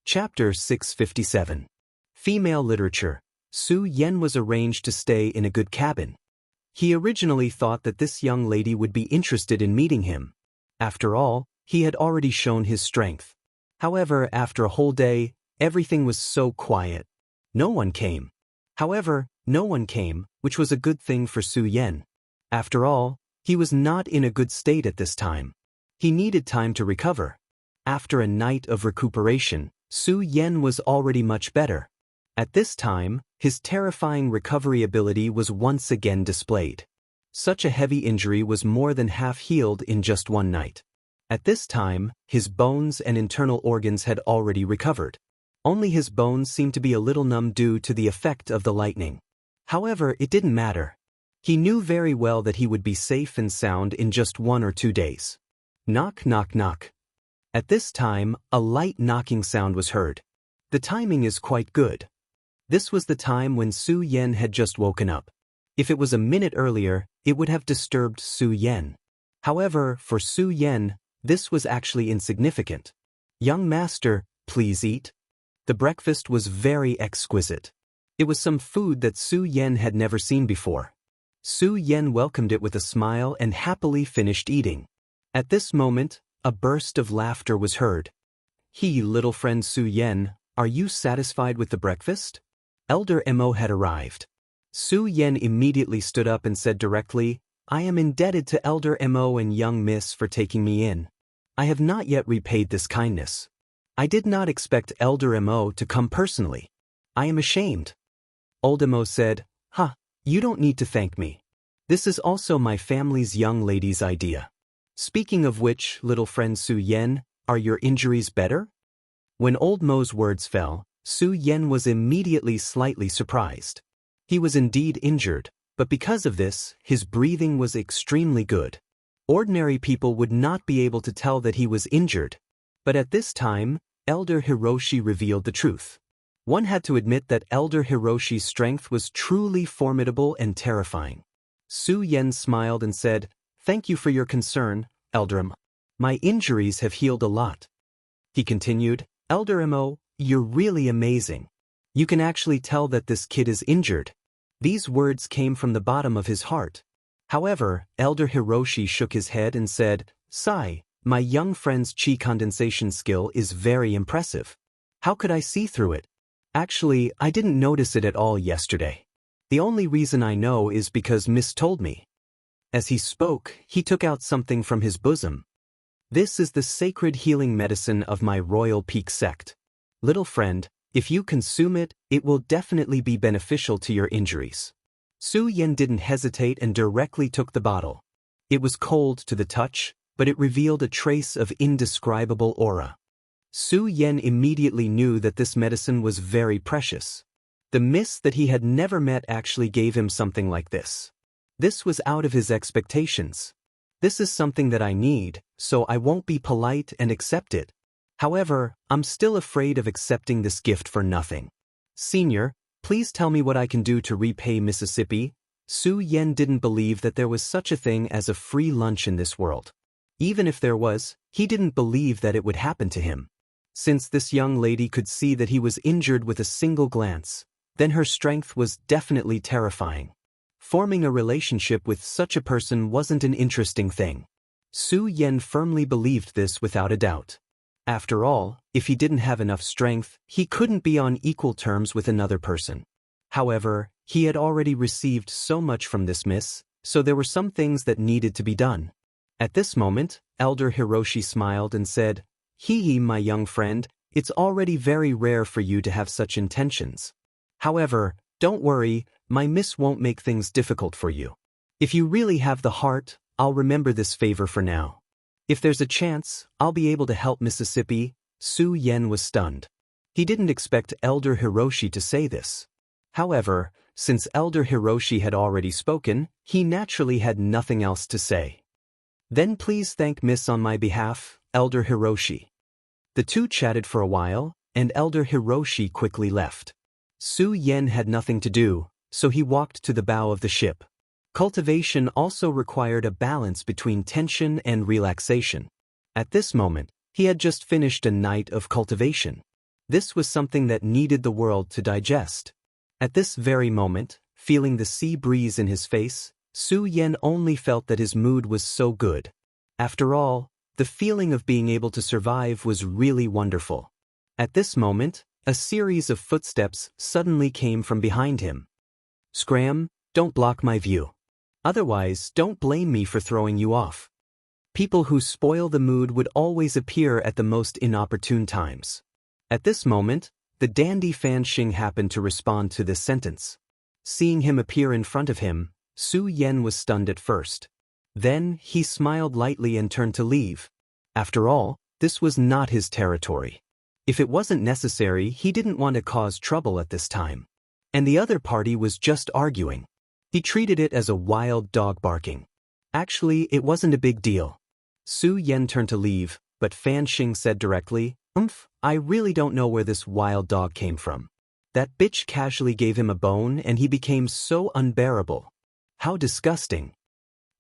Chapter 657. Female Literature. Su Yen was arranged to stay in a good cabin. He originally thought that this young lady would be interested in meeting him. After all, he had already shown his strength. However, after a whole day, everything was so quiet. No one came. No one came, which was a good thing for Su Yen. After all, he was not in a good state at this time. He needed time to recover. After a night of recuperation, Su Yen was already much better. At this time, his terrifying recovery ability was once again displayed. Such a heavy injury was more than half healed in just one night. At this time, his bones and internal organs had already recovered. Only his bones seemed to be a little numb due to the effect of the lightning. However, it didn't matter. He knew very well that he would be safe and sound in just 1 or 2 days. Knock, knock, knock. At this time, a light knocking sound was heard. The timing is quite good. This was the time when Su Yen had just woken up. If it was a minute earlier, it would have disturbed Su Yen. However, for Su Yen, this was actually insignificant. Young master, please eat. The breakfast was very exquisite. It was some food that Su Yen had never seen before. Su Yen welcomed it with a smile and happily finished eating. At this moment, a burst of laughter was heard. Little friend Su Yen, are you satisfied with the breakfast? Elder Mo had arrived. Su Yen immediately stood up and said directly, I am indebted to Elder Mo and young miss for taking me in. I have not yet repaid this kindness. I did not expect Elder Mo to come personally. I am ashamed. Old Mo said, you don't need to thank me. This is also my family's young lady's idea. Speaking of which, little friend Su Yen, are your injuries better? When Old Mo's words fell, Su Yen was immediately slightly surprised. He was indeed injured, but because of this, his breathing was extremely good. Ordinary people would not be able to tell that he was injured. But at this time, Elder Hiroshi revealed the truth. One had to admit that Elder Hiroshi's strength was truly formidable and terrifying. Su Yen smiled and said, Thank you for your concern, Elder Mo. My injuries have healed a lot. He continued, Elder Mo, you're really amazing. You can actually tell that this kid is injured. These words came from the bottom of his heart. However, Elder Hiroshi shook his head and said, Sai, my young friend's chi condensation skill is very impressive. How could I see through it? Actually, I didn't notice it at all yesterday. The only reason I know is because Miss told me. As he spoke, he took out something from his bosom. This is the sacred healing medicine of my Royal Peak sect. Little friend, if you consume it, it will definitely be beneficial to your injuries. Su Yen didn't hesitate and directly took the bottle. It was cold to the touch, but it revealed a trace of indescribable aura. Su Yen immediately knew that this medicine was very precious. The miss that he had never met actually gave him something like this. This was out of his expectations. This is something that I need, so I won't be polite and accept it. However, I'm still afraid of accepting this gift for nothing. Senior, please tell me what I can do to repay Mississippi. Su Yen didn't believe that there was such a thing as a free lunch in this world. Even if there was, he didn't believe that it would happen to him. Since this young lady could see that he was injured with a single glance, then her strength was definitely terrifying. Forming a relationship with such a person wasn't an interesting thing. Su Yen firmly believed this without a doubt. After all, if he didn't have enough strength, he couldn't be on equal terms with another person. However, he had already received so much from this miss, so there were some things that needed to be done. At this moment, Elder Hiroshi smiled and said, my young friend, it's already very rare for you to have such intentions. However, don't worry, my miss won't make things difficult for you. If you really have the heart, I'll remember this favor for now. If there's a chance, I'll be able to help Mississippi. Su Yen was stunned. He didn't expect Elder Hiroshi to say this. However, since Elder Hiroshi had already spoken, he naturally had nothing else to say. Then please thank Miss on my behalf, Elder Hiroshi. The two chatted for a while, and Elder Hiroshi quickly left. Su Yen had nothing to do, so he walked to the bow of the ship. Cultivation also required a balance between tension and relaxation. At this moment, he had just finished a night of cultivation. This was something that needed the world to digest. At this very moment, feeling the sea breeze in his face, Su Yan only felt that his mood was so good. After all, the feeling of being able to survive was really wonderful. At this moment, a series of footsteps suddenly came from behind him. "Scram, don't block my view. Otherwise, don't blame me for throwing you off." People who spoil the mood would always appear at the most inopportune times. At this moment, the dandy Fan Xing happened to respond to this sentence. Seeing him appear in front of him, Su Yan was stunned at first. Then, he smiled lightly and turned to leave. After all, this was not his territory. If it wasn't necessary, he didn't want to cause trouble at this time. And the other party was just arguing. He treated it as a wild dog barking. Actually, it wasn't a big deal. Su Yan turned to leave, but Fan Xing said directly, I really don't know where this wild dog came from. That bitch casually gave him a bone and he became so unbearable. How disgusting."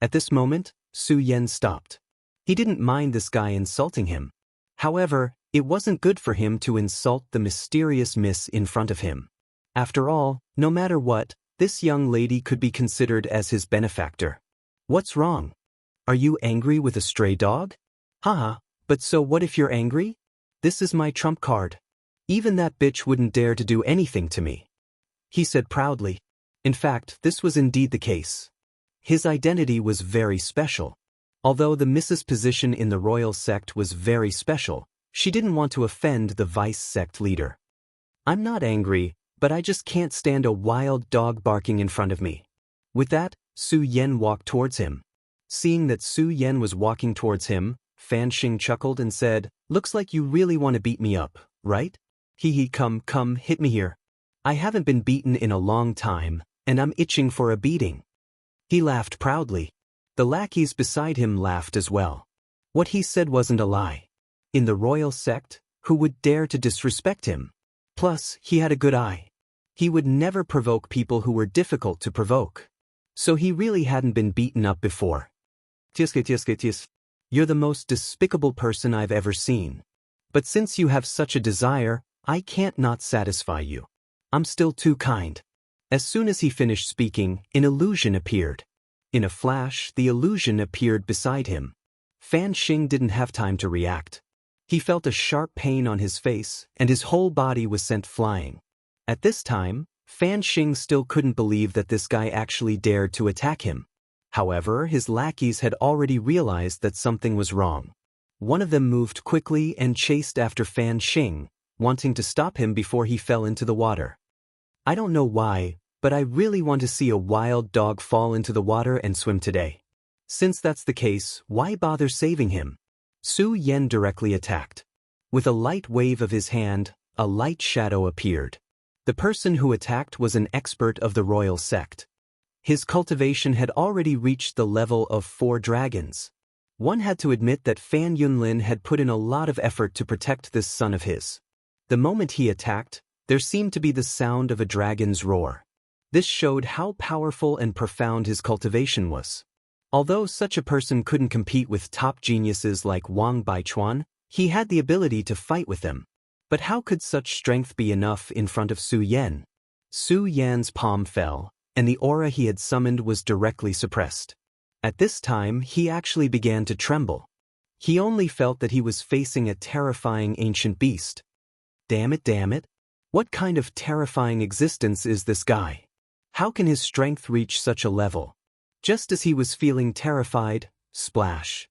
At this moment, Su Yan stopped. He didn't mind this guy insulting him. However, it wasn't good for him to insult the mysterious miss in front of him. After all, no matter what, this young lady could be considered as his benefactor. What's wrong? Are you angry with a stray dog? Haha, but so what if you're angry? This is my trump card. Even that bitch wouldn't dare to do anything to me," he said proudly. In fact, this was indeed the case. His identity was very special. Although the Mrs. position in the royal sect was very special, she didn't want to offend the vice sect leader. "I'm not angry, but I just can't stand a wild dog barking in front of me." With that, Su Yan walked towards him. Seeing that Su Yan was walking towards him, Fan Xing chuckled and said, "Looks like you really want to beat me up, right? Come, hit me here. I haven't been beaten in a long time, and I'm itching for a beating." He laughed proudly. The lackeys beside him laughed as well. What he said wasn't a lie. In the royal sect, who would dare to disrespect him? Plus, he had a good eye. He would never provoke people who were difficult to provoke. So he really hadn't been beaten up before. Tisk. You're the most despicable person I've ever seen. But since you have such a desire, I can't not satisfy you. I'm still too kind. As soon as he finished speaking, an illusion appeared. In a flash, the illusion appeared beside him. Fan Xing didn't have time to react. He felt a sharp pain on his face, and his whole body was sent flying. At this time, Fan Xing still couldn't believe that this guy actually dared to attack him. However, his lackeys had already realized that something was wrong. One of them moved quickly and chased after Fan Xing, wanting to stop him before he fell into the water. "I don't know why, but I really want to see a wild dog fall into the water and swim today. Since that's the case, why bother saving him?" Su Yan directly attacked. With a light wave of his hand, a light shadow appeared. The person who attacked was an expert of the royal sect. His cultivation had already reached the level of 4 dragons. One had to admit that Fan Yunlin had put in a lot of effort to protect this son of his. The moment he attacked, there seemed to be the sound of a dragon's roar. This showed how powerful and profound his cultivation was. Although such a person couldn't compete with top geniuses like Wang Baichuan, he had the ability to fight with them. But how could such strength be enough in front of Su Yan? Su Yan's palm fell, and the aura he had summoned was directly suppressed. At this time, he actually began to tremble. He only felt that he was facing a terrifying ancient beast. Damn it. What kind of terrifying existence is this guy? How can his strength reach such a level? Just as he was feeling terrified, splash.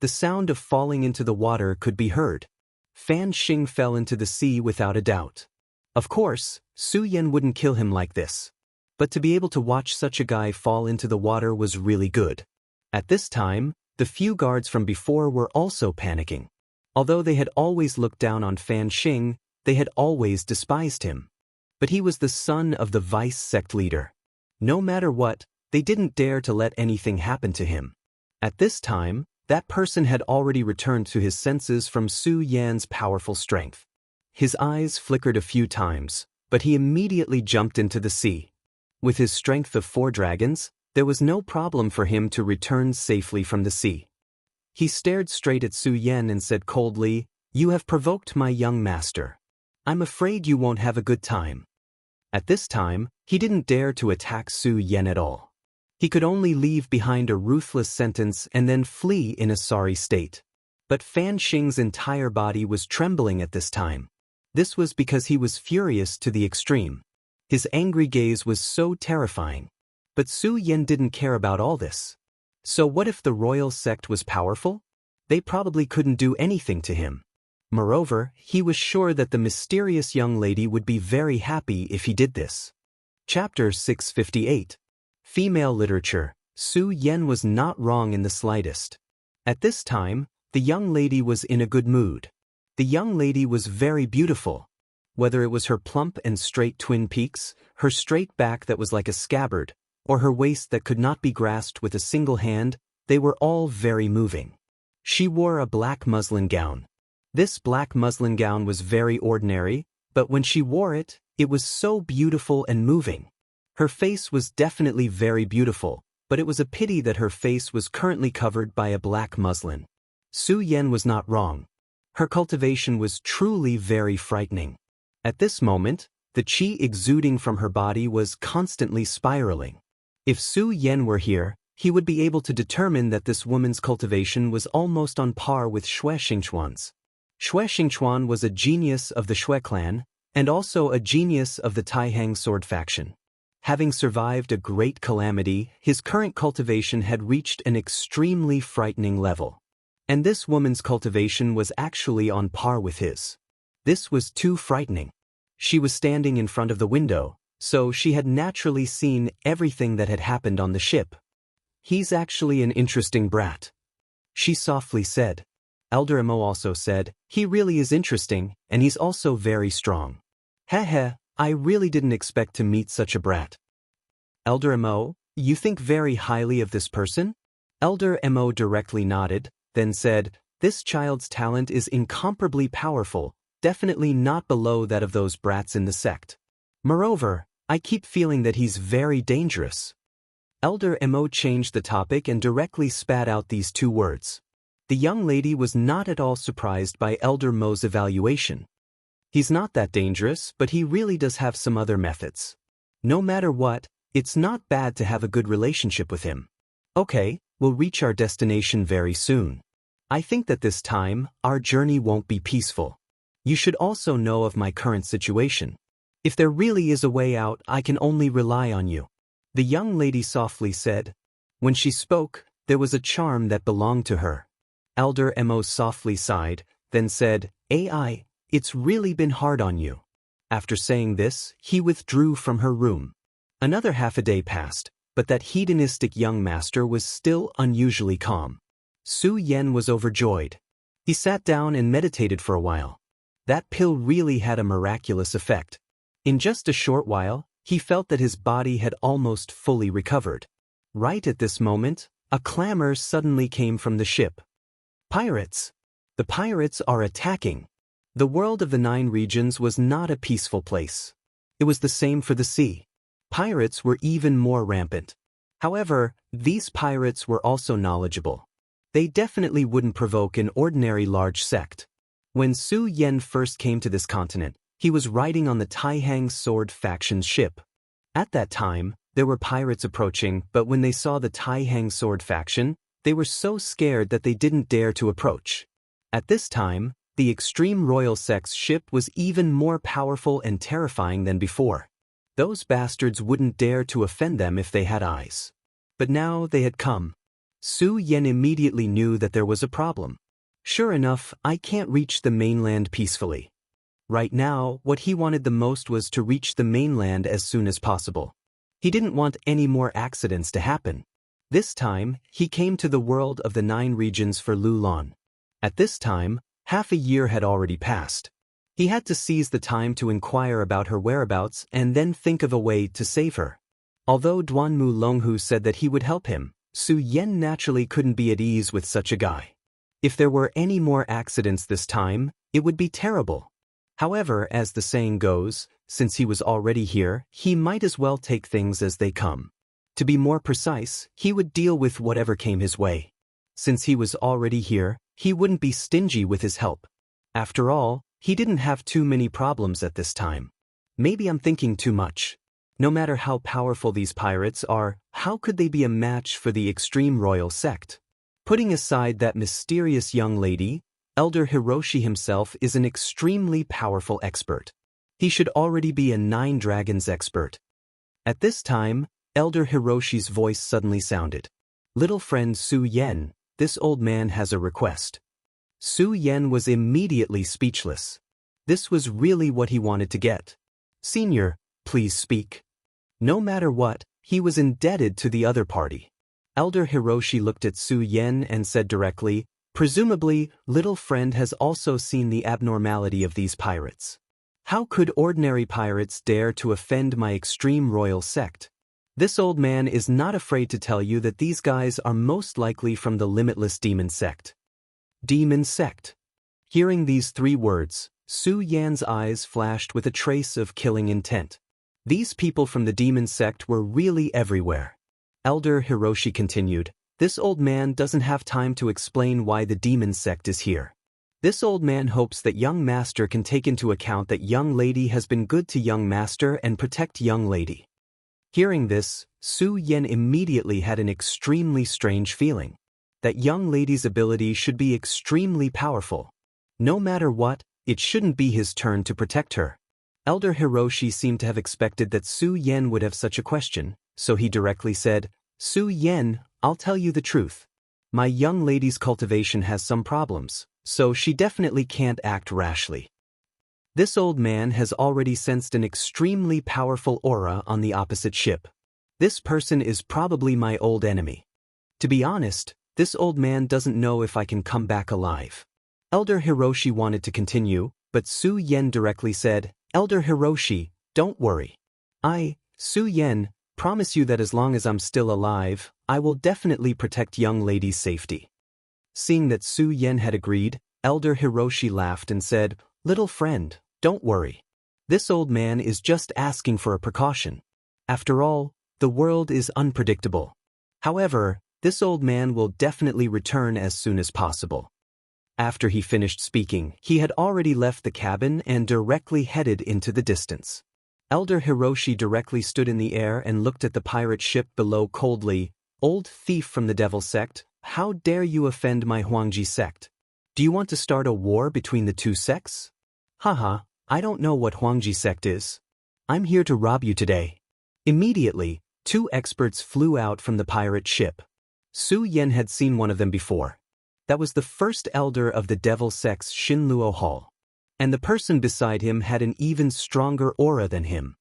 The sound of falling into the water could be heard. Fan Xing fell into the sea without a doubt. Of course, Su Yan wouldn't kill him like this. But to be able to watch such a guy fall into the water was really good. At this time, the few guards from before were also panicking. Although they had always looked down on Fan Xing, they had always despised him. But he was the son of the vice sect leader. No matter what, they didn't dare to let anything happen to him. At this time, that person had already returned to his senses from Su Yan's powerful strength. His eyes flickered a few times, but he immediately jumped into the sea. With his strength of 4 dragons, there was no problem for him to return safely from the sea. He stared straight at Su Yan and said coldly, "You have provoked my young master. I'm afraid you won't have a good time. At this time, he didn't dare to attack Su Yan at all. He could only leave behind a ruthless sentence and then flee in a sorry state. But Fan Xing's entire body was trembling at this time. This was because he was furious to the extreme. His angry gaze was so terrifying. But Su Yan didn't care about all this. So what if the royal sect was powerful? They probably couldn't do anything to him. Moreover, he was sure that the mysterious young lady would be very happy if he did this. Chapter 658. Female Literature. Su Yan was not wrong in the slightest. At this time, the young lady was in a good mood. The young lady was very beautiful. Whether it was her plump and straight twin peaks, her straight back that was like a scabbard, or her waist that could not be grasped with a single hand, they were all very moving. She wore a black muslin gown. This black muslin gown was very ordinary, but when she wore it, it was so beautiful and moving. Her face was definitely very beautiful, but it was a pity that her face was currently covered by a black muslin. Su Yan was not wrong. Her cultivation was truly very frightening. At this moment, the qi exuding from her body was constantly spiraling. If Su Yan were here, he would be able to determine that this woman's cultivation was almost on par with Xue Xingchuan's. Xue Xingchuan was a genius of the Xue clan, and also a genius of the Taihang sword faction. Having survived a great calamity, his current cultivation had reached an extremely frightening level. And this woman's cultivation was actually on par with his. This was too frightening. She was standing in front of the window, so she had naturally seen everything that had happened on the ship. He's actually an interesting brat, she softly said. Elder Mo also said, he really is interesting, and he's also very strong. Heh, I really didn't expect to meet such a brat. Elder Mo, you think very highly of this person? Elder Mo directly nodded, then said, this child's talent is incomparably powerful, definitely not below that of those brats in the sect. Moreover, I keep feeling that he's very dangerous. Elder Mo changed the topic and directly spat out these two words. The young lady was not at all surprised by Elder Mo's evaluation. He's not that dangerous, but he really does have some other methods. No matter what, it's not bad to have a good relationship with him. Okay, we'll reach our destination very soon. I think that this time, our journey won't be peaceful. You should also know of my current situation. If there really is a way out, I can only rely on you. The young lady softly said. When she spoke, there was a charm that belonged to her. Elder Mo softly sighed, then said, AI, it's really been hard on you. After saying this, he withdrew from her room. Another half a day passed, but that hedonistic young master was still unusually calm. Su Yan was overjoyed. He sat down and meditated for a while. That pill really had a miraculous effect. In just a short while, he felt that his body had almost fully recovered. Right at this moment, a clamor suddenly came from the ship. Pirates! The pirates are attacking! The world of the 9 regions was not a peaceful place. It was the same for the sea. Pirates were even more rampant. However, these pirates were also knowledgeable. They definitely wouldn't provoke an ordinary large sect. When Su Yan first came to this continent, he was riding on the Taihang sword faction's ship. At that time, there were pirates approaching, but when they saw the Taihang sword faction, they were so scared that they didn't dare to approach. At this time, the extreme royal sect's ship was even more powerful and terrifying than before. Those bastards wouldn't dare to offend them if they had eyes. But now they had come. Su Yan immediately knew that there was a problem. Sure enough, I can't reach the mainland peacefully. Right now, what he wanted the most was to reach the mainland as soon as possible. He didn't want any more accidents to happen. This time, he came to the world of the 9 regions for Lulan. At this time, half a year had already passed. He had to seize the time to inquire about her whereabouts and then think of a way to save her. Although Duanmu Longhu said that he would help him, Su Yan naturally couldn't be at ease with such a guy. If there were any more accidents this time, it would be terrible. However, as the saying goes, since he was already here, he might as well take things as they come. To be more precise, he would deal with whatever came his way. Since he was already here, he wouldn't be stingy with his help. After all, He didn't have too many problems at this time. Maybe I'm thinking too much. No matter how powerful these pirates are, how could they be a match for the extreme royal sect? Putting aside that mysterious young lady, Elder Hiroshi himself is an extremely powerful expert. He should already be a 9 dragons expert. At this time, Elder Hiroshi's voice suddenly sounded. Little friend Su Yen, this old man has a request. Su Yen was immediately speechless. This was really what he wanted to get. Senior, please speak. No matter what, he was indebted to the other party. Elder Hiroshi looked at Su Yen and said directly, presumably, little friend has also seen the abnormality of these pirates. How could ordinary pirates dare to offend my extreme royal sect? This old man is not afraid to tell you that these guys are most likely from the limitless demon sect. Demon sect. Hearing these 3 words, Su Yan's eyes flashed with a trace of killing intent. These people from the demon sect were really everywhere. Elder Hiroshi continued, this old man doesn't have time to explain why the demon sect is here. This old man hopes that young master can take into account that young lady has been good to young master and protect young lady. Hearing this, Su Yen immediately had an extremely strange feeling. That young lady's ability should be extremely powerful. No matter what, it shouldn't be his turn to protect her. Elder Hiroshi seemed to have expected that Su Yen would have such a question, so he directly said, Su Yen, I'll tell you the truth. My young lady's cultivation has some problems, so she definitely can't act rashly. This old man has already sensed an extremely powerful aura on the opposite ship. This person is probably my old enemy. To be honest, this old man doesn't know if I can come back alive. Elder Hiroshi wanted to continue, but Su Yen directly said, Elder Hiroshi, don't worry. Su Yen, promise you that as long as I'm still alive, I will definitely protect young lady's safety. Seeing that Su Yen had agreed, Elder Hiroshi laughed and said, little friend, don't worry. This old man is just asking for a precaution. After all, the world is unpredictable. However, this old man will definitely return as soon as possible. After he finished speaking, he had already left the cabin and directly headed into the distance. Elder Hiroshi directly stood in the air and looked at the pirate ship below coldly. Old thief from the devil sect, how dare you offend my Huangji sect? Do you want to start a war between the 2 sects? Haha, I don't know what Huangji sect is. I'm here to rob you today. Immediately, 2 experts flew out from the pirate ship. Su Yen had seen one of them before. That was the first elder of the devil sect's Shinluo Hall. And the person beside him had an even stronger aura than him.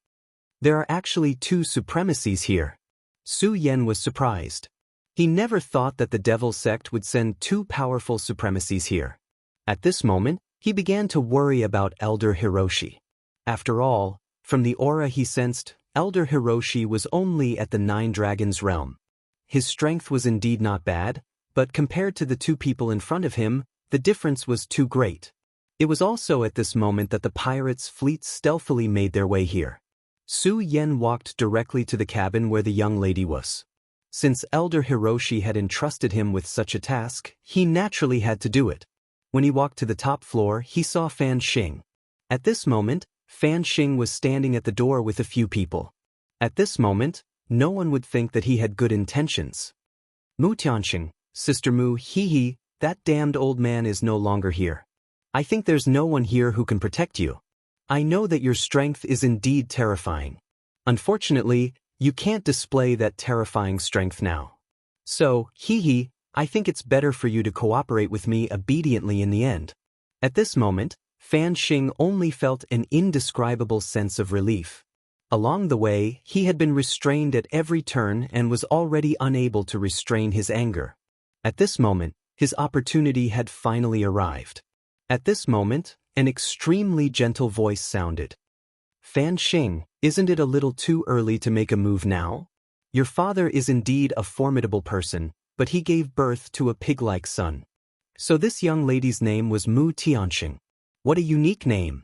There are actually 2 supremacies here. Su Yen was surprised. He never thought that the devil sect would send 2 powerful supremacies here. At this moment, he began to worry about Elder Hiroshi. After all, from the aura he sensed, Elder Hiroshi was only at the 9 dragons realm. His strength was indeed not bad, but compared to the 2 people in front of him, the difference was too great. It was also at this moment that the pirates' fleet stealthily made their way here. Su Yen walked directly to the cabin where the young lady was. Since Elder Hiroshi had entrusted him with such a task, he naturally had to do it. When he walked to the top floor, he saw Fan Xing. At this moment, Fan Xing was standing at the door with a few people. At this moment, no one would think that he had good intentions. Mu Tianxing, Sister Mu, hee, that damned old man is no longer here. I think there's no one here who can protect you. I know that your strength is indeed terrifying. Unfortunately, you can't display that terrifying strength now. So, hee, I think it's better for you to cooperate with me obediently in the end. At this moment, Fan Xing only felt an indescribable sense of relief. Along the way, he had been restrained at every turn and was already unable to restrain his anger. At this moment, his opportunity had finally arrived. At this moment, an extremely gentle voice sounded. Fan Xing, isn't it a little too early to make a move now? Your father is indeed a formidable person, but he gave birth to a pig-like son. So this young lady's name was Mu Tianxing. What a unique name.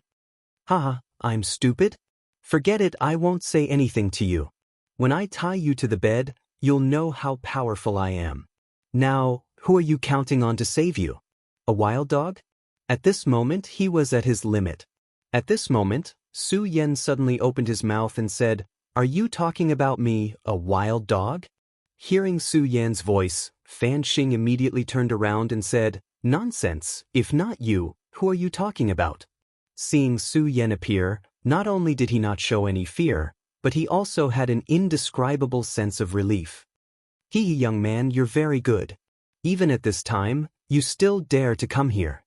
Haha, I'm stupid? Forget it, I won't say anything to you. When I tie you to the bed, you'll know how powerful I am. Now, who are you counting on to save you? A wild dog? At this moment he was at his limit. At this moment, Su Yan suddenly opened his mouth and said, "Are you talking about me, a wild dog?" Hearing Su Yan's voice, Fan Xing immediately turned around and said, "Nonsense, if not you, who are you talking about?" Seeing Su Yan appear, not only did he not show any fear, but he also had an indescribable sense of relief. "Hee, young man, you're very good. Even at this time, you still dare to come here.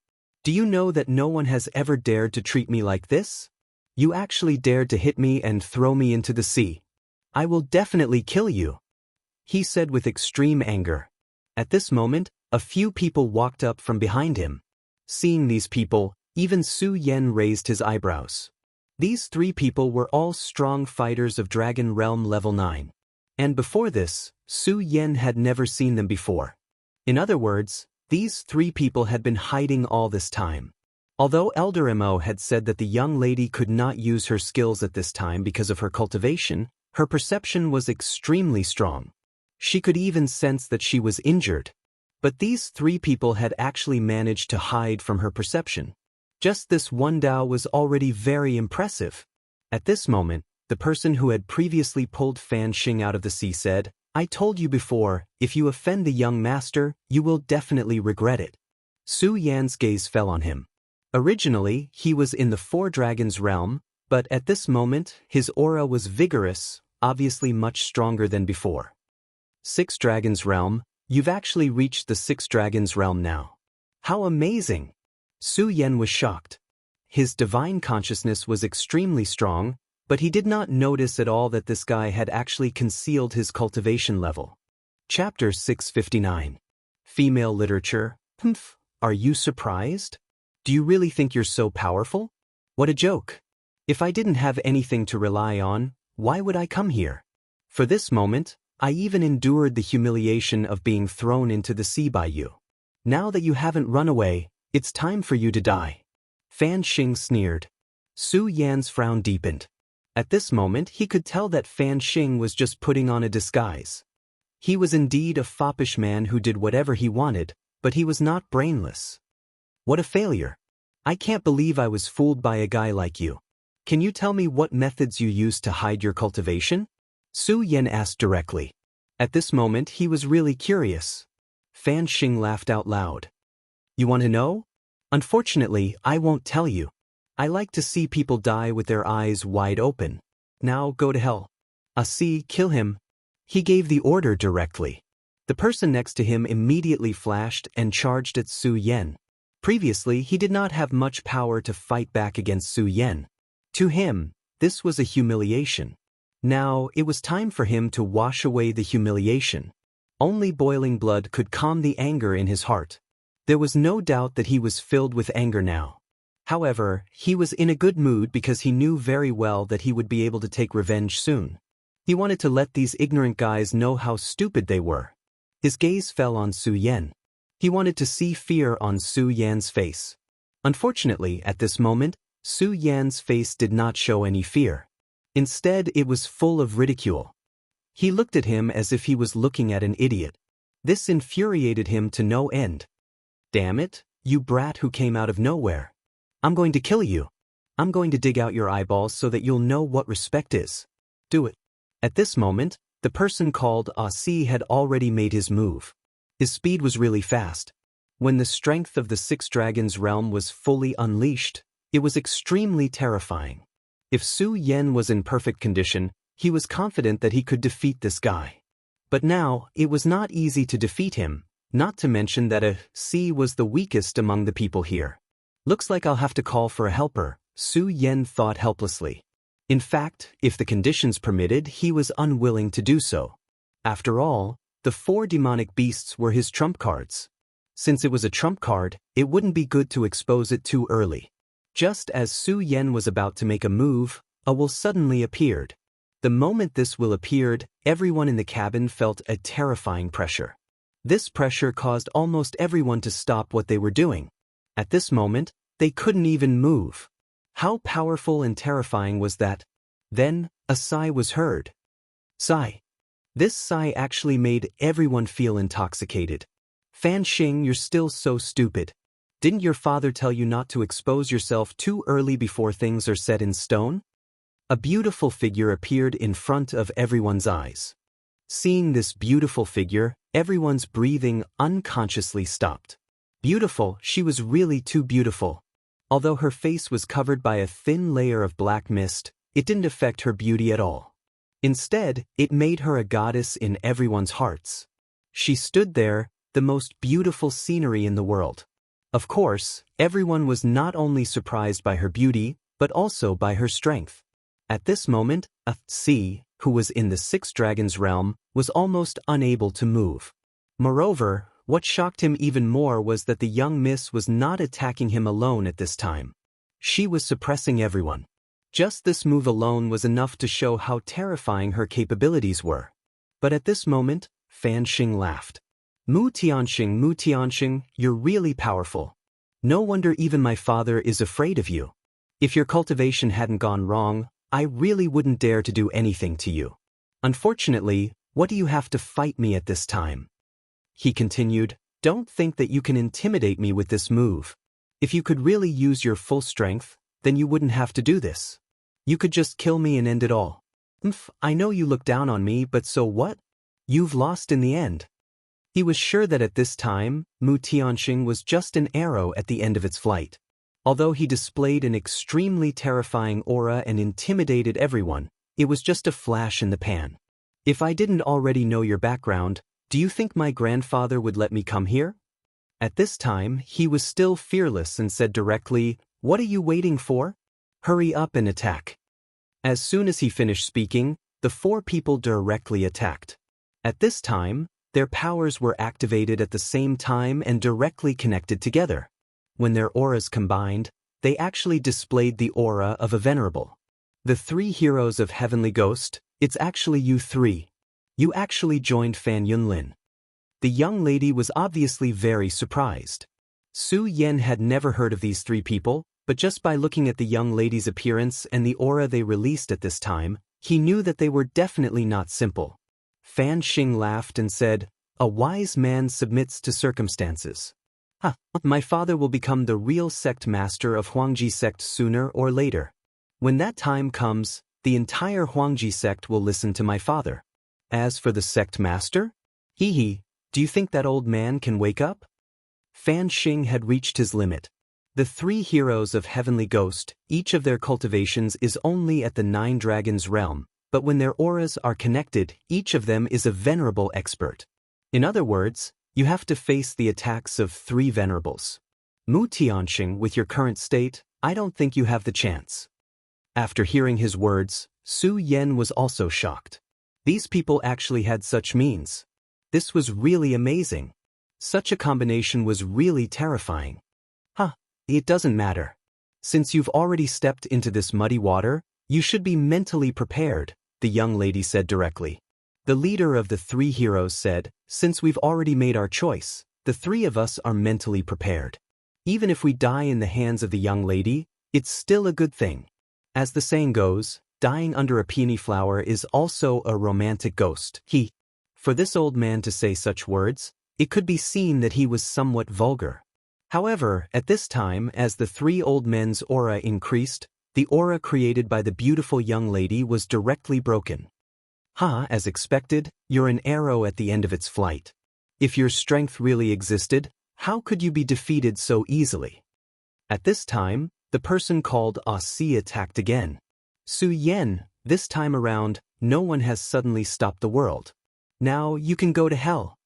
Do you know that no one has ever dared to treat me like this? You actually dared to hit me and throw me into the sea. I will definitely kill you," he said with extreme anger. At this moment, a few people walked up from behind him. Seeing these people, even Su Yan raised his eyebrows. These 3 people were all strong fighters of Dragon Realm level 9. And before this, Su Yan had never seen them before. In other words, these 3 people had been hiding all this time. Although Elder Mo had said that the young lady could not use her skills at this time because of her cultivation, her perception was extremely strong. She could even sense that she was injured. But these 3 people had actually managed to hide from her perception. Just this one Dao was already very impressive. At this moment, the person who had previously pulled Fan Xing out of the sea said, "I told you before, if you offend the young master, you will definitely regret it." Su Yan's gaze fell on him. Originally, he was in the 4 Dragons realm, but at this moment, his aura was vigorous, obviously much stronger than before. 6 Dragons realm, you've actually reached the 6 Dragons realm now. How amazing! Su Yan was shocked. His divine consciousness was extremely strong, but he did not notice at all that this guy had actually concealed his cultivation level. Chapter 659. Female Literature. Humph, are you surprised? Do you really think you're so powerful? What a joke. If I didn't have anything to rely on, why would I come here? For this moment, I even endured the humiliation of being thrown into the sea by you. Now that you haven't run away, it's time for you to die. Fan Xing sneered. Su Yan's frown deepened. At this moment he could tell that Fan Xing was just putting on a disguise. He was indeed a foppish man who did whatever he wanted, but he was not brainless. What a failure. I can't believe I was fooled by a guy like you. Can you tell me what methods you used to hide your cultivation? Su Yan asked directly. At this moment he was really curious. Fan Xing laughed out loud. You want to know? Unfortunately, I won't tell you. I like to see people die with their eyes wide open. Now go to hell. See, kill him. He gave the order directly. The person next to him immediately flashed and charged at Su Yan. Previously, he did not have much power to fight back against Su Yan. To him, this was a humiliation. Now, it was time for him to wash away the humiliation. Only boiling blood could calm the anger in his heart. There was no doubt that he was filled with anger now. However, he was in a good mood because he knew very well that he would be able to take revenge soon. He wanted to let these ignorant guys know how stupid they were. His gaze fell on Su Yan. He wanted to see fear on Su Yan's face. Unfortunately, at this moment, Su Yan's face did not show any fear. Instead, it was full of ridicule. He looked at him as if he was looking at an idiot. This infuriated him to no end. Damn it, you brat who came out of nowhere. I'm going to kill you. I'm going to dig out your eyeballs so that you'll know what respect is. Do it. At this moment, the person called Asi had already made his move. His speed was really fast. When the strength of the 6 Dragons realm was fully unleashed, it was extremely terrifying. If Su Yan was in perfect condition, he was confident that he could defeat this guy. But now, it was not easy to defeat him, not to mention that Asi was the weakest among the people here. Looks like I'll have to call for a helper, Su Yan thought helplessly. In fact, if the conditions permitted, he was unwilling to do so. After all, the 4 demonic beasts were his trump cards. Since it was a trump card, it wouldn't be good to expose it too early. Just as Su Yan was about to make a move, a will suddenly appeared. The moment this will appeared, everyone in the cabin felt a terrifying pressure. This pressure caused almost everyone to stop what they were doing. At this moment, they couldn't even move. How powerful and terrifying was that? Then, a sigh was heard. Sigh. This sigh actually made everyone feel intoxicated. Fan Xing, you're still so stupid. Didn't your father tell you not to expose yourself too early before things are set in stone? A beautiful figure appeared in front of everyone's eyes. Seeing this beautiful figure, everyone's breathing unconsciously stopped. Beautiful, she was really too beautiful. Although her face was covered by a thin layer of black mist, it didn't affect her beauty at all. Instead, it made her a goddess in everyone's hearts. She stood there, the most beautiful scenery in the world. Of course, everyone was not only surprised by her beauty, but also by her strength. At this moment, Xi, who was in the sixth dragon's realm, was almost unable to move. Moreover, what shocked him even more was that the young miss was not attacking him alone at this time. She was suppressing everyone. Just this move alone was enough to show how terrifying her capabilities were. But at this moment, Fan Xing laughed. Mu Tianxing, you're really powerful. No wonder even my father is afraid of you. If your cultivation hadn't gone wrong, I really wouldn't dare to do anything to you. Unfortunately, what do you have to fight me at this time? He continued, don't think that you can intimidate me with this move. If you could really use your full strength, then you wouldn't have to do this. You could just kill me and end it all. I know you look down on me, but so what? You've lost in the end. He was sure that at this time, Mu Tianxing was just an arrow at the end of its flight. Although he displayed an extremely terrifying aura and intimidated everyone, it was just a flash in the pan. If I didn't already know your background, do you think my grandfather would let me come here? At this time, he was still fearless and said directly, what are you waiting for? Hurry up and attack. As soon as he finished speaking, the four people directly attacked. At this time, their powers were activated at the same time and directly connected together. When their auras combined, they actually displayed the aura of a venerable. The three heroes of Heavenly Ghost, it's actually you three. You actually joined Fan Yunlin. The young lady was obviously very surprised. Su Yan had never heard of these three people, but just by looking at the young lady's appearance and the aura they released at this time, he knew that they were definitely not simple. Fan Xing laughed and said, a wise man submits to circumstances. My father will become the real sect master of Huangji sect sooner or later. When that time comes, the entire Huangji sect will listen to my father. As for the sect master? Do you think that old man can wake up? Fan Xing had reached his limit. The three heroes of Heavenly Ghost, each of their cultivations is only at the 9 dragons realm, but when their auras are connected, each of them is a venerable expert. In other words, you have to face the attacks of 3 venerables. Mu Tianxing, with your current state, I don't think you have the chance. After hearing his words, Su Yan was also shocked. These people actually had such means. This was really amazing. Such a combination was really terrifying. It doesn't matter. Since you've already stepped into this muddy water, you should be mentally prepared, the young lady said directly. The leader of the 3 heroes said, since we've already made our choice, the 3 of us are mentally prepared. Even if we die in the hands of the young lady, it's still a good thing. As the saying goes, dying under a peony flower is also a romantic ghost. For this old man to say such words, it could be seen that he was somewhat vulgar. However, at this time, as the 3 old men's aura increased, the aura created by the beautiful young lady was directly broken. As expected, you're an arrow at the end of its flight. If your strength really existed, how could you be defeated so easily? At this time, the person called Xi attacked again. Su Yan, this time around, no one has suddenly stopped the world. Now you can go to hell.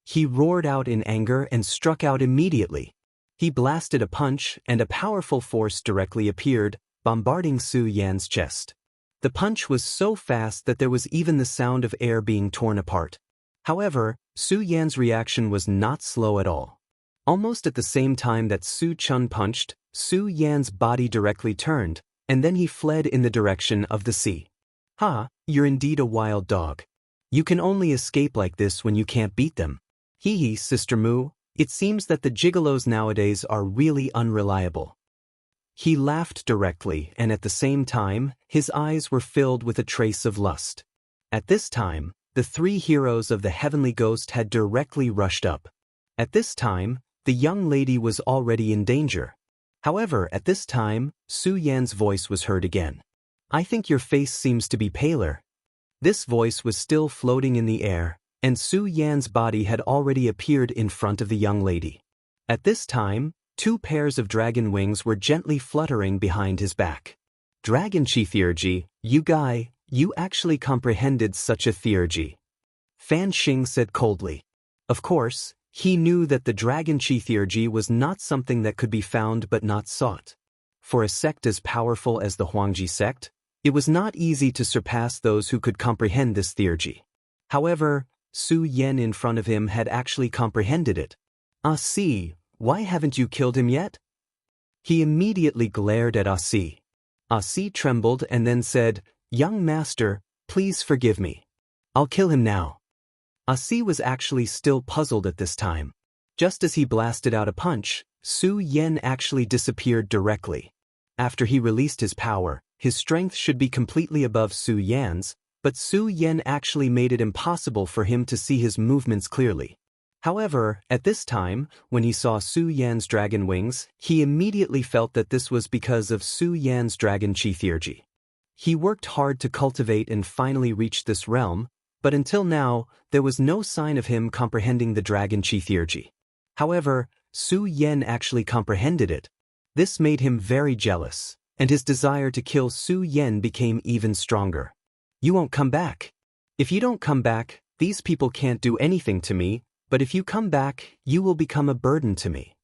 He roared out in anger and struck out immediately. He blasted a punch and a powerful force directly appeared, bombarding Su Yan's chest. The punch was so fast that there was even the sound of air being torn apart. However, Su Yan's reaction was not slow at all. Almost at the same time that Su Chun punched, Su Yan's body directly turned, and then he fled in the direction of the sea. You're indeed a wild dog. You can only escape like this when you can't beat them. Sister Mu, it seems that the gigolos nowadays are really unreliable. He laughed directly, and at the same time, his eyes were filled with a trace of lust. At this time, the 3 heroes of the Heavenly Ghost had directly rushed up. At this time, The young lady was already in danger. However, at this time, Su Yan's voice was heard again. I think your face seems to be paler. This voice was still floating in the air, and Su Yan's body had already appeared in front of the young lady. At this time, 2 pairs of dragon wings were gently fluttering behind his back. Dragon Chi theurgy, you guy, you actually comprehended such a theurgy. Fan Xing said coldly. Of course, he knew that the Dragon Chi theurgy was not something that could be found but not sought. For a sect as powerful as the Huangji sect, it was not easy to surpass those who could comprehend this theurgy. However, Su Yan in front of him had actually comprehended it. Si, why haven't you killed him yet? He immediately glared at Si. Si trembled and then said, Young master, please forgive me. I'll kill him now. Si was actually still puzzled at this time. Just as he blasted out a punch, Su Yan actually disappeared directly. After he released his power, his strength should be completely above Su Yan's, but Su Yan actually made it impossible for him to see his movements clearly. However, at this time, when he saw Su Yan's dragon wings, he immediately felt that this was because of Su Yan's Dragon Chi theurgy. He worked hard to cultivate and finally reached this realm, but until now, there was no sign of him comprehending the Dragon Chi theurgy. However, Su Yan actually comprehended it. This made him very jealous, and his desire to kill Su Yan became even stronger. You won't come back. If you don't come back, these people can't do anything to me, but if you come back, you will become a burden to me.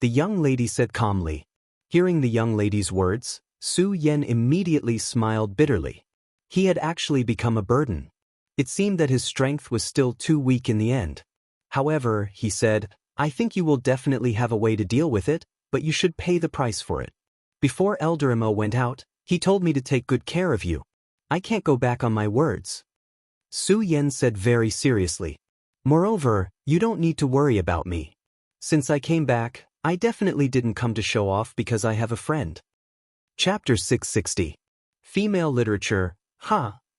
The young lady said calmly. Hearing the young lady's words, Su Yan immediately smiled bitterly. He had actually become a burden. It seemed that his strength was still too weak in the end. However, he said, I think you will definitely have a way to deal with it, but you should pay the price for it. Before Elder Imo went out, he told me to take good care of you. I can't go back on my words. Su Yan said very seriously. Moreover, you don't need to worry about me. Since I came back, I definitely didn't come to show off because I have a friend. Chapter 660. Female literature.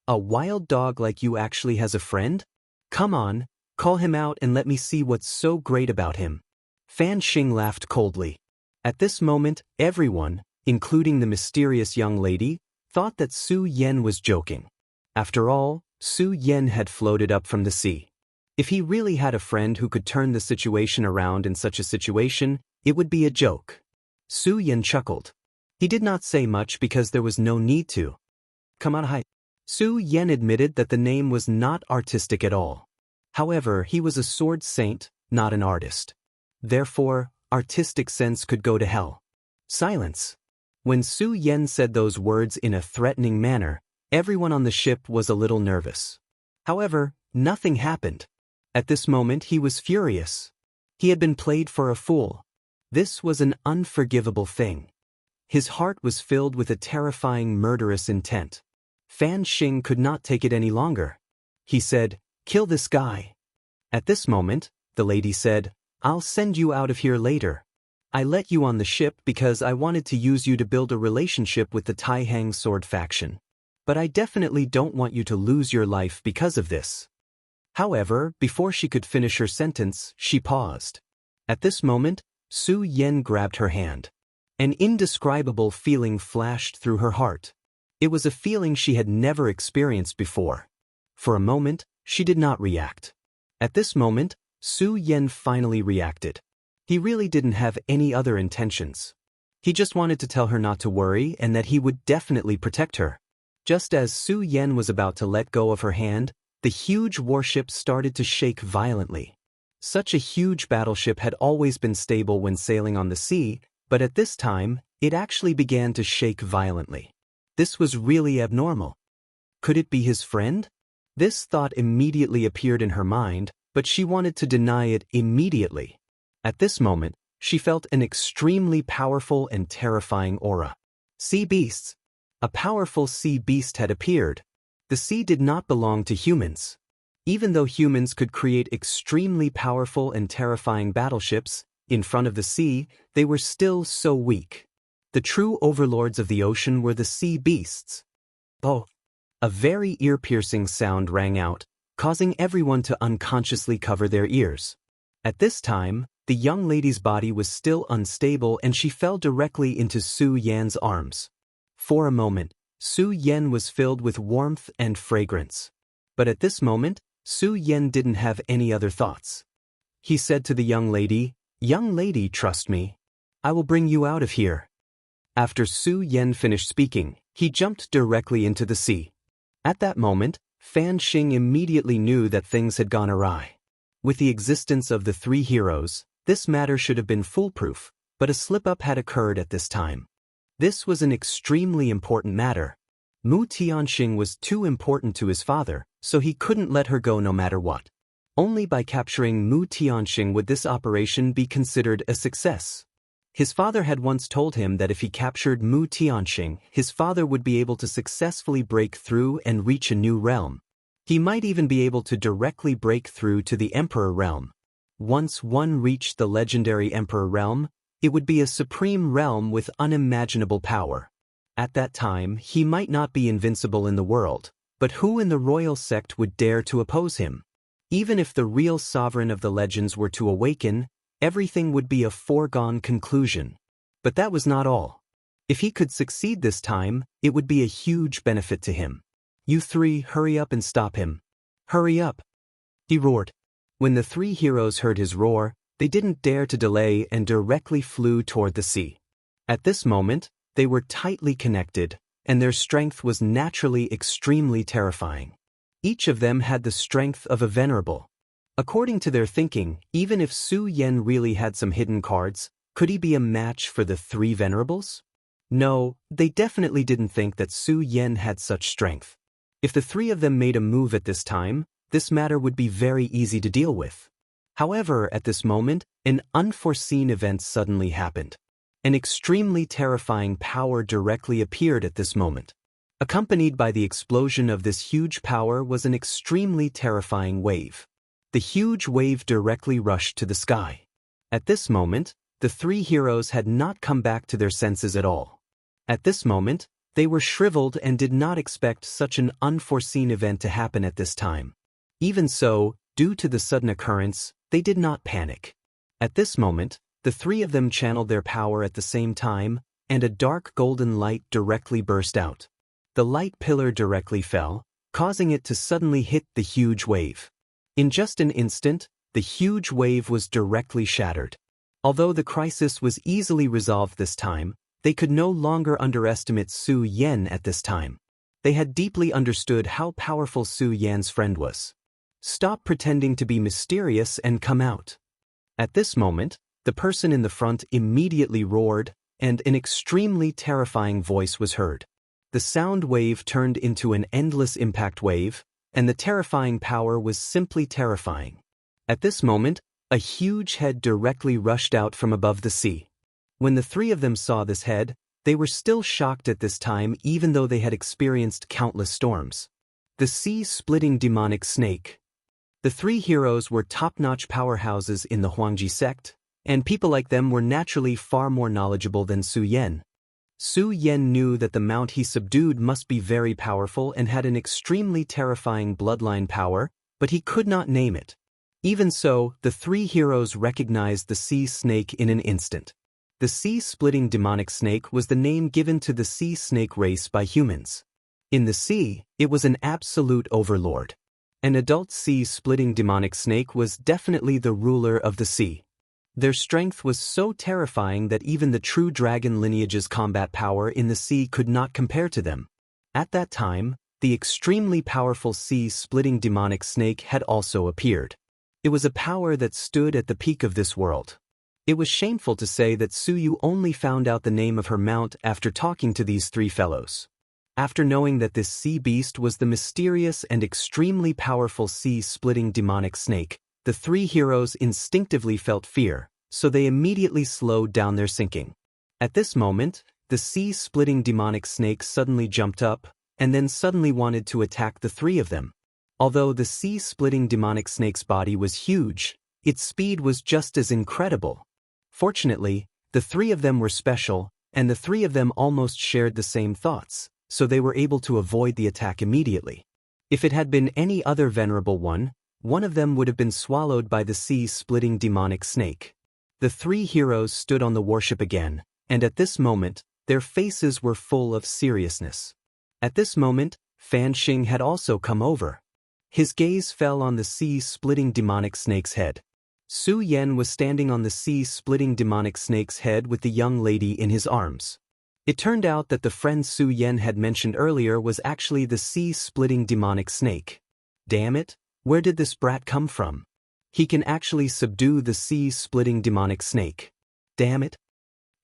A wild dog like you actually has a friend? Come on, call him out and let me see what's so great about him. Fan Xing laughed coldly. At this moment, everyone, including the mysterious young lady, thought that Su Yan was joking. After all, Su Yan had floated up from the sea. If he really had a friend who could turn the situation around in such a situation, it would be a joke. Su Yan chuckled. He did not say much because there was no need to. Come on, hi. Su Yan admitted that the name was not artistic at all. However, he was a sword saint, not an artist. Therefore, artistic sense could go to hell. Silence. When Su Yan said those words in a threatening manner, everyone on the ship was a little nervous. However, nothing happened. At this moment he was furious. He had been played for a fool. This was an unforgivable thing. His heart was filled with a terrifying murderous intent. Fan Xing could not take it any longer. He said, Kill this guy. At this moment, the lady said, I'll send you out of here later. I let you on the ship because I wanted to use you to build a relationship with the Tai Hang sword faction. But I definitely don't want you to lose your life because of this. However, before she could finish her sentence, she paused. At this moment, Su Yan grabbed her hand. An indescribable feeling flashed through her heart. It was a feeling she had never experienced before. For a moment, she did not react. At this moment, Su Yan finally reacted. He really didn't have any other intentions. He just wanted to tell her not to worry and that he would definitely protect her. Just as Su Yan was about to let go of her hand, the huge warship started to shake violently. Such a huge battleship had always been stable when sailing on the sea, but at this time, it actually began to shake violently. This was really abnormal. Could it be his friend? This thought immediately appeared in her mind, but she wanted to deny it immediately. At this moment, she felt an extremely powerful and terrifying aura. Sea beasts. A powerful sea beast had appeared. The sea did not belong to humans. Even though humans could create extremely powerful and terrifying battleships, in front of the sea, they were still so weak. The true overlords of the ocean were the sea beasts. Oh! A very ear-piercing sound rang out, causing everyone to unconsciously cover their ears. At this time, The young lady's body was still unstable and she fell directly into Su Yan's arms. For a moment, Su Yan was filled with warmth and fragrance. But at this moment, Su Yan didn't have any other thoughts. He said to the young lady, "Young lady, trust me. I will bring you out of here." After Su Yan finished speaking, he jumped directly into the sea. At that moment, Fan Xing immediately knew that things had gone awry. With the existence of the three heroes, this matter should have been foolproof, but a slip-up had occurred at this time. This was an extremely important matter. Mu Tianxing was too important to his father, so he couldn't let her go no matter what. Only by capturing Mu Tianxing would this operation be considered a success. His father had once told him that if he captured Mu Tianxing, his father would be able to successfully break through and reach a new realm. He might even be able to directly break through to the Emperor realm. Once one reached the legendary Emperor realm, it would be a supreme realm with unimaginable power. At that time, he might not be invincible in the world, but who in the royal sect would dare to oppose him? Even if the real sovereign of the legends were to awaken, everything would be a foregone conclusion. But that was not all. If he could succeed this time, it would be a huge benefit to him. "You three, hurry up and stop him. Hurry up!" he roared. When the three heroes heard his roar, they didn't dare to delay and directly flew toward the sea. At this moment, they were tightly connected, and their strength was naturally extremely terrifying. Each of them had the strength of a venerable. According to their thinking, even if Su Yan really had some hidden cards, could he be a match for the three venerables? No, they definitely didn't think that Su Yan had such strength. If the three of them made a move at this time, this matter would be very easy to deal with. However, at this moment, an unforeseen event suddenly happened. An extremely terrifying power directly appeared at this moment. Accompanied by the explosion of this huge power was an extremely terrifying wave. The huge wave directly rushed to the sky. At this moment, the three heroes had not come back to their senses at all. At this moment, they were shriveled and did not expect such an unforeseen event to happen at this time. Even so, due to the sudden occurrence, they did not panic. At this moment, the three of them channeled their power at the same time, and a dark golden light directly burst out. The light pillar directly fell, causing it to suddenly hit the huge wave. In just an instant, the huge wave was directly shattered. Although the crisis was easily resolved this time, they could no longer underestimate Su Yan at this time. They had deeply understood how powerful Su Yan's friend was. "Stop pretending to be mysterious and come out." At this moment, the person in the front immediately roared, and an extremely terrifying voice was heard. The sound wave turned into an endless impact wave, and the terrifying power was simply terrifying. At this moment, a huge head directly rushed out from above the sea. When the three of them saw this head, they were still shocked at this time even though they had experienced countless storms. The sea-splitting demonic snake. The three heroes were top-notch powerhouses in the Huangji sect, and people like them were naturally far more knowledgeable than Su Yan. Su Yan knew that the mount he subdued must be very powerful and had an extremely terrifying bloodline power, but he could not name it. Even so, the three heroes recognized the sea snake in an instant. The sea-splitting demonic snake was the name given to the sea snake race by humans. In the sea, it was an absolute overlord. An adult sea-splitting demonic snake was definitely the ruler of the sea. Their strength was so terrifying that even the true dragon lineage's combat power in the sea could not compare to them. At that time, the extremely powerful sea-splitting demonic snake had also appeared. It was a power that stood at the peak of this world. It was shameful to say that Su Yu only found out the name of her mount after talking to these three fellows. After knowing that this sea beast was the mysterious and extremely powerful sea-splitting demonic snake, the three heroes instinctively felt fear, so they immediately slowed down their sinking. At this moment, the sea-splitting demonic snake suddenly jumped up, and then suddenly wanted to attack the three of them. Although the sea-splitting demonic snake's body was huge, its speed was just as incredible. Fortunately, the three of them were special, and the three of them almost shared the same thoughts, so they were able to avoid the attack immediately. If it had been any other venerable one of them would have been swallowed by the sea-splitting demonic snake. The three heroes stood on the warship again, and at this moment, their faces were full of seriousness. At this moment, Fan Xing had also come over. His gaze fell on the sea-splitting demonic snake's head. Su Yan was standing on the sea-splitting demonic snake's head with the young lady in his arms. It turned out that the friend Su Yan had mentioned earlier was actually the sea-splitting demonic snake. Damn it, where did this brat come from? He can actually subdue the sea-splitting demonic snake. Damn it.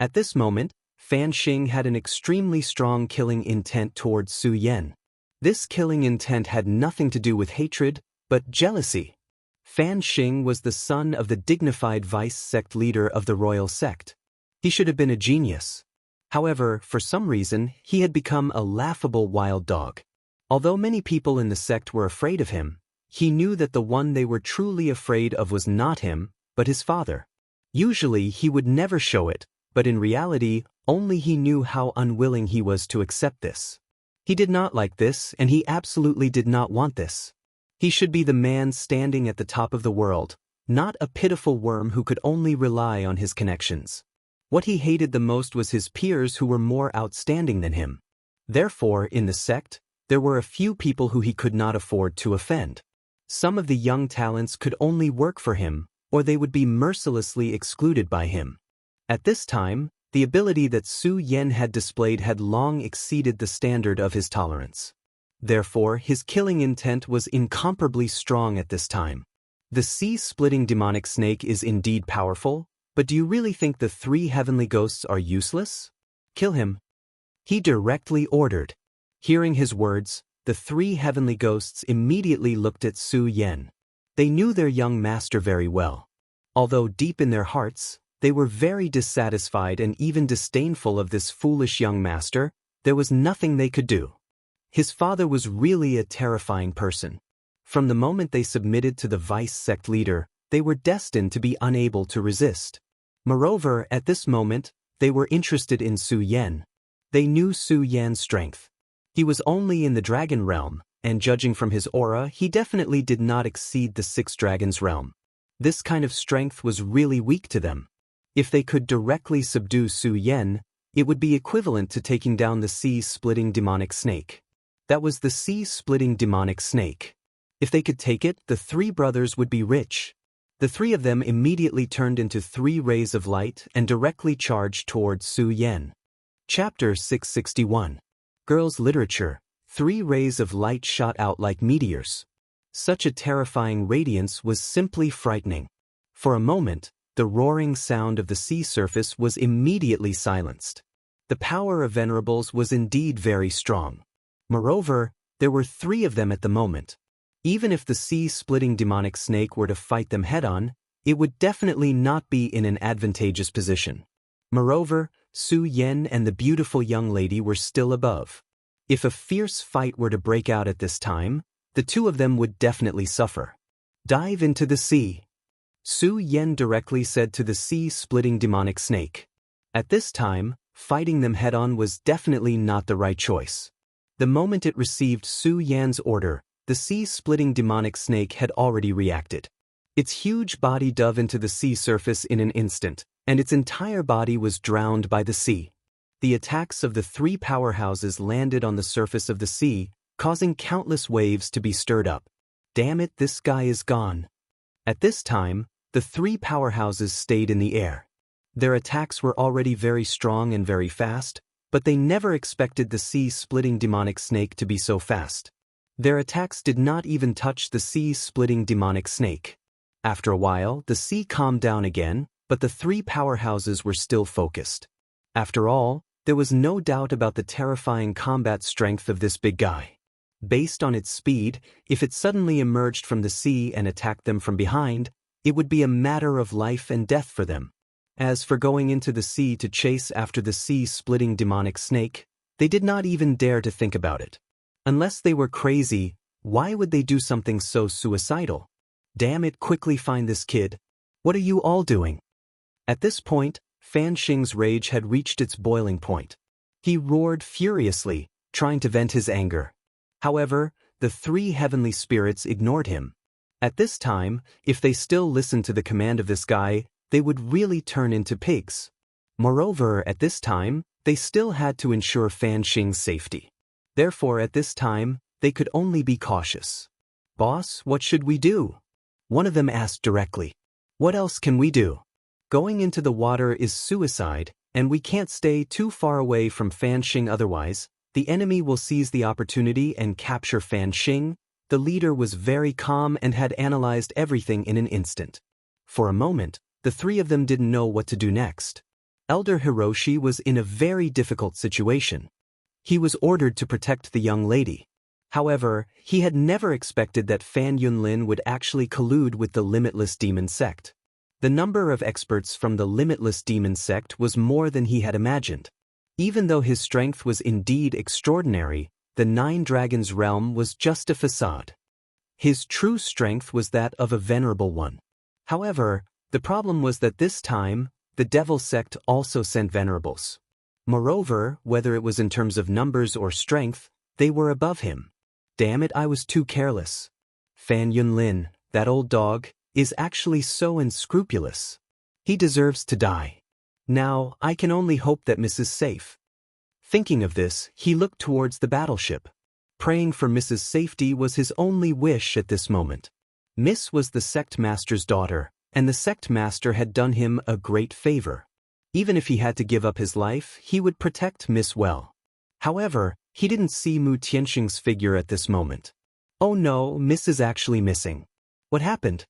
At this moment, Fan Xing had an extremely strong killing intent towards Su Yan. This killing intent had nothing to do with hatred, but jealousy. Fan Xing was the son of the dignified vice-sect leader of the royal sect. He should have been a genius. However, for some reason, he had become a laughable wild dog. Although many people in the sect were afraid of him, he knew that the one they were truly afraid of was not him, but his father. Usually he would never show it, but in reality, only he knew how unwilling he was to accept this. He did not like this, and he absolutely did not want this. He should be the man standing at the top of the world, not a pitiful worm who could only rely on his connections. What he hated the most was his peers who were more outstanding than him. Therefore, in the sect, there were a few people who he could not afford to offend. Some of the young talents could only work for him, or they would be mercilessly excluded by him. At this time, the ability that Su Yan had displayed had long exceeded the standard of his tolerance. Therefore, his killing intent was incomparably strong at this time. The sea-splitting demonic snake is indeed powerful, but do you really think the three heavenly ghosts are useless? Kill him. He directly ordered. Hearing his words, the three heavenly ghosts immediately looked at Su Yan. They knew their young master very well. Although deep in their hearts, they were very dissatisfied and even disdainful of this foolish young master, there was nothing they could do. His father was really a terrifying person. From the moment they submitted to the vice-sect leader, they were destined to be unable to resist. Moreover, at this moment, they were interested in Su Yan. They knew Su Yan's strength. He was only in the dragon realm, and judging from his aura, he definitely did not exceed the 6 dragons realm. This kind of strength was really weak to them. If they could directly subdue Su Yan, it would be equivalent to taking down the sea-splitting demonic snake. That was the sea-splitting demonic snake. If they could take it, the three brothers would be rich. The three of them immediately turned into 3 rays of light and directly charged towards Su Yan. Chapter 661. Girls' Literature. 3 rays of light shot out like meteors. Such a terrifying radiance was simply frightening. For a moment, the roaring sound of the sea surface was immediately silenced. The power of Venerables was indeed very strong. Moreover, there were 3 of them at the moment. Even if the sea-splitting demonic snake were to fight them head-on, it would definitely not be in an advantageous position. Moreover, Su Yan and the beautiful young lady were still above. If a fierce fight were to break out at this time, the 2 of them would definitely suffer. Dive into the sea. Su Yan directly said to the sea-splitting demonic snake. At this time, fighting them head-on was definitely not the right choice. The moment it received Su Yan's order, the sea-splitting demonic snake had already reacted. Its huge body dove into the sea surface in an instant, and its entire body was drowned by the sea. The attacks of the 3 powerhouses landed on the surface of the sea, causing countless waves to be stirred up. Damn it, this guy is gone. At this time, the 3 powerhouses stayed in the air. Their attacks were already very strong and very fast, but they never expected the sea-splitting demonic snake to be so fast. Their attacks did not even touch the sea-splitting demonic snake. After a while, the sea calmed down again, but the 3 powerhouses were still focused. After all, there was no doubt about the terrifying combat strength of this big guy. Based on its speed, if it suddenly emerged from the sea and attacked them from behind, it would be a matter of life and death for them. As for going into the sea to chase after the sea-splitting demonic snake, they did not even dare to think about it. Unless they were crazy, why would they do something so suicidal? Damn it, quickly find this kid. What are you all doing? At this point, Fan Xing's rage had reached its boiling point. He roared furiously, trying to vent his anger. However, the 3 heavenly spirits ignored him. At this time, if they still listened to the command of this guy, they would really turn into pigs. Moreover, at this time, they still had to ensure Fan Xing's safety. Therefore, at this time, they could only be cautious. "Boss, what should we do?" one of them asked directly. "What else can we do? Going into the water is suicide, and we can't stay too far away from Fan Xing, otherwise the enemy will seize the opportunity and capture Fan Xing." The leader was very calm and had analyzed everything in an instant. For a moment, the three of them didn't know what to do next. Elder Hiroshi was in a very difficult situation. He was ordered to protect the young lady. However, he had never expected that Fan Yunlin would actually collude with the Limitless Demon Sect. The number of experts from the Limitless Demon Sect was more than he had imagined. Even though his strength was indeed extraordinary, the Nine Dragons realm was just a facade. His true strength was that of a venerable one. However, the problem was that this time, the Devil Sect also sent venerables. Moreover, whether it was in terms of numbers or strength, they were above him. Damn it, I was too careless. Fan Yunlin, that old dog, is actually so unscrupulous. He deserves to die. Now, I can only hope that Miss is safe. Thinking of this, he looked towards the battleship. Praying for Miss's safety was his only wish at this moment. Miss was the sect master's daughter, and the sect master had done him a great favor. Even if he had to give up his life, he would protect Miss well. However, he didn't see Mu Tianxing's figure at this moment. Oh no, Miss is actually missing. What happened?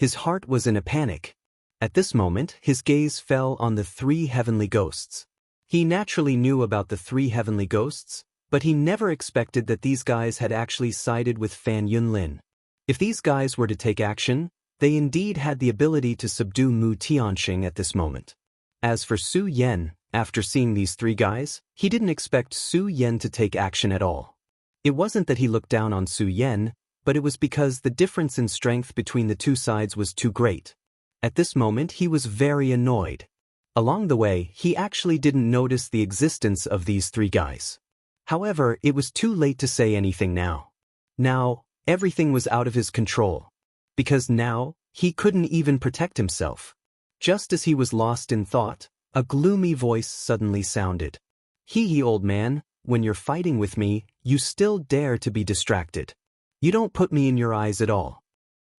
His heart was in a panic. At this moment, his gaze fell on the three heavenly ghosts. He naturally knew about the three heavenly ghosts, but he never expected that these guys had actually sided with Fan Yunlin. If these guys were to take action, they indeed had the ability to subdue Mu Tianxing at this moment. As for Su Yan, after seeing these three guys, he didn't expect Su Yan to take action at all. It wasn't that he looked down on Su Yan, but it was because the difference in strength between the two sides was too great. At this moment, he was very annoyed. Along the way, he actually didn't notice the existence of these three guys. However, it was too late to say anything now. Now, everything was out of his control. Because now, he couldn't even protect himself. Just as he was lost in thought, a gloomy voice suddenly sounded. "Hee, old man, when you're fighting with me, you still dare to be distracted. You don't put me in your eyes at all."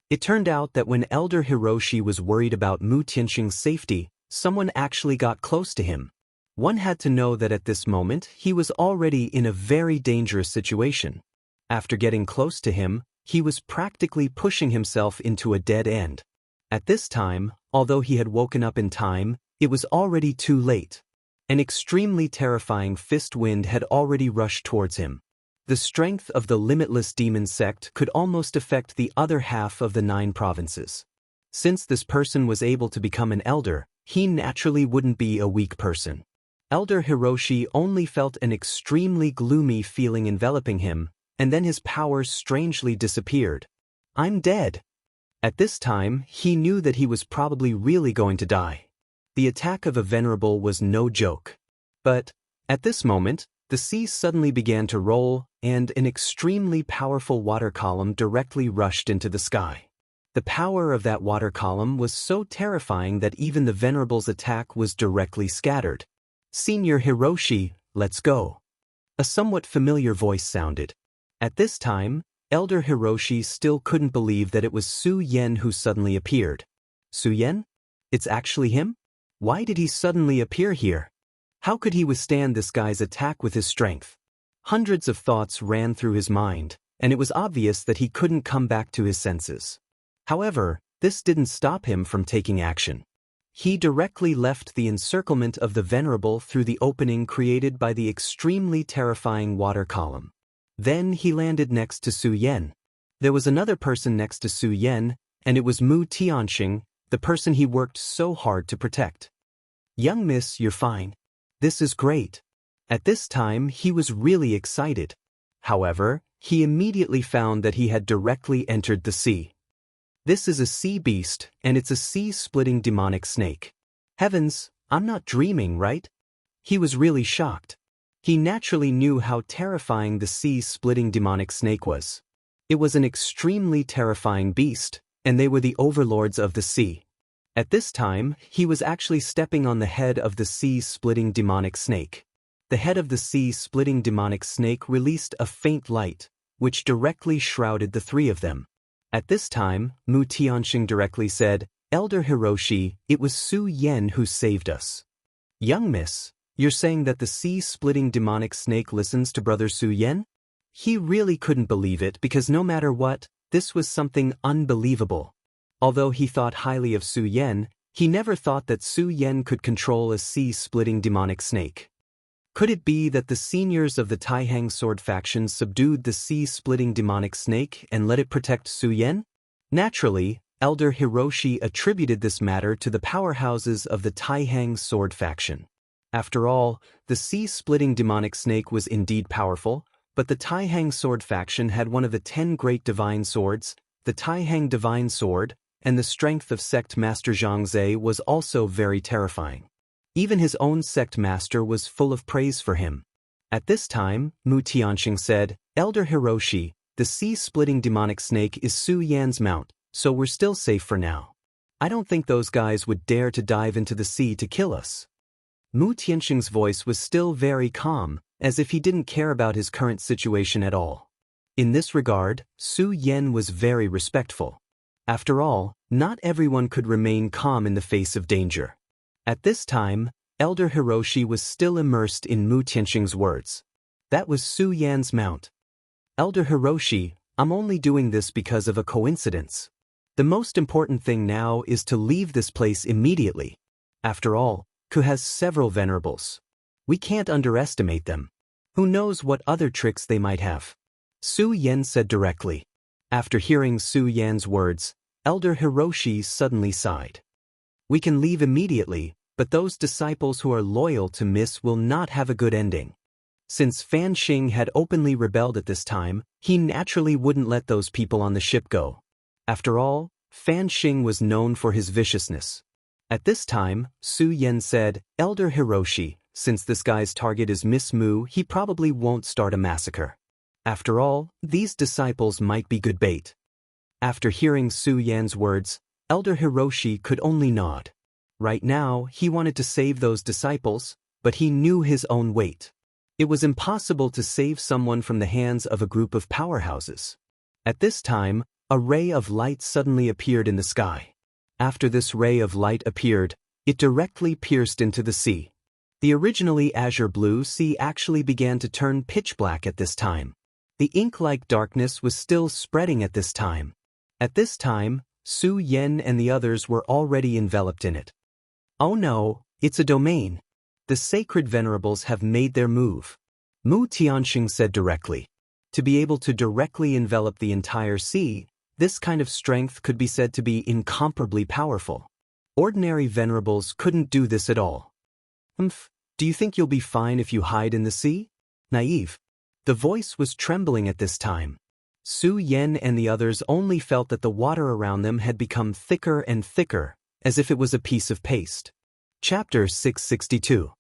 It turned out that when Elder Hiroshi was worried about Mu Tianxing's safety, someone actually got close to him. One had to know that at this moment, he was already in a very dangerous situation. After getting close to him, he was practically pushing himself into a dead end. At this time, although he had woken up in time, it was already too late. An extremely terrifying fist wind had already rushed towards him. The strength of the Limitless Demon Sect could almost affect the other half of the 9 provinces. Since this person was able to become an elder, he naturally wouldn't be a weak person. Elder Hiroshi only felt an extremely gloomy feeling enveloping him, and then his powers strangely disappeared. "I'm dead." At this time, he knew that he was probably really going to die. The attack of a venerable was no joke. But, at this moment, the sea suddenly began to roll, and an extremely powerful water column directly rushed into the sky. The power of that water column was so terrifying that even the venerable's attack was directly scattered. "Senior Hiroshi, let's go." A somewhat familiar voice sounded. At this time, Elder Hiroshi still couldn't believe that it was Su Yan who suddenly appeared. Su Yan? It's actually him? Why did he suddenly appear here? How could he withstand this guy's attack with his strength? Hundreds of thoughts ran through his mind, and it was obvious that he couldn't come back to his senses. However, this didn't stop him from taking action. He directly left the encirclement of the venerable through the opening created by the extremely terrifying water column. Then he landed next to Su Yan. There was another person next to Su Yan, and it was Mu Tianxing, the person he worked so hard to protect. "Young miss, you're fine. This is great." At this time, he was really excited. However, he immediately found that he had directly entered the sea. This is a sea beast, and it's a sea-splitting demonic snake. Heavens, I'm not dreaming, right? He was really shocked. He naturally knew how terrifying the sea-splitting demonic snake was. It was an extremely terrifying beast, and they were the overlords of the sea. At this time, he was actually stepping on the head of the sea-splitting demonic snake. The head of the sea-splitting demonic snake released a faint light, which directly shrouded the three of them. At this time, Mu Tianxing directly said, "Elder Hiroshi, it was Su Yan who saved us." "Young miss, you're saying that the sea-splitting demonic snake listens to Brother Su Yan?" He really couldn't believe it because no matter what, this was something unbelievable. Although he thought highly of Su Yan, he never thought that Su Yan could control a sea-splitting demonic snake. Could it be that the seniors of the Taihang sword faction subdued the sea-splitting demonic snake and let it protect Su Yan? Naturally, Elder Hiroshi attributed this matter to the powerhouses of the Taihang sword faction. After all, the sea-splitting demonic snake was indeed powerful, but the Taihang sword faction had one of the 10 great divine swords, the Taihang divine sword, and the strength of sect master Zhangze was also very terrifying. Even his own sect master was full of praise for him. At this time, Mu Tianxing said, "Elder Hiroshi, the sea-splitting demonic snake is Su Yan's mount, so we're still safe for now. I don't think those guys would dare to dive into the sea to kill us." Mu Tianxing's voice was still very calm, as if he didn't care about his current situation at all. In this regard, Su Yan was very respectful. After all, not everyone could remain calm in the face of danger. At this time, Elder Hiroshi was still immersed in Mu Tianxing's words. "That was Su Yan's mount. Elder Hiroshi, I'm only doing this because of a coincidence. The most important thing now is to leave this place immediately. After all, Ku has several venerables. We can't underestimate them. Who knows what other tricks they might have?" Su Yan said directly. After hearing Su Yan's words, Elder Hiroshi suddenly sighed. "We can leave immediately, but those disciples who are loyal to Miss will not have a good ending." Since Fan Xing had openly rebelled at this time, he naturally wouldn't let those people on the ship go. After all, Fan Xing was known for his viciousness. At this time, Su Yan said, "Elder Hiroshi, since this guy's target is Miss Mu, he probably won't start a massacre. After all, these disciples might be good bait." After hearing Su Yan's words, Elder Hiroshi could only nod. Right now, he wanted to save those disciples, but he knew his own weight. It was impossible to save someone from the hands of a group of powerhouses. At this time, a ray of light suddenly appeared in the sky. After this ray of light appeared, it directly pierced into the sea. The originally azure blue sea actually began to turn pitch black at this time. The ink-like darkness was still spreading at this time. At this time, Su Yan and the others were already enveloped in it. "Oh no, it's a domain. The sacred venerables have made their move," Mu Tianxing said directly. To be able to directly envelop the entire sea, this kind of strength could be said to be incomparably powerful. Ordinary venerables couldn't do this at all. Do you think you'll be fine if you hide in the sea?" Naive. The voice was trembling at this time. Su Yan and the others only felt that the water around them had become thicker and thicker, as if it was a piece of paste. Chapter 662.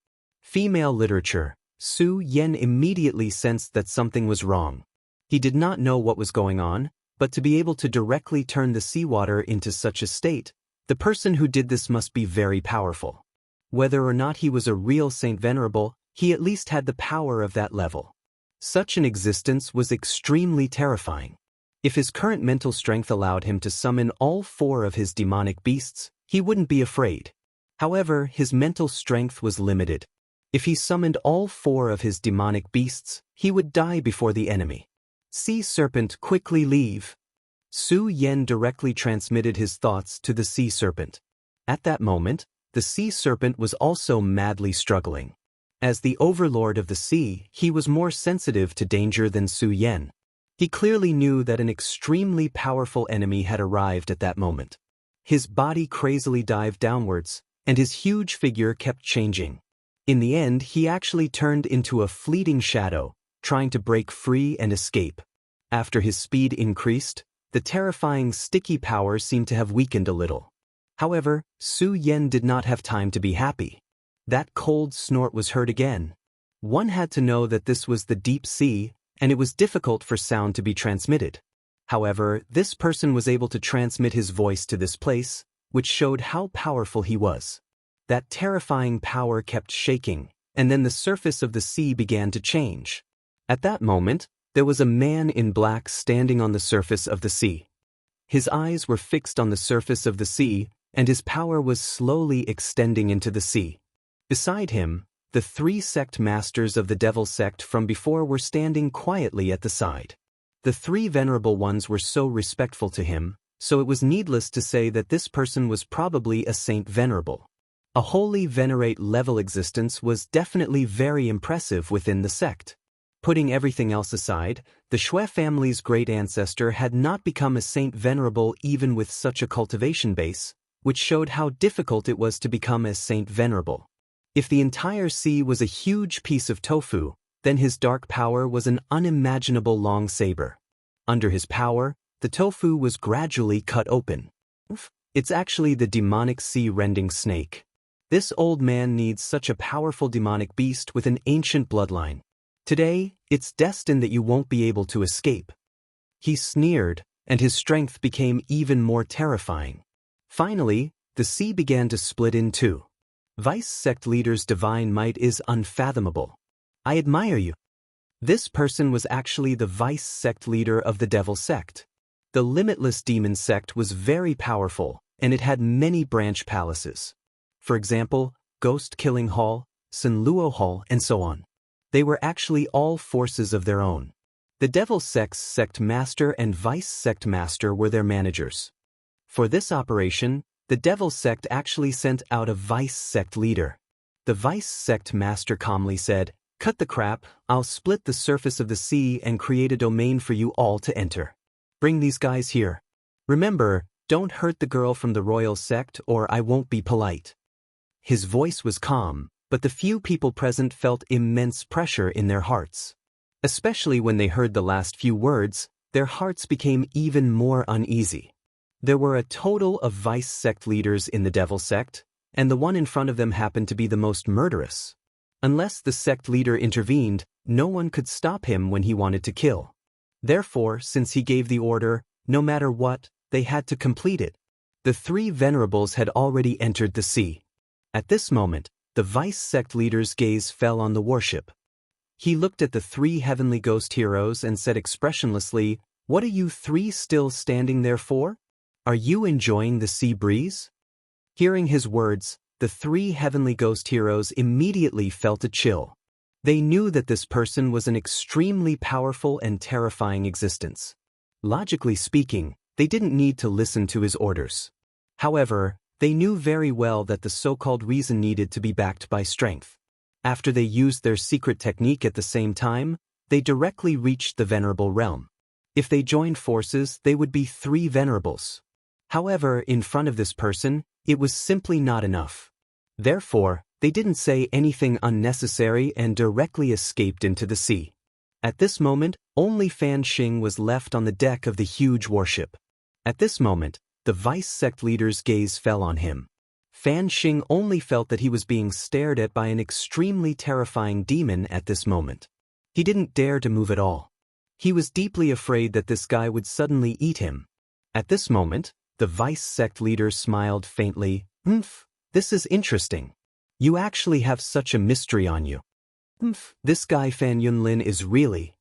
Female Literature. Su Yan immediately sensed that something was wrong. He did not know what was going on, but to be able to directly turn the seawater into such a state, the person who did this must be very powerful. Whether or not he was a real Saint Venerable, he at least had the power of that level. Such an existence was extremely terrifying. If his current mental strength allowed him to summon all 4 of his demonic beasts, he wouldn't be afraid. However, his mental strength was limited. If he summoned all 4 of his demonic beasts, he would die before the enemy. "Sea Serpent, quickly leave." Su Yan directly transmitted his thoughts to the Sea Serpent. At that moment, the Sea Serpent was also madly struggling. As the overlord of the sea, he was more sensitive to danger than Su Yan. He clearly knew that an extremely powerful enemy had arrived at that moment. His body crazily dived downwards, and his huge figure kept changing. In the end, he actually turned into a fleeting shadow, trying to break free and escape. After his speed increased, the terrifying sticky power seemed to have weakened a little. However, Su Yan did not have time to be happy. That cold snort was heard again. One had to know that this was the deep sea, and it was difficult for sound to be transmitted. However, this person was able to transmit his voice to this place, which showed how powerful he was. That terrifying power kept shaking, and then the surface of the sea began to change. At that moment, there was a man in black standing on the surface of the sea. His eyes were fixed on the surface of the sea, and his power was slowly extending into the sea. Beside him, the 3 sect masters of the devil sect from before were standing quietly at the side. The 3 venerable ones were so respectful to him, so it was needless to say that this person was probably a saint venerable. A holy venerate level existence was definitely very impressive within the sect. Putting everything else aside, the Shui family's great ancestor had not become a saint venerable even with such a cultivation base, which showed how difficult it was to become a saint venerable. If the entire sea was a huge piece of tofu, then his dark power was an unimaginable long saber. Under his power, the tofu was gradually cut open. It's actually the demonic sea-rending snake. This old man needs such a powerful demonic beast with an ancient bloodline. Today, it's destined that you won't be able to escape. He sneered, and his strength became even more terrifying. Finally, the sea began to split in two. Vice sect leader's divine might is unfathomable. I admire you. This person was actually the vice sect leader of the devil sect. The limitless demon sect was very powerful, and it had many branch palaces. For example, Ghost Killing Hall, Sunluo Hall, and so on. They were actually all forces of their own. The devil sect's sect master and vice sect master were their managers. For this operation, the devil sect actually sent out a vice sect leader. The vice sect master calmly said, "Cut the crap, I'll split the surface of the sea and create a domain for you all to enter. Bring these guys here. Remember, don't hurt the girl from the royal sect or I won't be polite." His voice was calm, but the few people present felt immense pressure in their hearts. Especially when they heard the last few words, their hearts became even more uneasy. There were a total of vice sect leaders in the devil sect, and the one in front of them happened to be the most murderous. Unless the sect leader intervened, no one could stop him when he wanted to kill. Therefore, since he gave the order, no matter what, they had to complete it. The 3 venerables had already entered the sea. At this moment, the vice sect leader's gaze fell on the warship. He looked at the 3 heavenly ghost heroes and said expressionlessly, "What are you 3 still standing there for? Are you enjoying the sea breeze?" Hearing his words, the 3 heavenly ghost heroes immediately felt a chill. They knew that this person was an extremely powerful and terrifying existence. Logically speaking, they didn't need to listen to his orders. However, they knew very well that the so-called reason needed to be backed by strength. After they used their secret technique at the same time, they directly reached the venerable realm. If they joined forces, they would be 3 venerables. However, in front of this person, it was simply not enough. Therefore, they didn't say anything unnecessary and directly escaped into the sea. At this moment, only Fan Xing was left on the deck of the huge warship. At this moment, the vice sect leader's gaze fell on him. Fan Xing only felt that he was being stared at by an extremely terrifying demon at this moment. He didn't dare to move at all. He was deeply afraid that this guy would suddenly eat him. At this moment, the vice sect leader smiled faintly. This is interesting. You actually have such a mystery on you. This guy Fan Yunlin is really..."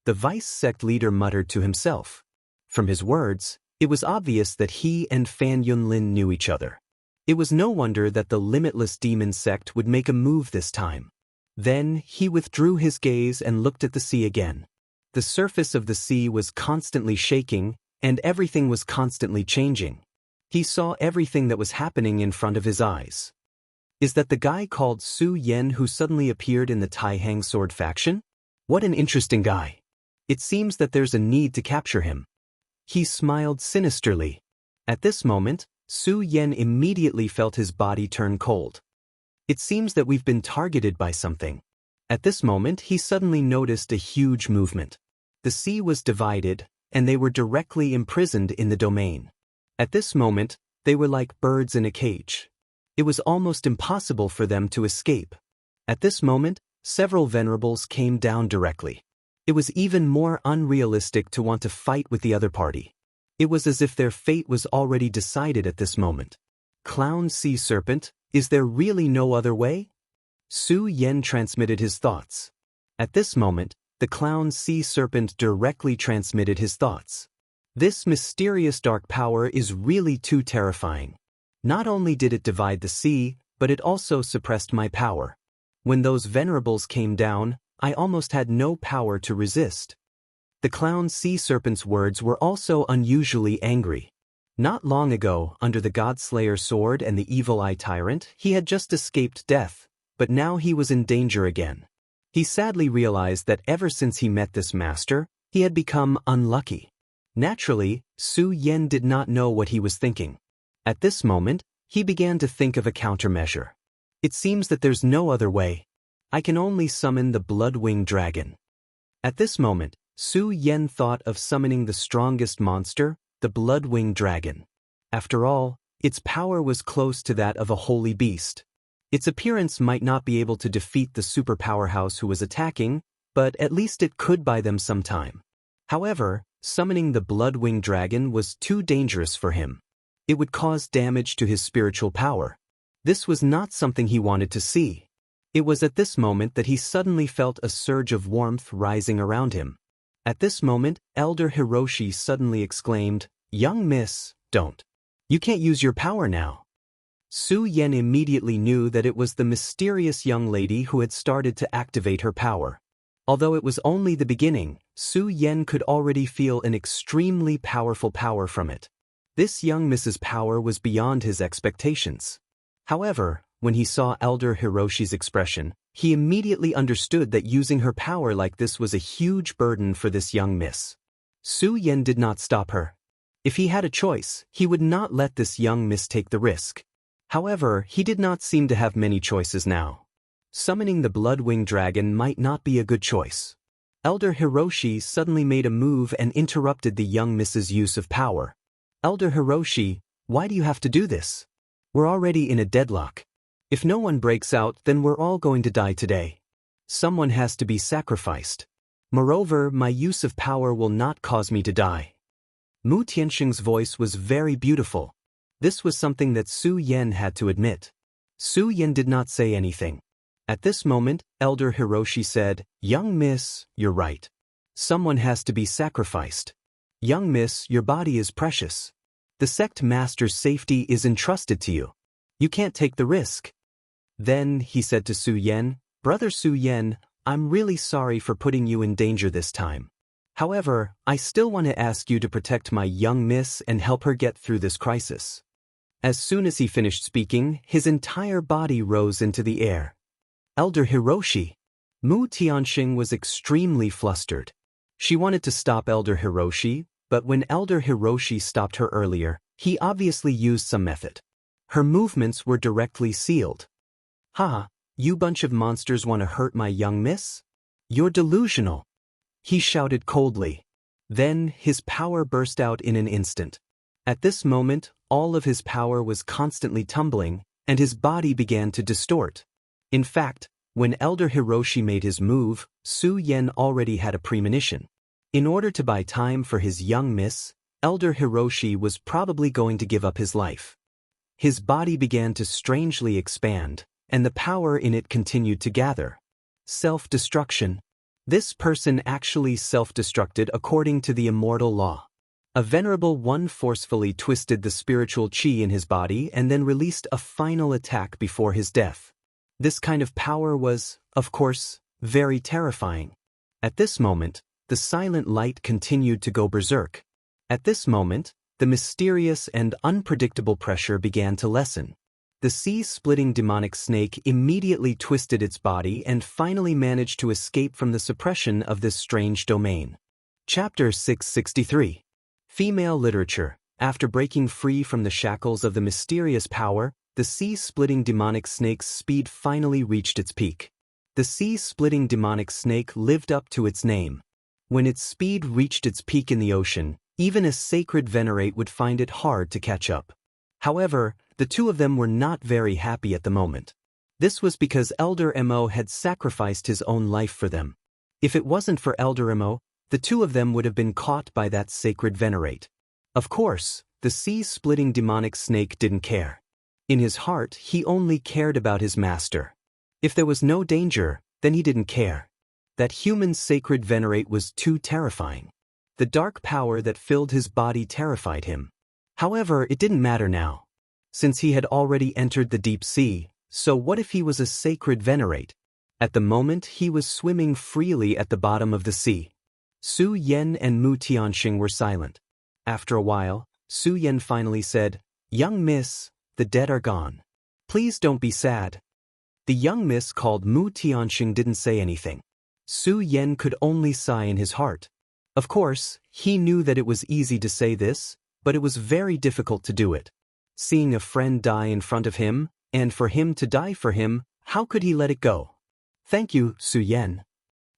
The vice sect leader muttered to himself. From his words, it was obvious that he and Fan Yunlin knew each other. It was no wonder that the limitless demon sect would make a move this time. Then, he withdrew his gaze and looked at the sea again. The surface of the sea was constantly shaking, and everything was constantly changing. He saw everything that was happening in front of his eyes. Is that the guy called Su Yen who suddenly appeared in the Taihang Sword faction? What an interesting guy. It seems that there's a need to capture him. He smiled sinisterly. At this moment, Su Yen immediately felt his body turn cold. It seems that we've been targeted by something. At this moment, he suddenly noticed a huge movement. The sea was divided, and they were directly imprisoned in the domain. At this moment, they were like birds in a cage. It was almost impossible for them to escape. At this moment, several venerables came down directly. It was even more unrealistic to want to fight with the other party. It was as if their fate was already decided at this moment. Clown sea serpent, is there really no other way? Su Yan transmitted his thoughts. At this moment, the clown sea serpent directly transmitted his thoughts. This mysterious dark power is really too terrifying. Not only did it divide the sea, but it also suppressed my power. When those venerables came down, I almost had no power to resist. The clown sea serpent's words were also unusually angry. Not long ago, under the Godslayer sword and the evil eye tyrant, he had just escaped death, but now he was in danger again. He sadly realized that ever since he met this master, he had become unlucky. Naturally, Su Yan did not know what he was thinking. At this moment, he began to think of a countermeasure. It seems that there's no other way. I can only summon the blood-winged dragon. At this moment, Su Yan thought of summoning the strongest monster, the blood-winged dragon. After all, its power was close to that of a holy beast. Its appearance might not be able to defeat the super powerhouse who was attacking, but at least it could buy them some time. However, summoning the blood-winged dragon was too dangerous for him. It would cause damage to his spiritual power. This was not something he wanted to see. It was at this moment that he suddenly felt a surge of warmth rising around him. At this moment, Elder Hiroshi suddenly exclaimed, "Young miss, don't. You can't use your power now." Su Yan immediately knew that it was the mysterious young lady who had started to activate her power. Although it was only the beginning, Su Yan could already feel an extremely powerful power from it. This young miss's power was beyond his expectations. However, when he saw Elder Hiroshi's expression, he immediately understood that using her power like this was a huge burden for this young miss. Su Yan did not stop her. If he had a choice, he would not let this young miss take the risk. However, he did not seem to have many choices now. Summoning the blood-winged dragon might not be a good choice. Elder Hiroshi suddenly made a move and interrupted the young miss's use of power. "Elder Hiroshi, why do you have to do this? We're already in a deadlock. If no one breaks out, then we're all going to die today. Someone has to be sacrificed. Moreover, my use of power will not cause me to die." Mu Tianxing's voice was very beautiful. This was something that Su Yan had to admit. Su Yan did not say anything. At this moment, Elder Hiroshi said, "Young miss, you're right. Someone has to be sacrificed. Young miss, your body is precious. The sect master's safety is entrusted to you. You can't take the risk." Then, he said to Su Yan, "Brother Su Yan, I'm really sorry for putting you in danger this time. However, I still want to ask you to protect my young miss and help her get through this crisis." As soon as he finished speaking, his entire body rose into the air. "Elder Hiroshi!" Mu Tianxing was extremely flustered. She wanted to stop Elder Hiroshi, but when Elder Hiroshi stopped her earlier, he obviously used some method. Her movements were directly sealed. "Ha, you bunch of monsters want to hurt my young miss? You're delusional," he shouted coldly. Then, his power burst out in an instant. At this moment, all of his power was constantly tumbling, and his body began to distort. In fact, when Elder Hiroshi made his move, Su Yan already had a premonition. In order to buy time for his young miss, Elder Hiroshi was probably going to give up his life. His body began to strangely expand, and the power in it continued to gather. Self-destruction. This person actually self-destructed according to the immortal law. A venerable one forcefully twisted the spiritual chi in his body and then released a final attack before his death. This kind of power was, of course, very terrifying. At this moment, the silent light continued to go berserk. At this moment, the mysterious and unpredictable pressure began to lessen. The sea-splitting demonic snake immediately twisted its body and finally managed to escape from the suppression of this strange domain. Chapter 663. Female Literature. After breaking free from the shackles of the mysterious power, the sea-splitting demonic snake's speed finally reached its peak. The sea-splitting demonic snake lived up to its name. When its speed reached its peak in the ocean, even a sacred venerate would find it hard to catch up. However, the two of them were not very happy at the moment. This was because Elder Mo had sacrificed his own life for them. If it wasn't for Elder Mo, the two of them would have been caught by that sacred venerate. Of course, the sea-splitting demonic snake didn't care. In his heart, he only cared about his master. If there was no danger, then he didn't care. That human's sacred venerate was too terrifying. The dark power that filled his body terrified him. However, it didn't matter now. Since he had already entered the deep sea, so what if he was a sacred venerate? At the moment, he was swimming freely at the bottom of the sea. Su Yan and Mu Tianxing were silent. After a while, Su Yan finally said, "Young miss, the dead are gone. Please don't be sad." The young miss called Mu Tianxing didn't say anything. Su Yan could only sigh in his heart. Of course, he knew that it was easy to say this, but it was very difficult to do it. Seeing a friend die in front of him, and for him to die for him, how could he let it go? "Thank you, Su Yan."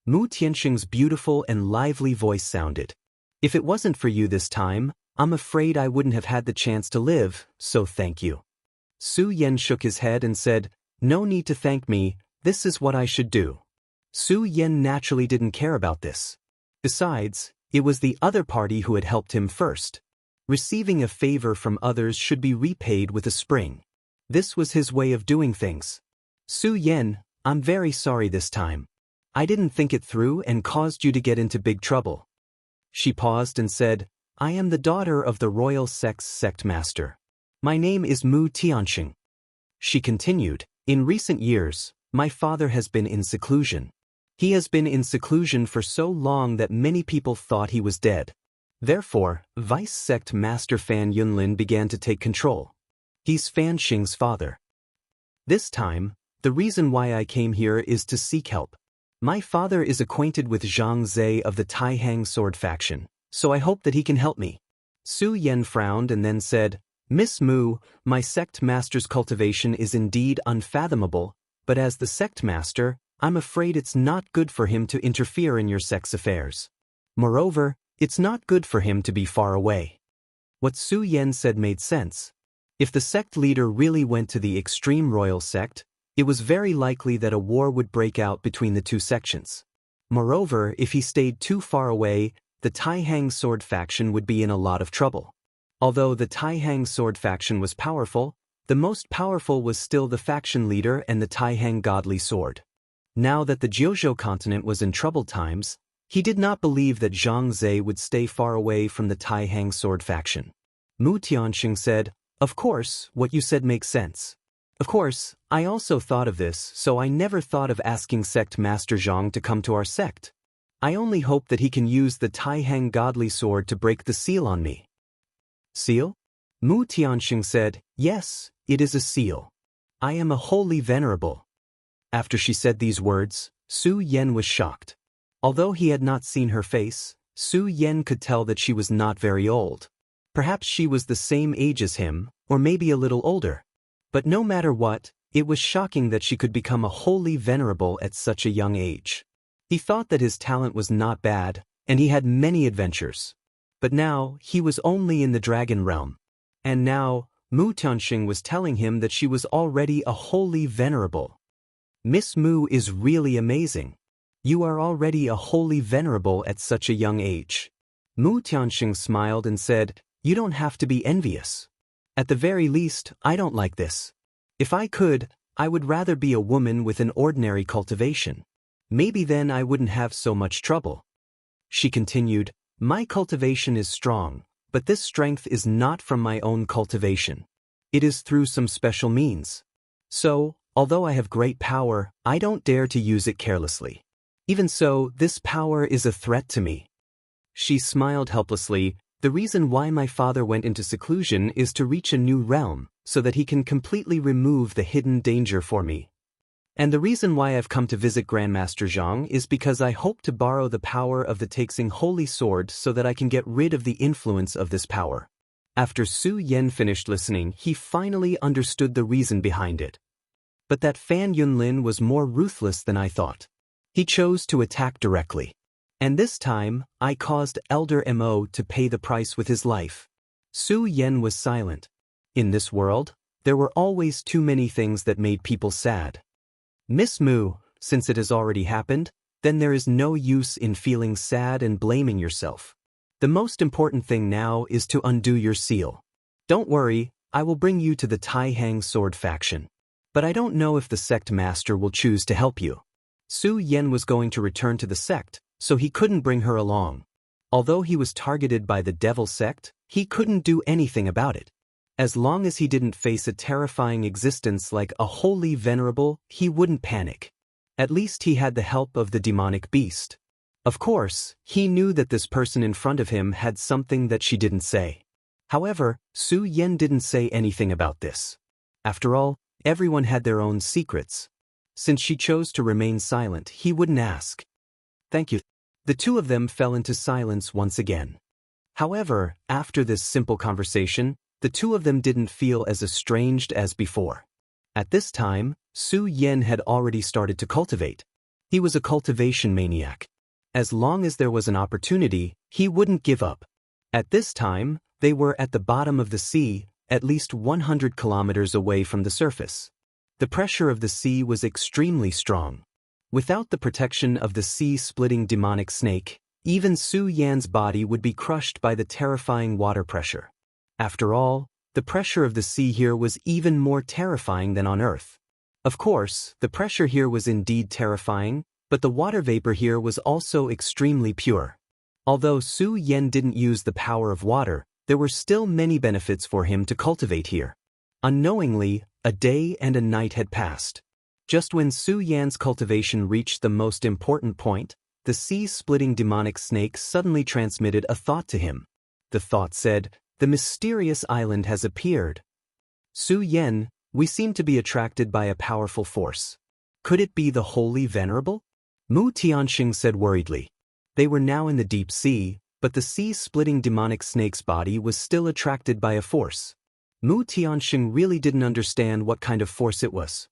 Mu Tianxing's beautiful and lively voice sounded. "If it wasn't for you this time, I'm afraid I wouldn't have had the chance to live, so thank you." Su Yan shook his head and said, "No need to thank me, this is what I should do." Su Yan naturally didn't care about this. Besides, it was the other party who had helped him first. Receiving a favor from others should be repaid with a spring. This was his way of doing things. "Su Yan, I'm very sorry this time. I didn't think it through and caused you to get into big trouble." She paused and said, "I am the daughter of the royal sect's sect master. My name is Mu Tianxing." She continued, "In recent years, my father has been in seclusion. He has been in seclusion for so long that many people thought he was dead. Therefore, Vice Sect Master Fan Yunlin began to take control. He's Fan Xing's father. This time, the reason why I came here is to seek help. My father is acquainted with Zhang Zhe of the Taihang sword faction, so I hope that he can help me." Su Yan frowned and then said, "Miss Mu, my sect master's cultivation is indeed unfathomable, but as the sect master, I'm afraid it's not good for him to interfere in your sect's affairs. Moreover, it's not good for him to be far away." What Su Yan said made sense. If the sect leader really went to the extreme royal sect, it was very likely that a war would break out between the two sections. Moreover, if he stayed too far away, the Taihang sword faction would be in a lot of trouble. Although the Taihang sword faction was powerful, the most powerful was still the faction leader and the Taihang godly sword. Now that the Jiuzhou continent was in troubled times, he did not believe that Zhang Zhe would stay far away from the Taihang sword faction. Mu Tianxing said, "Of course, what you said makes sense. Of course, I also thought of this, so I never thought of asking Sect Master Zhang to come to our sect. I only hope that he can use the Taihang godly sword to break the seal on me." "Seal?" Mu Tianxing said, "Yes, it is a seal. I am a holy venerable." After she said these words, Su Yan was shocked. Although he had not seen her face, Su Yan could tell that she was not very old. Perhaps she was the same age as him, or maybe a little older. But no matter what, it was shocking that she could become a holy venerable at such a young age. He thought that his talent was not bad, and he had many adventures. But now, he was only in the dragon realm. And now, Mu Tianxing was telling him that she was already a holy venerable. "Miss Mu is really amazing. You are already a holy venerable at such a young age." Mu Tianxing smiled and said, "You don't have to be envious. At the very least, I don't like this. If I could, I would rather be a woman with an ordinary cultivation. Maybe then I wouldn't have so much trouble." She continued, "My cultivation is strong, but this strength is not from my own cultivation. It is through some special means. So, although I have great power, I don't dare to use it carelessly. Even so, this power is a threat to me." She smiled helplessly. "The reason why my father went into seclusion is to reach a new realm, so that he can completely remove the hidden danger for me. And the reason why I've come to visit Grandmaster Zhang is because I hope to borrow the power of the Taixing Holy Sword so that I can get rid of the influence of this power." After Su Yan finished listening, he finally understood the reason behind it. "But that Fan Yunlin was more ruthless than I thought. He chose to attack directly. And this time, I caused Elder Mo to pay the price with his life." Su Yan was silent. In this world, there were always too many things that made people sad. "Miss Mu, since it has already happened, then there is no use in feeling sad and blaming yourself. The most important thing now is to undo your seal. Don't worry, I will bring you to the Tai Hang sword faction. But I don't know if the sect master will choose to help you. Su Yan was going to return to the sect, so he couldn't bring her along. Although he was targeted by the devil sect, he couldn't do anything about it. As long as he didn't face a terrifying existence like a holy venerable, he wouldn't panic. At least he had the help of the demonic beast. Of course, he knew that this person in front of him had something that she didn't say. However, Su Yan didn't say anything about this. After all, everyone had their own secrets. Since she chose to remain silent, he wouldn't ask. Thank you. The two of them fell into silence once again. However, after this simple conversation, the two of them didn't feel as estranged as before. At this time, Su Yan had already started to cultivate. He was a cultivation maniac. As long as there was an opportunity, he wouldn't give up. At this time, they were at the bottom of the sea, at least 100 kilometers away from the surface. The pressure of the sea was extremely strong. Without the protection of the sea-splitting demonic snake, even Su Yan's body would be crushed by the terrifying water pressure. After all, the pressure of the sea here was even more terrifying than on Earth. Of course, the pressure here was indeed terrifying, but the water vapor here was also extremely pure. Although Su Yan didn't use the power of water, there were still many benefits for him to cultivate here. Unknowingly, a day and a night had passed. Just when Su Yan's cultivation reached the most important point, the sea-splitting demonic snake suddenly transmitted a thought to him. The thought said, "The mysterious island has appeared. Su Yan, we seem to be attracted by a powerful force. Could it be the Holy Venerable?" Mu Tianxing said worriedly. They were now in the deep sea, but the sea-splitting demonic snake's body was still attracted by a force. Mu Tianxing really didn't understand what kind of force it was.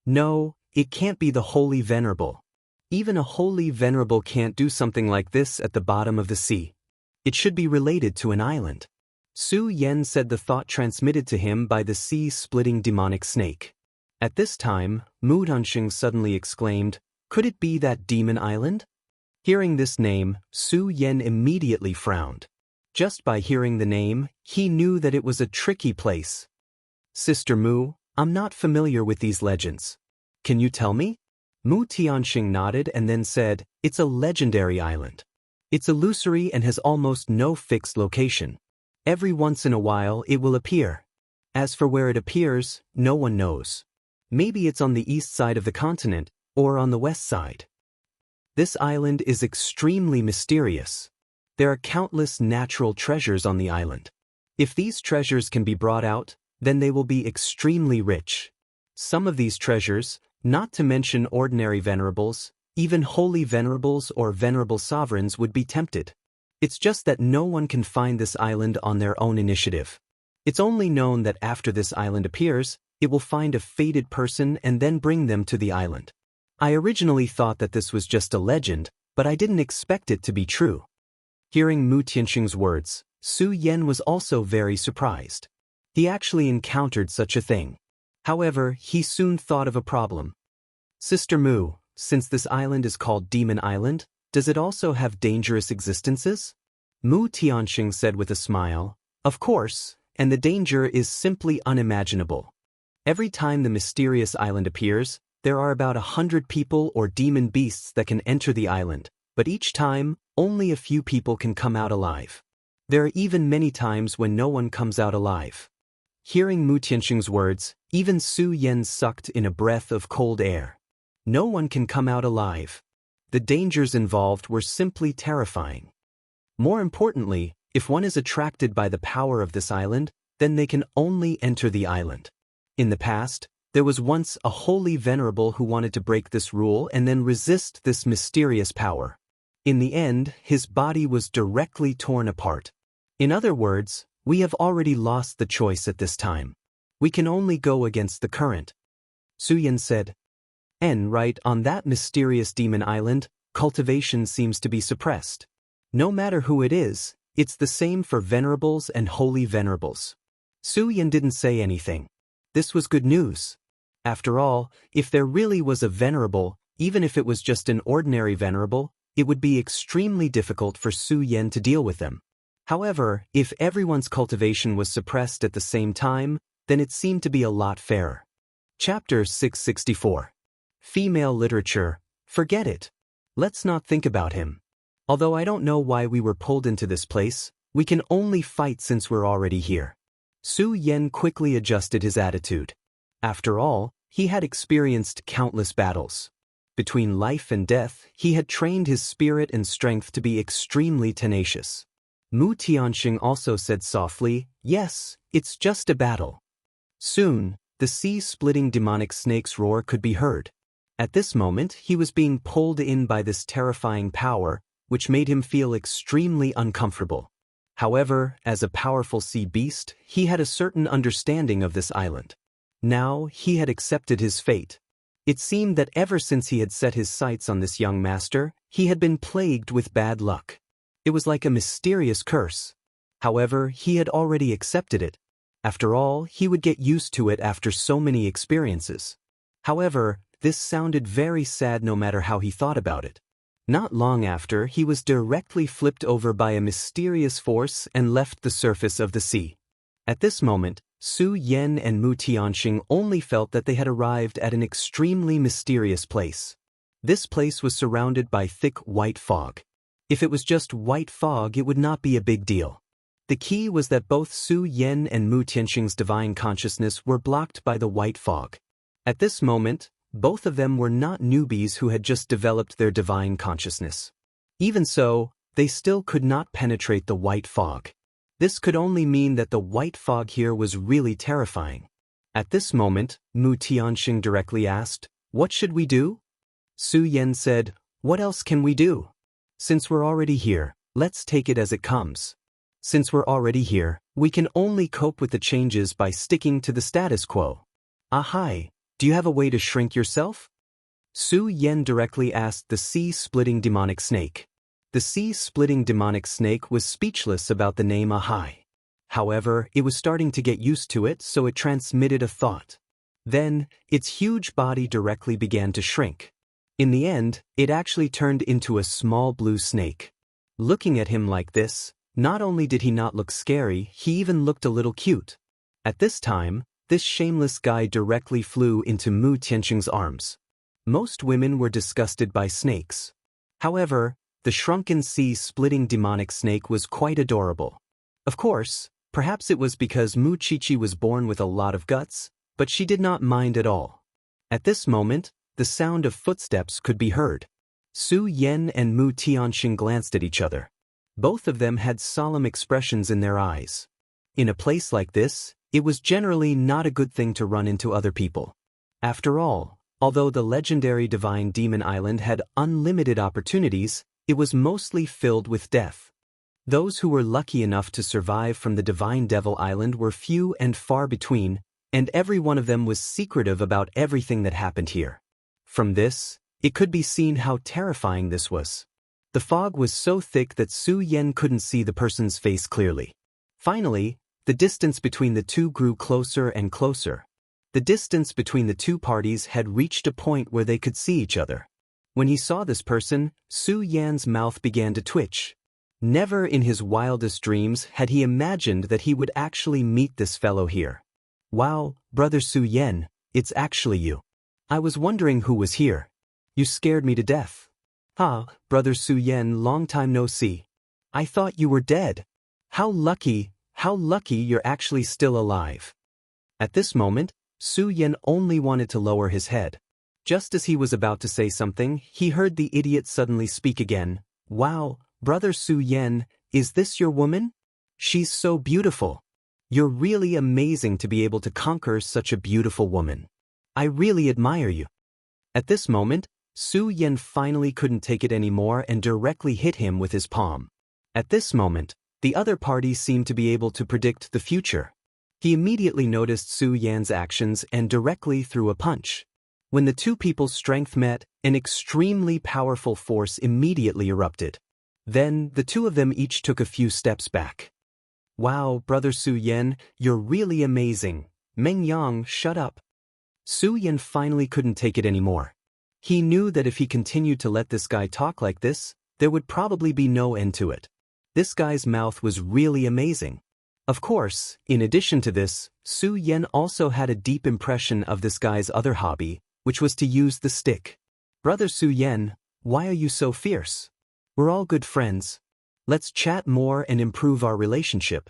No, it can't be the Holy Venerable. Even a Holy Venerable can't do something like this at the bottom of the sea. It should be related to an island. Su Yan said the thought transmitted to him by the sea-splitting demonic snake. At this time, Mu Tianxing suddenly exclaimed, "Could it be that demon island?" Hearing this name, Su Yan immediately frowned. Just by hearing the name, he knew that it was a tricky place. "Sister Mu, I'm not familiar with these legends. Can you tell me?" Mu Tianxing nodded and then said, "It's a legendary island. It's illusory and has almost no fixed location. Every once in a while it will appear. As for where it appears, no one knows. Maybe it's on the east side of the continent, or on the west side. This island is extremely mysterious. There are countless natural treasures on the island. If these treasures can be brought out, then they will be extremely rich. Some of these treasures, not to mention ordinary venerables, even holy venerables or venerable sovereigns would be tempted. It's just that no one can find this island on their own initiative. It's only known that after this island appears, it will find a fated person and then bring them to the island. I originally thought that this was just a legend, but I didn't expect it to be true." Hearing Mu Tianxing's words, Su Yan was also very surprised. He actually encountered such a thing. However, he soon thought of a problem. "Sister Mu, since this island is called Demon Island, does it also have dangerous existences?" Mu Tianxing said with a smile, "Of course, and the danger is simply unimaginable. Every time the mysterious island appears, there are about 100 people or demon beasts that can enter the island, but each time, only a few people can come out alive. There are even many times when no one comes out alive." Hearing Mu Tianxing's words, even Su Yan sucked in a breath of cold air. No one can come out alive. The dangers involved were simply terrifying. More importantly, if one is attracted by the power of this island, then they can only enter the island. In the past, there was once a holy venerable who wanted to break this rule and then resist this mysterious power. In the end, his body was directly torn apart. In other words, we have already lost the choice at this time. We can only go against the current." Su Yan said. Right, on that mysterious demon island, cultivation seems to be suppressed. No matter who it is, it's the same for venerables and holy venerables." Su Yan didn't say anything. This was good news. After all, if there really was a venerable, even if it was just an ordinary venerable, it would be extremely difficult for Su Yan to deal with them. However, if everyone's cultivation was suppressed at the same time, then it seemed to be a lot fairer. Chapter 664. Female Literature. Forget it. Let's not think about him. Although I don't know why we were pulled into this place, we can only fight since we're already here. Su Yan quickly adjusted his attitude. After all, he had experienced countless battles. Between life and death, he had trained his spirit and strength to be extremely tenacious. Mu Tianxing also said softly, "Yes, it's just a battle." Soon, the sea-splitting demonic snake's roar could be heard. At this moment, he was being pulled in by this terrifying power, which made him feel extremely uncomfortable. However, as a powerful sea beast, he had a certain understanding of this island. Now, he had accepted his fate. It seemed that ever since he had set his sights on this young master, he had been plagued with bad luck. It was like a mysterious curse. However, he had already accepted it. After all, he would get used to it after so many experiences. However, this sounded very sad no matter how he thought about it. Not long after, he was directly flipped over by a mysterious force and left the surface of the sea. At this moment, Su Yan and Mu Tianxing only felt that they had arrived at an extremely mysterious place. This place was surrounded by thick white fog. If it was just white fog, it would not be a big deal. The key was that both Su Yan and Mu Tianxing's divine consciousness were blocked by the white fog. At this moment, both of them were not newbies who had just developed their divine consciousness. Even so, they still could not penetrate the white fog. This could only mean that the white fog here was really terrifying. At this moment, Mu Tianxing directly asked, "What should we do?" Su Yan said, "What else can we do? Since we're already here, let's take it as it comes. Since we're already here, we can only cope with the changes by sticking to the status quo." "Ahai, do you have a way to shrink yourself?" Su Yan directly asked the sea-splitting demonic snake. The sea-splitting demonic snake was speechless about the name Ahai. However, it was starting to get used to it, so it transmitted a thought. Then, its huge body directly began to shrink. In the end, it actually turned into a small blue snake. Looking at him like this, not only did he not look scary, he even looked a little cute. At this time, this shameless guy directly flew into Mu Tianxing's arms. Most women were disgusted by snakes. However, the shrunken sea-splitting demonic snake was quite adorable. Of course, perhaps it was because Mu Chichi was born with a lot of guts, but she did not mind at all. At this moment, the sound of footsteps could be heard. Su Yan and Mu Tianxing glanced at each other. Both of them had solemn expressions in their eyes. In a place like this, it was generally not a good thing to run into other people. After all, although the legendary Divine Demon Island had unlimited opportunities, it was mostly filled with death. Those who were lucky enough to survive from the Divine Devil Island were few and far between, and every one of them was secretive about everything that happened here. From this, it could be seen how terrifying this was. The fog was so thick that Su Yan couldn't see the person's face clearly. Finally, the distance between the two grew closer and closer. The distance between the two parties had reached a point where they could see each other. When he saw this person, Su Yan's mouth began to twitch. Never in his wildest dreams had he imagined that he would actually meet this fellow here. "Wow, Brother Su Yan, it's actually you. I was wondering who was here. You scared me to death." "Ah, Brother Su Yan, long time no see. I thought you were dead. How lucky you're actually still alive." At this moment, Su Yan only wanted to lower his head. Just as he was about to say something, he heard the idiot suddenly speak again. "Wow, Brother Su Yan, is this your woman? She's so beautiful. You're really amazing to be able to conquer such a beautiful woman. I really admire you." At this moment, Su Yan finally couldn't take it anymore and directly hit him with his palm. At this moment, the other party seemed to be able to predict the future. He immediately noticed Su Yan's actions and directly threw a punch. When the two people's strength met, an extremely powerful force immediately erupted. Then, the two of them each took a few steps back. "Wow, Brother Su Yan, you're really amazing. Meng Yang, shut up." Su Yan finally couldn't take it anymore. He knew that if he continued to let this guy talk like this, there would probably be no end to it. This guy's mouth was really amazing. Of course, in addition to this, Su Yan also had a deep impression of this guy's other hobby, which was to use the stick. Brother Su Yan, why are you so fierce? We're all good friends. Let's chat more and improve our relationship.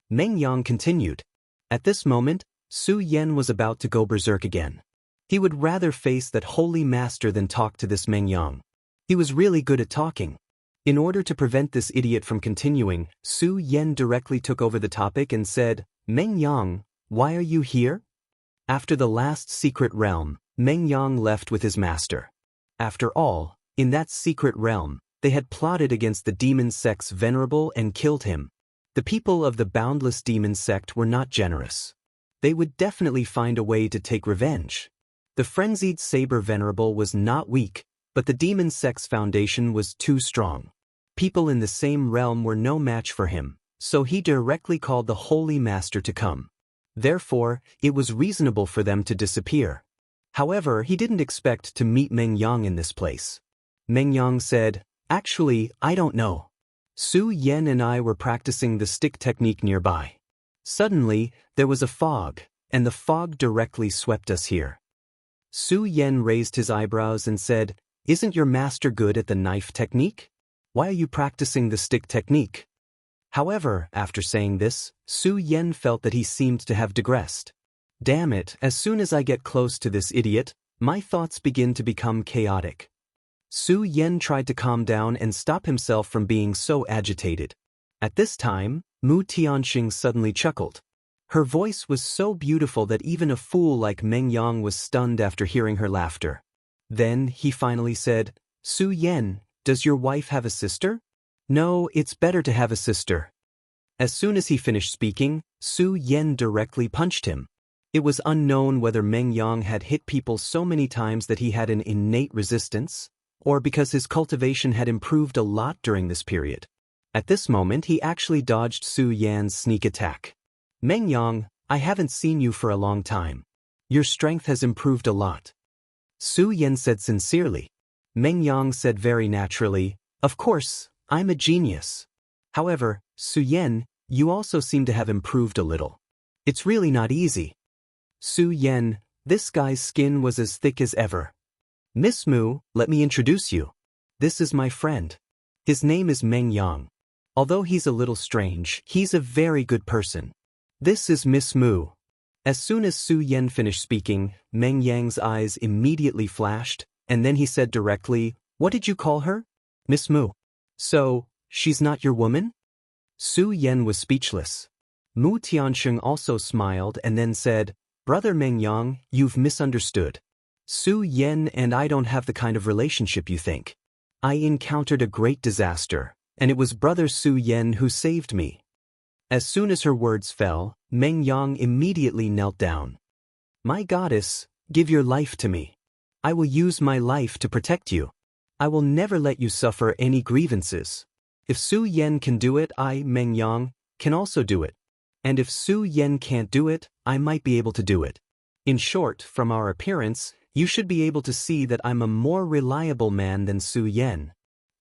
Meng Yang continued. At this moment, Su Yan was about to go berserk again. He would rather face that holy master than talk to this Meng Yang. He was really good at talking. In order to prevent this idiot from continuing, Su Yan directly took over the topic and said, Meng Yang, why are you here? After the last secret realm, Meng Yang left with his master. After all, in that secret realm, they had plotted against the demon sect's venerable and killed him. The people of the boundless demon sect were not generous. They would definitely find a way to take revenge. The frenzied saber venerable was not weak, but the demon sect's foundation was too strong. People in the same realm were no match for him, so he directly called the holy master to come. Therefore, it was reasonable for them to disappear. However, he didn't expect to meet Meng Yang in this place. Meng Yang said, Actually, I don't know. Su Yan and I were practicing the stick technique nearby. Suddenly, there was a fog, and the fog directly swept us here. Su Yan raised his eyebrows and said, Isn't your master good at the knife technique? Why are you practicing the stick technique? However, after saying this, Su Yan felt that he seemed to have digressed. Damn it, as soon as I get close to this idiot, my thoughts begin to become chaotic. Su Yan tried to calm down and stop himself from being so agitated. At this time, Mu Tianxing suddenly chuckled. Her voice was so beautiful that even a fool like Meng Yang was stunned after hearing her laughter. Then, he finally said, Su Yan, does your wife have a sister? No, it's better to have a sister. As soon as he finished speaking, Su Yan directly punched him. It was unknown whether Meng Yang had hit people so many times that he had an innate resistance, or because his cultivation had improved a lot during this period. At this moment, he actually dodged Su Yan's sneak attack. Meng Yang, I haven't seen you for a long time. Your strength has improved a lot. Su Yan said sincerely. Meng Yang said very naturally, Of course, I'm a genius. However, Su Yan, you also seem to have improved a little. It's really not easy. Su Yan, this guy's skin was as thick as ever. Miss Mu, let me introduce you. This is my friend. His name is Meng Yang. Although he's a little strange, he's a very good person. This is Miss Mu. As soon as Su Yan finished speaking, Meng Yang's eyes immediately flashed, and then he said directly, What did you call her? Miss Mu. So, she's not your woman? Su Yan was speechless. Mu Tianxing also smiled and then said, Brother Meng Yang, you've misunderstood. Su Yan and I don't have the kind of relationship you think. I encountered a great disaster, and it was Brother Su Yan who saved me. As soon as her words fell, Meng Yang immediately knelt down. My goddess, give your life to me. I will use my life to protect you. I will never let you suffer any grievances. If Su Yan can do it, I, Meng Yang, can also do it. And if Su Yan can't do it, I might be able to do it. In short, from our appearance, you should be able to see that I'm a more reliable man than Su Yan.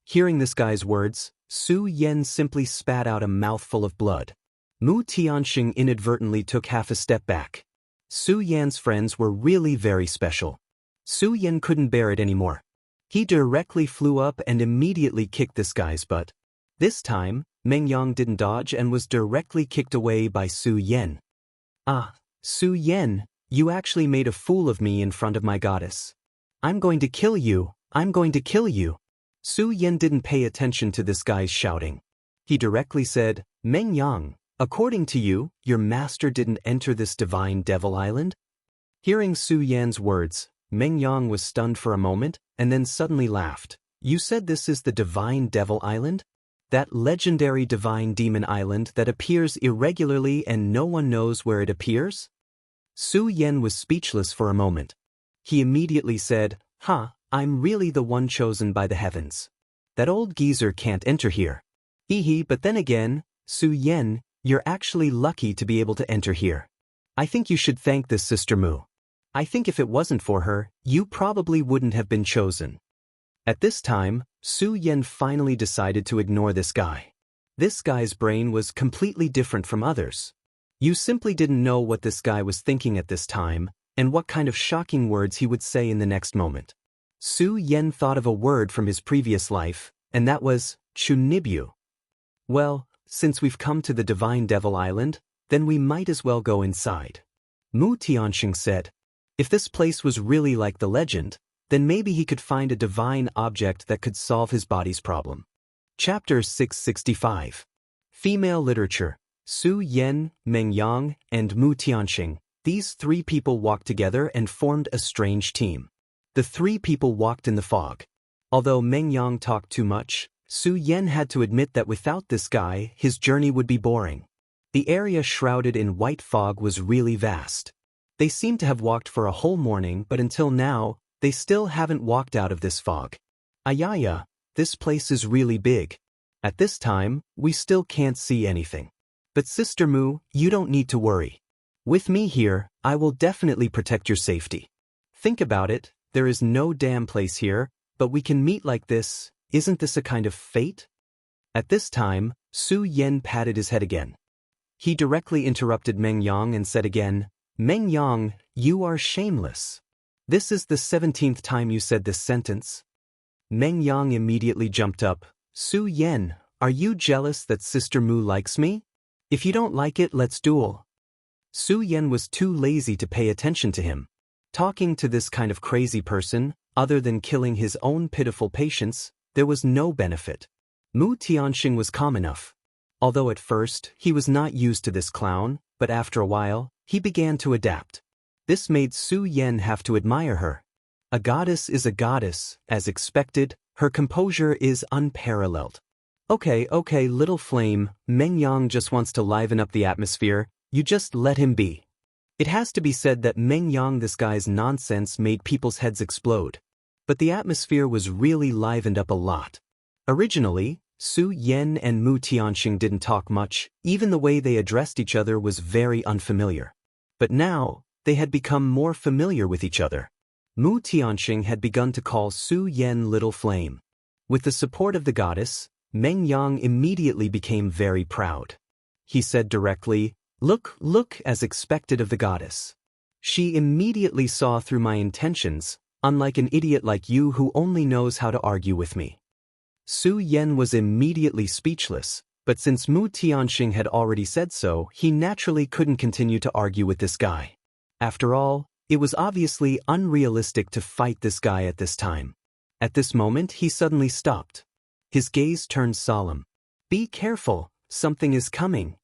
Hearing this guy's words, Su Yan simply spat out a mouthful of blood. Mu Tianxing inadvertently took half a step back. Su Yan's friends were really very special. Su Yan couldn't bear it anymore. He directly flew up and immediately kicked this guy's butt. This time, Meng Yang didn't dodge and was directly kicked away by Su Yan. Ah, Su Yan, you actually made a fool of me in front of my goddess. I'm going to kill you, I'm going to kill you. Su Yan didn't pay attention to this guy's shouting. He directly said, Meng Yang, according to you, your master didn't enter this divine devil island? Hearing Su Yan's words, Meng Yang was stunned for a moment, and then suddenly laughed. You said this is the divine devil island? That legendary divine demon island that appears irregularly and no one knows where it appears? Su Yan was speechless for a moment. He immediately said, I'm really the one chosen by the heavens. That old geezer can't enter here. Hee, but then again, Su Yan, you're actually lucky to be able to enter here. I think you should thank this Sister Mu. I think if it wasn't for her, you probably wouldn't have been chosen. At this time, Su Yan finally decided to ignore this guy. This guy's brain was completely different from others. You simply didn't know what this guy was thinking at this time, and what kind of shocking words he would say in the next moment. Su Yen thought of a word from his previous life, and that was chunibyu. Well, since we've come to the Divine Devil Island, then we might as well go inside. Mu Tianxing said. If this place was really like the legend, then maybe he could find a divine object that could solve his body's problem. Chapter 665. Female Literature. Su Yen, Meng Yang, and Mu Tianxing. These three people walked together and formed a strange team. The three people walked in the fog. Although Meng Yang talked too much, Su Yen had to admit that without this guy, his journey would be boring. The area shrouded in white fog was really vast. They seemed to have walked for a whole morning, but until now, they still haven't walked out of this fog. Ayaya, this place is really big. At this time, we still can't see anything. But Sister Mu, you don't need to worry. With me here, I will definitely protect your safety. Think about it, there is no damn place here, but we can meet like this. Isn't this a kind of fate? At this time, Su Yen patted his head again. He directly interrupted Meng Yang and said again, Meng Yang, you are shameless. This is the 17th time you said this sentence. Meng Yang immediately jumped up. Su Yen, are you jealous that Sister Mu likes me? If you don't like it, let's duel. Su Yen was too lazy to pay attention to him. Talking to this kind of crazy person, other than killing his own pitiful patients, there was no benefit. Mu Tianxing was calm enough. Although at first, he was not used to this clown, but after a while, he began to adapt. This made Su Yen have to admire her. A goddess is a goddess, as expected, her composure is unparalleled. Okay, little flame, Meng Yang just wants to liven up the atmosphere, you just let him be. It has to be said that Meng Yang, this guy's nonsense, made people's heads explode. But the atmosphere was really livened up a lot. Originally, Su Yen and Mu Tianxing didn't talk much, even the way they addressed each other was very unfamiliar. But now, they had become more familiar with each other. Mu Tianxing had begun to call Su Yen Little Flame. With the support of the goddess, Meng Yang immediately became very proud. He said directly, Look, as expected of the goddess. She immediately saw through my intentions, unlike an idiot like you who only knows how to argue with me. Su Yen was immediately speechless, but since Mu Tianxing had already said so, he naturally couldn't continue to argue with this guy. After all, it was obviously unrealistic to fight this guy at this time. At this moment, he suddenly stopped. His gaze turned solemn. Be careful, something is coming.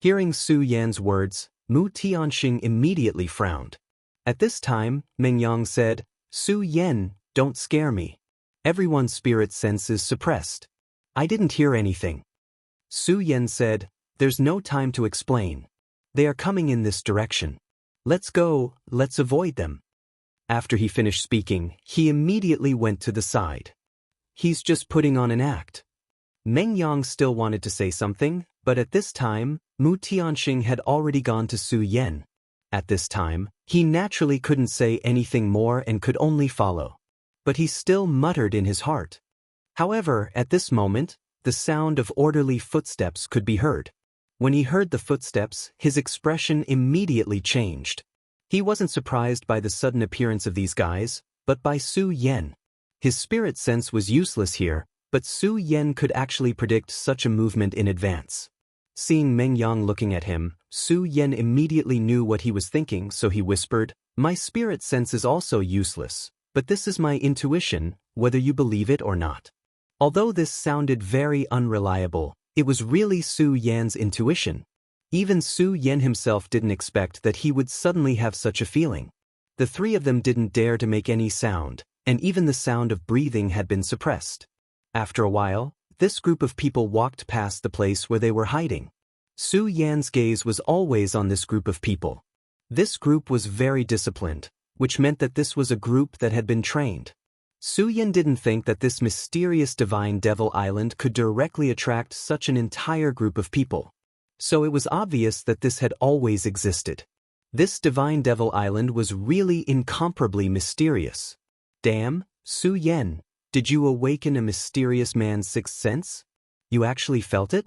Hearing Su Yan's words, Mu Tianxing immediately frowned. At this time, Meng Yang said, Su Yen, don't scare me. Everyone's spirit sense is suppressed. I didn't hear anything. Su Yen said, there's no time to explain. They are coming in this direction. Let's go, let's avoid them. After he finished speaking, he immediately went to the side. He's just putting on an act. Meng Yang still wanted to say something, but at this time, Mu Tianxing had already gone to Su Yen. At this time, he naturally couldn't say anything more and could only follow. But he still muttered in his heart. However, at this moment, the sound of orderly footsteps could be heard. When he heard the footsteps, his expression immediately changed. He wasn't surprised by the sudden appearance of these guys, but by Su Yen. His spirit sense was useless here, but Su Yen could actually predict such a movement in advance. Seeing Meng Yang looking at him, Su Yen immediately knew what he was thinking, so he whispered, My spirit sense is also useless, but this is my intuition, whether you believe it or not. Although this sounded very unreliable, it was really Su Yan's intuition. Even Su Yen himself didn't expect that he would suddenly have such a feeling. The three of them didn't dare to make any sound, and even the sound of breathing had been suppressed. After a while, this group of people walked past the place where they were hiding. Su Yan's gaze was always on this group of people. This group was very disciplined, which meant that this was a group that had been trained. Su Yan didn't think that this mysterious Divine Devil Island could directly attract such an entire group of people. So it was obvious that this had always existed. This Divine Devil Island was really incomparably mysterious. Damn, Su Yan, did you awaken a mysterious man's sixth sense? You actually felt it?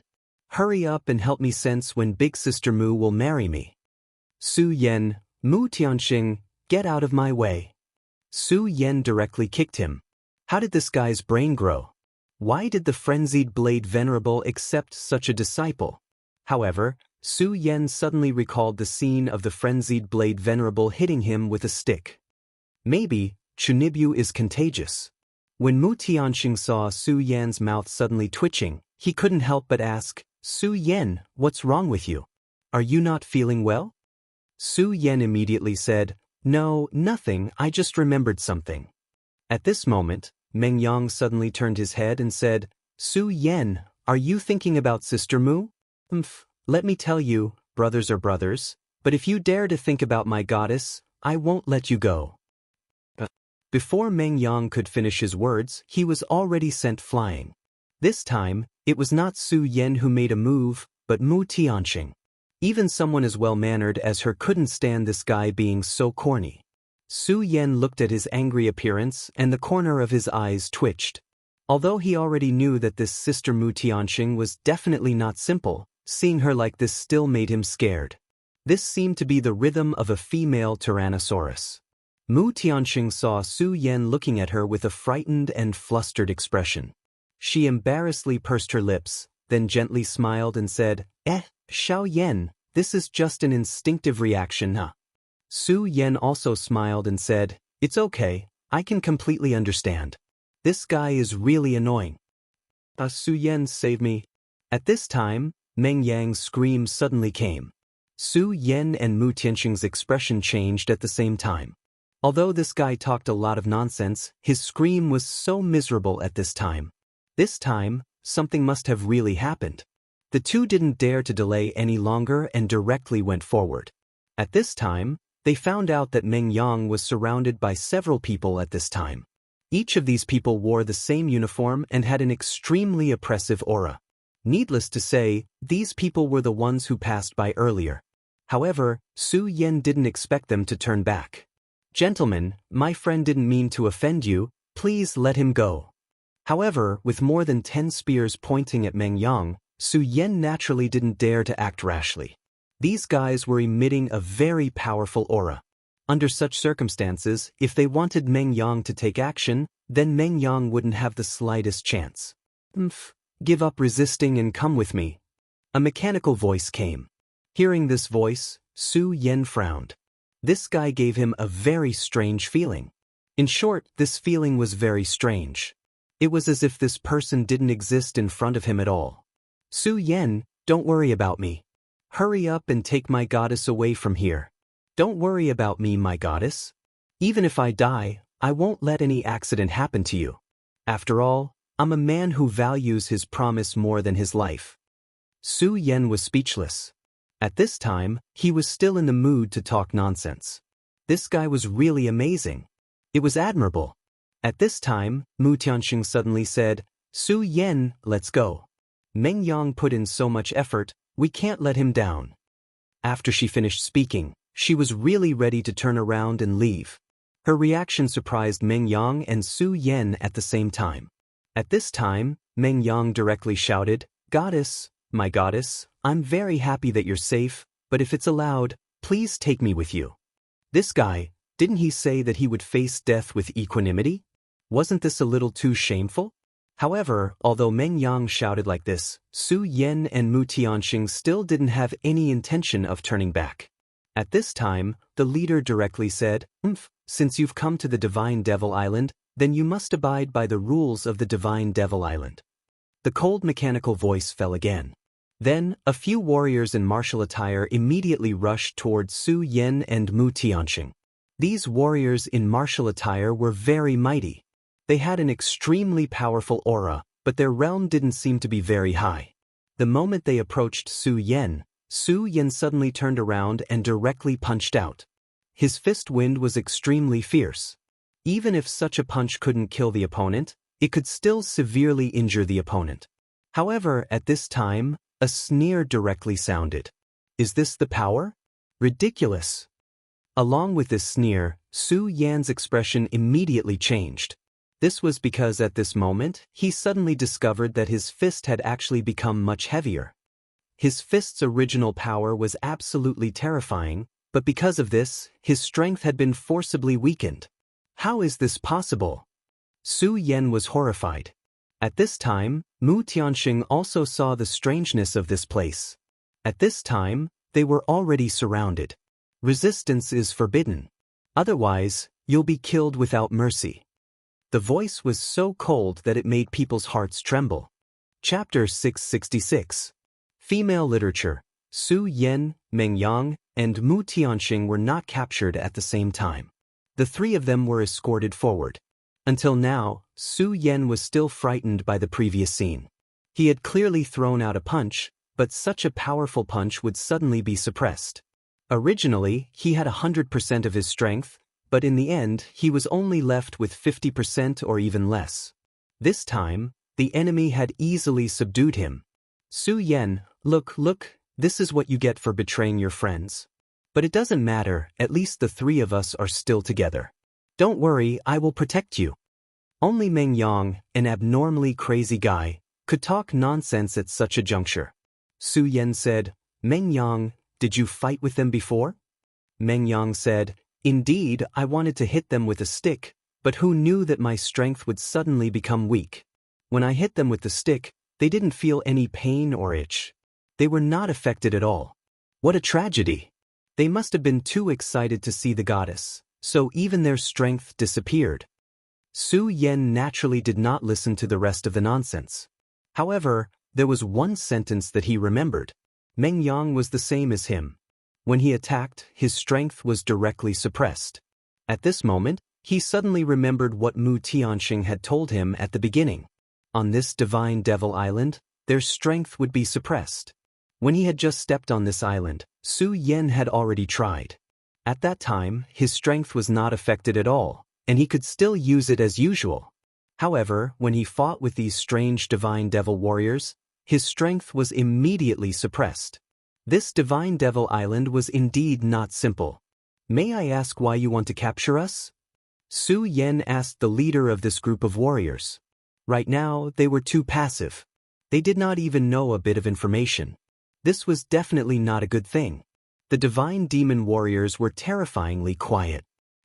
Hurry up and help me sense when Big Sister Mu will marry me. Su Yan, Mu Tianxing, get out of my way. Su Yan directly kicked him. How did this guy's brain grow? Why did the frenzied Blade Venerable accept such a disciple? However, Su Yan suddenly recalled the scene of the frenzied Blade Venerable hitting him with a stick. Maybe, Chunibyu is contagious. When Mu Tianxing saw Su Yan's mouth suddenly twitching, he couldn't help but ask, Su Yan, what's wrong with you? Are you not feeling well? Su Yan immediately said, No, nothing, I just remembered something. At this moment, Meng Yang suddenly turned his head and said, Su Yan, are you thinking about Sister Mu? Let me tell you, brothers are brothers, but if you dare to think about my goddess, I won't let you go. Before Meng Yang could finish his words, he was already sent flying. This time, it was not Su Yan who made a move, but Mu Tianxing. Even someone as well-mannered as her couldn't stand this guy being so corny. Su Yan looked at his angry appearance and the corner of his eyes twitched. Although he already knew that this Sister Mu Tianxing was definitely not simple, seeing her like this still made him scared. This seemed to be the rhythm of a female Tyrannosaurus. Mu Tianxing saw Su Yan looking at her with a frightened and flustered expression. She embarrassedly pursed her lips, then gently smiled and said, Xiao Yan, this is just an instinctive reaction, huh? Su Yan also smiled and said, It's okay, I can completely understand. This guy is really annoying. Su Yan, save me. At this time, Meng Yang's scream suddenly came. Su Yan and Mu Tianxing's expression changed at the same time. Although this guy talked a lot of nonsense, his scream was so miserable at this time. This time, something must have really happened. The two didn't dare to delay any longer and directly went forward. At this time, they found out that Meng Yang was surrounded by several people at this time. Each of these people wore the same uniform and had an extremely oppressive aura. Needless to say, these people were the ones who passed by earlier. However, Su Yan didn't expect them to turn back. Gentlemen, my friend didn't mean to offend you, please let him go. However, with more than 10 spears pointing at Meng Yang, Su Yan naturally didn't dare to act rashly. These guys were emitting a very powerful aura. Under such circumstances, if they wanted Meng Yang to take action, then Meng Yang wouldn't have the slightest chance. Give up resisting and come with me. A mechanical voice came. Hearing this voice, Su Yan frowned. This guy gave him a very strange feeling. In short, this feeling was very strange. It was as if this person didn't exist in front of him at all. Su Yan, don't worry about me. Hurry up and take my goddess away from here. Don't worry about me, my goddess. Even if I die, I won't let any accident happen to you. After all, I'm a man who values his promise more than his life. Su Yan was speechless. At this time, he was still in the mood to talk nonsense. This guy was really amazing. It was admirable. At this time, Mu Tianxing suddenly said, Su Yan, let's go. Meng Yang put in so much effort, we can't let him down. After she finished speaking, she was really ready to turn around and leave. Her reaction surprised Meng Yang and Su Yan at the same time. At this time, Meng Yang directly shouted, Goddess, my goddess, I'm very happy that you're safe, but if it's allowed, please take me with you. This guy, didn't he say that he would face death with equanimity? Wasn't this a little too shameful? However, although Meng Yang shouted like this, Su Yan and Mu Tianxing still didn't have any intention of turning back. At this time, the leader directly said, Since you've come to the Divine Devil Island, then you must abide by the rules of the Divine Devil Island. The cold mechanical voice fell again. Then, a few warriors in martial attire immediately rushed towards Su Yan and Mu Tianxing. These warriors in martial attire were very mighty. They had an extremely powerful aura, but their realm didn't seem to be very high. The moment they approached Su Yan suddenly turned around and directly punched out. His fist wind was extremely fierce. Even if such a punch couldn't kill the opponent, it could still severely injure the opponent. However, at this time, a sneer directly sounded. Is this the power? Ridiculous. Along with this sneer, Su Yan's expression immediately changed. This was because at this moment, he suddenly discovered that his fist had actually become much heavier. His fist's original power was absolutely terrifying, but because of this, his strength had been forcibly weakened. How is this possible? Su Yan was horrified. At this time, Mu Tianxing also saw the strangeness of this place. At this time, they were already surrounded. Resistance is forbidden. Otherwise, you'll be killed without mercy. The voice was so cold that it made people's hearts tremble. Chapter 666. Female Literature. Su Yan, Meng Yang, and Mu Tianxing were not captured at the same time. The three of them were escorted forward. Until now, Su Yan was still frightened by the previous scene. He had clearly thrown out a punch, but such a powerful punch would suddenly be suppressed. Originally, he had 100% of his strength, but in the end, he was only left with 50% or even less. This time, the enemy had easily subdued him. Su Yan, look, this is what you get for betraying your friends. But it doesn't matter, at least the three of us are still together. Don't worry, I will protect you. Only Meng Yang, an abnormally crazy guy, could talk nonsense at such a juncture. Su Yan said, Meng Yang, did you fight with them before? Meng Yang said, indeed, I wanted to hit them with a stick, but who knew that my strength would suddenly become weak? When I hit them with the stick, they didn't feel any pain or itch. They were not affected at all. What a tragedy! They must have been too excited to see the goddess, so even their strength disappeared. Su Yan naturally did not listen to the rest of the nonsense. However, there was one sentence that he remembered. Meng Yang was the same as him. When he attacked, his strength was directly suppressed. At this moment, he suddenly remembered what Mu Tianxing had told him at the beginning. On this divine devil island, their strength would be suppressed. When he had just stepped on this island, Su Yan had already tried. At that time, his strength was not affected at all, and he could still use it as usual. However, when he fought with these strange divine devil warriors, his strength was immediately suppressed. This divine devil island was indeed not simple. May I ask why you want to capture us? Su Yan asked the leader of this group of warriors. Right now, they were too passive. They did not even know a bit of information. This was definitely not a good thing. The divine demon warriors were terrifyingly quiet.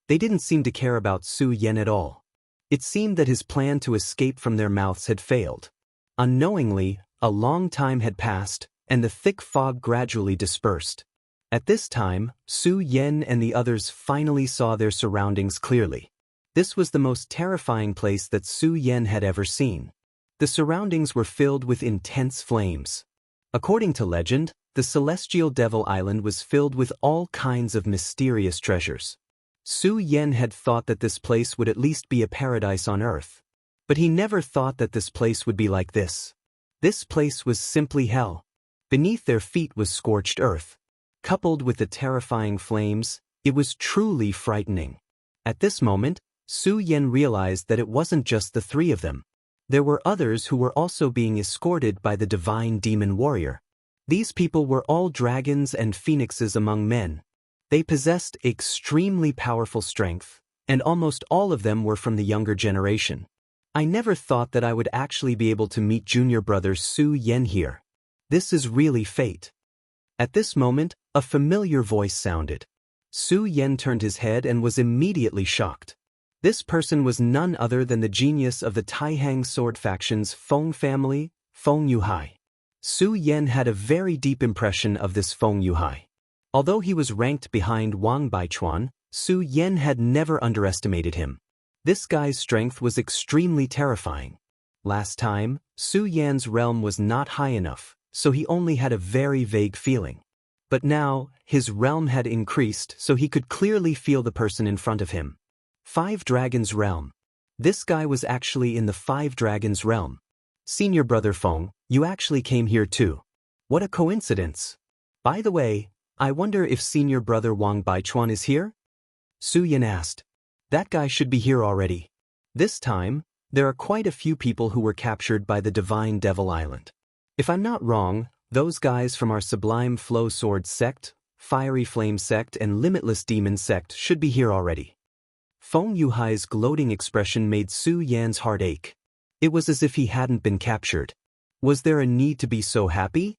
They didn't seem to care about Su Yan at all. It seemed that his plan to escape from their mouths had failed. Unknowingly, a long time had passed, and the thick fog gradually dispersed. At this time, Su Yan and the others finally saw their surroundings clearly. This was the most terrifying place that Su Yan had ever seen. The surroundings were filled with intense flames. According to legend, the celestial devil island was filled with all kinds of mysterious treasures. Su Yan had thought that this place would at least be a paradise on earth. But he never thought that this place would be like this. This place was simply hell. Beneath their feet was scorched earth. Coupled with the terrifying flames, it was truly frightening. At this moment, Su Yan realized that it wasn't just the three of them. There were others who were also being escorted by the divine demon warrior. These people were all dragons and phoenixes among men. They possessed extremely powerful strength, and almost all of them were from the younger generation. I never thought that I would actually be able to meet junior brother Su Yan here. This is really fate. At this moment, a familiar voice sounded. Su Yan turned his head and was immediately shocked. This person was none other than the genius of the Taihang sword faction's Feng family, Feng Yuhai. Su Yan had a very deep impression of this Feng Yuhai. Although he was ranked behind Wang Baichuan, Su Yan had never underestimated him. This guy's strength was extremely terrifying. Last time, Su Yan's realm was not high enough, so he only had a very vague feeling. But now, his realm had increased so he could clearly feel the person in front of him. 5 Dragons Realm. This guy was actually in the 5 Dragons Realm. Senior brother Feng, you actually came here too. What a coincidence. By the way, I wonder if senior brother Wang Baichuan is here? Su Yan asked. That guy should be here already. This time, there are quite a few people who were captured by the Divine Devil Island. If I'm not wrong, those guys from our Sublime Flow Sword sect, Fiery Flame sect and Limitless Demon sect should be here already. Feng Yuhai's gloating expression made Su Yan's heart ache. It was as if he hadn't been captured. Was there a need to be so happy?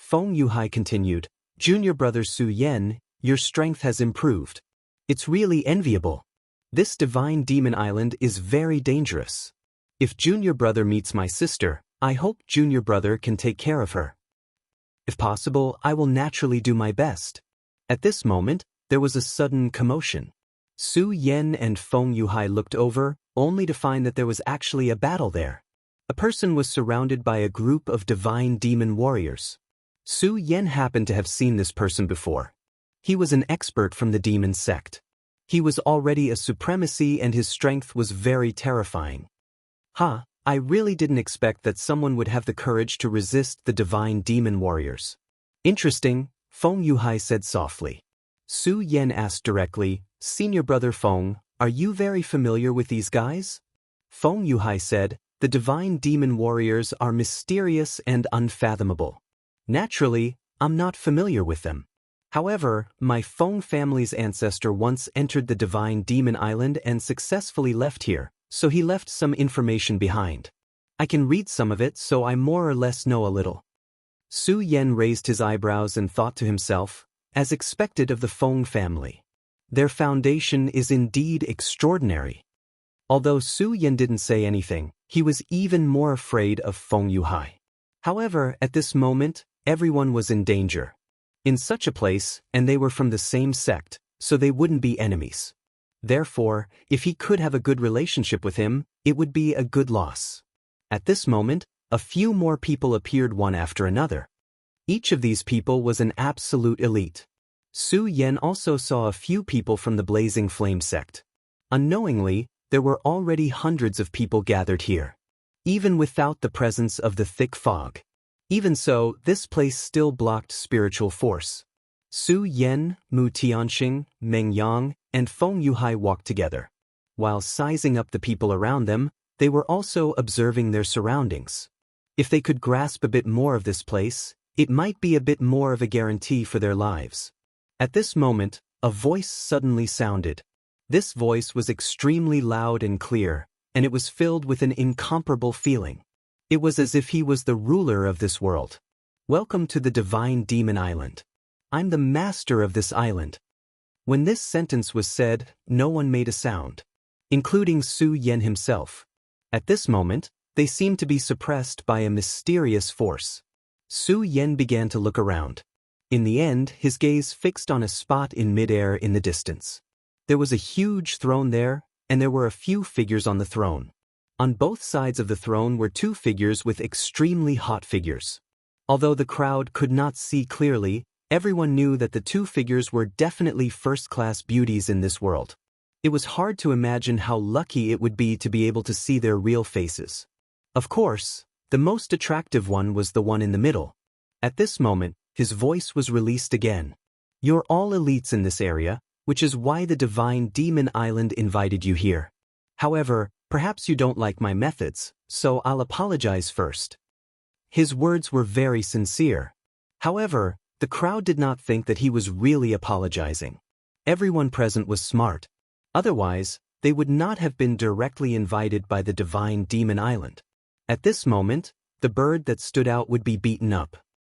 Feng Yuhai continued, "Junior brother Su Yan, your strength has improved. It's really enviable. This divine demon island is very dangerous. If junior brother meets my sister, I hope junior brother can take care of her. If possible, I will naturally do my best." At this moment, there was a sudden commotion. Su Yan and Feng Yuhai looked over, only to find that there was actually a battle there. A person was surrounded by a group of divine demon warriors. Su Yan happened to have seen this person before. He was an expert from the demon sect. He was already a supremacy and his strength was very terrifying. I really didn't expect that someone would have the courage to resist the divine demon warriors. Interesting, Feng Yuhai said softly. Su Yan asked directly, "Senior brother Feng, are you very familiar with these guys?" Feng Yuhai said, "The divine demon warriors are mysterious and unfathomable. Naturally, I'm not familiar with them. However, my Feng family's ancestor once entered the divine demon island and successfully left here, so he left some information behind. I can read some of it, so I more or less know a little." Su Yan raised his eyebrows and thought to himself, as expected of the Feng family. Their foundation is indeed extraordinary. Although Su Yan didn't say anything, he was even more afraid of Feng Yuhai. However, at this moment, everyone was in danger. In such a place, and they were from the same sect, so they wouldn't be enemies. Therefore, if he could have a good relationship with him, it would be a good loss. At this moment, a few more people appeared one after another. Each of these people was an absolute elite. Su Yan also saw a few people from the Blazing Flame sect. Unknowingly, there were already hundreds of people gathered here. Even without the presence of the thick fog. Even so, this place still blocked spiritual force. Su Yan, Mu Tianxing, Meng Yang, and Feng Yuhai walked together. While sizing up the people around them, they were also observing their surroundings. If they could grasp a bit more of this place, it might be a bit more of a guarantee for their lives. At this moment, a voice suddenly sounded. This voice was extremely loud and clear, and it was filled with an incomparable feeling. It was as if he was the ruler of this world. "Welcome to the Divine Demon Island. I'm the master of this island." When this sentence was said, no one made a sound, including Su Yan himself. At this moment, they seemed to be suppressed by a mysterious force. Su Yan began to look around. In the end, his gaze fixed on a spot in midair in the distance. There was a huge throne there, and there were a few figures on the throne. On both sides of the throne were two figures with extremely hot figures. Although the crowd could not see clearly, everyone knew that the two figures were definitely first-class beauties in this world. It was hard to imagine how lucky it would be to be able to see their real faces. Of course, the most attractive one was the one in the middle. At this moment, his voice was released again. "You're all elites in this area, which is why the Divine Demon Island invited you here. However, perhaps you don't like my methods, so I'll apologize first." His words were very sincere. However, the crowd did not think that he was really apologizing. Everyone present was smart. Otherwise, they would not have been directly invited by the Divine Demon Island. At this moment, the bird that stood out would be beaten up.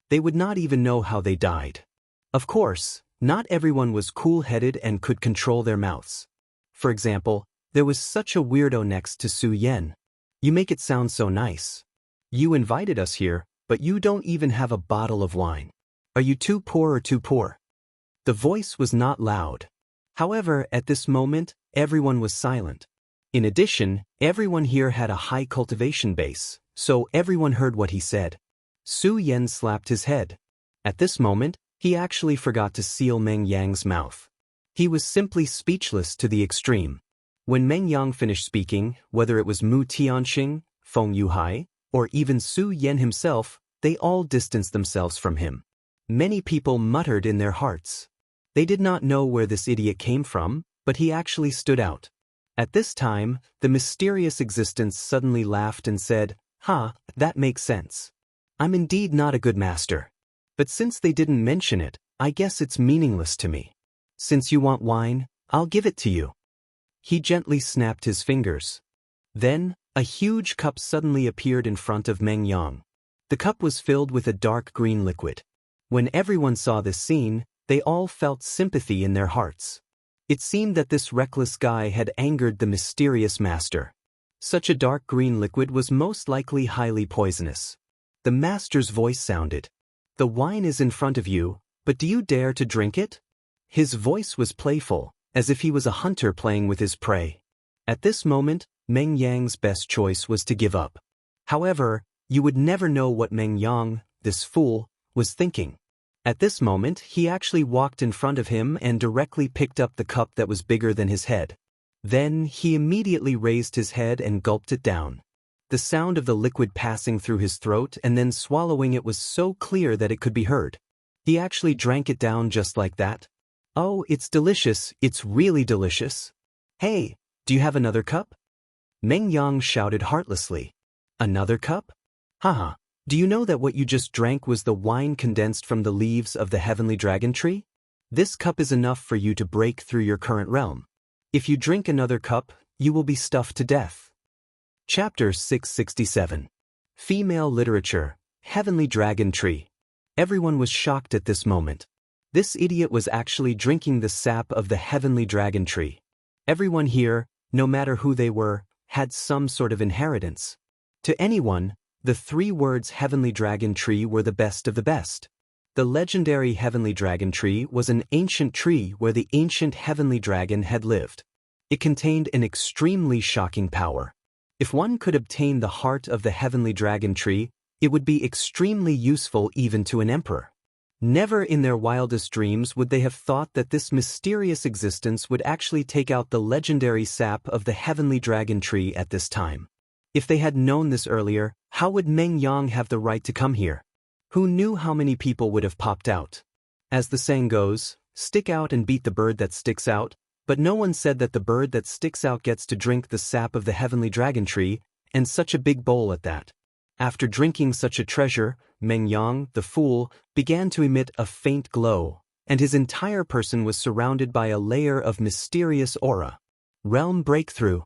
They would not even know how they died. Of course, not everyone was cool-headed and could control their mouths. For example, there was such a weirdo next to Su Yan. "You make it sound so nice. You invited us here, but you don't even have a bottle of wine. Are you too poor or too poor?" The voice was not loud. However, at this moment, everyone was silent. In addition, everyone here had a high cultivation base, so everyone heard what he said. Su Yan slapped his head. At this moment, he actually forgot to seal Meng Yang's mouth. He was simply speechless to the extreme. When Meng Yang finished speaking, whether it was Mu Tianxing, Feng Yuhai, or even Su Yan himself, they all distanced themselves from him. Many people muttered in their hearts. They did not know where this idiot came from, but he actually stood out. At this time, the mysterious existence suddenly laughed and said, "That makes sense. I'm indeed not a good master. But since they didn't mention it, I guess it's meaningless to me. Since you want wine, I'll give it to you." He gently snapped his fingers. Then, a huge cup suddenly appeared in front of Meng Yang. The cup was filled with a dark green liquid. When everyone saw this scene, they all felt sympathy in their hearts. It seemed that this reckless guy had angered the mysterious master. Such a dark green liquid was most likely highly poisonous. The master's voice sounded. "The wine is in front of you, but do you dare to drink it?" His voice was playful, as if he was a hunter playing with his prey. At this moment, Meng Yang's best choice was to give up. However, you would never know what Meng Yang, this fool, was thinking. At this moment, he actually walked in front of him and directly picked up the cup that was bigger than his head. Then, he immediately raised his head and gulped it down. The sound of the liquid passing through his throat and then swallowing it was so clear that it could be heard. He actually drank it down just like that. "Oh, it's delicious, it's really delicious. Hey, do you have another cup?" Meng Yang shouted heartlessly. "Another cup? Haha, do you know that what you just drank was the wine condensed from the leaves of the heavenly dragon tree? This cup is enough for you to break through your current realm. If you drink another cup, you will be stuffed to death." Chapter 667. Female Literature, Heavenly Dragon Tree. Everyone was shocked at this moment. This idiot was actually drinking the sap of the heavenly dragon tree. Everyone here, no matter who they were, had some sort of inheritance. To anyone, the 3 words heavenly dragon tree were the best of the best. The legendary heavenly dragon tree was an ancient tree where the ancient heavenly dragon had lived. It contained an extremely shocking power. If one could obtain the heart of the heavenly dragon tree, it would be extremely useful even to an emperor. Never in their wildest dreams would they have thought that this mysterious existence would actually take out the legendary sap of the heavenly dragon tree at this time. If they had known this earlier, how would Meng Yang have the right to come here? Who knew how many people would have popped out? As the saying goes, stick out and beat the bird that sticks out, but no one said that the bird that sticks out gets to drink the sap of the heavenly dragon tree, and such a big bowl at that. After drinking such a treasure, Meng Yang, the fool, began to emit a faint glow, and his entire person was surrounded by a layer of mysterious aura. Realm breakthrough.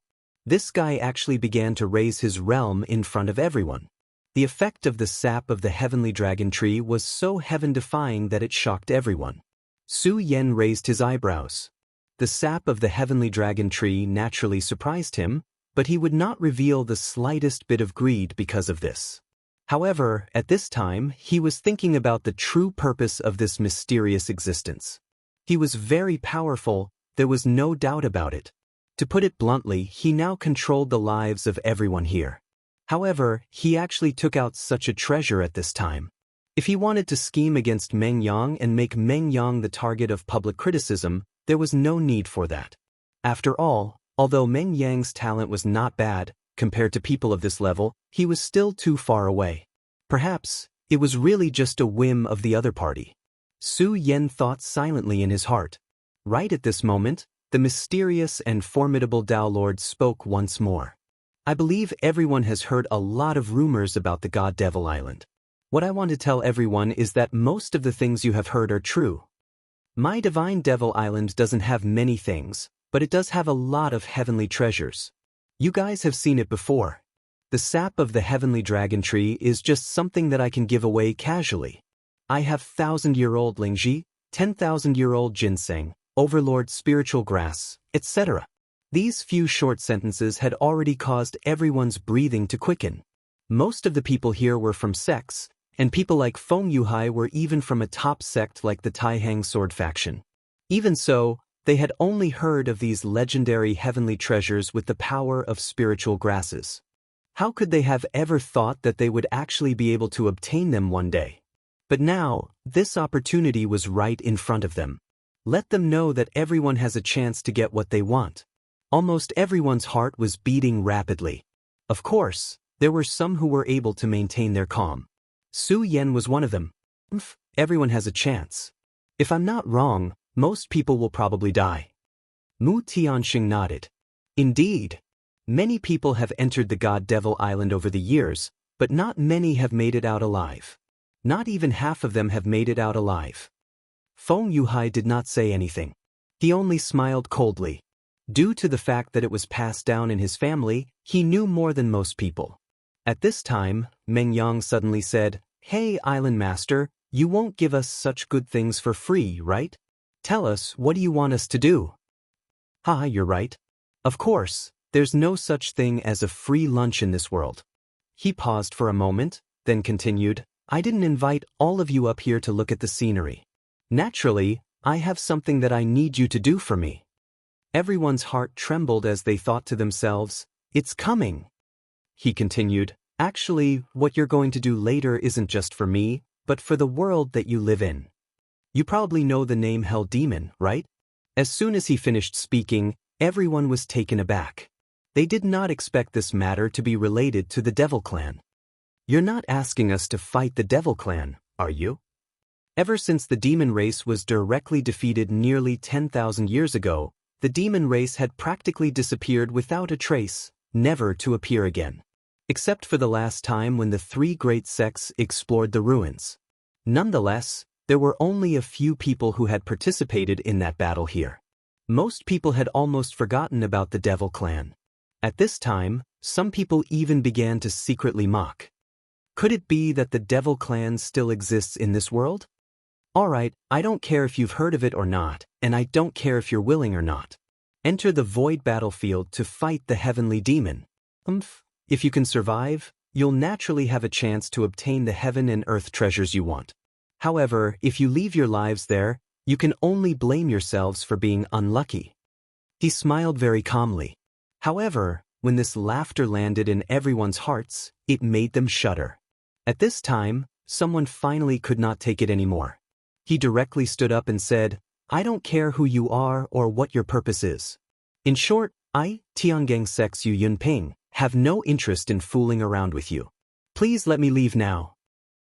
This guy actually began to raise his realm in front of everyone. The effect of the sap of the heavenly dragon tree was so heaven-defying that it shocked everyone. Su Yan raised his eyebrows. The sap of the heavenly dragon tree naturally surprised him, but he would not reveal the slightest bit of greed because of this. However, at this time, he was thinking about the true purpose of this mysterious existence. He was very powerful, there was no doubt about it. To put it bluntly, he now controlled the lives of everyone here. However, he actually took out such a treasure at this time. If he wanted to scheme against Meng Yang and make Meng Yang the target of public criticism, there was no need for that. After all, although Meng Yang's talent was not bad, compared to people of this level, he was still too far away. Perhaps, it was really just a whim of the other party. Su Yan thought silently in his heart. Right at this moment, the mysterious and formidable Dao Lord spoke once more. "I believe everyone has heard a lot of rumors about the God Devil Island. What I want to tell everyone is that most of the things you have heard are true. My Divine Devil Island doesn't have many things, but it does have a lot of heavenly treasures. You guys have seen it before. The sap of the heavenly dragon tree is just something that I can give away casually. I have 1,000-year-old Lingji, 10,000-year-old ginseng, overlord spiritual grass, etc." These few short sentences had already caused everyone's breathing to quicken. Most of the people here were from sects, and people like Feng Yuhai were even from a top sect like the Taihang Sword faction. Even so, they had only heard of these legendary heavenly treasures with the power of spiritual grasses. How could they have ever thought that they would actually be able to obtain them one day? But now, this opportunity was right in front of them. Let them know that everyone has a chance to get what they want. Almost everyone's heart was beating rapidly. Of course, there were some who were able to maintain their calm. Su Yan was one of them. Everyone has a chance. If I'm not wrong, most people will probably die. Mu Tianxing nodded. Indeed. Many people have entered the God Devil Island over the years, but not many have made it out alive. Not even half of them have made it out alive. Feng Yuhai did not say anything. He only smiled coldly. Due to the fact that it was passed down in his family, he knew more than most people. At this time, Meng Yang suddenly said, "Hey, Island Master, You won't give us such good things for free, right? Tell us, what do you want us to do? Haha, you're right. Of course, there's no such thing as a free lunch in this world. He paused for a moment, then continued, I didn't invite all of you up here to look at the scenery. Naturally, I have something that I need you to do for me. Everyone's heart trembled as they thought to themselves, it's coming. He continued, actually, what you're going to do later isn't just for me, but for the world that you live in. You probably know the name Hell Demon, right? As soon as he finished speaking, everyone was taken aback. They did not expect this matter to be related to the Devil Clan. You're not asking us to fight the Devil Clan, are you? Ever since the demon race was directly defeated nearly 10,000 years ago, the demon race had practically disappeared without a trace, never to appear again. Except for the last time when the three great sects explored the ruins. Nonetheless, there were only a few people who had participated in that battle here. Most people had almost forgotten about the Devil Clan. At this time, some people even began to secretly mock. Could it be that the Devil Clan still exists in this world? Alright, I don't care if you've heard of it or not, and I don't care if you're willing or not. Enter the void battlefield to fight the heavenly demon. If you can survive, you'll naturally have a chance to obtain the heaven and earth treasures you want. However, if you leave your lives there, you can only blame yourselves for being unlucky. He smiled very calmly. However, when this laughter landed in everyone's hearts, it made them shudder. At this time, someone finally could not take it anymore. He directly stood up and said, I don't care who you are or what your purpose is. In short, I, Tiangang Sect's Yu Yunping, have no interest in fooling around with you. Please let me leave now.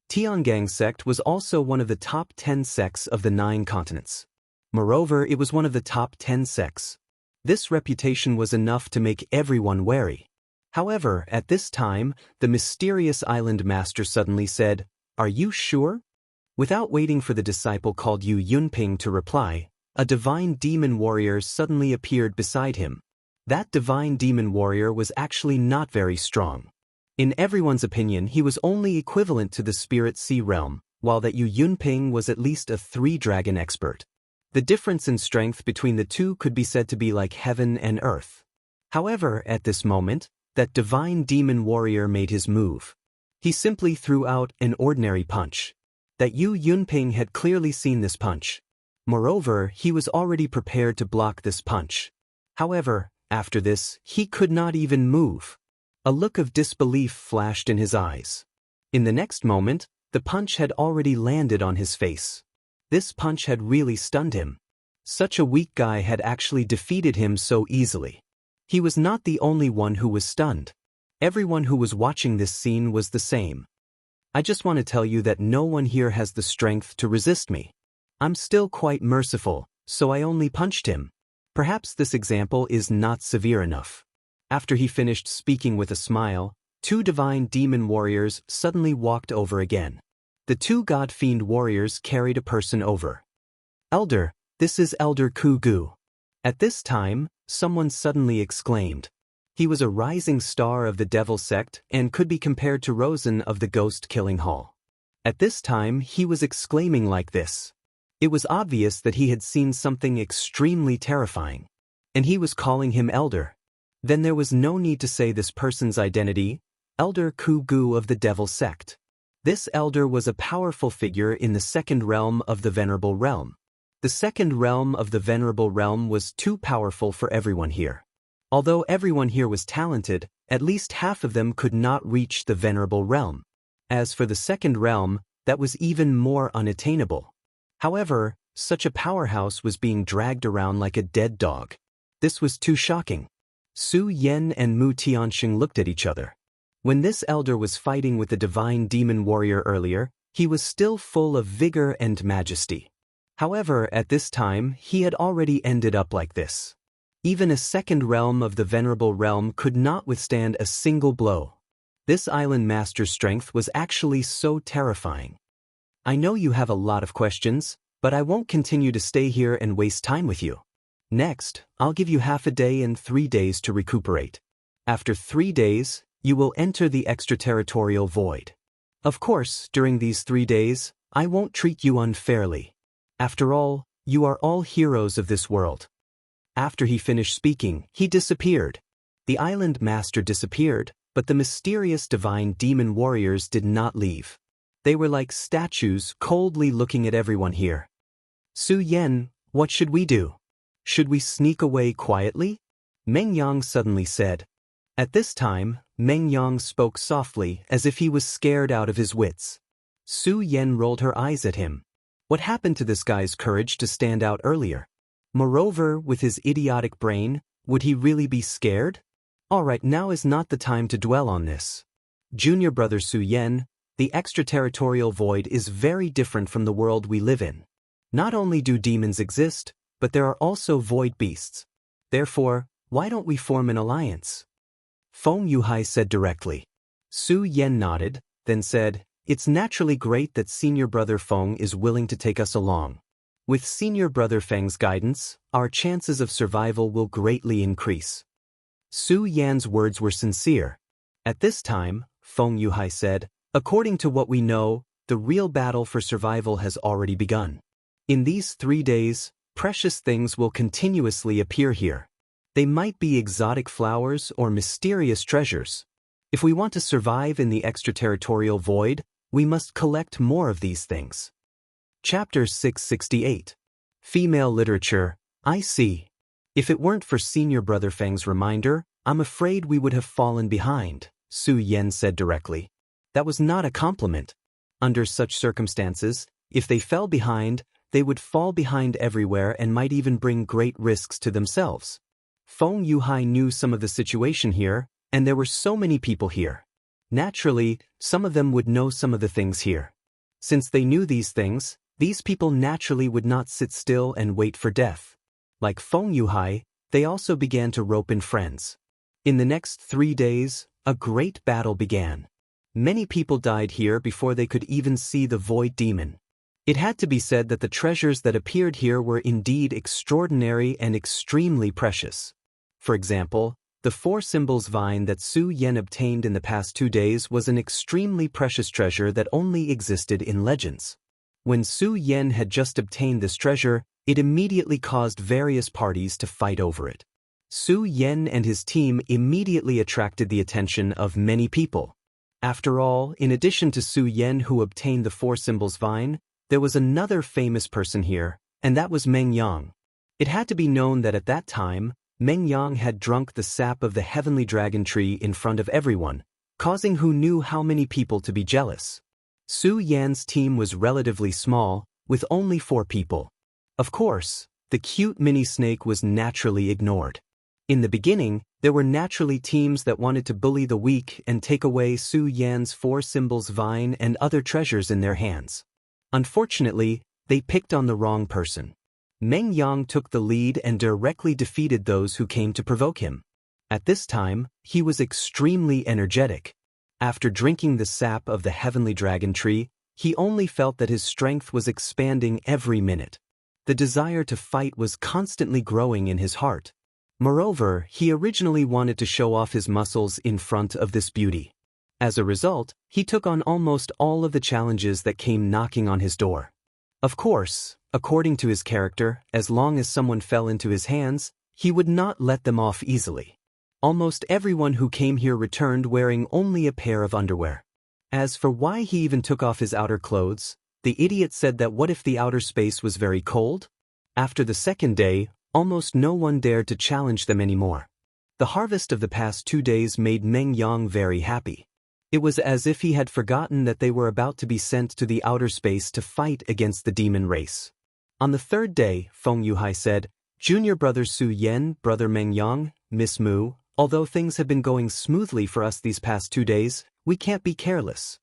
Tiangang sect was also one of the top 10 sects of the 9 continents. Moreover, it was one of the top 10 sects. This reputation was enough to make everyone wary. However, at this time, the mysterious island master suddenly said, Are you sure? Without waiting for the disciple called Yu Yunping to reply, a divine demon warrior suddenly appeared beside him. That divine demon warrior was actually not very strong. In everyone's opinion, he was only equivalent to the Spirit Sea realm, while that Yu Yunping was at least a 3-dragon expert. The difference in strength between the two could be said to be like heaven and earth. However, at this moment, that divine demon warrior made his move. He simply threw out an ordinary punch. That Yu Yunping had clearly seen this punch. Moreover, he was already prepared to block this punch. However, after this, he could not even move. A look of disbelief flashed in his eyes. In the next moment, the punch had already landed on his face. This punch had really stunned him. Such a weak guy had actually defeated him so easily. He was not the only one who was stunned. Everyone who was watching this scene was the same. I just want to tell you that no one here has the strength to resist me. I'm still quite merciful, so I only punched him. Perhaps this example is not severe enough. After he finished speaking with a smile, 2 divine demon warriors suddenly walked over again. The 2 god-fiend warriors carried a person over. Elder, this is Elder Kugu. At this time, someone suddenly exclaimed. He was a rising star of the Devil sect and could be compared to Rosen of the Ghost Killing Hall. At this time, he was exclaiming like this. It was obvious that he had seen something extremely terrifying. And he was calling him Elder. Then there was no need to say this person's identity, Elder Kugu of the Devil sect. This elder was a powerful figure in the second realm of the Venerable Realm. The second realm of the Venerable Realm was too powerful for everyone here. Although everyone here was talented, at least half of them could not reach the Venerable Realm. As for the second realm, that was even more unattainable. However, such a powerhouse was being dragged around like a dead dog. This was too shocking. Su Yan and Mu Tianxing looked at each other. When this elder was fighting with the divine demon warrior earlier, he was still full of vigor and majesty. However, at this time, he had already ended up like this. Even a second realm of the Venerable Realm could not withstand a single blow. This island master's strength was actually so terrifying. I know you have a lot of questions, but I won't continue to stay here and waste time with you. Next, I'll give you half a day and 3 days to recuperate. After 3 days, you will enter the extraterritorial void. Of course, during these 3 days, I won't treat you unfairly. After all, you are all heroes of this world. After he finished speaking, he disappeared. The island master disappeared, but the mysterious divine demon warriors did not leave. They were like statues coldly looking at everyone here. Su Yan, what should we do? Should we sneak away quietly? Meng Yang suddenly said. At this time, Meng Yang spoke softly as if he was scared out of his wits. Su Yan rolled her eyes at him. What happened to this guy's courage to stand out earlier? Moreover, with his idiotic brain, would he really be scared? Alright, now is not the time to dwell on this. Junior brother Su Yan, the extraterritorial void is very different from the world we live in. Not only do demons exist, but there are also void beasts. Therefore, why don't we form an alliance? Feng Yuhai said directly. Su Yan nodded, then said, It's naturally great that senior brother Feng is willing to take us along. With senior brother Feng's guidance, our chances of survival will greatly increase. Su Yan's words were sincere. At this time, Feng Yuhai said, According to what we know, the real battle for survival has already begun. In these 3 days, precious things will continuously appear here. They might be exotic flowers or mysterious treasures. If we want to survive in the extraterritorial void, we must collect more of these things. Chapter 668. Female Literature, I see. If it weren't for senior brother Feng's reminder, I'm afraid we would have fallen behind, Su Yan said directly. That was not a compliment. Under such circumstances, if they fell behind, they would fall behind everywhere and might even bring great risks to themselves. Feng Yuhai knew some of the situation here, and there were so many people here. Naturally, some of them would know some of the things here. Since they knew these things, these people naturally would not sit still and wait for death. Like Feng Yuhai, they also began to rope in friends. In the next 3 days, a great battle began. Many people died here before they could even see the void demon. It had to be said that the treasures that appeared here were indeed extraordinary and extremely precious. For example, the 4 symbols vine that Su Yan obtained in the past 2 days was an extremely precious treasure that only existed in legends. When Su Yan had just obtained this treasure, it immediately caused various parties to fight over it. Su Yan and his team immediately attracted the attention of many people. After all, in addition to Su Yan who obtained the 4 symbols vine, there was another famous person here, and that was Meng Yang. It had to be known that at that time, Meng Yang had drunk the sap of the heavenly dragon tree in front of everyone, causing who knew how many people to be jealous. Su Yan's team was relatively small, with only 4 people. Of course, the cute mini snake was naturally ignored. In the beginning, there were naturally teams that wanted to bully the weak and take away Su Yan's 4 symbols vine and other treasures in their hands. Unfortunately, they picked on the wrong person. Meng Yang took the lead and directly defeated those who came to provoke him. At this time, he was extremely energetic. After drinking the sap of the heavenly dragon tree, he only felt that his strength was expanding every minute. The desire to fight was constantly growing in his heart. Moreover, he originally wanted to show off his muscles in front of this beauty. As a result, he took on almost all of the challenges that came knocking on his door. Of course, according to his character, as long as someone fell into his hands, he would not let them off easily. Almost everyone who came here returned wearing only a pair of underwear. As for why he even took off his outer clothes, the idiot said that what if the outer space was very cold? After the second day, almost no one dared to challenge them anymore. The harvest of the past 2 days made Meng Yang very happy. It was as if he had forgotten that they were about to be sent to the outer space to fight against the demon race. On the 3rd day, Feng Yuhai said, Junior brother Su Yan, brother Meng Yang, Miss Mu, although things have been going smoothly for us these past 2 days, we can't be careless.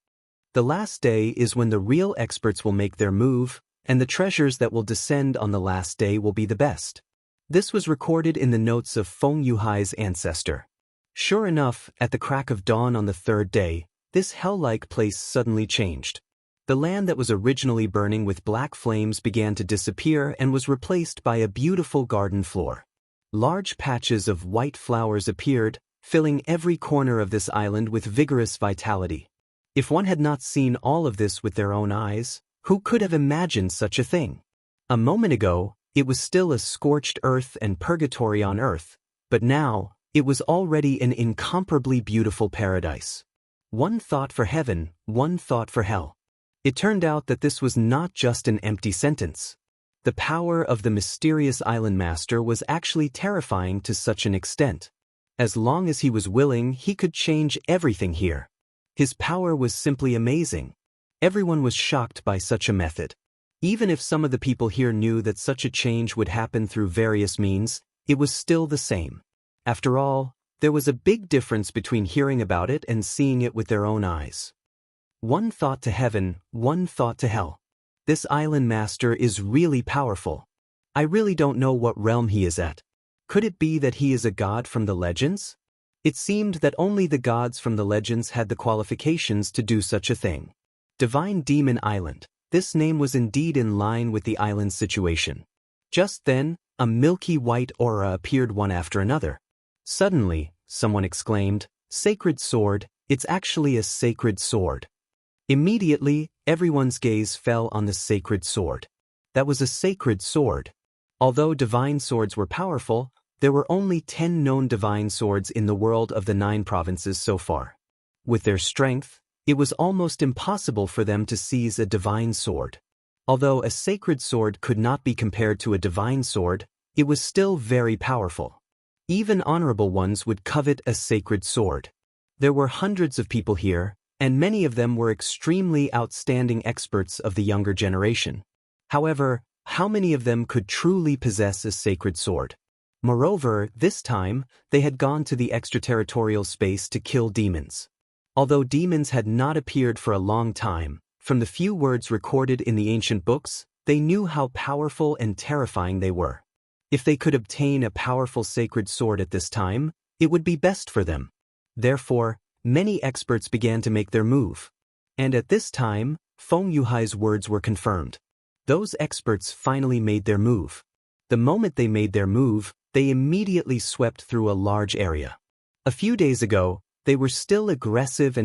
The last day is when the real experts will make their move, and the treasures that will descend on the last day will be the best. This was recorded in the notes of Feng Yuhai's ancestor. Sure enough, at the crack of dawn on the 3rd day, this hell-like place suddenly changed. The land that was originally burning with black flames began to disappear and was replaced by a beautiful garden floor. Large patches of white flowers appeared, filling every corner of this island with vigorous vitality. If one had not seen all of this with their own eyes, Who could have imagined such a thing? A moment ago, it was still a scorched earth and purgatory on earth, but now, it was already an incomparably beautiful paradise. One thought for heaven, one thought for hell. It turned out that this was not just an empty sentence. The power of the mysterious island master was actually terrifying to such an extent. As long as he was willing, he could change everything here. His power was simply amazing. Everyone was shocked by such a method. Even if some of the people here knew that such a change would happen through various means, it was still the same. After all, there was a big difference between hearing about it and seeing it with their own eyes. One thought to heaven, one thought to hell. This island master is really powerful. I really don't know what realm he is at. Could it be that he is a god from the legends? It seemed that only the gods from the legends had the qualifications to do such a thing. Divine Demon Island. This name was indeed in line with the island's situation. Just then, a milky white aura appeared one after another. Suddenly, someone exclaimed, "Sacred sword, it's actually a sacred sword." Immediately, everyone's gaze fell on the sacred sword. That was a sacred sword. Although divine swords were powerful, there were only 10 known divine swords in the world of the 9 provinces so far. With their strength, it was almost impossible for them to seize a divine sword. Although a sacred sword could not be compared to a divine sword, it was still very powerful. Even honorable ones would covet a sacred sword. There were hundreds of people here, and many of them were extremely outstanding experts of the younger generation. However, how many of them could truly possess a sacred sword? Moreover, this time, they had gone to the extraterritorial space to kill demons. Although demons had not appeared for a long time, from the few words recorded in the ancient books, they knew how powerful and terrifying they were. If they could obtain a powerful sacred sword at this time, it would be best for them. Therefore, many experts began to make their move. And at this time, Feng Yuhai's words were confirmed. Those experts finally made their move. The moment they made their move, they immediately swept through a large area. A few days ago, they were still aggressive,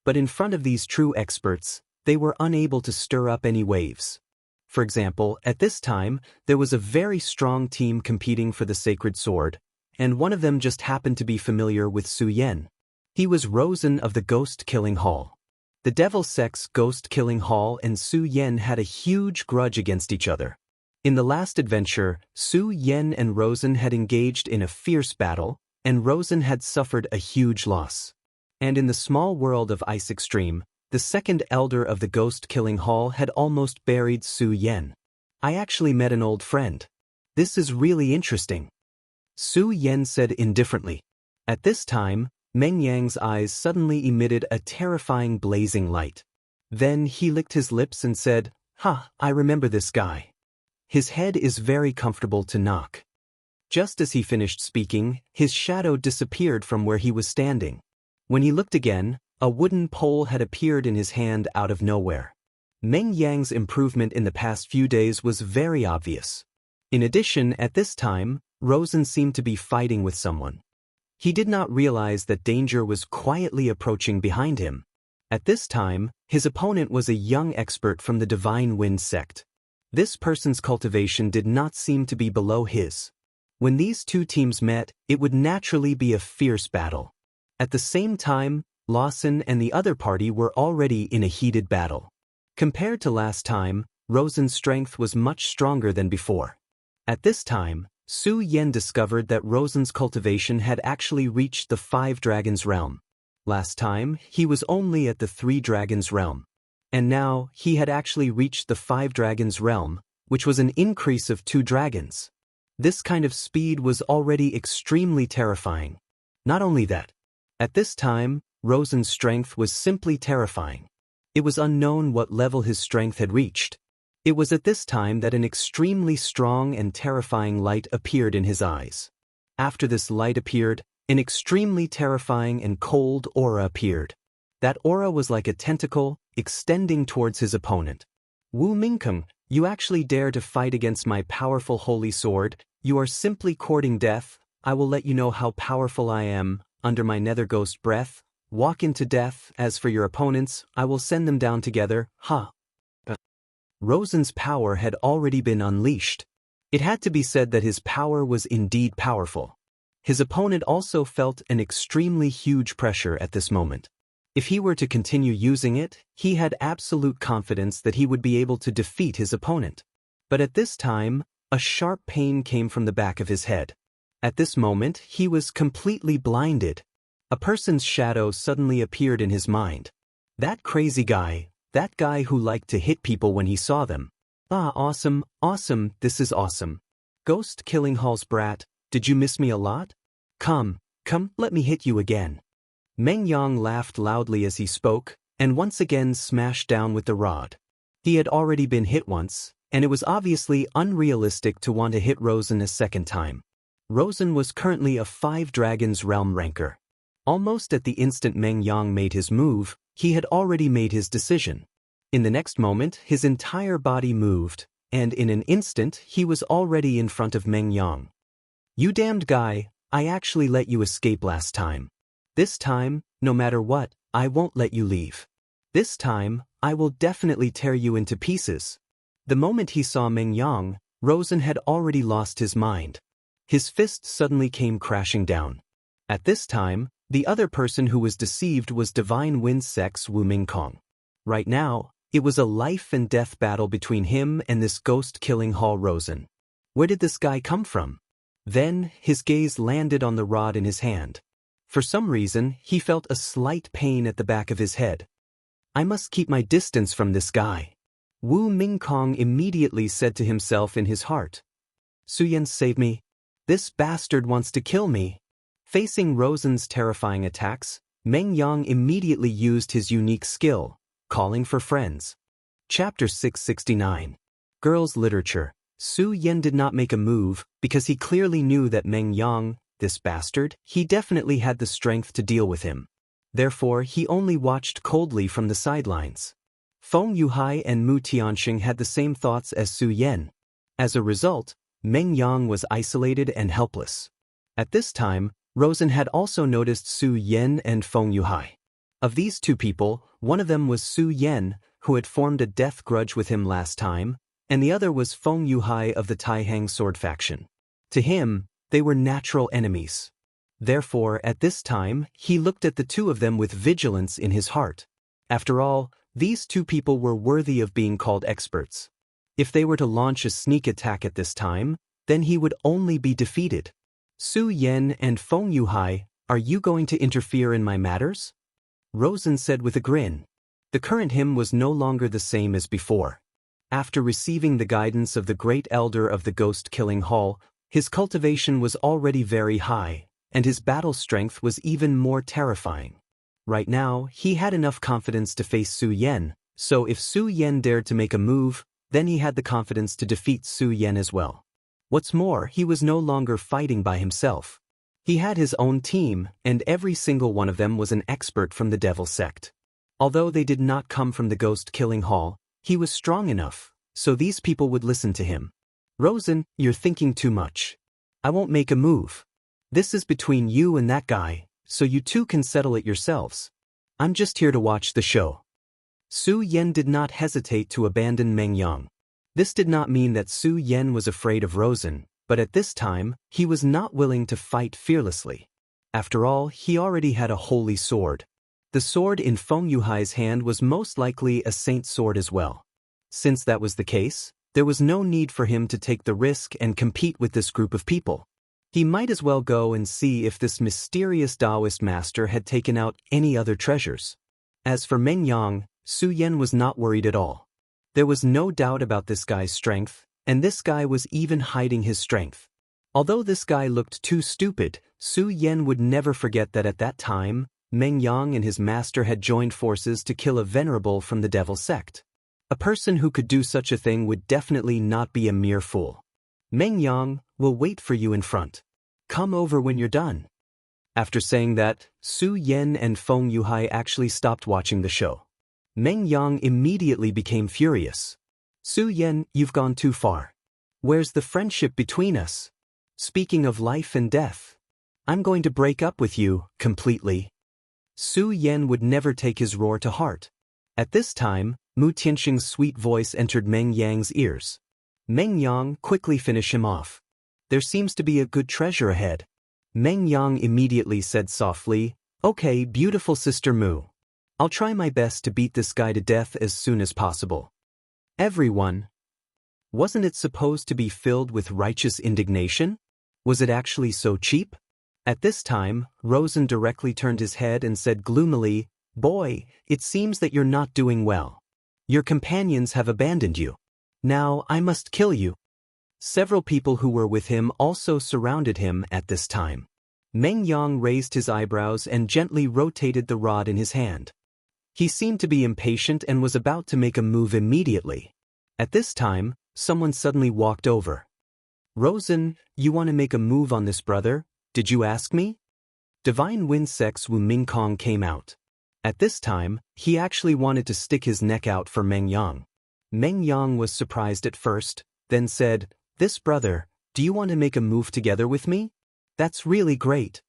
but in front of these true experts, they were unable to stir up any waves. For example, at this time, there was a very strong team competing for the sacred sword, and one of them just happened to be familiar with Su Yan. He was Rosen of the Ghost-Killing Hall. The Devil Sect's Ghost-Killing Hall and Su Yan had a huge grudge against each other. In the last adventure, Su Yan and Rosen had engaged in a fierce battle, and Rosen had suffered a huge loss. And in the small world of Ice Extreme, the second elder of the Ghost-Killing Hall had almost buried Su Yan. I actually met an old friend. This is really interesting. Su Yan said indifferently. At this time, Meng Yang's eyes suddenly emitted a terrifying blazing light. Then he licked his lips and said, "Ha, I remember this guy. His head is very comfortable to knock." Just as he finished speaking, his shadow disappeared from where he was standing. When he looked again, a wooden pole had appeared in his hand out of nowhere. Meng Yang's improvement in the past few days was very obvious. In addition, at this time, Rosen seemed to be fighting with someone. He did not realize that danger was quietly approaching behind him. At this time, his opponent was a young expert from the Divine Wind sect. This person's cultivation did not seem to be below his. When these two teams met, it would naturally be a fierce battle. At the same time, Lawson and the other party were already in a heated battle. Compared to last time, Rosen's strength was much stronger than before. At this time, Su Yan discovered that Rosen's cultivation had actually reached the 5 Dragons realm. Last time, he was only at the 3 Dragons realm. And now, he had actually reached the 5 Dragons realm, which was an increase of 2 dragons. This kind of speed was already extremely terrifying. Not only that, at this time, Rosen's strength was simply terrifying. It was unknown what level his strength had reached. It was at this time that an extremely strong and terrifying light appeared in his eyes. After this light appeared, an extremely terrifying and cold aura appeared. That aura was like a tentacle, extending towards his opponent. "Wu Mingkeng, you actually dare to fight against my powerful holy sword? You are simply courting death. I will let you know how powerful I am, under my nether ghost breath. Walk into death. As for your opponents, I will send them down together. Ha!" Rosen's power had already been unleashed. It had to be said that his power was indeed powerful. His opponent also felt an extremely huge pressure at this moment. If he were to continue using it, he had absolute confidence that he would be able to defeat his opponent. But at this time, a sharp pain came from the back of his head. At this moment, he was completely blinded. A person's shadow suddenly appeared in his mind. That crazy guy, that guy who liked to hit people when he saw them. Ah, awesome, awesome, this is awesome. Ghost Killing Hall's brat, did you miss me a lot? Come, let me hit you again. Meng Yang laughed loudly as he spoke, and once again smashed down with the rod. He had already been hit once, and it was obviously unrealistic to want to hit Rosen a second time. Rosen was currently a 5 Dragons Realm ranker. Almost at the instant Meng Yang made his move, he had already made his decision. In the next moment, his entire body moved, and in an instant he was already in front of Meng Yang. You damned guy, I actually let you escape last time. This time, no matter what, I won't let you leave. This time, I will definitely tear you into pieces. The moment he saw Meng Yang, Rosen had already lost his mind. His fist suddenly came crashing down. At this time, the other person who was deceived was Divine Wind Sex Wu Mingkong. Right now, it was a life and death battle between him and this Ghost Killing Hall Rosen. Where did this guy come from? Then, his gaze landed on the rod in his hand. For some reason, he felt a slight pain at the back of his head. I must keep my distance from this guy. Wu Mingkong immediately said to himself in his heart. Suyen, save me. This bastard wants to kill me. Facing Rosen's terrifying attacks, Meng Yang immediately used his unique skill, calling for friends. Chapter 669. Girls' Literature. Su Yen did not make a move because he clearly knew that Meng Yang, this bastard, he definitely had the strength to deal with him. Therefore, he only watched coldly from the sidelines. Feng Yuhai and Mu Tianxing had the same thoughts as Su Yen. As a result, Meng Yang was isolated and helpless. At this time, Rosen had also noticed Su Yen and Feng Yuhai. Of these two people, one of them was Su Yen, who had formed a death grudge with him last time, and the other was Feng Yuhai of the Taihang sword faction. To him, they were natural enemies. Therefore, at this time, he looked at the two of them with vigilance in his heart. After all, these two people were worthy of being called experts. If they were to launch a sneak attack at this time, then he would only be defeated. Su Yen and Feng Yuhai, are you going to interfere in my matters? Rosen said with a grin. The current him was no longer the same as before. After receiving the guidance of the great elder of the Ghost Killing Hall, his cultivation was already very high, and his battle strength was even more terrifying. Right now, he had enough confidence to face Su Yen, so if Su Yen dared to make a move, then he had the confidence to defeat Su Yen as well. What's more, he was no longer fighting by himself. He had his own team, and every single one of them was an expert from the Devil Sect. Although they did not come from the Ghost Killing Hall, he was strong enough, so these people would listen to him. Rosen, you're thinking too much. I won't make a move. This is between you and that guy, so you two can settle it yourselves. I'm just here to watch the show. Su Yen did not hesitate to abandon Meng Yang. This did not mean that Su Yen was afraid of Rosen, but at this time, he was not willing to fight fearlessly. After all, he already had a holy sword. The sword in Feng Yuhai's hand was most likely a saint sword as well. Since that was the case, there was no need for him to take the risk and compete with this group of people. He might as well go and see if this mysterious Daoist master had taken out any other treasures. As for Meng Yang, Su Yen was not worried at all. There was no doubt about this guy's strength, and this guy was even hiding his strength. Although this guy looked too stupid, Su Yen would never forget that at that time, Meng Yang and his master had joined forces to kill a venerable from the Devil Sect. A person who could do such a thing would definitely not be a mere fool. Meng Yang will wait for you in front. Come over when you're done. After saying that, Su Yen and Feng Yuhai actually stopped watching the show. Meng Yang immediately became furious. Su Yen, you've gone too far. Where's the friendship between us? Speaking of life and death, I'm going to break up with you, completely. Su Yen would never take his roar to heart. At this time, Mu Tianxing's sweet voice entered Meng Yang's ears. Meng Yang, quickly finish him off. There seems to be a good treasure ahead. Meng Yang immediately said softly, Okay, beautiful Sister Mu. I'll try my best to beat this guy to death as soon as possible. Everyone. Wasn't it supposed to be filled with righteous indignation? Was it actually so cheap? At this time, Rosen directly turned his head and said gloomily, Boy, it seems that you're not doing well. Your companions have abandoned you. Now I must kill you. Several people who were with him also surrounded him at this time. Meng Yang raised his eyebrows and gently rotated the rod in his hand. He seemed to be impatient and was about to make a move immediately. At this time, someone suddenly walked over. Rosen, you want to make a move on this, brother? Did you ask me? Divine Wind Sect's Wu Mingkong came out. At this time, he actually wanted to stick his neck out for Meng Yang. Meng Yang was surprised at first, then said, This brother, do you want to make a move together with me? That's really great.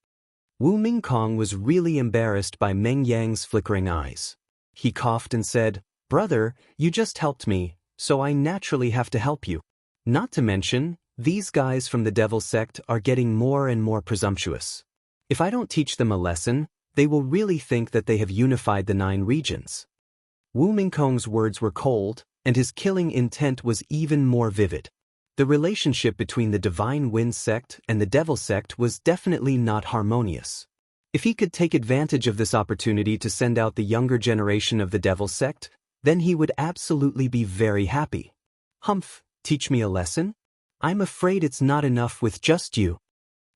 Wu Mingkong was really embarrassed by Meng Yang's flickering eyes. He coughed and said, Brother, you just helped me, so I naturally have to help you. Not to mention, these guys from the Devil Sect are getting more and more presumptuous. If I don't teach them a lesson, they will really think that they have unified the 9 regions. Wu Mingkong's words were cold, and his killing intent was even more vivid. The relationship between the Divine Wind Sect and the Devil Sect was definitely not harmonious. If he could take advantage of this opportunity to send out the younger generation of the Devil Sect, then he would absolutely be very happy. Humph, teach me a lesson? I'm afraid it's not enough with just you.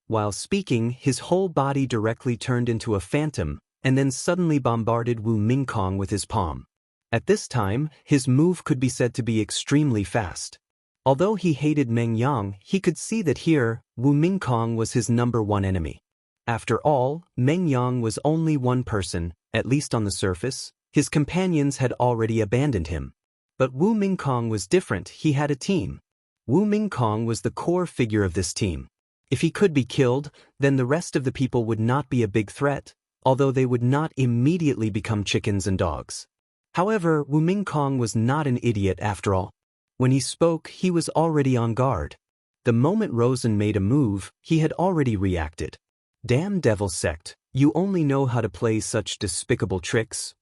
While speaking, his whole body directly turned into a phantom, and then suddenly bombarded Wu Mingkong with his palm. At this time, his move could be said to be extremely fast. Although he hated Meng Yang, he could see that here, Wu Mingkong was his #1 enemy. After all, Meng Yang was only one person, at least on the surface. His companions had already abandoned him. But Wu Mingkong was different, he had a team. Wu Mingkong was the core figure of this team. If he could be killed, then the rest of the people would not be a big threat, although they would not immediately become chickens and dogs. However, Wu Mingkong was not an idiot after all. When he spoke, he was already on guard. The moment Rosen made a move, he had already reacted. Damn Devil Sect, you only know how to play such despicable tricks.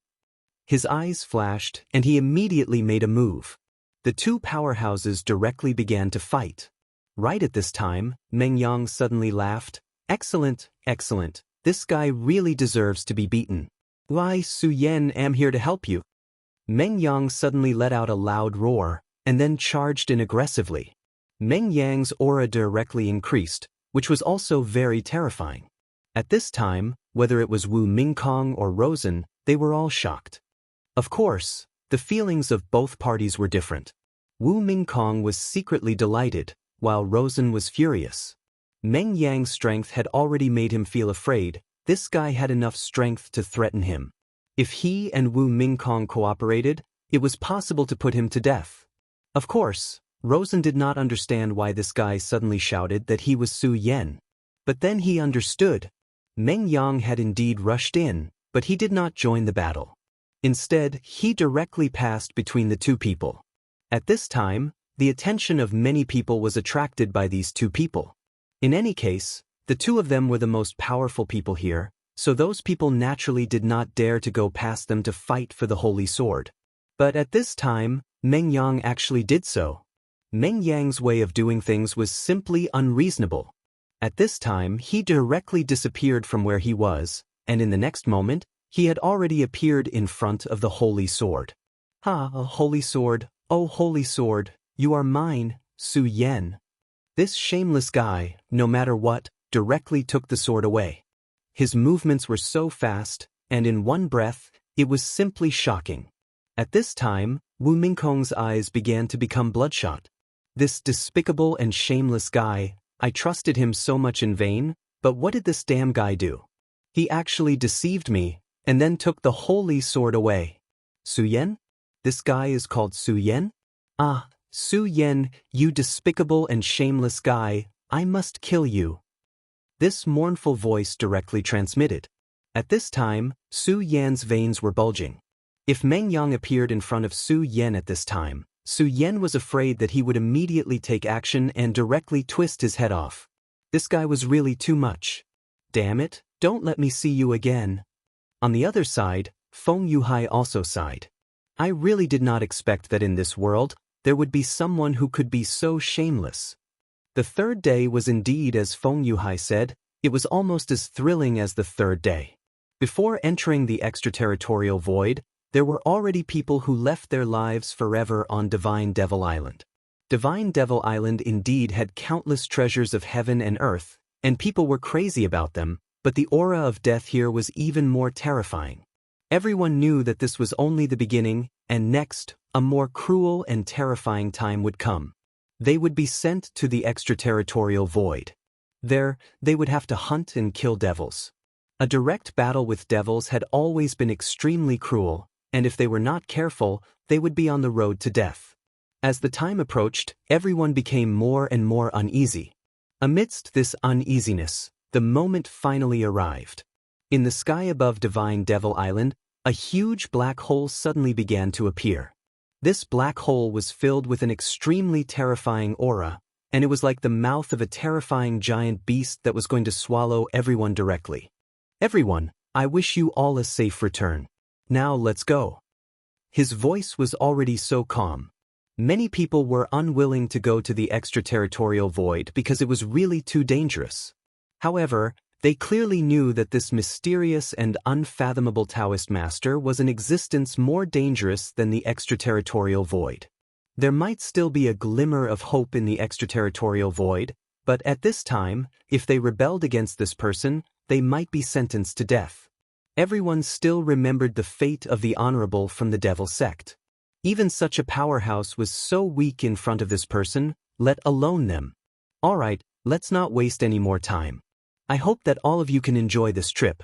His eyes flashed, and he immediately made a move. The 2 powerhouses directly began to fight. Right at this time, Meng Yang suddenly laughed. Excellent, excellent. This guy really deserves to be beaten. Why, Su Yan am here to help you. Meng Yang suddenly let out a loud roar, and then charged in aggressively. Meng Yang's aura directly increased, which was also very terrifying. At this time, whether it was Wu Mingkong or Rosen, they were all shocked. Of course, the feelings of both parties were different. Wu Mingkong was secretly delighted, while Rosen was furious. Meng Yang's strength had already made him feel afraid. This guy had enough strength to threaten him. If he and Wu Mingkong cooperated, it was possible to put him to death. Of course, Rosen did not understand why this guy suddenly shouted that he was Su Yan. But then he understood. Meng Yang had indeed rushed in, but he did not join the battle. Instead, he directly passed between the 2 people. At this time, the attention of many people was attracted by these 2 people. In any case, the 2 of them were the most powerful people here, so those people naturally did not dare to go past them to fight for the Holy Sword. But at this time, Meng Yang actually did so. Meng Yang's way of doing things was simply unreasonable. At this time, he directly disappeared from where he was, and in the next moment, he had already appeared in front of the Holy Sword. Ah, Holy Sword, oh Holy Sword, you are mine, Su Yan. This shameless guy, no matter what, directly took the sword away. His movements were so fast, and in one breath, it was simply shocking. At this time, Wu Mingkong's eyes began to become bloodshot. This despicable and shameless guy, I trusted him so much in vain, but what did this damn guy do? He actually deceived me, and then took the Holy Sword away. Su Yan? This guy is called Su Yan? Ah, Su Yan, you despicable and shameless guy, I must kill you. This mournful voice directly transmitted. At this time, Su Yan's veins were bulging. If Meng Yang appeared in front of Su Yan at this time, Su Yan was afraid that he would immediately take action and directly twist his head off. This guy was really too much. Damn it, don't let me see you again. On the other side, Feng Yuhai also sighed. I really did not expect that in this world, there would be someone who could be so shameless. The third day was indeed, as Feng Yuhai said, it was almost as thrilling as the third day. Before entering the extraterritorial void, there were already people who left their lives forever on Divine Devil Island. Divine Devil Island indeed had countless treasures of heaven and earth, and people were crazy about them, but the aura of death here was even more terrifying. Everyone knew that this was only the beginning, and next, a more cruel and terrifying time would come. They would be sent to the extraterritorial void. There, they would have to hunt and kill devils. A direct battle with devils had always been extremely cruel, and if they were not careful, they would be on the road to death. As the time approached, everyone became more and more uneasy. Amidst this uneasiness, the moment finally arrived. In the sky above Divine Devil Island, a huge black hole suddenly began to appear. This black hole was filled with an extremely terrifying aura, and it was like the mouth of a terrifying giant beast that was going to swallow everyone directly. Everyone, I wish you all a safe return. Now let's go. His voice was already so calm. Many people were unwilling to go to the extraterritorial void because it was really too dangerous. However, they clearly knew that this mysterious and unfathomable Taoist master was an existence more dangerous than the extraterritorial void. There might still be a glimmer of hope in the extraterritorial void, but at this time, if they rebelled against this person, they might be sentenced to death. Everyone still remembered the fate of the Honorable from the Devil sect. Even such a powerhouse was so weak in front of this person, let alone them. Alright, let's not waste any more time. I hope that all of you can enjoy this trip.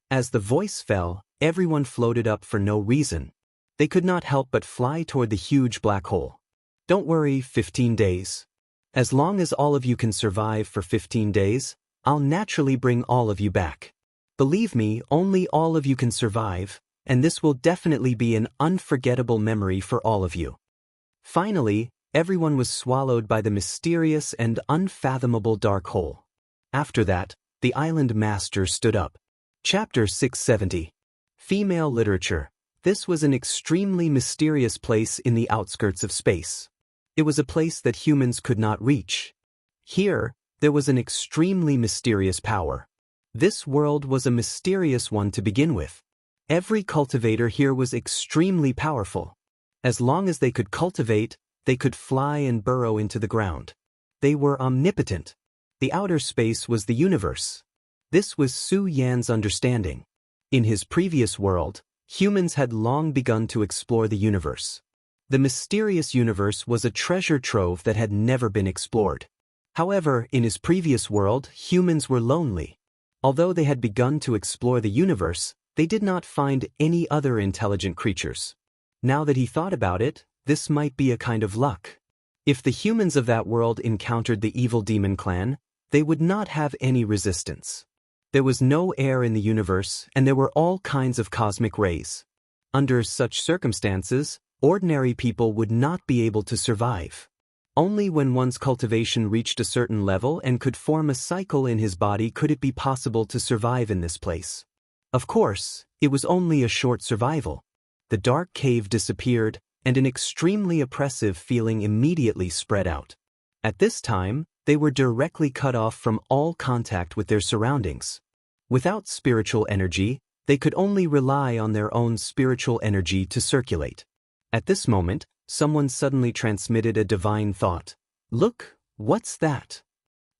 As the voice fell, everyone floated up for no reason. They could not help but fly toward the huge black hole. Don't worry, 15 days. As long as all of you can survive for 15 days, I'll naturally bring all of you back. Believe me, only all of you can survive, and this will definitely be an unforgettable memory for all of you. Finally, everyone was swallowed by the mysterious and unfathomable dark hole. After that, the island master stood up. Chapter 670. Female Literature. This was an extremely mysterious place in the outskirts of space. It was a place that humans could not reach. Here, there was an extremely mysterious power. This world was a mysterious one to begin with. Every cultivator here was extremely powerful. As long as they could cultivate, they could fly and burrow into the ground. They were omnipotent. The outer space was the universe. This was Su Yan's understanding. In his previous world, humans had long begun to explore the universe. The mysterious universe was a treasure trove that had never been explored. However, in his previous world, humans were lonely. Although they had begun to explore the universe, they did not find any other intelligent creatures. Now that he thought about it, this might be a kind of luck. If the humans of that world encountered the evil demon clan, they would not have any resistance. There was no air in the universe, and there were all kinds of cosmic rays. Under such circumstances, ordinary people would not be able to survive. Only when one's cultivation reached a certain level and could form a cycle in his body could it be possible to survive in this place. Of course, it was only a short survival. The dark cave disappeared, and an extremely oppressive feeling immediately spread out. At this time, they were directly cut off from all contact with their surroundings. Without spiritual energy, they could only rely on their own spiritual energy to circulate. At this moment, someone suddenly transmitted a divine thought. Look, what's that?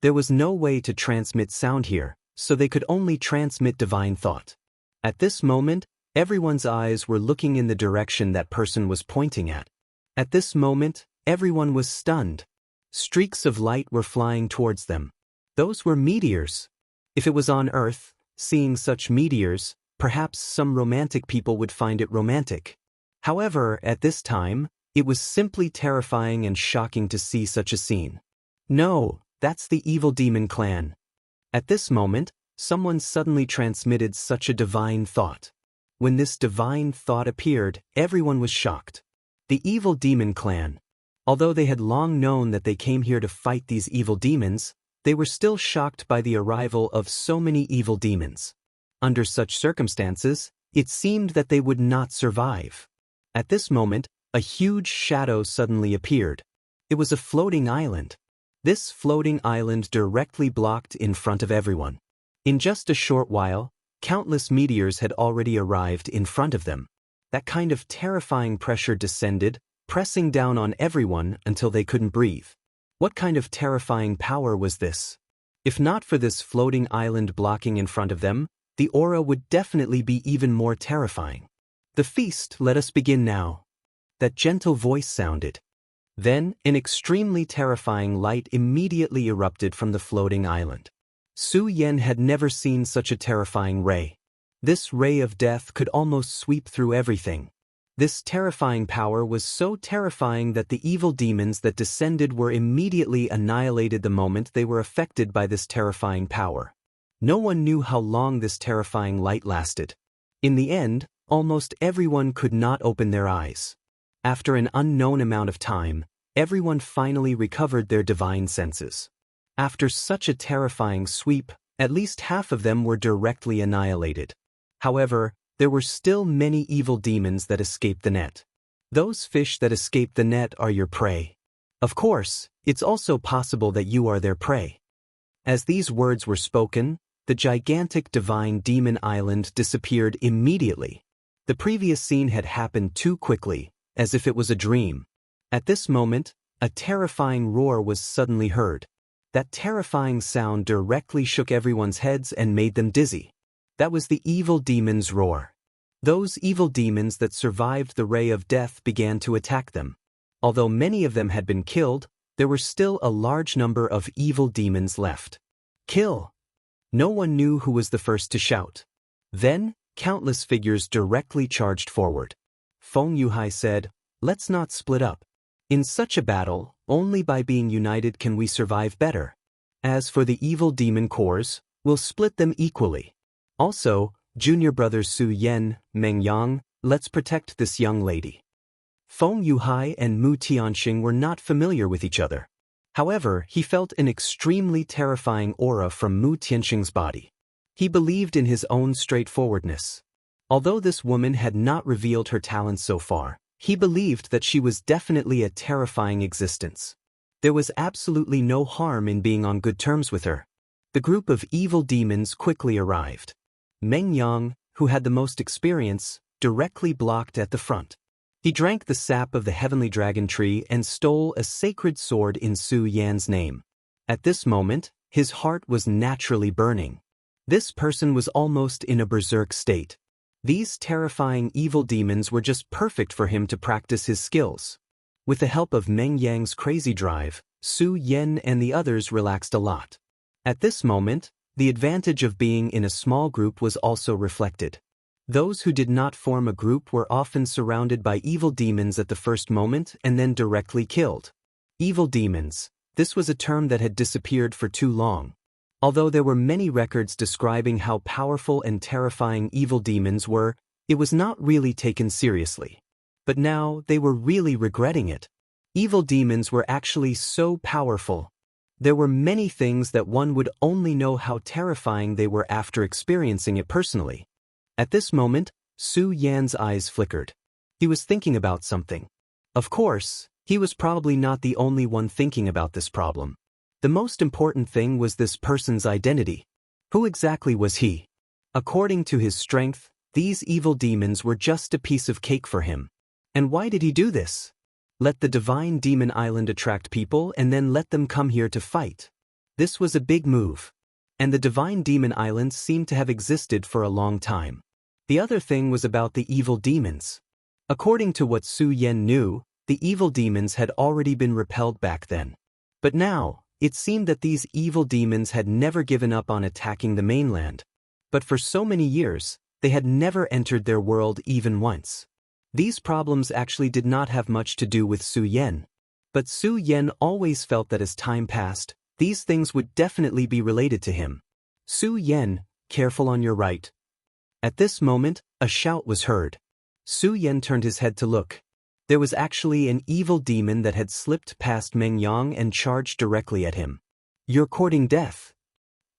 There was no way to transmit sound here, so they could only transmit divine thought. At this moment, everyone's eyes were looking in the direction that person was pointing at. At this moment, everyone was stunned. Streaks of light were flying towards them. Those were meteors. If it was on Earth, seeing such meteors, perhaps some romantic people would find it romantic. However, at this time, it was simply terrifying and shocking to see such a scene. No, that's the evil demon clan. At this moment, someone suddenly transmitted such a divine thought. When this divine thought appeared, everyone was shocked. The evil demon clan. Although they had long known that they came here to fight these evil demons, they were still shocked by the arrival of so many evil demons. Under such circumstances, it seemed that they would not survive. At this moment, a huge shadow suddenly appeared. It was a floating island. This floating island directly blocked in front of everyone. In just a short while, countless meteors had already arrived in front of them. That kind of terrifying pressure descended, pressing down on everyone until they couldn't breathe. What kind of terrifying power was this? If not for this floating island blocking in front of them, the aura would definitely be even more terrifying. The feast, let us begin now. That gentle voice sounded. Then, an extremely terrifying light immediately erupted from the floating island. Su Yan had never seen such a terrifying ray. This ray of death could almost sweep through everything. This terrifying power was so terrifying that the evil demons that descended were immediately annihilated the moment they were affected by this terrifying power. No one knew how long this terrifying light lasted. In the end, almost everyone could not open their eyes. After an unknown amount of time, everyone finally recovered their divine senses. After such a terrifying sweep, at least half of them were directly annihilated. However, there were still many evil demons that escaped the net. Those fish that escaped the net are your prey. Of course, it's also possible that you are their prey. As these words were spoken, the gigantic divine demon island disappeared immediately. The previous scene had happened too quickly, as if it was a dream. At this moment, a terrifying roar was suddenly heard. That terrifying sound directly shook everyone's heads and made them dizzy. That was the evil demon's roar. Those evil demons that survived the ray of death began to attack them. Although many of them had been killed, there were still a large number of evil demons left. Kill! No one knew who was the first to shout. Then, countless figures directly charged forward. Feng Yuhai said, "Let's not split up. In such a battle, only by being united can we survive better. As for the evil demon cores, we'll split them equally. Also, junior brothers Su Yan, Meng Yang, let's protect this young lady." Feng Yuhai and Mu Tianxing were not familiar with each other. However, he felt an extremely terrifying aura from Mu Tianxing's body. He believed in his own straightforwardness. Although this woman had not revealed her talents so far, he believed that she was definitely a terrifying existence. There was absolutely no harm in being on good terms with her. The group of evil demons quickly arrived. Meng Yang, who had the most experience, directly blocked at the front. He drank the sap of the heavenly dragon tree and stole a sacred sword in Su Yan's name. At this moment, his heart was naturally burning. This person was almost in a berserk state. These terrifying evil demons were just perfect for him to practice his skills. With the help of Meng Yang's crazy drive, Su Yan and the others relaxed a lot. At this moment, the advantage of being in a small group was also reflected. Those who did not form a group were often surrounded by evil demons at the first moment and then directly killed. Evil demons, this was a term that had disappeared for too long. Although there were many records describing how powerful and terrifying evil demons were, it was not really taken seriously. But now they were really regretting it. Evil demons were actually so powerful. There were many things that one would only know how terrifying they were after experiencing it personally. At this moment, Su Yan's eyes flickered. He was thinking about something. Of course, he was probably not the only one thinking about this problem. The most important thing was this person's identity. Who exactly was he? According to his strength, these evil demons were just a piece of cake for him. And why did he do this? Let the divine demon island attract people and then let them come here to fight. This was a big move. And the divine demon island seemed to have existed for a long time. The other thing was about the evil demons. According to what Su Yan knew, the evil demons had already been repelled back then. But now, it seemed that these evil demons had never given up on attacking the mainland. But for so many years, they had never entered their world even once. These problems actually did not have much to do with Su Yan. But Su Yan always felt that as time passed, these things would definitely be related to him. Su Yan, careful on your right. At this moment, a shout was heard. Su Yan turned his head to look. There was actually an evil demon that had slipped past Meng Yang and charged directly at him. "You're courting death,"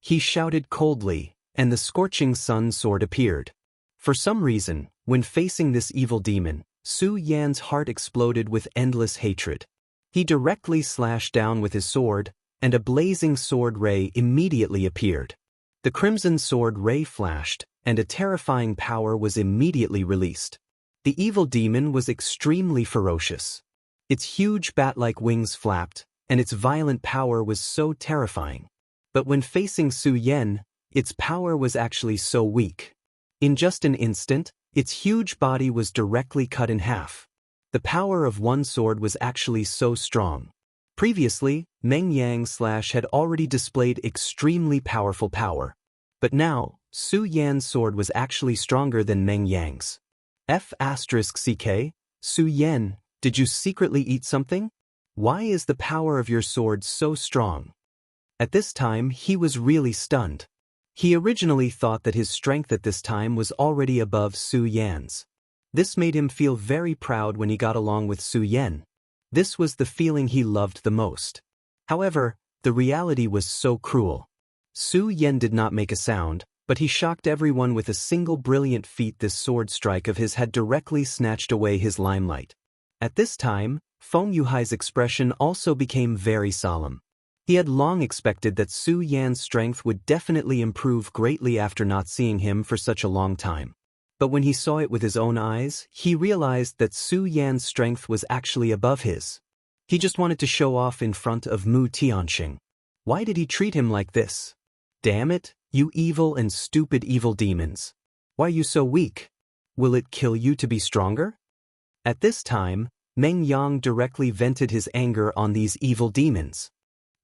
he shouted coldly, and the scorching sun sword appeared. For some reason, when facing this evil demon, Su Yan's heart exploded with endless hatred. He directly slashed down with his sword, and a blazing sword ray immediately appeared. The crimson sword ray flashed, and a terrifying power was immediately released. The evil demon was extremely ferocious. Its huge bat-like wings flapped, and its violent power was so terrifying. But when facing Su Yan, its power was actually so weak. In just an instant, its huge body was directly cut in half. The power of one sword was actually so strong. Previously, Meng Yang had already displayed extremely powerful power. But now, Su Yan's sword was actually stronger than Meng Yang's. F***ck, Su Yan, did you secretly eat something? Why is the power of your sword so strong? At this time, he was really stunned. He originally thought that his strength at this time was already above Su Yan's. This made him feel very proud when he got along with Su Yan. This was the feeling he loved the most. However, the reality was so cruel. Su Yan did not make a sound, but he shocked everyone with a single brilliant feat. This sword strike of his had directly snatched away his limelight. At this time, Feng Yuhai's expression also became very solemn. He had long expected that Su Yan's strength would definitely improve greatly after not seeing him for such a long time. But when he saw it with his own eyes, he realized that Su Yan's strength was actually above his. He just wanted to show off in front of Mu Tianxing. Why did he treat him like this? Damn it, you evil and stupid evil demons. Why are you so weak? Will it kill you to be stronger? At this time, Meng Yang directly vented his anger on these evil demons.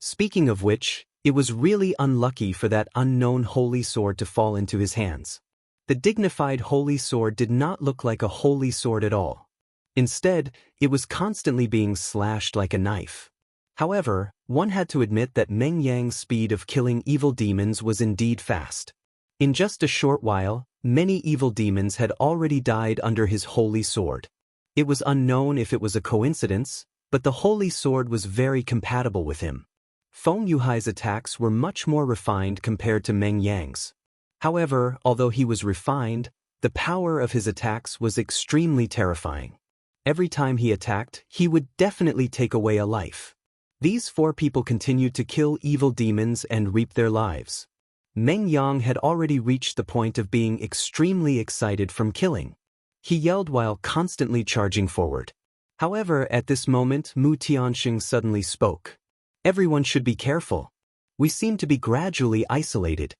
Speaking of which, it was really unlucky for that unknown holy sword to fall into his hands. The dignified holy sword did not look like a holy sword at all. Instead, it was constantly being slashed like a knife. However, one had to admit that Meng Yang's speed of killing evil demons was indeed fast. In just a short while, many evil demons had already died under his holy sword. It was unknown if it was a coincidence, but the holy sword was very compatible with him. Feng Yuhai's attacks were much more refined compared to Meng Yang's. However, although he was refined, the power of his attacks was extremely terrifying. Every time he attacked, he would definitely take away a life. These four people continued to kill evil demons and reap their lives. Meng Yang had already reached the point of being extremely excited from killing. He yelled while constantly charging forward. However, at this moment, Mu Tianxing suddenly spoke. Everyone should be careful. We seem to be gradually isolated.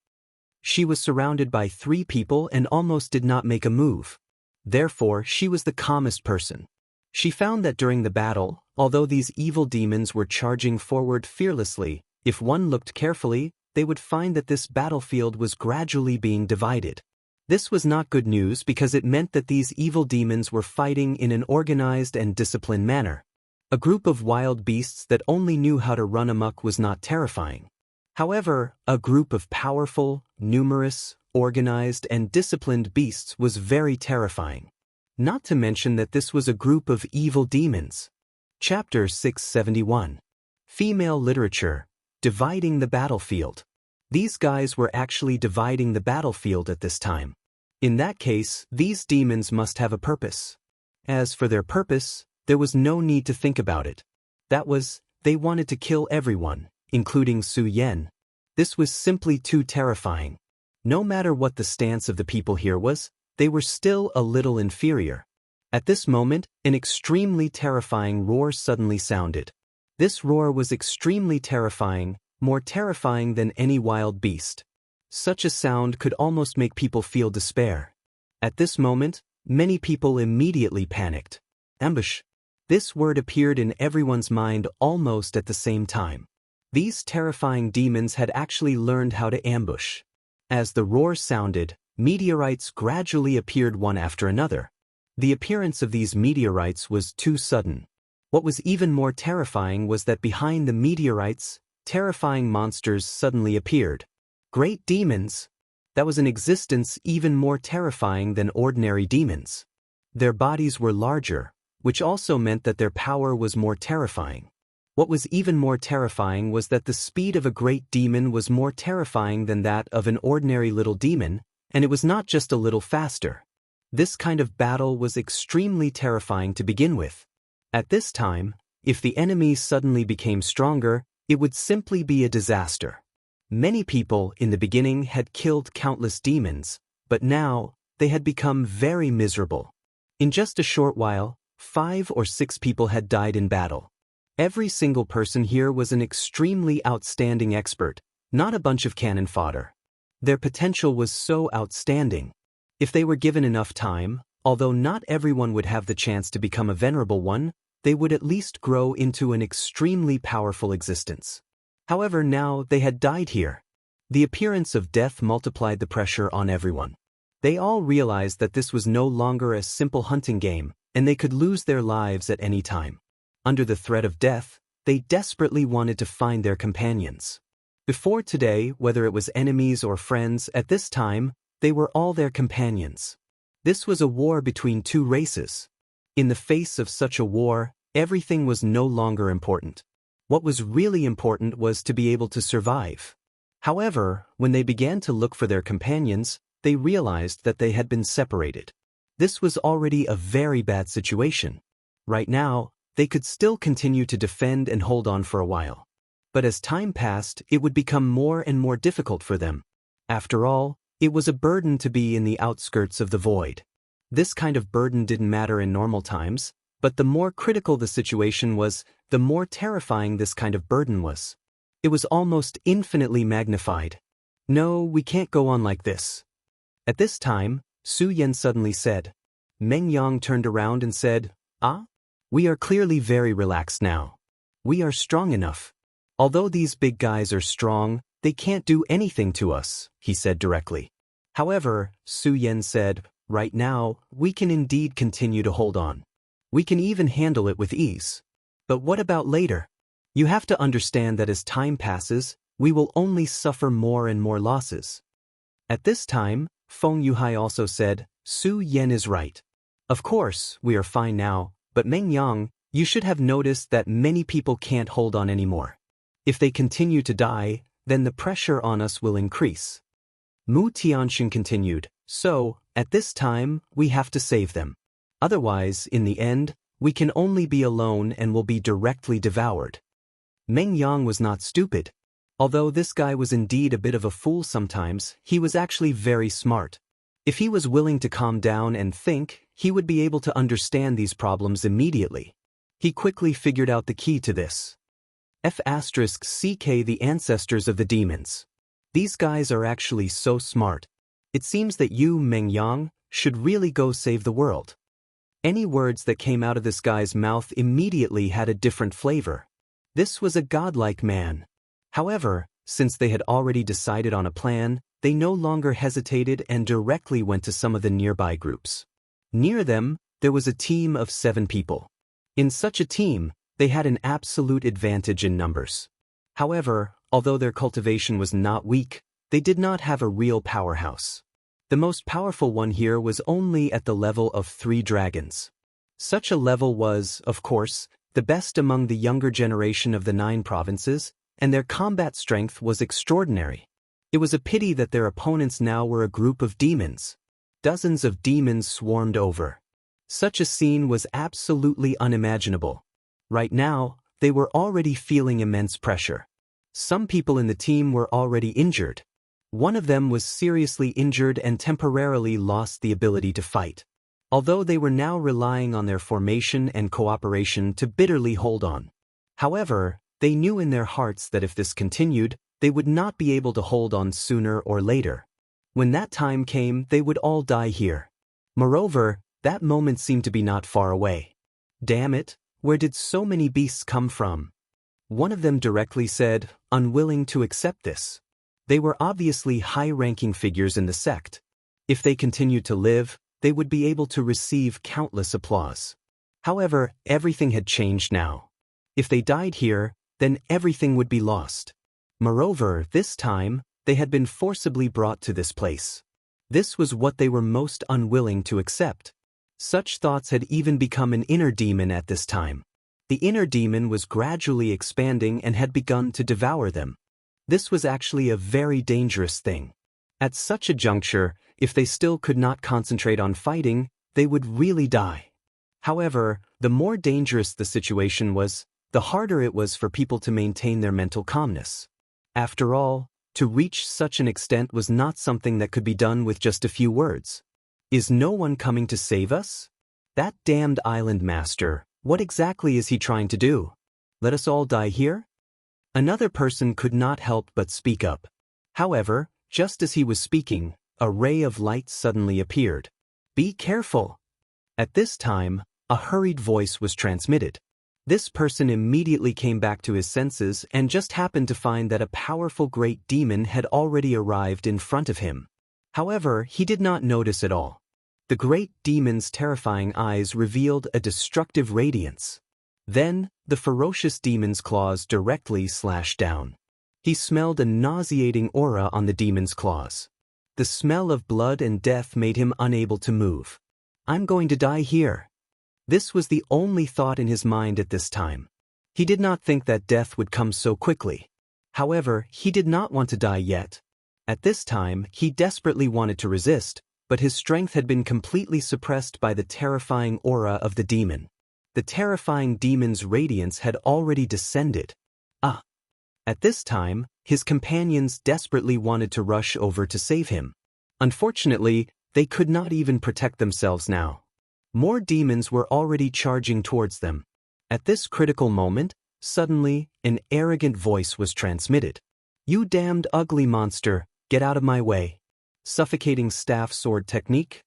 She was surrounded by 3 people and almost did not make a move. Therefore, she was the calmest person. She found that during the battle, although these evil demons were charging forward fearlessly, if one looked carefully, they would find that this battlefield was gradually being divided. This was not good news because it meant that these evil demons were fighting in an organized and disciplined manner. A group of wild beasts that only knew how to run amok was not terrifying. However, a group of powerful, numerous, organized, and disciplined beasts was very terrifying. Not to mention that this was a group of evil demons. Chapter 671. Female Literature, Dividing the Battlefield. These guys were actually dividing the battlefield at this time. In that case, these demons must have a purpose. As for their purpose, there was no need to think about it. That was, they wanted to kill everyone, including Su Yan. This was simply too terrifying. No matter what the stance of the people here was, they were still a little inferior. At this moment, an extremely terrifying roar suddenly sounded. This roar was extremely terrifying, more terrifying than any wild beast. Such a sound could almost make people feel despair. At this moment, many people immediately panicked. Ambush. This word appeared in everyone's mind almost at the same time. These terrifying demons had actually learned how to ambush. As the roar sounded, meteorites gradually appeared one after another. The appearance of these meteorites was too sudden. What was even more terrifying was that behind the meteorites, terrifying monsters suddenly appeared. Great demons! That was an existence even more terrifying than ordinary demons. Their bodies were larger, which also meant that their power was more terrifying. What was even more terrifying was that the speed of a great demon was more terrifying than that of an ordinary little demon, and it was not just a little faster. This kind of battle was extremely terrifying to begin with. At this time, if the enemies suddenly became stronger, it would simply be a disaster. Many people in the beginning had killed countless demons, but now they had become very miserable. In just a short while, 5 or 6 people had died in battle. Every single person here was an extremely outstanding expert, not a bunch of cannon fodder. Their potential was so outstanding. If they were given enough time, although not everyone would have the chance to become a venerable one, they would at least grow into an extremely powerful existence. However, now they had died here. The appearance of death multiplied the pressure on everyone. They all realized that this was no longer a simple hunting game, and they could lose their lives at any time. Under the threat of death, they desperately wanted to find their companions. Before today, whether it was enemies or friends, at this time, they were all their companions. This was a war between two races. In the face of such a war, everything was no longer important. What was really important was to be able to survive. However, when they began to look for their companions, they realized that they had been separated. This was already a very bad situation. Right now, they could still continue to defend and hold on for a while. But as time passed, it would become more and more difficult for them. After all, it was a burden to be in the outskirts of the void. This kind of burden didn't matter in normal times, but the more critical the situation was, the more terrifying this kind of burden was. It was almost infinitely magnified. No, we can't go on like this. At this time, Su Yan suddenly said. Meng Yang turned around and said, "Ah? We are clearly very relaxed now. We are strong enough. Although these big guys are strong, they can't do anything to us," he said directly. However, Su Yan said, "Right now, we can indeed continue to hold on. We can even handle it with ease. But what about later? You have to understand that as time passes, we will only suffer more and more losses." At this time, Feng Yuhai also said, "Su Yan is right. Of course, we are fine now, but Meng Yang, you should have noticed that many people can't hold on anymore. If they continue to die, then the pressure on us will increase." Mu Tianxin continued, "So, at this time, we have to save them. Otherwise, in the end, we can only be alone and will be directly devoured." Meng Yang was not stupid. Although this guy was indeed a bit of a fool sometimes, he was actually very smart. If he was willing to calm down and think, he would be able to understand these problems immediately. He quickly figured out the key to this. F***CK the ancestors of the demons. These guys are actually so smart. It seems that you, Meng Yang, should really go save the world. Any words that came out of this guy's mouth immediately had a different flavor. This was a godlike man. However, since they had already decided on a plan, they no longer hesitated and directly went to some of the nearby groups. Near them, there was a team of 7 people. In such a team, they had an absolute advantage in numbers. However, although their cultivation was not weak, they did not have a real powerhouse. The most powerful one here was only at the level of 3 dragons. Such a level was, of course, the best among the younger generation of the 9 provinces, and their combat strength was extraordinary. It was a pity that their opponents now were a group of demons. Dozens of demons swarmed over. Such a scene was absolutely unimaginable. Right now, they were already feeling immense pressure. Some people in the team were already injured. One of them was seriously injured and temporarily lost the ability to fight. Although they were now relying on their formation and cooperation to bitterly hold on. However, they knew in their hearts that if this continued, they would not be able to hold on sooner or later. When that time came, they would all die here. Moreover, that moment seemed to be not far away. Damn it, where did so many beasts come from? One of them directly said, unwilling to accept this. They were obviously high-ranking figures in the sect. If they continued to live, they would be able to receive countless applause. However, everything had changed now. If they died here, then everything would be lost. Moreover, this time, they had been forcibly brought to this place. This was what they were most unwilling to accept. Such thoughts had even become an inner demon at this time. The inner demon was gradually expanding and had begun to devour them. This was actually a very dangerous thing. At such a juncture, if they still could not concentrate on fighting, they would really die. However, the more dangerous the situation was, the harder it was for people to maintain their mental calmness. After all, to reach such an extent was not something that could be done with just a few words. Is no one coming to save us? That damned island master, what exactly is he trying to do? Let us all die here? Another person could not help but speak up. However, just as he was speaking, a ray of light suddenly appeared. Be careful! At this time, a hurried voice was transmitted. This person immediately came back to his senses and just happened to find that a powerful great demon had already arrived in front of him. However, he did not notice at all. The great demon's terrifying eyes revealed a destructive radiance. Then, the ferocious demon's claws directly slashed down. He smelled a nauseating aura on the demon's claws. The smell of blood and death made him unable to move. I'm going to die here. This was the only thought in his mind at this time. He did not think that death would come so quickly. However, he did not want to die yet. At this time, he desperately wanted to resist, but his strength had been completely suppressed by the terrifying aura of the demon. The terrifying demon's radiance had already descended. At this time, his companions desperately wanted to rush over to save him. Unfortunately, they could not even protect themselves now. More demons were already charging towards them. At this critical moment, suddenly, an arrogant voice was transmitted. You damned ugly monster, get out of my way. Suffocating staff sword technique,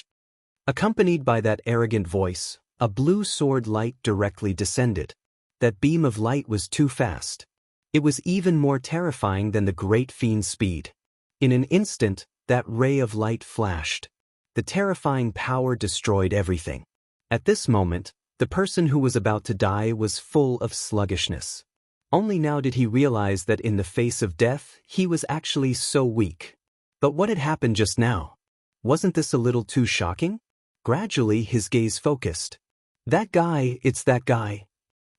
/ Accompanied by that arrogant voice, a blue sword light directly descended. That beam of light was too fast. It was even more terrifying than the great fiend's speed. In an instant, that ray of light flashed. The terrifying power destroyed everything. At this moment, the person who was about to die was full of sluggishness. Only now did he realize that in the face of death, he was actually so weak. But what had happened just now? Wasn't this a little too shocking? Gradually, his gaze focused. That guy, it's that guy.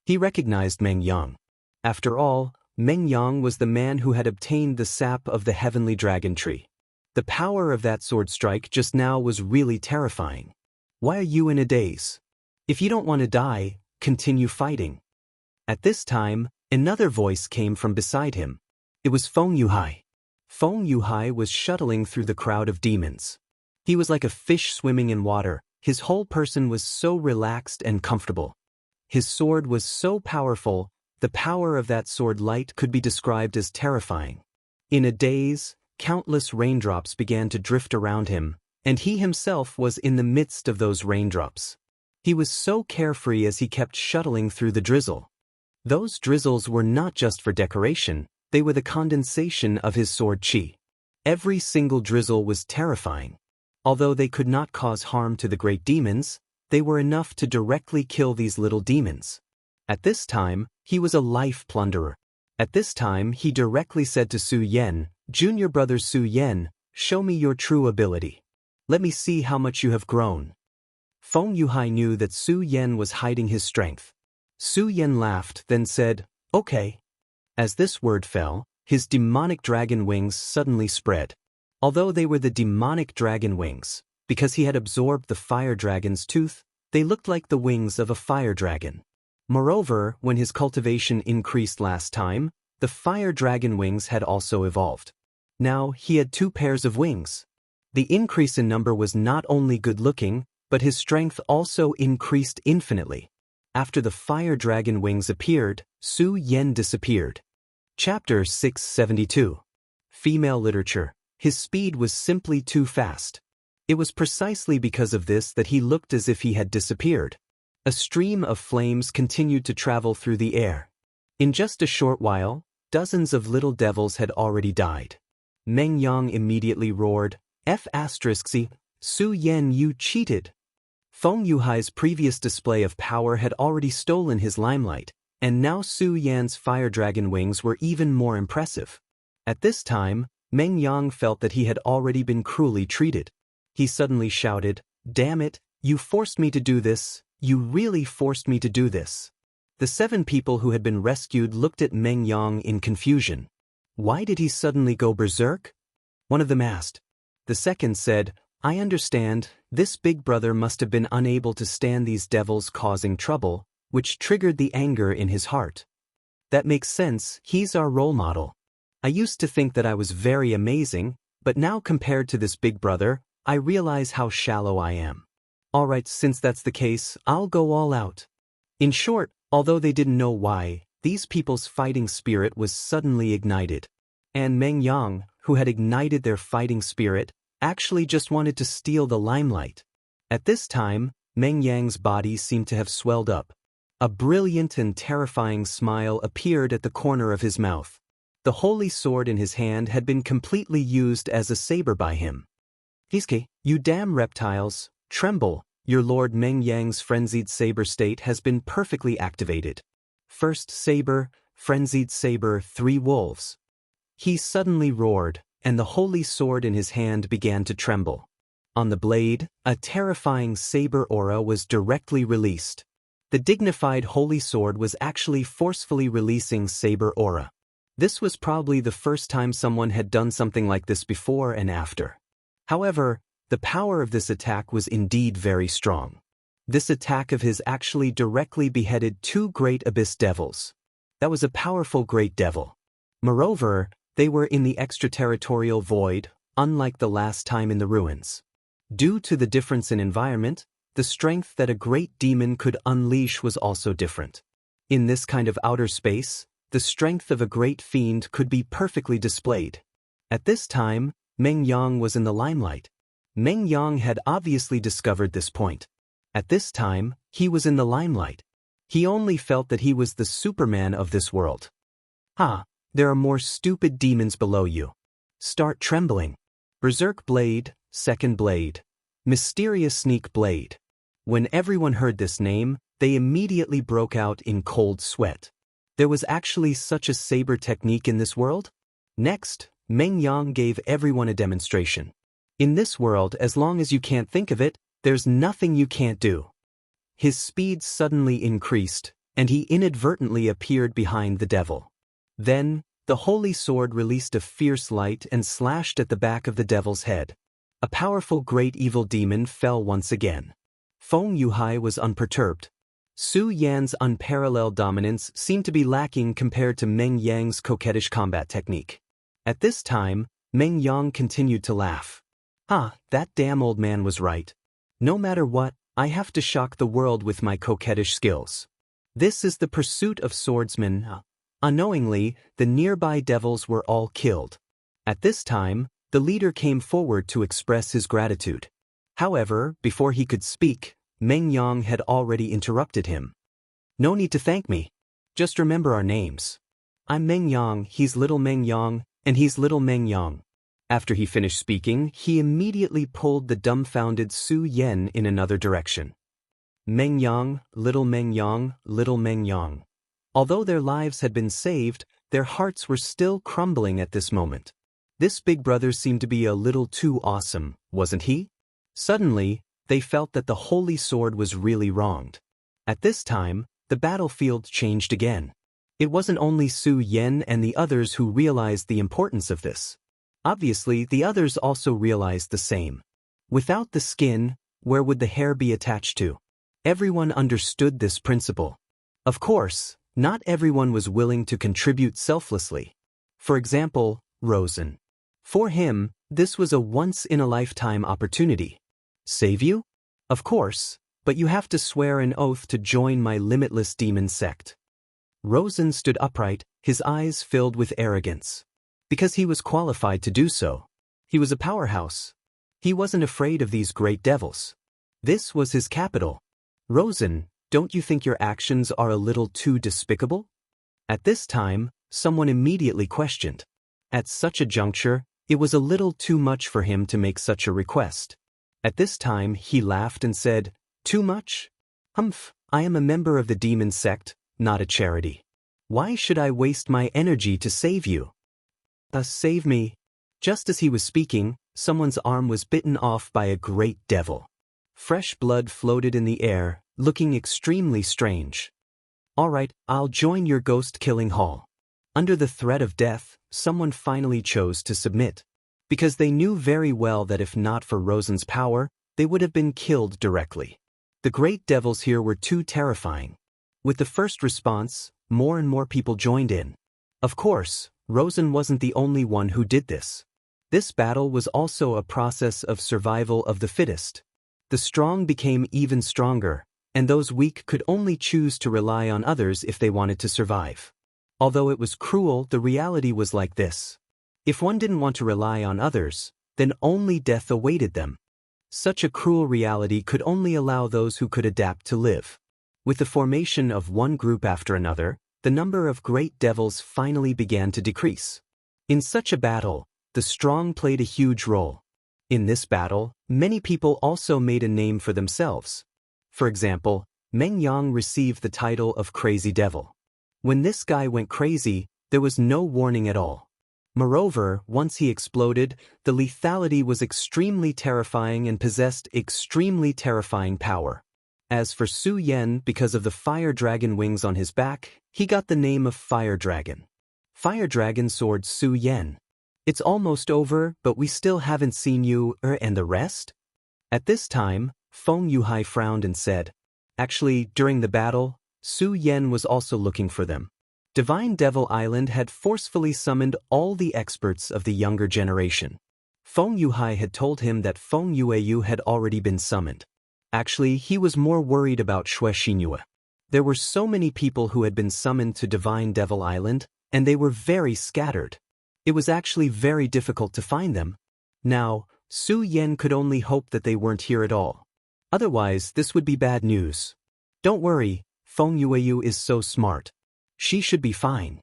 He recognized Meng Yang. After all, Meng Yang was the man who had obtained the sap of the heavenly dragon tree. The power of that sword strike just now was really terrifying. Why are you in a daze? If you don't want to die, continue fighting. At this time, another voice came from beside him. It was Feng Yuhai. Feng Yuhai was shuttling through the crowd of demons. He was like a fish swimming in water. His whole person was so relaxed and comfortable. His sword was so powerful, the power of that sword light could be described as terrifying. In a daze, countless raindrops began to drift around him, and he himself was in the midst of those raindrops. He was so carefree as he kept shuttling through the drizzle. Those drizzles were not just for decoration, they were the condensation of his sword chi. Every single drizzle was terrifying. Although they could not cause harm to the great demons, they were enough to directly kill these little demons. At this time, he was a life plunderer. At this time, he directly said to Su Yan, Junior brother Su Yan, show me your true ability. Let me see how much you have grown. Feng Yuhai knew that Su Yan was hiding his strength. Su Yan laughed, then said, okay. As this word fell, his demonic dragon wings suddenly spread. Although they were the demonic dragon wings, because he had absorbed the fire dragon's tooth, they looked like the wings of a fire dragon. Moreover, when his cultivation increased last time, the fire dragon wings had also evolved. Now, he had 2 pairs of wings. The increase in number was not only good-looking, but his strength also increased infinitely. After the fire dragon wings appeared, Su Yan disappeared. Chapter 672. Female Literature. His speed was simply too fast. It was precisely because of this that he looked as if he had disappeared. A stream of flames continued to travel through the air. In just a short while, dozens of little devils had already died. Meng Yang immediately roared, F***, Su Yan, you cheated. Feng Yuhai's previous display of power had already stolen his limelight, and now Su Yan's fire dragon wings were even more impressive. At this time, Meng Yang felt that he had already been cruelly treated. He suddenly shouted, "Damn it, you forced me to do this, you really forced me to do this." The 7 people who had been rescued looked at Meng Yang in confusion. Why did he suddenly go berserk? One of them asked. The second said, "I understand, this big brother must have been unable to stand these devils causing trouble, which triggered the anger in his heart. That makes sense, he's our role model. I used to think that I was very amazing, but now compared to this big brother, I realize how shallow I am. Alright, since that's the case, I'll go all out." In short, although they didn't know why, these people's fighting spirit was suddenly ignited. And Meng Yang, who had ignited their fighting spirit, actually just wanted to steal the limelight. At this time, Meng Yang's body seemed to have swelled up. A brilliant and terrifying smile appeared at the corner of his mouth. The holy sword in his hand had been completely used as a saber by him. "Hiske, you damn reptiles, tremble, your Lord Meng Yang's frenzied saber state has been perfectly activated. First saber, frenzied saber, 3 wolves." He suddenly roared, and the holy sword in his hand began to tremble. On the blade, a terrifying saber aura was directly released. The dignified holy sword was actually forcefully releasing saber aura. This was probably the first time someone had done something like this before and after. However, the power of this attack was indeed very strong. This attack of his actually directly beheaded 2 great abyss devils. That was a powerful great devil. Moreover, they were in the extraterritorial void, unlike the last time in the ruins. Due to the difference in environment, the strength that a great demon could unleash was also different. In this kind of outer space, the strength of a great fiend could be perfectly displayed. At this time, Meng Yang was in the limelight. Meng Yang had obviously discovered this point. At this time, he was in the limelight. He only felt that he was the Superman of this world. There are more stupid demons below you. Start trembling. Berserk Blade, Second Blade. Mysterious Sneak Blade. When everyone heard this name, they immediately broke out in cold sweat. There was actually such a saber technique in this world? Next, Meng Yang gave everyone a demonstration. In this world, as long as you can't think of it, there's nothing you can't do. His speed suddenly increased, and he inadvertently appeared behind the devil. Then, the holy sword released a fierce light and slashed at the back of the devil's head. A powerful great evil demon fell once again. Feng Yuhai was unperturbed. Su Yan's unparalleled dominance seemed to be lacking compared to Meng Yang's coquettish combat technique. At this time, Meng Yang continued to laugh. That damn old man was right. No matter what, I have to shock the world with my coquettish skills. This is the pursuit of swordsmen. Unknowingly, the nearby devils were all killed. At this time, the leader came forward to express his gratitude. However, before he could speak, Meng Yang had already interrupted him. "No need to thank me. Just remember our names. I'm Meng Yang, he's little Meng Yang, and he's little Meng Yang." After he finished speaking, he immediately pulled the dumbfounded Su Yan in another direction. Meng Yang, little Meng Yang, little Meng Yang. Although their lives had been saved, their hearts were still crumbling at this moment. This big brother seemed to be a little too awesome, wasn't he? Suddenly, they felt that the holy sword was really wronged. At this time, the battlefield changed again. It wasn't only Su Yan and the others who realized the importance of this. Obviously, the others also realized the same. Without the skin, where would the hair be attached to? Everyone understood this principle. Of course, not everyone was willing to contribute selflessly. For example, Rosen. For him, this was a once-in-a-lifetime opportunity. Save you? Of course, but you have to swear an oath to join my limitless demon sect. Rosen stood upright, his eyes filled with arrogance. Because he was qualified to do so. He was a powerhouse. He wasn't afraid of these great devils. This was his capital. Rosen, don't you think your actions are a little too despicable? At this time, someone immediately questioned. At such a juncture, it was a little too much for him to make such a request. At this time, he laughed and said, "Too much? I am a member of the demon sect, not a charity. Why should I waste my energy to save you?" Save me. Just as he was speaking, someone's arm was bitten off by a great devil. Fresh blood floated in the air, looking extremely strange. All right, I'll join your ghost-killing haul. Under the threat of death, someone finally chose to submit. Because they knew very well that if not for Rosen's power, they would have been killed directly. The great devils here were too terrifying. With the first response, more and more people joined in. Of course, Rosen wasn't the only one who did this. This battle was also a process of survival of the fittest. The strong became even stronger, and those weak could only choose to rely on others if they wanted to survive. Although it was cruel, the reality was like this. If one didn't want to rely on others, then only death awaited them. Such a cruel reality could only allow those who could adapt to live. With the formation of one group after another, the number of great devils finally began to decrease. In such a battle, the strong played a huge role. In this battle, many people also made a name for themselves. For example, Meng Yang received the title of Crazy Devil. When this guy went crazy, there was no warning at all. Moreover, once he exploded, the lethality was extremely terrifying and possessed extremely terrifying power. As for Su Yan, because of the fire dragon wings on his back, he got the name of Fire Dragon. Fire Dragon Sword Su Yan. It's almost over, but we still haven't seen you, and the rest? At this time, Feng Yuhai frowned and said, actually, during the battle, Su Yan was also looking for them. Divine Devil Island had forcefully summoned all the experts of the younger generation. Feng Yuhai had told him that Feng Yueyu had already been summoned. Actually, he was more worried about Xue Xinhua. There were so many people who had been summoned to Divine Devil Island, and they were very scattered. It was actually very difficult to find them. Now, Su Yan could only hope that they weren't here at all. Otherwise, this would be bad news. Don't worry, Feng Yueyu is so smart. She should be fine.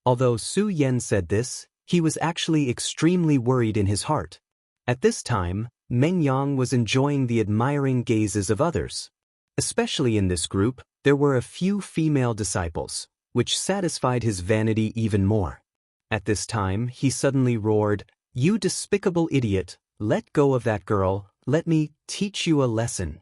Although Su Yan said this, he was actually extremely worried in his heart. At this time, Meng Yang was enjoying the admiring gazes of others. Especially in this group, there were a few female disciples, which satisfied his vanity even more. At this time, he suddenly roared, "You despicable idiot, let go of that girl, let me teach you a lesson."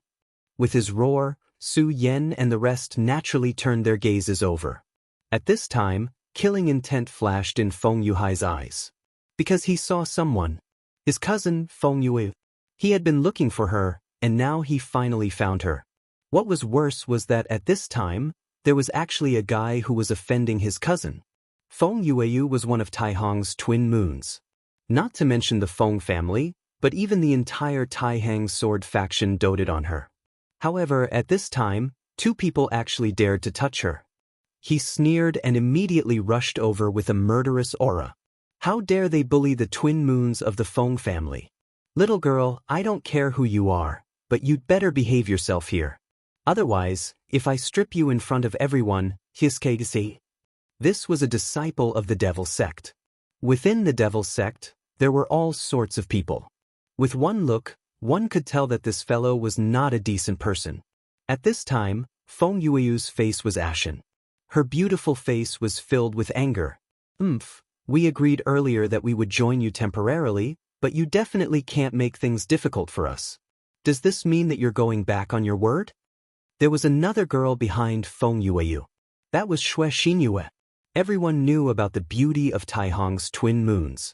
With his roar, Su Yan and the rest naturally turned their gazes over. At this time, killing intent flashed in Feng Yuhai's eyes. Because he saw someone. His cousin, Feng Yue. He had been looking for her, and now he finally found her. What was worse was that at this time, there was actually a guy who was offending his cousin. Feng Yueyu was one of Tai Hong's twin moons. Not to mention the Feng family, but even the entire Tai Hang sword faction doted on her. However, at this time, two people actually dared to touch her. He sneered and immediately rushed over with a murderous aura. How dare they bully the twin moons of the Feng family? Little girl, I don't care who you are, but you'd better behave yourself here. Otherwise, if I strip you in front of everyone, hiskagasi. This was a disciple of the Devil sect. Within the Devil sect, there were all sorts of people. With one look, one could tell that this fellow was not a decent person. At this time, Feng Yueyu's face was ashen. Her beautiful face was filled with anger. We agreed earlier that we would join you temporarily, but you definitely can't make things difficult for us. Does this mean that you're going back on your word? There was another girl behind Feng Yueyu. That was Xue Xinhua. Everyone knew about the beauty of Tai Hong's twin moons.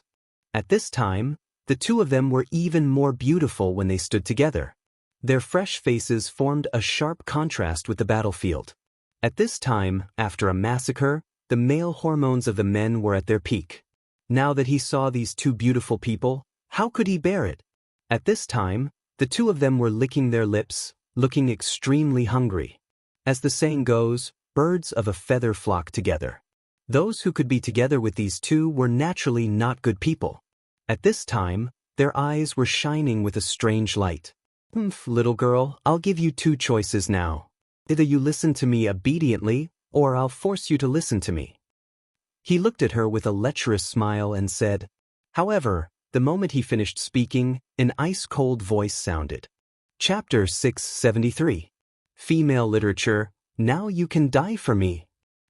At this time, the two of them were even more beautiful when they stood together. Their fresh faces formed a sharp contrast with the battlefield. At this time, after a massacre, the male hormones of the men were at their peak. Now that he saw these two beautiful people, how could he bear it? At this time, the two of them were licking their lips, looking extremely hungry. As the saying goes, birds of a feather flock together. Those who could be together with these two were naturally not good people. At this time, their eyes were shining with a strange light. Little girl, I'll give you two choices now. Either you listen to me obediently, or I'll force you to listen to me. He looked at her with a lecherous smile and said, however, the moment he finished speaking, an ice-cold voice sounded. Chapter 673. Female Literature, Now You Can Die For Me.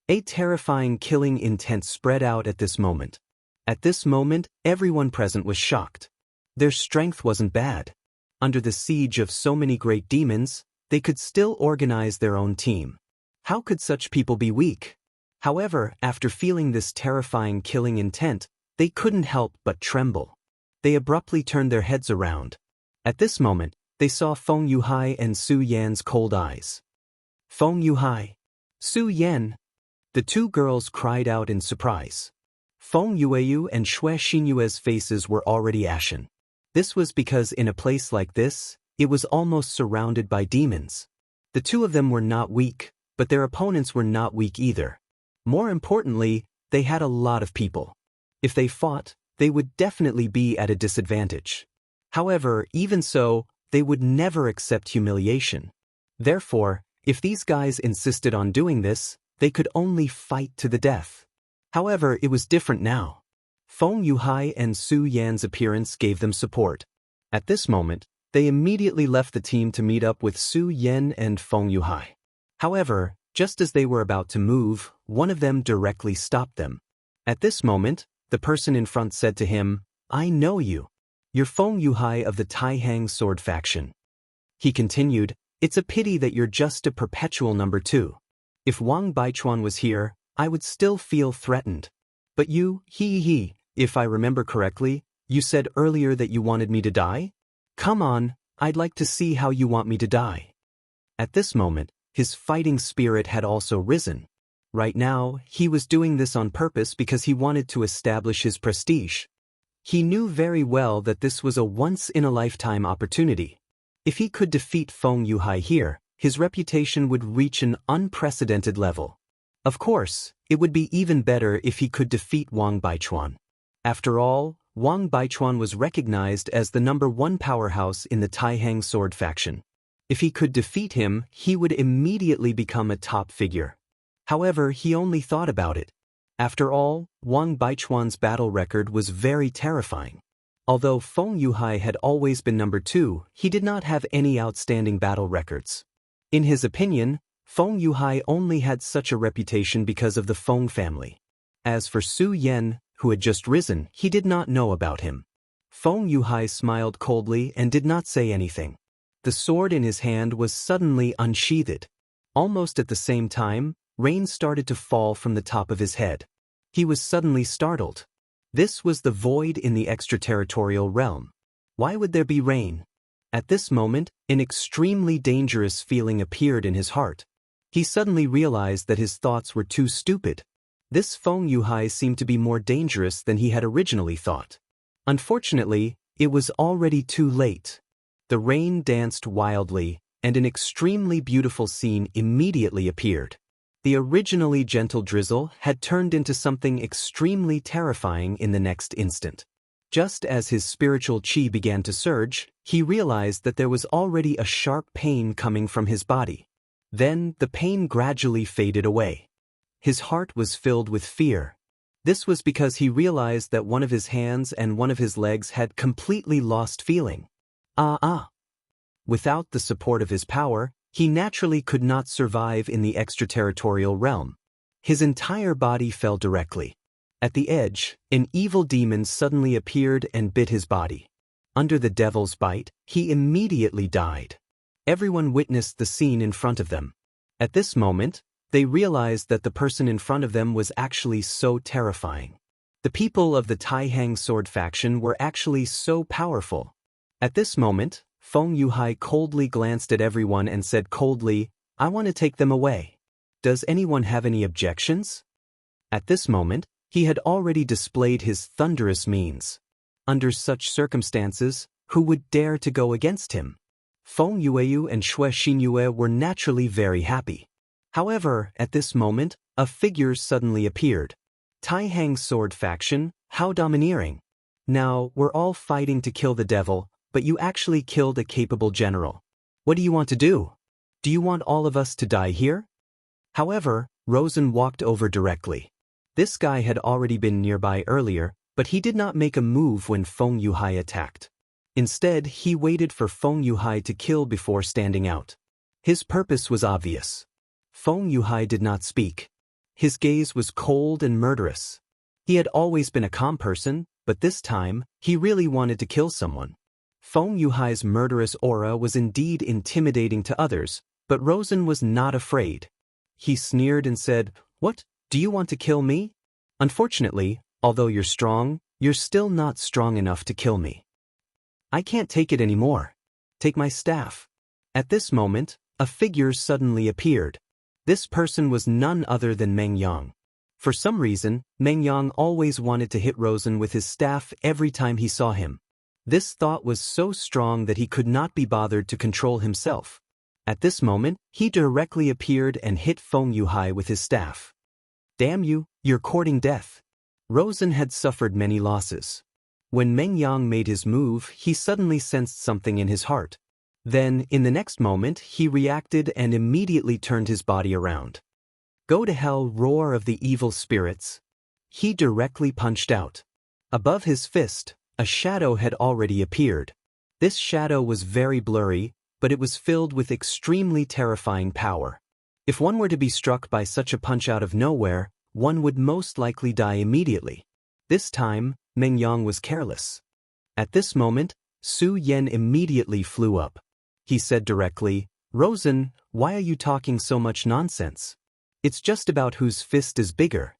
A terrifying killing intent spread out at this moment. At this moment, everyone present was shocked. Their strength wasn't bad. Under the siege of so many great demons, they could still organize their own team. How could such people be weak? However, after feeling this terrifying killing intent, they couldn't help but tremble. They abruptly turned their heads around. At this moment, they saw Feng Yuhai and Su Yan's cold eyes. Feng Yuhai. Su Yan. The two girls cried out in surprise. Feng Yueyu and Xue Xinyue's faces were already ashen. This was because in a place like this, it was almost surrounded by demons. The two of them were not weak, but their opponents were not weak either. More importantly, they had a lot of people. If they fought, they would definitely be at a disadvantage. However, even so, they would never accept humiliation. Therefore, if these guys insisted on doing this, they could only fight to the death. However, it was different now. Feng Yuhai and Su Yan's appearance gave them support. At this moment, they immediately left the team to meet up with Su Yan and Feng Yuhai. However, just as they were about to move, one of them directly stopped them. At this moment, the person in front said to him, "I know you. You're Feng Yuhai of the Taihang sword faction." He continued, "It's a pity that you're just a perpetual number 2. If Wang Baichuan was here, I would still feel threatened. But you, if I remember correctly, you said earlier that you wanted me to die? Come on, I'd like to see how you want me to die." At this moment, his fighting spirit had also risen. Right now, he was doing this on purpose because he wanted to establish his prestige. He knew very well that this was a once-in-a-lifetime opportunity. If he could defeat Feng Yuhai here, his reputation would reach an unprecedented level. Of course, it would be even better if he could defeat Wang Baichuan. After all, Wang Baichuan was recognized as the number 1 powerhouse in the Taihang sword faction. If he could defeat him, he would immediately become a top figure. However, he only thought about it. After all, Wang Baichuan's battle record was very terrifying. Although Feng Yuhai had always been number 2, he did not have any outstanding battle records. In his opinion, Feng Yuhai only had such a reputation because of the Feng family. As for Su Yan, who had just risen, he did not know about him. Feng Yuhai smiled coldly and did not say anything. The sword in his hand was suddenly unsheathed. Almost at the same time, rain started to fall from the top of his head. He was suddenly startled. This was the void in the extraterritorial realm. Why would there be rain? At this moment, an extremely dangerous feeling appeared in his heart. He suddenly realized that his thoughts were too stupid. This Feng Yuhai seemed to be more dangerous than he had originally thought. Unfortunately, it was already too late. The rain danced wildly, and an extremely beautiful scene immediately appeared. The originally gentle drizzle had turned into something extremely terrifying in the next instant. Just as his spiritual qi began to surge, he realized that there was already a sharp pain coming from his body. Then, the pain gradually faded away. His heart was filled with fear. This was because he realized that one of his hands and one of his legs had completely lost feeling. Without the support of his power, he naturally could not survive in the extraterritorial realm. His entire body fell directly. At the edge, an evil demon suddenly appeared and bit his body. Under the devil's bite, he immediately died. Everyone witnessed the scene in front of them. At this moment, they realized that the person in front of them was actually so terrifying. The people of the Taihang sword faction were actually so powerful. At this moment, Feng Yuhai coldly glanced at everyone and said coldly, "I want to take them away. Does anyone have any objections?" At this moment, he had already displayed his thunderous means. Under such circumstances, who would dare to go against him? Feng Yueyu and Xue Xinyue were naturally very happy. However, at this moment, a figure suddenly appeared. Taihang sword faction, how domineering. Now, we're all fighting to kill the devil, but you actually killed a capable general. What do you want to do? Do you want all of us to die here? However, Rosen walked over directly. This guy had already been nearby earlier, but he did not make a move when Feng Yuhai attacked. Instead, he waited for Feng Yuhai to kill before standing out. His purpose was obvious. Feng Yuhai did not speak. His gaze was cold and murderous. He had always been a calm person, but this time, he really wanted to kill someone. Feng Yuhai's murderous aura was indeed intimidating to others, but Rosen was not afraid. He sneered and said, "What, do you want to kill me? Unfortunately, although you're strong, you're still not strong enough to kill me. I can't take it anymore. Take my staff." At this moment, a figure suddenly appeared. This person was none other than Meng Yang. For some reason, Meng Yang always wanted to hit Rosen with his staff every time he saw him. This thought was so strong that he could not be bothered to control himself. At this moment, he directly appeared and hit Feng Yuhai with his staff. "Damn you, you're courting death." Rosen had suffered many losses. When Meng Yang made his move, he suddenly sensed something in his heart. Then, in the next moment, he reacted and immediately turned his body around. "Go to hell, roar of the evil spirits." He directly punched out. Above his fist, a shadow had already appeared. This shadow was very blurry, but it was filled with extremely terrifying power. If one were to be struck by such a punch out of nowhere, one would most likely die immediately. This time, Meng Yang was careless. At this moment, Su Yan immediately flew up. He said directly, "Rosen, why are you talking so much nonsense? It's just about whose fist is bigger."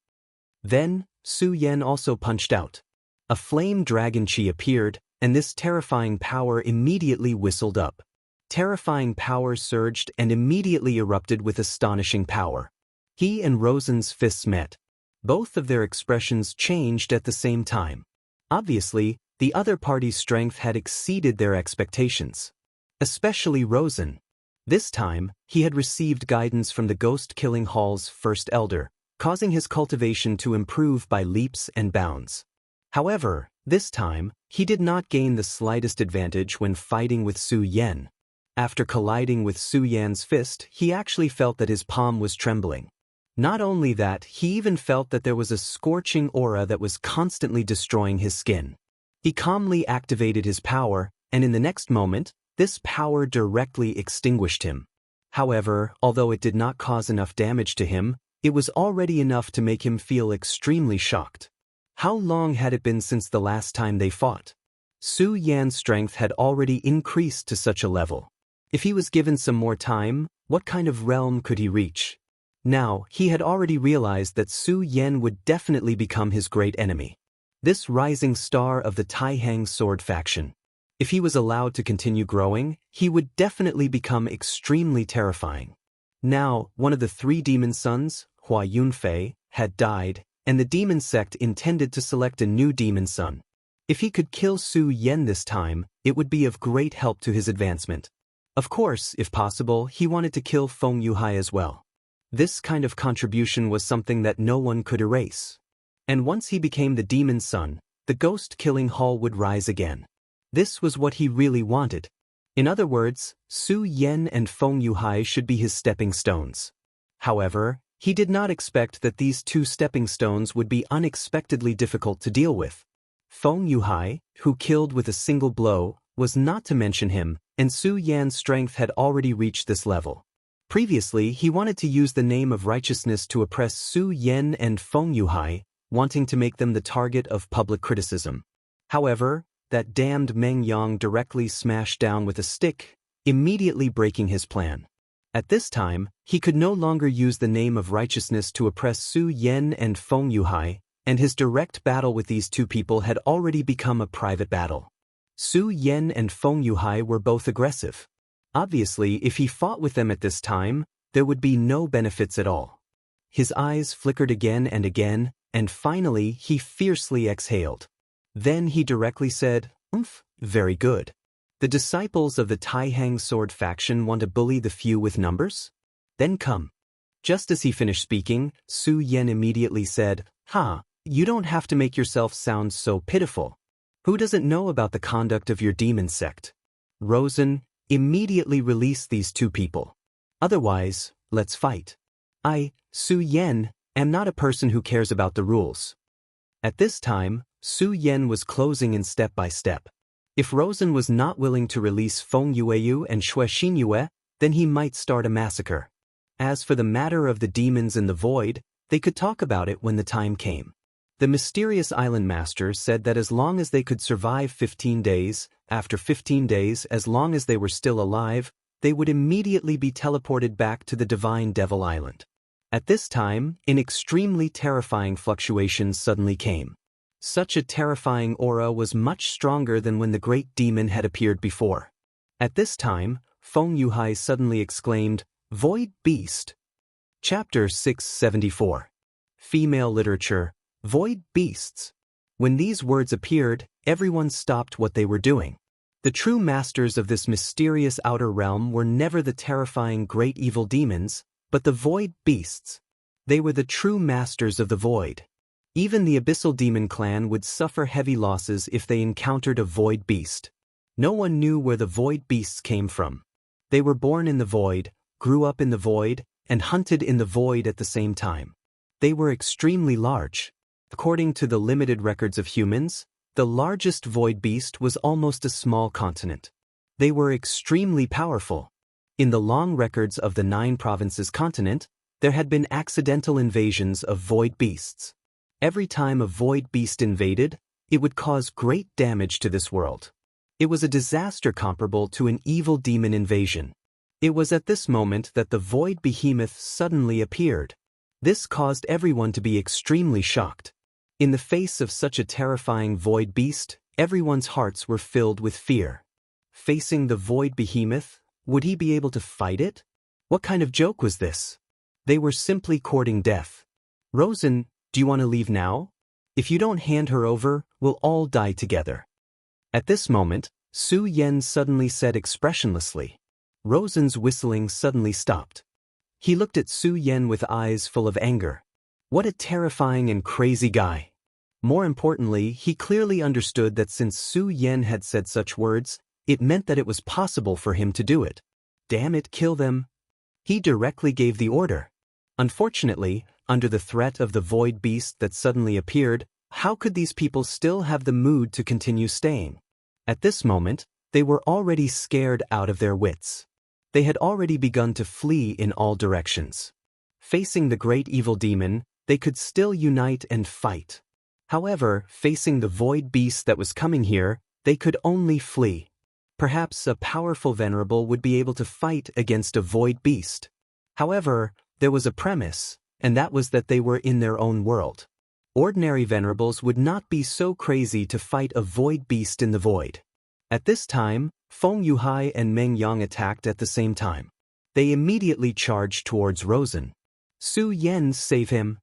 Then, Su Yan also punched out. A flame dragon chi appeared, and this terrifying power immediately whistled up. Terrifying power surged and immediately erupted with astonishing power. He and Rosen's fists met. Both of their expressions changed at the same time. Obviously, the other party's strength had exceeded their expectations. Especially Rosen. This time, he had received guidance from the Ghost-Killing Hall's first elder, causing his cultivation to improve by leaps and bounds. However, this time, he did not gain the slightest advantage when fighting with Su Yan. After colliding with Su Yan's fist, he actually felt that his palm was trembling. Not only that, he even felt that there was a scorching aura that was constantly destroying his skin. He calmly activated his power, and in the next moment, this power directly extinguished him. However, although it did not cause enough damage to him, it was already enough to make him feel extremely shocked. How long had it been since the last time they fought? Su Yan's strength had already increased to such a level. If he was given some more time, what kind of realm could he reach? Now, he had already realized that Su Yan would definitely become his great enemy. This rising star of the Taihang sword faction. If he was allowed to continue growing, he would definitely become extremely terrifying. Now, one of the 3 demon sons, Hua Yunfei, had died, and the demon sect intended to select a new demon son. If he could kill Su Yan this time, it would be of great help to his advancement. Of course, if possible, he wanted to kill Feng Yuhai as well. This kind of contribution was something that no one could erase. And once he became the demon son, the Ghost-Killing Hall would rise again. This was what he really wanted. In other words, Su Yan and Feng Yuhai should be his stepping stones. However, he did not expect that these 2 stepping stones would be unexpectedly difficult to deal with. Feng Yuhai, who killed with a single blow, was not to mention him, and Su Yan's strength had already reached this level. Previously, he wanted to use the name of righteousness to oppress Su Yan and Feng Yuhai, wanting to make them the target of public criticism. However, that damned Meng Yang directly smashed down with a stick, immediately breaking his plan. At this time, he could no longer use the name of righteousness to oppress Su Yan and Feng Yuhai, and his direct battle with these 2 people had already become a private battle. Su Yan and Feng Yuhai were both aggressive. Obviously, if he fought with them at this time, there would be no benefits at all. His eyes flickered again, and finally he fiercely exhaled. Then he directly said, "Very good. The disciples of the Taihang sword faction want to bully the few with numbers? Then come." Just as he finished speaking, Su Yan immediately said, "You don't have to make yourself sound so pitiful. Who doesn't know about the conduct of your demon sect? Rosen, immediately release these 2 people. Otherwise, let's fight. I, Su Yan, am not a person who cares about the rules." At this time, Su Yan was closing in step by step. If Rosen was not willing to release Feng Yueyu and Xue Xinyue, then he might start a massacre. As for the matter of the demons in the void, they could talk about it when the time came. The mysterious island master said that as long as they could survive 15 days, after 15 days, as long as they were still alive, they would immediately be teleported back to the divine Devil Island. At this time, an extremely terrifying fluctuation suddenly came. Such a terrifying aura was much stronger than when the great demon had appeared before. At this time, Feng Yuhai suddenly exclaimed, "Void Beast!" Chapter 674. Female Literature, Void Beasts. When these words appeared, everyone stopped what they were doing. The true masters of this mysterious outer realm were never the terrifying great evil demons, but the Void Beasts. They were the true masters of the Void. Even the Abyssal Demon clan would suffer heavy losses if they encountered a Void Beast. No one knew where the Void Beasts came from. They were born in the Void, grew up in the Void, and hunted in the Void at the same time. They were extremely large. According to the limited records of humans, the largest Void Beast was almost a small continent. They were extremely powerful. In the long records of the 9 provinces continent, there had been accidental invasions of Void Beasts. Every time a Void Beast invaded, it would cause great damage to this world. It was a disaster comparable to an evil demon invasion. It was at this moment that the Void Behemoth suddenly appeared. This caused everyone to be extremely shocked. In the face of such a terrifying Void Beast, everyone's hearts were filled with fear. Facing the Void Behemoth, would he be able to fight it? What kind of joke was this? They were simply courting death. "Rosen, do you want to leave now? If you don't hand her over, we'll all die together." At this moment, Su Yan suddenly said expressionlessly. Rosen's whistling suddenly stopped. He looked at Su Yan with eyes full of anger. What a terrifying and crazy guy. More importantly, he clearly understood that since Su Yan had said such words, it meant that it was possible for him to do it. Damn it, kill them. He directly gave the order. Unfortunately, under the threat of the Void Beast that suddenly appeared, how could these people still have the mood to continue staying? At this moment, they were already scared out of their wits. They had already begun to flee in all directions. Facing the great evil demon, they could still unite and fight. However, facing the Void Beast that was coming here, they could only flee. Perhaps a powerful venerable would be able to fight against a Void Beast. However, there was a premise, and that was that they were in their own world. Ordinary venerables would not be so crazy to fight a Void Beast in the Void. At this time, Feng Yuhai and Meng Yang attacked at the same time. They immediately charged towards Rosen. Su Yan, save him.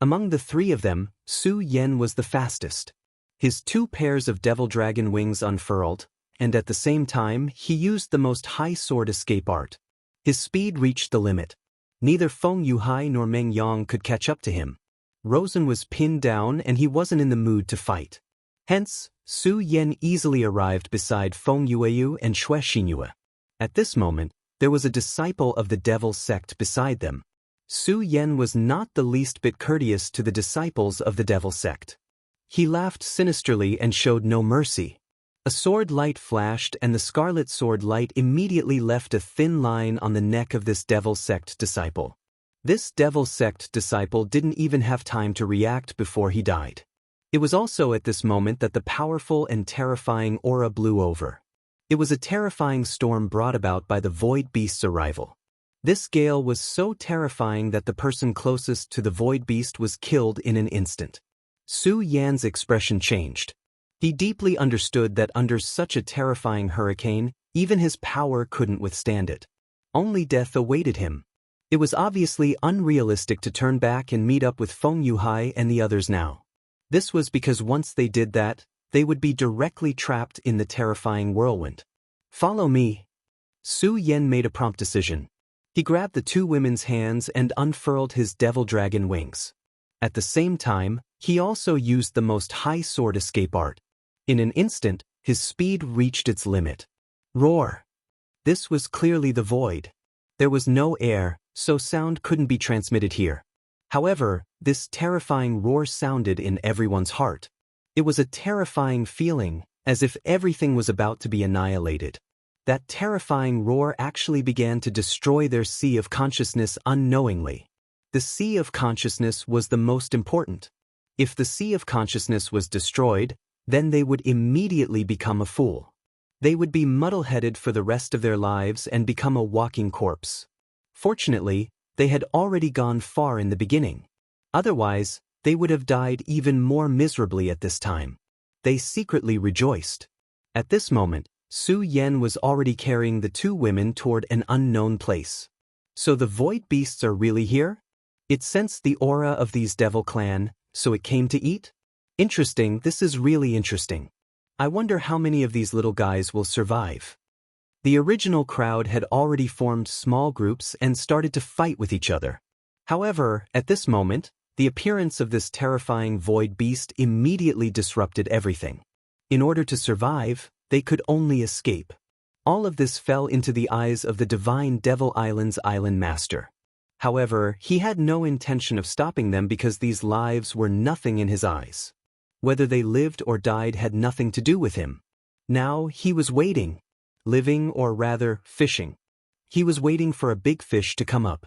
Among the 3 of them, Su Yan was the fastest. His 2 pairs of devil dragon wings unfurled, and at the same time he used the most high sword escape art. His speed reached the limit. Neither Feng Yuhai nor Meng Yang could catch up to him. Rosen was pinned down and he wasn't in the mood to fight. Hence, Su Yan easily arrived beside Feng Yueyu and Xue Xinyue. At this moment, there was a disciple of the devil sect beside them. Su Yan was not the least bit courteous to the disciples of the devil sect. He laughed sinisterly and showed no mercy. A sword light flashed and the scarlet sword light immediately left a thin line on the neck of this devil sect disciple. This devil sect disciple didn't even have time to react before he died. It was also at this moment that the powerful and terrifying aura blew over. It was a terrifying storm brought about by the Void Beast's arrival. This gale was so terrifying that the person closest to the Void Beast was killed in an instant. Su Yan's expression changed. He deeply understood that under such a terrifying hurricane, even his power couldn't withstand it. Only death awaited him. It was obviously unrealistic to turn back and meet up with Feng Yuhai and the others now. This was because once they did that, they would be directly trapped in the terrifying whirlwind. "Follow me." Su Yan made a prompt decision. He grabbed the 2 women's hands and unfurled his devil dragon wings. At the same time, he also used the most high sword escape art. In an instant, his speed reached its limit. Roar! This was clearly the Void. There was no air, so sound couldn't be transmitted here. However, this terrifying roar sounded in everyone's heart. It was a terrifying feeling, as if everything was about to be annihilated. That terrifying roar actually began to destroy their sea of consciousness unknowingly. The sea of consciousness was the most important. If the sea of consciousness was destroyed, then they would immediately become a fool. They would be muddle-headed for the rest of their lives and become a walking corpse. Fortunately, they had already gone far in the beginning. Otherwise, they would have died even more miserably at this time. They secretly rejoiced. At this moment, Su Yan was already carrying the two women toward an unknown place. So the void beasts are really here? It sensed the aura of these devil clan, so it came to eat? Interesting, this is really interesting. I wonder how many of these little guys will survive. The original crowd had already formed small groups and started to fight with each other. However, at this moment, the appearance of this terrifying void beast immediately disrupted everything. In order to survive, they could only escape. All of this fell into the eyes of the divine Devil Island's island master. However, he had no intention of stopping them because these lives were nothing in his eyes. Whether they lived or died had nothing to do with him. Now he was waiting. Living, or rather, fishing. He was waiting for a big fish to come up.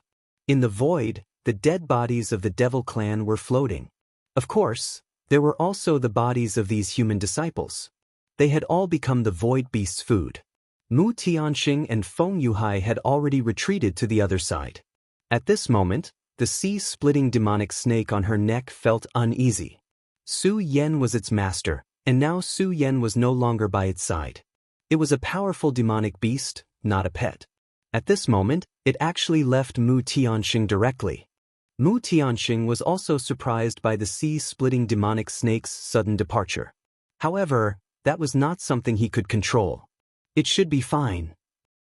In the void, the dead bodies of the devil clan were floating. Of course, there were also the bodies of these human disciples. They had all become the void beast's food. Mu Tianxing and Feng Yuhai had already retreated to the other side. At this moment, the sea-splitting demonic snake on her neck felt uneasy. Su Yan was its master, and now Su Yan was no longer by its side. It was a powerful demonic beast, not a pet. At this moment, it actually left Mu Tianxing directly. Mu Tianxing was also surprised by the sea-splitting demonic snake's sudden departure. However, that was not something he could control. It should be fine.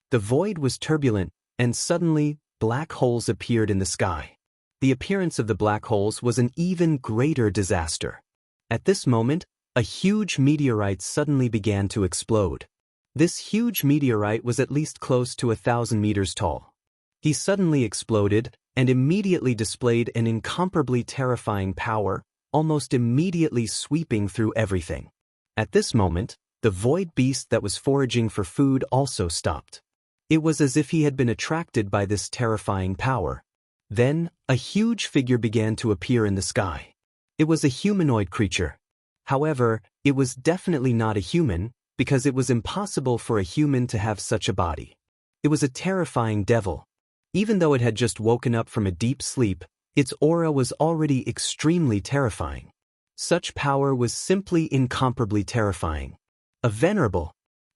The void was turbulent, and suddenly, black holes appeared in the sky. The appearance of the black holes was an even greater disaster. At this moment, a huge meteorite suddenly began to explode. This huge meteorite was at least close to 1,000 meters tall. He suddenly exploded and immediately displayed an incomparably terrifying power, almost immediately sweeping through everything. At this moment, the void beast that was foraging for food also stopped. It was as if he had been attracted by this terrifying power. Then, a huge figure began to appear in the sky. It was a humanoid creature. However, it was definitely not a human, because it was impossible for a human to have such a body. It was a terrifying devil. Even though it had just woken up from a deep sleep, its aura was already extremely terrifying. Such power was simply incomparably terrifying. A venerable.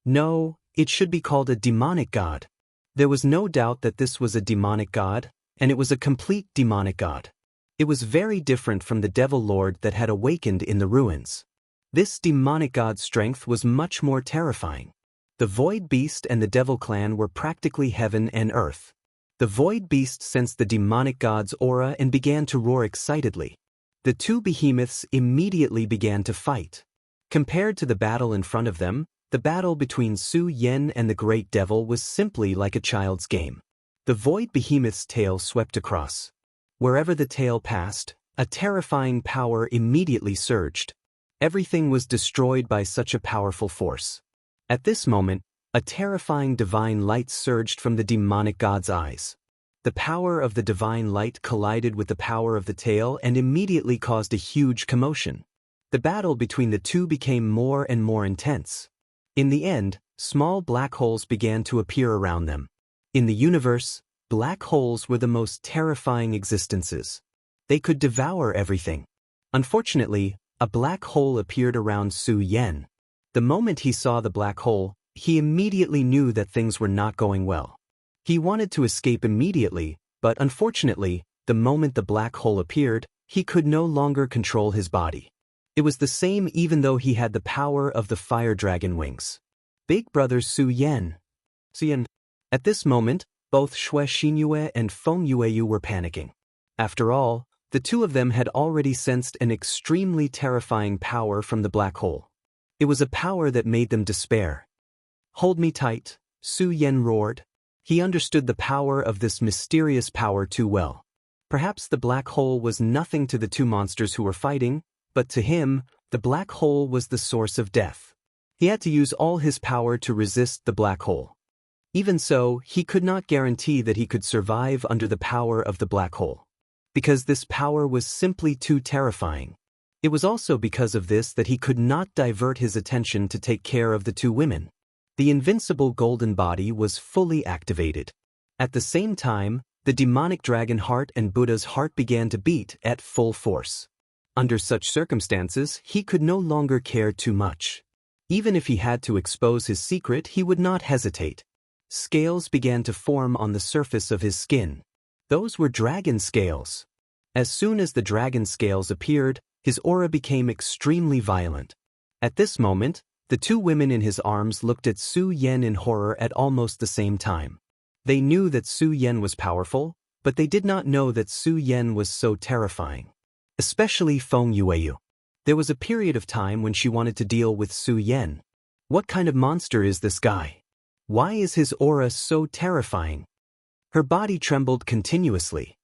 No, it should be called a demonic god. There was no doubt that this was a demonic god, and it was a complete demonic god. It was very different from the devil lord that had awakened in the ruins. This demonic god's strength was much more terrifying. The void beast and the devil clan were practically heaven and earth. The void beast sensed the demonic god's aura and began to roar excitedly. The two behemoths immediately began to fight. Compared to the battle in front of them, the battle between Su Yan and the great devil was simply like a child's game. The void behemoth's tail swept across. Wherever the tail passed, a terrifying power immediately surged. Everything was destroyed by such a powerful force. At this moment, a terrifying divine light surged from the demonic god's eyes. The power of the divine light collided with the power of the tail and immediately caused a huge commotion. The battle between the two became more and more intense. In the end, small black holes began to appear around them. In the universe, black holes were the most terrifying existences. They could devour everything. Unfortunately, a black hole appeared around Su Yan. The moment he saw the black hole, he immediately knew that things were not going well. He wanted to escape immediately, but unfortunately, the moment the black hole appeared, he could no longer control his body. It was the same even though he had the power of the fire dragon wings. Big brother Su Yan. At this moment, both Xue Xinyue and Feng Yueyu were panicking. After all, the two of them had already sensed an extremely terrifying power from the black hole. It was a power that made them despair. "Hold me tight," Su Yan roared. He understood the power of this mysterious power too well. Perhaps the black hole was nothing to the two monsters who were fighting, but to him, the black hole was the source of death. He had to use all his power to resist the black hole. Even so, he could not guarantee that he could survive under the power of the black hole. Because this power was simply too terrifying. It was also because of this that he could not divert his attention to take care of the two women. The invincible golden body was fully activated. At the same time, the demonic dragon heart and Buddha's heart began to beat at full force. Under such circumstances, he could no longer care too much. Even if he had to expose his secret, he would not hesitate. Scales began to form on the surface of his skin. Those were dragon scales. As soon as the dragon scales appeared, his aura became extremely violent. At this moment, the two women in his arms looked at Su Yan in horror at almost the same time. They knew that Su Yan was powerful, but they did not know that Su Yan was so terrifying. Especially Feng Yueyu. There was a period of time when she wanted to deal with Su Yan. What kind of monster is this guy? Why is his aura so terrifying? Her body trembled continuously.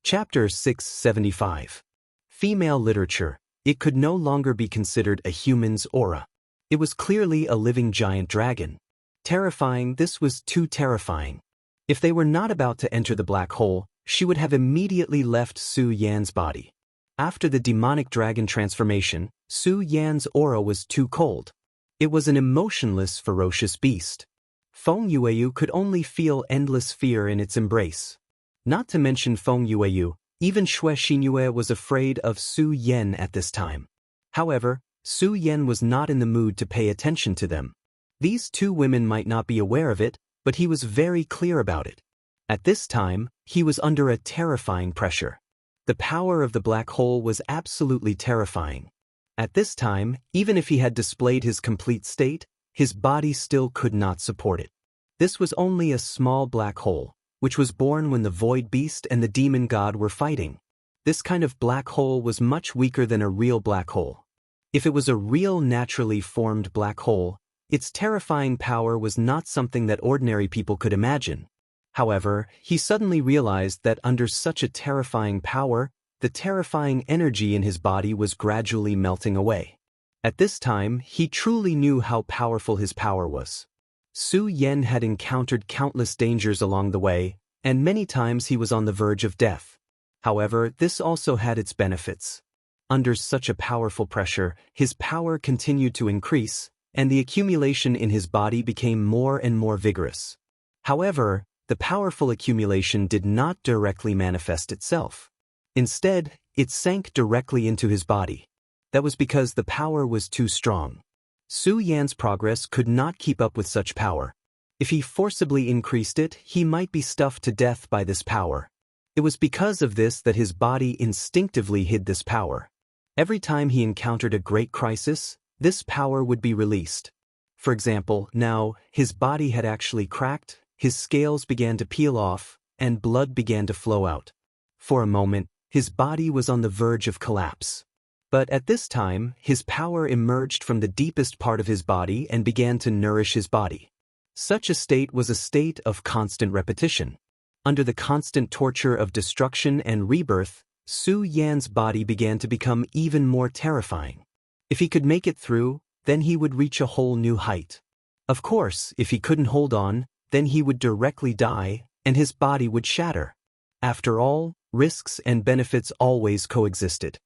Chapter 675. Female literature. It could no longer be considered a human's aura. It was clearly a living giant dragon. Terrifying, this was too terrifying. If they were not about to enter the black hole, she would have immediately left Su Yan's body. After the demonic dragon transformation, Su Yan's aura was too cold. It was an emotionless, ferocious beast. Feng Yueyu could only feel endless fear in its embrace. Not to mention Feng Yueyu, even Xue Xinyue was afraid of Su Yan at this time. However, Su Yan was not in the mood to pay attention to them. These two women might not be aware of it, but he was very clear about it. At this time, he was under a terrifying pressure. The power of the black hole was absolutely terrifying. At this time, even if he had displayed his complete state, his body still could not support it. This was only a small black hole, which was born when the void beast and the demon god were fighting. This kind of black hole was much weaker than a real black hole. If it was a real naturally formed black hole, its terrifying power was not something that ordinary people could imagine. However, he suddenly realized that under such a terrifying power, the terrifying energy in his body was gradually melting away. At this time, he truly knew how powerful his power was. Su Yan had encountered countless dangers along the way, and many times he was on the verge of death. However, this also had its benefits. Under such a powerful pressure, his power continued to increase, and the accumulation in his body became more and more vigorous. However, the powerful accumulation did not directly manifest itself. Instead, it sank directly into his body. That was because the power was too strong. Su Yan's progress could not keep up with such power. If he forcibly increased it, he might be stuffed to death by this power. It was because of this that his body instinctively hid this power. Every time he encountered a great crisis, this power would be released. For example, now, his body had actually cracked, his scales began to peel off, and blood began to flow out. For a moment, his body was on the verge of collapse. But at this time, his power emerged from the deepest part of his body and began to nourish his body. Such a state was a state of constant repetition. Under the constant torture of destruction and rebirth, Su Yan's body began to become even more terrifying. If he could make it through, then he would reach a whole new height. Of course, if he couldn't hold on, then he would directly die, and his body would shatter. After all, risks and benefits always coexisted.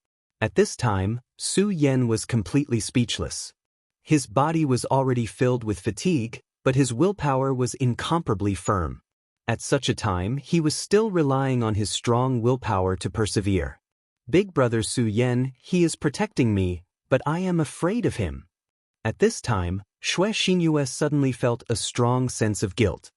At this time, Su Yan was completely speechless. His body was already filled with fatigue, but his willpower was incomparably firm. At such a time, he was still relying on his strong willpower to persevere. Big brother Su Yan, he is protecting me, but I am afraid of him. At this time, Xue Xinyue suddenly felt a strong sense of guilt.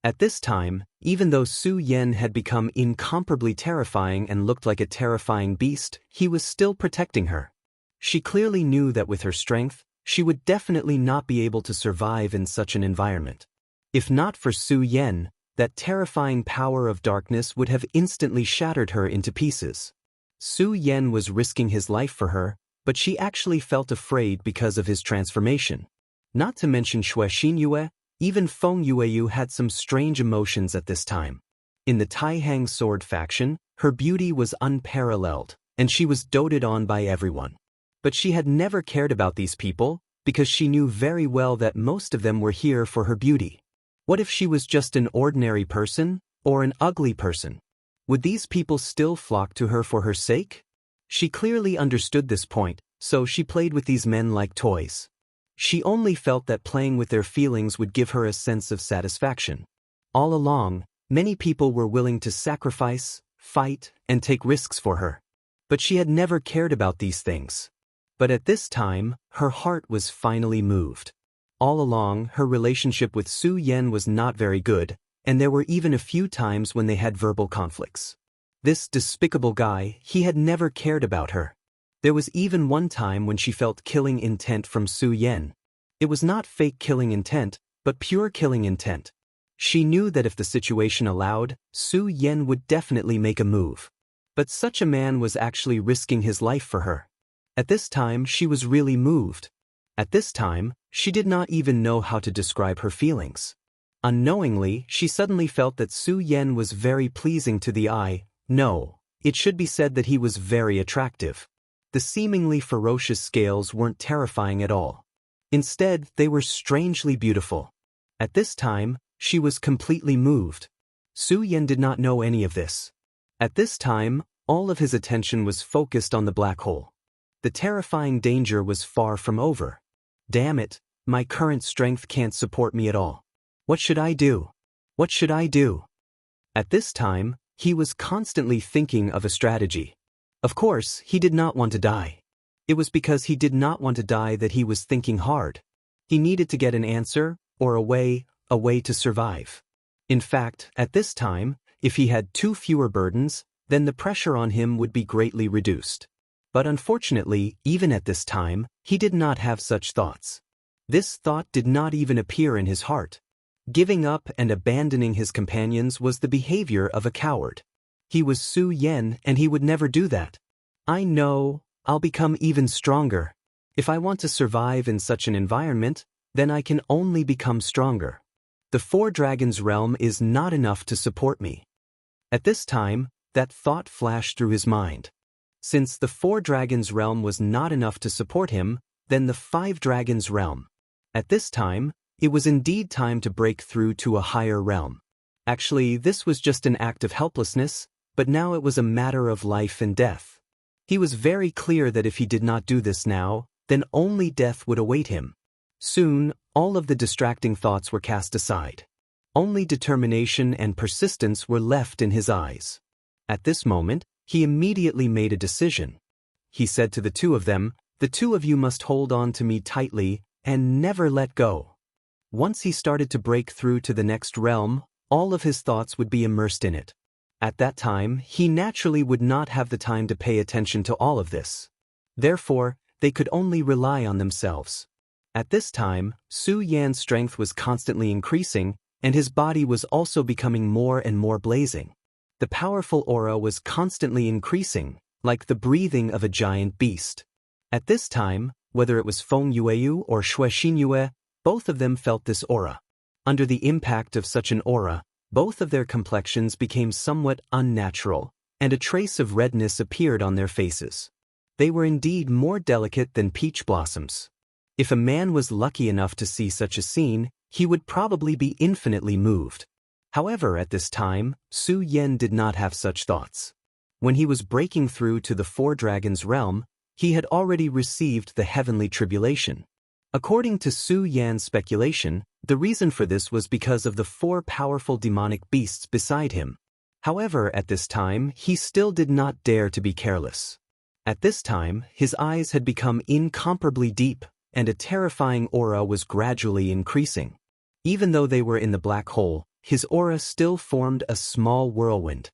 At this time, even though Su Yan had become incomparably terrifying and looked like a terrifying beast, he was still protecting her. She clearly knew that with her strength, she would definitely not be able to survive in such an environment. If not for Su Yan, that terrifying power of darkness would have instantly shattered her into pieces. Su Yan was risking his life for her, but she actually felt afraid because of his transformation. Not to mention Xue Xinyue, even Feng Yueyu had some strange emotions at this time. In the Taihang sword faction, her beauty was unparalleled, and she was doted on by everyone. But she had never cared about these people, because she knew very well that most of them were here for her beauty. What if she was just an ordinary person, or an ugly person? Would these people still flock to her for her sake? She clearly understood this point, so she played with these men like toys. She only felt that playing with their feelings would give her a sense of satisfaction. All along, many people were willing to sacrifice, fight, and take risks for her. But she had never cared about these things. But at this time, her heart was finally moved. All along, her relationship with Su Yan was not very good, and there were even a few times when they had verbal conflicts. This despicable guy, he had never cared about her. There was even one time when she felt killing intent from Su Yan. It was not fake killing intent, but pure killing intent. She knew that if the situation allowed, Su Yan would definitely make a move. But such a man was actually risking his life for her. At this time, she was really moved. At this time, she did not even know how to describe her feelings. Unknowingly, she suddenly felt that Su Yan was very pleasing to the eye. No, it should be said that he was very attractive. The seemingly ferocious scales weren't terrifying at all. Instead, they were strangely beautiful. At this time, she was completely moved. Su Yan did not know any of this. At this time, all of his attention was focused on the black hole. The terrifying danger was far from over. Damn it, my current strength can't support me at all. What should I do? What should I do? At this time, he was constantly thinking of a strategy. Of course, he did not want to die. It was because he did not want to die that he was thinking hard. He needed to get an answer, or a way to survive. In fact, at this time, if he had 2 fewer burdens, then the pressure on him would be greatly reduced. But unfortunately, even at this time, he did not have such thoughts. This thought did not even appear in his heart. Giving up and abandoning his companions was the behavior of a coward. He was Su Yan and he would never do that. I know, I'll become even stronger. If I want to survive in such an environment, then I can only become stronger. The 4 dragons realm is not enough to support me. At this time, that thought flashed through his mind. Since the 4 dragons realm was not enough to support him, then the 5 dragons realm. At this time, it was indeed time to break through to a higher realm. Actually, this was just an act of helplessness, but now it was a matter of life and death. He was very clear that if he did not do this now, then only death would await him. Soon, all of the distracting thoughts were cast aside. Only determination and persistence were left in his eyes. At this moment, he immediately made a decision. He said to the 2 of them, "The 2 of you must hold on to me tightly and never let go." Once he started to break through to the next realm, all of his thoughts would be immersed in it. At that time, he naturally would not have the time to pay attention to all of this. Therefore, they could only rely on themselves. At this time, Su Yan's strength was constantly increasing, and his body was also becoming more and more blazing. The powerful aura was constantly increasing, like the breathing of a giant beast. At this time, whether it was Feng Yueyu or Xue Xinyue, both of them felt this aura. Under the impact of such an aura, both of their complexions became somewhat unnatural, and a trace of redness appeared on their faces. They were indeed more delicate than peach blossoms. If a man was lucky enough to see such a scene, he would probably be infinitely moved. However, at this time, Su Yan did not have such thoughts. When he was breaking through to the 4 dragons realm, he had already received the heavenly tribulation. According to Su Yan's speculation, the reason for this was because of the 4 powerful demonic beasts beside him. However, at this time, he still did not dare to be careless. At this time, his eyes had become incomparably deep, and a terrifying aura was gradually increasing. Even though they were in the black hole, his aura still formed a small whirlwind.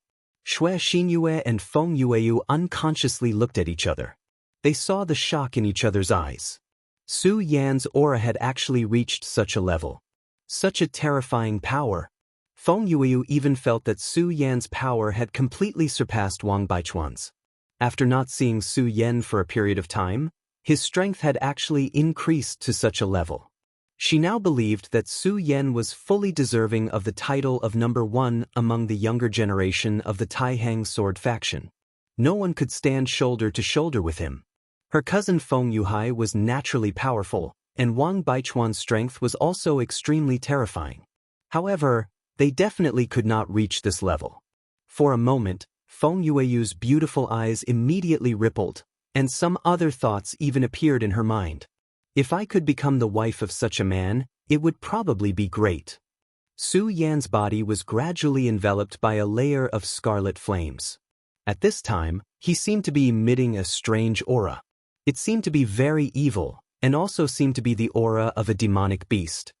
Xue Xinyue and Feng Yueyu unconsciously looked at each other. They saw the shock in each other's eyes. Su Yan's aura had actually reached such a level. Such a terrifying power. Feng Yueyu even felt that Su Yan's power had completely surpassed Wang Baichuan's. After not seeing Su Yan for a period of time, his strength had actually increased to such a level. She now believed that Su Yan was fully deserving of the title of number 1 among the younger generation of the Taihang sword faction. No one could stand shoulder to shoulder with him. Her cousin Feng Yuhai was naturally powerful, and Wang Baichuan's strength was also extremely terrifying. However, they definitely could not reach this level. For a moment, Feng Yueyu's beautiful eyes immediately rippled, and some other thoughts even appeared in her mind. If I could become the wife of such a man, it would probably be great. Su Yan's body was gradually enveloped by a layer of scarlet flames. At this time, he seemed to be emitting a strange aura. It seemed to be very evil, and also seemed to be the aura of a demonic beast.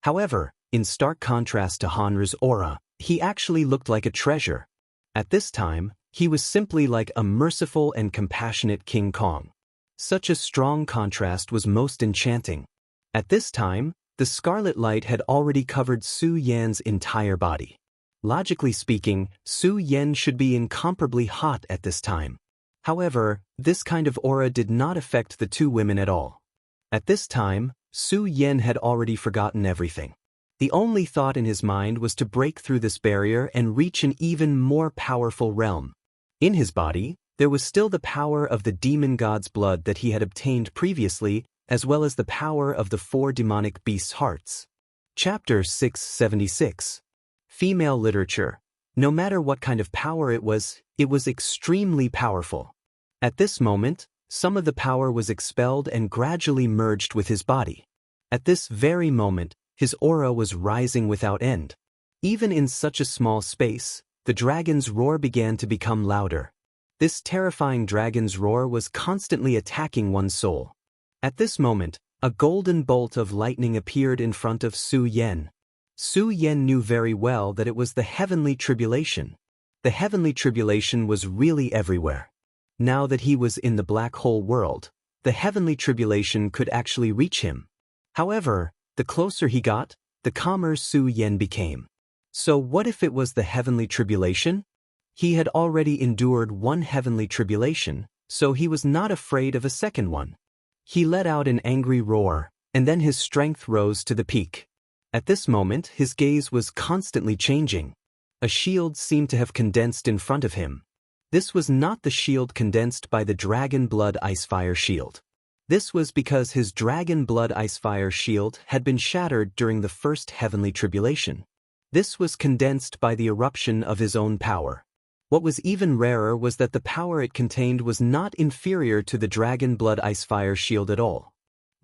However, in stark contrast to Hanru's aura, he actually looked like a treasure. At this time, he was simply like a merciful and compassionate King Kong. Such a strong contrast was most enchanting. At this time, the scarlet light had already covered Su Yan's entire body. Logically speaking, Su Yan should be incomparably hot at this time. However, this kind of aura did not affect the two women at all. At this time, Su Yan had already forgotten everything. The only thought in his mind was to break through this barrier and reach an even more powerful realm. In his body, there was still the power of the demon god's blood that he had obtained previously, as well as the power of the 4 demonic beasts' hearts. Chapter 676. Female Literature. No matter what kind of power it was extremely powerful. At this moment, some of the power was expelled and gradually merged with his body. At this very moment, his aura was rising without end. Even in such a small space, the dragon's roar began to become louder. This terrifying dragon's roar was constantly attacking one's soul. At this moment, a golden bolt of lightning appeared in front of Su Yan. Su Yan knew very well that it was the heavenly tribulation. The heavenly tribulation was really everywhere. Now that he was in the black hole world, the heavenly tribulation could actually reach him. However, the closer he got, the calmer Su Yan became. So what if it was the heavenly tribulation? He had already endured one heavenly tribulation, so he was not afraid of a second one. He let out an angry roar, and then his strength rose to the peak. At this moment, his gaze was constantly changing. A shield seemed to have condensed in front of him. This was not the shield condensed by the Dragon Blood Icefire shield. This was because his Dragon Blood Icefire shield had been shattered during the first heavenly tribulation. This was condensed by the eruption of his own power. What was even rarer was that the power it contained was not inferior to the Dragon Blood Icefire shield at all.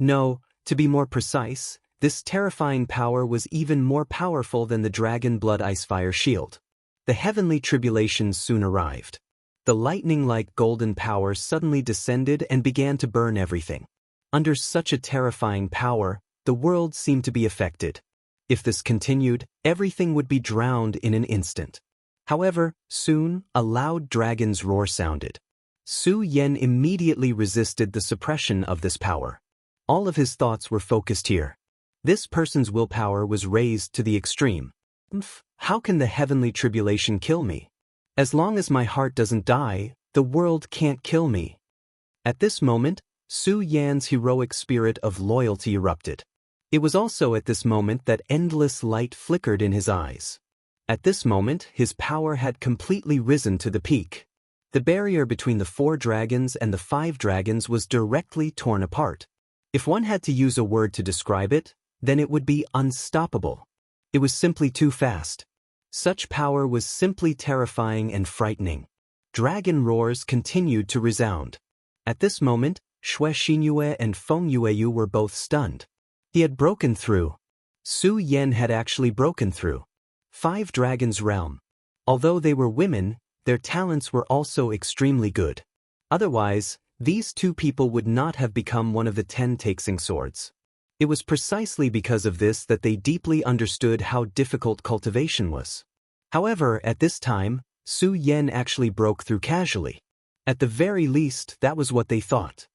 No, to be more precise, this terrifying power was even more powerful than the Dragon Blood Icefire shield. The heavenly tribulation soon arrived. The lightning-like golden power suddenly descended and began to burn everything. Under such a terrifying power, the world seemed to be affected. If this continued, everything would be drowned in an instant. However, soon, a loud dragon's roar sounded. Su Yan immediately resisted the suppression of this power. All of his thoughts were focused here. This person's willpower was raised to the extreme. How can the heavenly tribulation kill me? As long as my heart doesn't die, the world can't kill me. At this moment, Su Yan's heroic spirit of loyalty erupted. It was also at this moment that endless light flickered in his eyes. At this moment, his power had completely risen to the peak. The barrier between the 4 dragons and the 5 dragons was directly torn apart. If one had to use a word to describe it, then it would be unstoppable. It was simply too fast. Such power was simply terrifying and frightening. Dragon roars continued to resound. At this moment, Xue Xinyue and Feng Yueyu were both stunned. He had broken through. Su Yan had actually broken through 5 dragons' realm. Although they were women, their talents were also extremely good. Otherwise, these 2 people would not have become one of the 10 Taxing swords. It was precisely because of this that they deeply understood how difficult cultivation was. However, at this time, Su Yan actually broke through casually. At the very least, that was what they thought.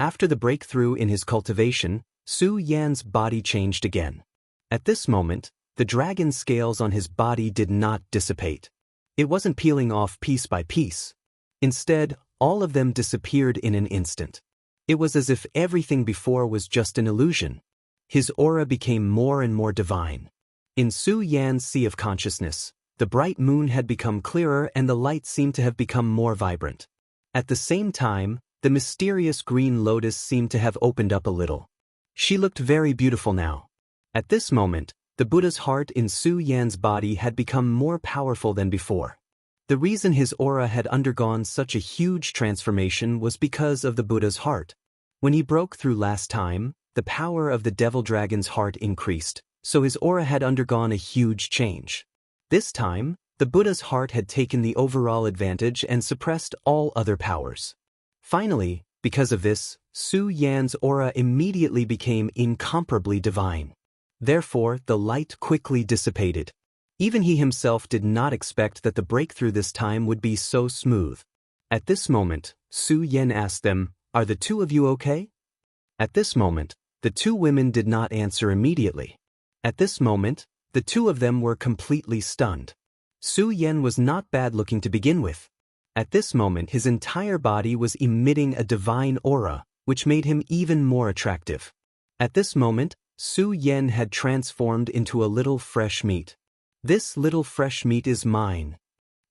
After the breakthrough in his cultivation, Su Yan's body changed again. At this moment, the dragon scales on his body did not dissipate. It wasn't peeling off piece by piece. Instead, all of them disappeared in an instant. It was as if everything before was just an illusion. His aura became more and more divine. In Su Yan's sea of consciousness, the bright moon had become clearer and the light seemed to have become more vibrant. At the same time, the mysterious green lotus seemed to have opened up a little. She looked very beautiful now. At this moment, the Buddha's heart in Su Yan's body had become more powerful than before. The reason his aura had undergone such a huge transformation was because of the Buddha's heart. When he broke through last time, the power of the devil dragon's heart increased, so his aura had undergone a huge change. This time, the Buddha's heart had taken the overall advantage and suppressed all other powers. Finally, because of this, Su Yan's aura immediately became incomparably divine. Therefore, the light quickly dissipated. Even he himself did not expect that the breakthrough this time would be so smooth. At this moment, Su Yan asked them, "Are the two of you okay?" At this moment, the two women did not answer immediately. At this moment, the two of them were completely stunned. Su Yan was not bad-looking to begin with. At this moment, his entire body was emitting a divine aura, which made him even more attractive. At this moment, Su Yan had transformed into a little fresh meat. "This little fresh meat is mine."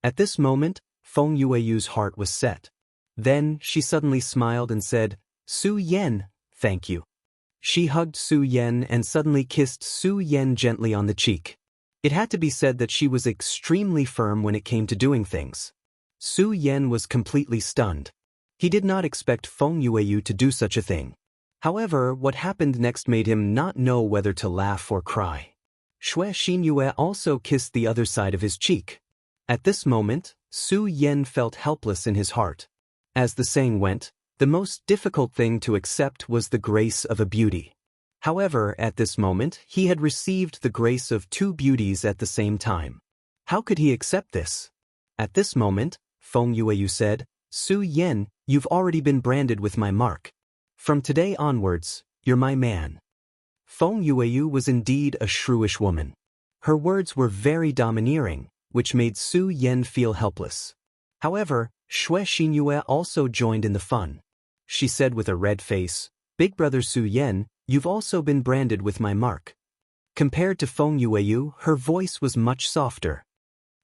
At this moment, Feng Yueyu's heart was set. Then, she suddenly smiled and said, "Su Yan, thank you." She hugged Su Yan and suddenly kissed Su Yan gently on the cheek. It had to be said that she was extremely firm when it came to doing things. Su Yan was completely stunned. He did not expect Feng Yueyu to do such a thing. However, what happened next made him not know whether to laugh or cry. Xue Xinyue also kissed the other side of his cheek. At this moment, Su Yan felt helpless in his heart. As the saying went, the most difficult thing to accept was the grace of a beauty. However, at this moment, he had received the grace of two beauties at the same time. How could he accept this? At this moment, Feng Yueyu said, "Su Yan, you've already been branded with my mark. From today onwards, you're my man." Feng Yueyu was indeed a shrewish woman. Her words were very domineering, which made Su Yan feel helpless. However, Xue Xinyue also joined in the fun. She said with a red face, "Big brother Su Yan, you've also been branded with my mark." Compared to Feng Yueyu, her voice was much softer.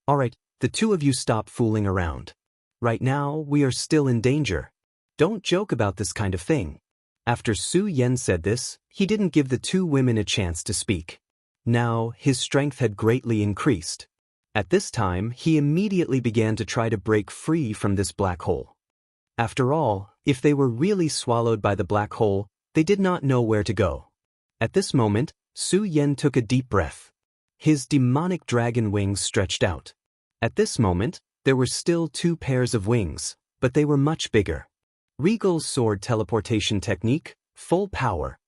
"Alright, the two of you stop fooling around. Right now, we are still in danger. Don't joke about this kind of thing." After Su Yan said this, he didn't give the two women a chance to speak. Now, his strength had greatly increased. At this time, he immediately began to try to break free from this black hole. After all, if they were really swallowed by the black hole, they did not know where to go. At this moment, Su Yan took a deep breath. His demonic dragon wings stretched out. At this moment, there were still two pairs of wings, but they were much bigger. Regal's sword teleportation technique, full power.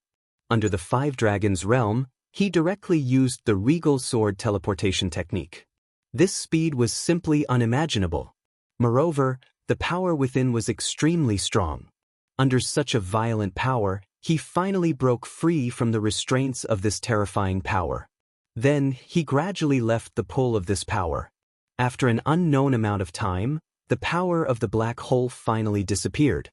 Under the Five Dragons realm, he directly used the Regal sword teleportation technique. This speed was simply unimaginable. Moreover, the power within was extremely strong. Under such a violent power, he finally broke free from the restraints of this terrifying power. Then, he gradually left the pull of this power. After an unknown amount of time, the power of the black hole finally disappeared.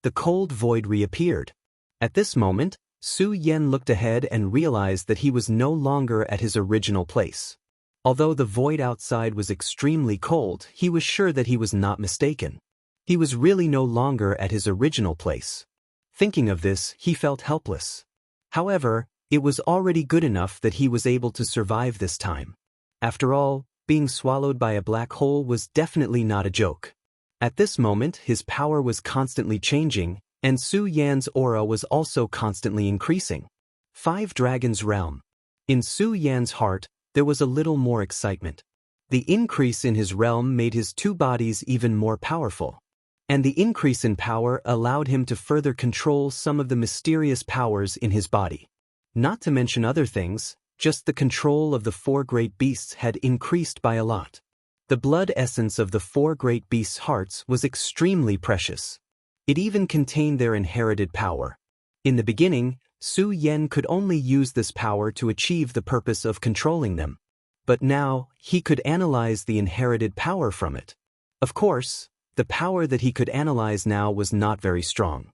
The cold void reappeared. At this moment, Su Yan looked ahead and realized that he was no longer at his original place. Although the void outside was extremely cold, he was sure that he was not mistaken. He was really no longer at his original place. Thinking of this, he felt helpless. However, it was already good enough that he was able to survive this time. After all, being swallowed by a black hole was definitely not a joke. At this moment, his power was constantly changing, and Su Yan's aura was also constantly increasing. Five Dragons Realm. In Su Yan's heart, there was a little more excitement. The increase in his realm made his two bodies even more powerful. And the increase in power allowed him to further control some of the mysterious powers in his body. Not to mention other things, just the control of the four great beasts had increased by a lot. The blood essence of the four great beasts' hearts was extremely precious. It even contained their inherited power. In the beginning, Su Yan could only use this power to achieve the purpose of controlling them. But now, he could analyze the inherited power from it. Of course, the power that he could analyze now was not very strong.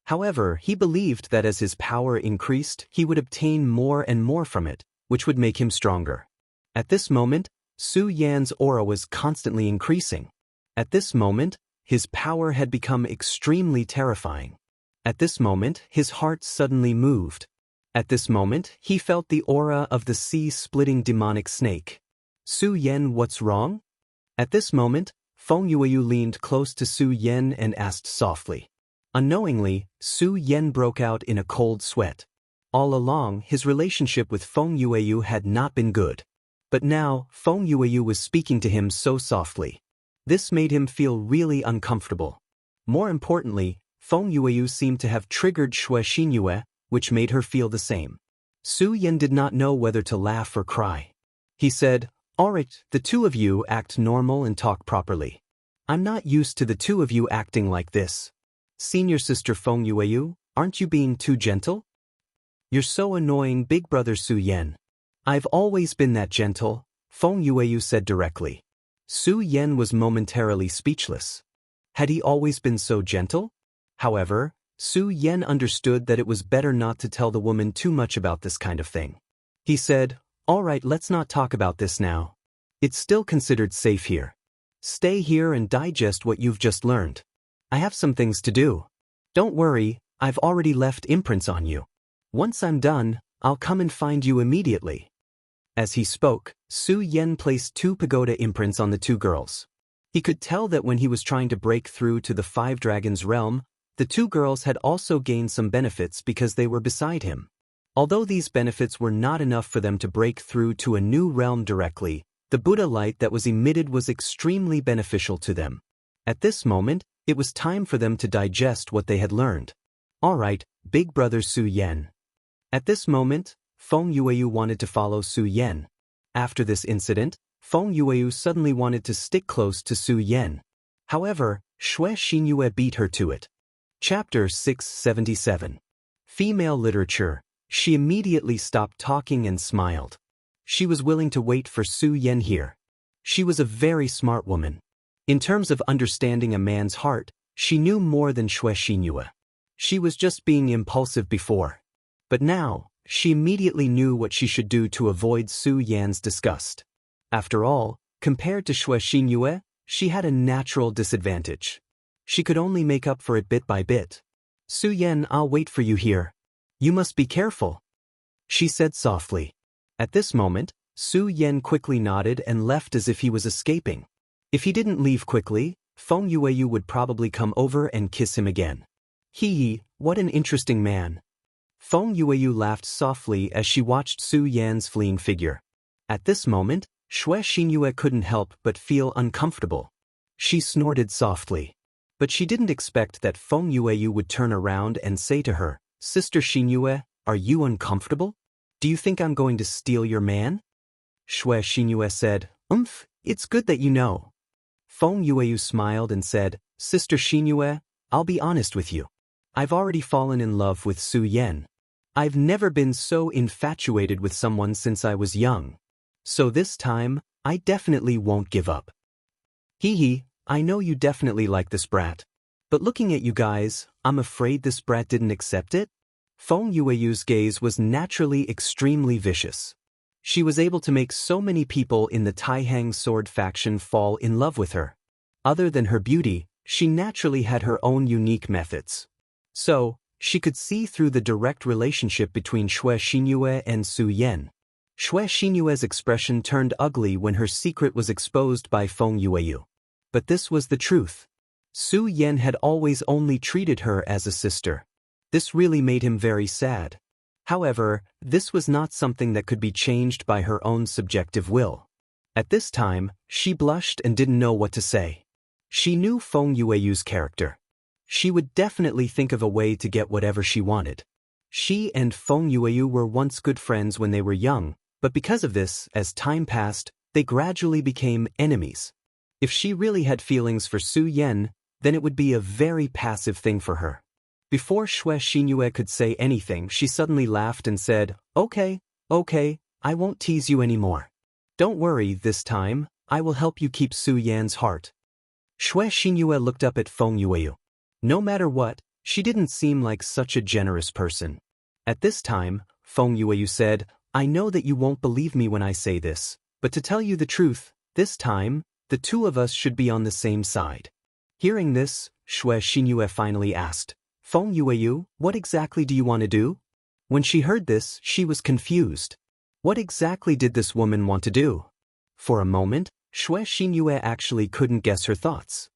However, he believed that as his power increased, he would obtain more and more from it, which would make him stronger. At this moment, Su Yan's aura was constantly increasing. At this moment, his power had become extremely terrifying. At this moment, his heart suddenly moved. At this moment, he felt the aura of the sea-splitting demonic snake. "Su Yan, what's wrong?" At this moment, Feng Yueyu leaned close to Su Yan and asked softly. Unknowingly, Su Yan broke out in a cold sweat. All along, his relationship with Feng Yueyu had not been good. But now, Feng Yueyu was speaking to him so softly. This made him feel really uncomfortable. More importantly, Feng Yueyu seemed to have triggered Xue Xinyue, which made her feel the same. Su Yan did not know whether to laugh or cry. He said, "Alright, the two of you act normal and talk properly. I'm not used to the two of you acting like this. Senior sister Feng Yueyu, aren't you being too gentle? You're so annoying, big brother Su Yan." "I've always been that gentle," Feng Yueyu said directly. Su Yan was momentarily speechless. Had he always been so gentle? However, Su Yan understood that it was better not to tell the woman too much about this kind of thing. He said, "Alright, let's not talk about this now. It's still considered safe here. Stay here and digest what you've just learned. I have some things to do. Don't worry, I've already left imprints on you. Once I'm done, I'll come and find you immediately." As he spoke, Su Yan placed 2 pagoda imprints on the 2 girls. He could tell that when he was trying to break through to the 5 dragons realm, the 2 girls had also gained some benefits because they were beside him. Although these benefits were not enough for them to break through to a new realm directly, the Buddha light that was emitted was extremely beneficial to them. At this moment, it was time for them to digest what they had learned. "Alright, big brother Su Yan." At this moment, Feng Yueyu wanted to follow Su Yan. After this incident, Feng Yueyu suddenly wanted to stick close to Su Yan. However, Xue Xinyue beat her to it. Chapter 677. Female Literature. She immediately stopped talking and smiled. She was willing to wait for Su Yan here. She was a very smart woman. In terms of understanding a man's heart, she knew more than Xue Xinyue. She was just being impulsive before. But now, she immediately knew what she should do to avoid Su Yan's disgust. After all, compared to Xue Xinyue, she had a natural disadvantage. She could only make up for it bit by bit. "Su Yan, I'll wait for you here. You must be careful," she said softly. At this moment, Su Yan quickly nodded and left as if he was escaping. If he didn't leave quickly, Feng Yueyu would probably come over and kiss him again. Hee, what an interesting man. Feng Yueyu laughed softly as she watched Su Yan's fleeing figure. At this moment, Xue Xinyue couldn't help but feel uncomfortable. She snorted softly. But she didn't expect that Feng Yueyu would turn around and say to her, "Sister Xinyue, are you uncomfortable? Do you think I'm going to steal your man?" Xue Xinyue said, It's good that you know." Feng Yueyu smiled and said, "Sister Xinyue, I'll be honest with you. I've already fallen in love with Su Yan. I've never been so infatuated with someone since I was young. So this time, I definitely won't give up. Hee, I know you definitely like this brat. But looking at you guys, I'm afraid this brat didn't accept it." Feng Yueyu's gaze was naturally extremely vicious. She was able to make so many people in the Taihang sword faction fall in love with her. Other than her beauty, she naturally had her own unique methods. So, she could see through the direct relationship between Xue Xinyue and Su Yan. Xue Xinyue's expression turned ugly when her secret was exposed by Feng Yueyu. But this was the truth. Su Yan had always only treated her as a sister. This really made him very sad. However, this was not something that could be changed by her own subjective will. At this time, she blushed and didn't know what to say. She knew Feng Yueyu's character. She would definitely think of a way to get whatever she wanted. She and Feng Yueyu were once good friends when they were young, but because of this, as time passed, they gradually became enemies. If she really had feelings for Su Yan, then it would be a very passive thing for her. Before Xue Xinyue could say anything, she suddenly laughed and said, Okay, I won't tease you anymore. Don't worry, this time, I will help you keep Su Yan's heart." Xue Xinyue looked up at Feng Yueyu. No matter what, she didn't seem like such a generous person. At this time, Feng Yueyu said, "I know that you won't believe me when I say this, but to tell you the truth, this time, the two of us should be on the same side." Hearing this, Xue Xinyue finally asked, "Feng Yueyu, what exactly do you want to do?" When she heard this, she was confused. What exactly did this woman want to do? For a moment, Shui Xinyue actually couldn't guess her thoughts.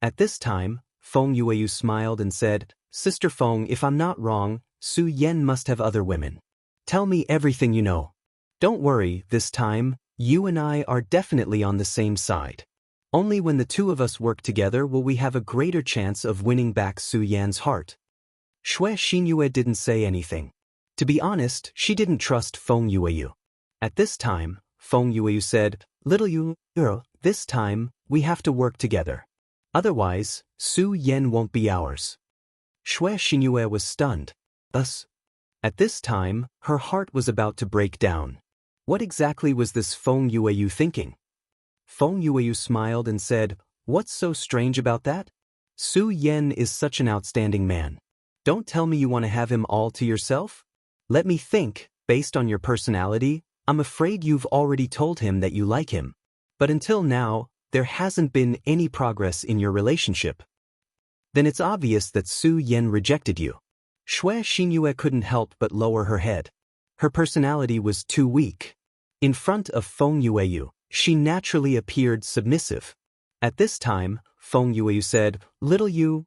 At this time, Feng Yueyu smiled and said, "Sister Feng, if I'm not wrong, Su Yan must have other women. Tell me everything you know. Don't worry, this time, you and I are definitely on the same side. Only when the two of us work together will we have a greater chance of winning back Su Yan's heart." Shui Xinyue didn't say anything. To be honest, she didn't trust Feng Yueyu. At this time, Feng Yueyu said, "Little Yu, this time, we have to work together. Otherwise, Su Yan won't be ours." Shui Xinyue was stunned. Thus, at this time, her heart was about to break down. What exactly was this Feng Yueyu thinking? Feng Yueyu smiled and said, "What's so strange about that? Su Yan is such an outstanding man. Don't tell me you want to have him all to yourself? Let me think, based on your personality, I'm afraid you've already told him that you like him. But until now, there hasn't been any progress in your relationship. Then it's obvious that Su Yan rejected you." Shui Xinyue couldn't help but lower her head. Her personality was too weak. In front of Feng Yueyu, she naturally appeared submissive. At this time, Feng Yueyu said, "Little Yu,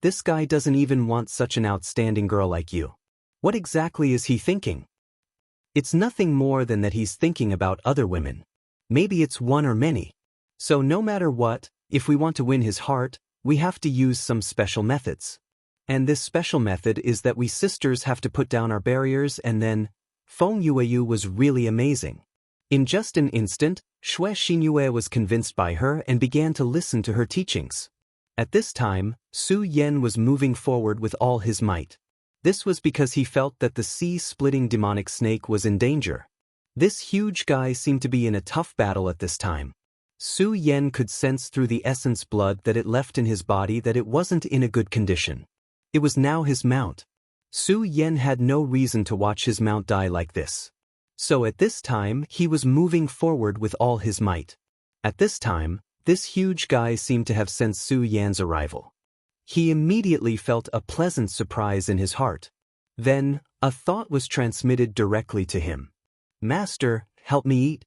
this guy doesn't even want such an outstanding girl like you. What exactly is he thinking?" "It's nothing more than that he's thinking about other women. Maybe it's one or many. So no matter what, if we want to win his heart, we have to use some special methods. And this special method is that we sisters have to put down our barriers and then..." Feng Yueyu was really amazing. In just an instant, Shui Xinyue was convinced by her and began to listen to her teachings. At this time, Su Yan was moving forward with all his might. This was because he felt that the sea-splitting demonic snake was in danger. This huge guy seemed to be in a tough battle at this time. Su Yan could sense through the essence blood that it left in his body that it wasn't in a good condition. It was now his mount. Su Yan had no reason to watch his mount die like this. So at this time, he was moving forward with all his might. At this time, this huge guy seemed to have sensed Su Yan's arrival. He immediately felt a pleasant surprise in his heart. Then, a thought was transmitted directly to him. "Master, help me eat."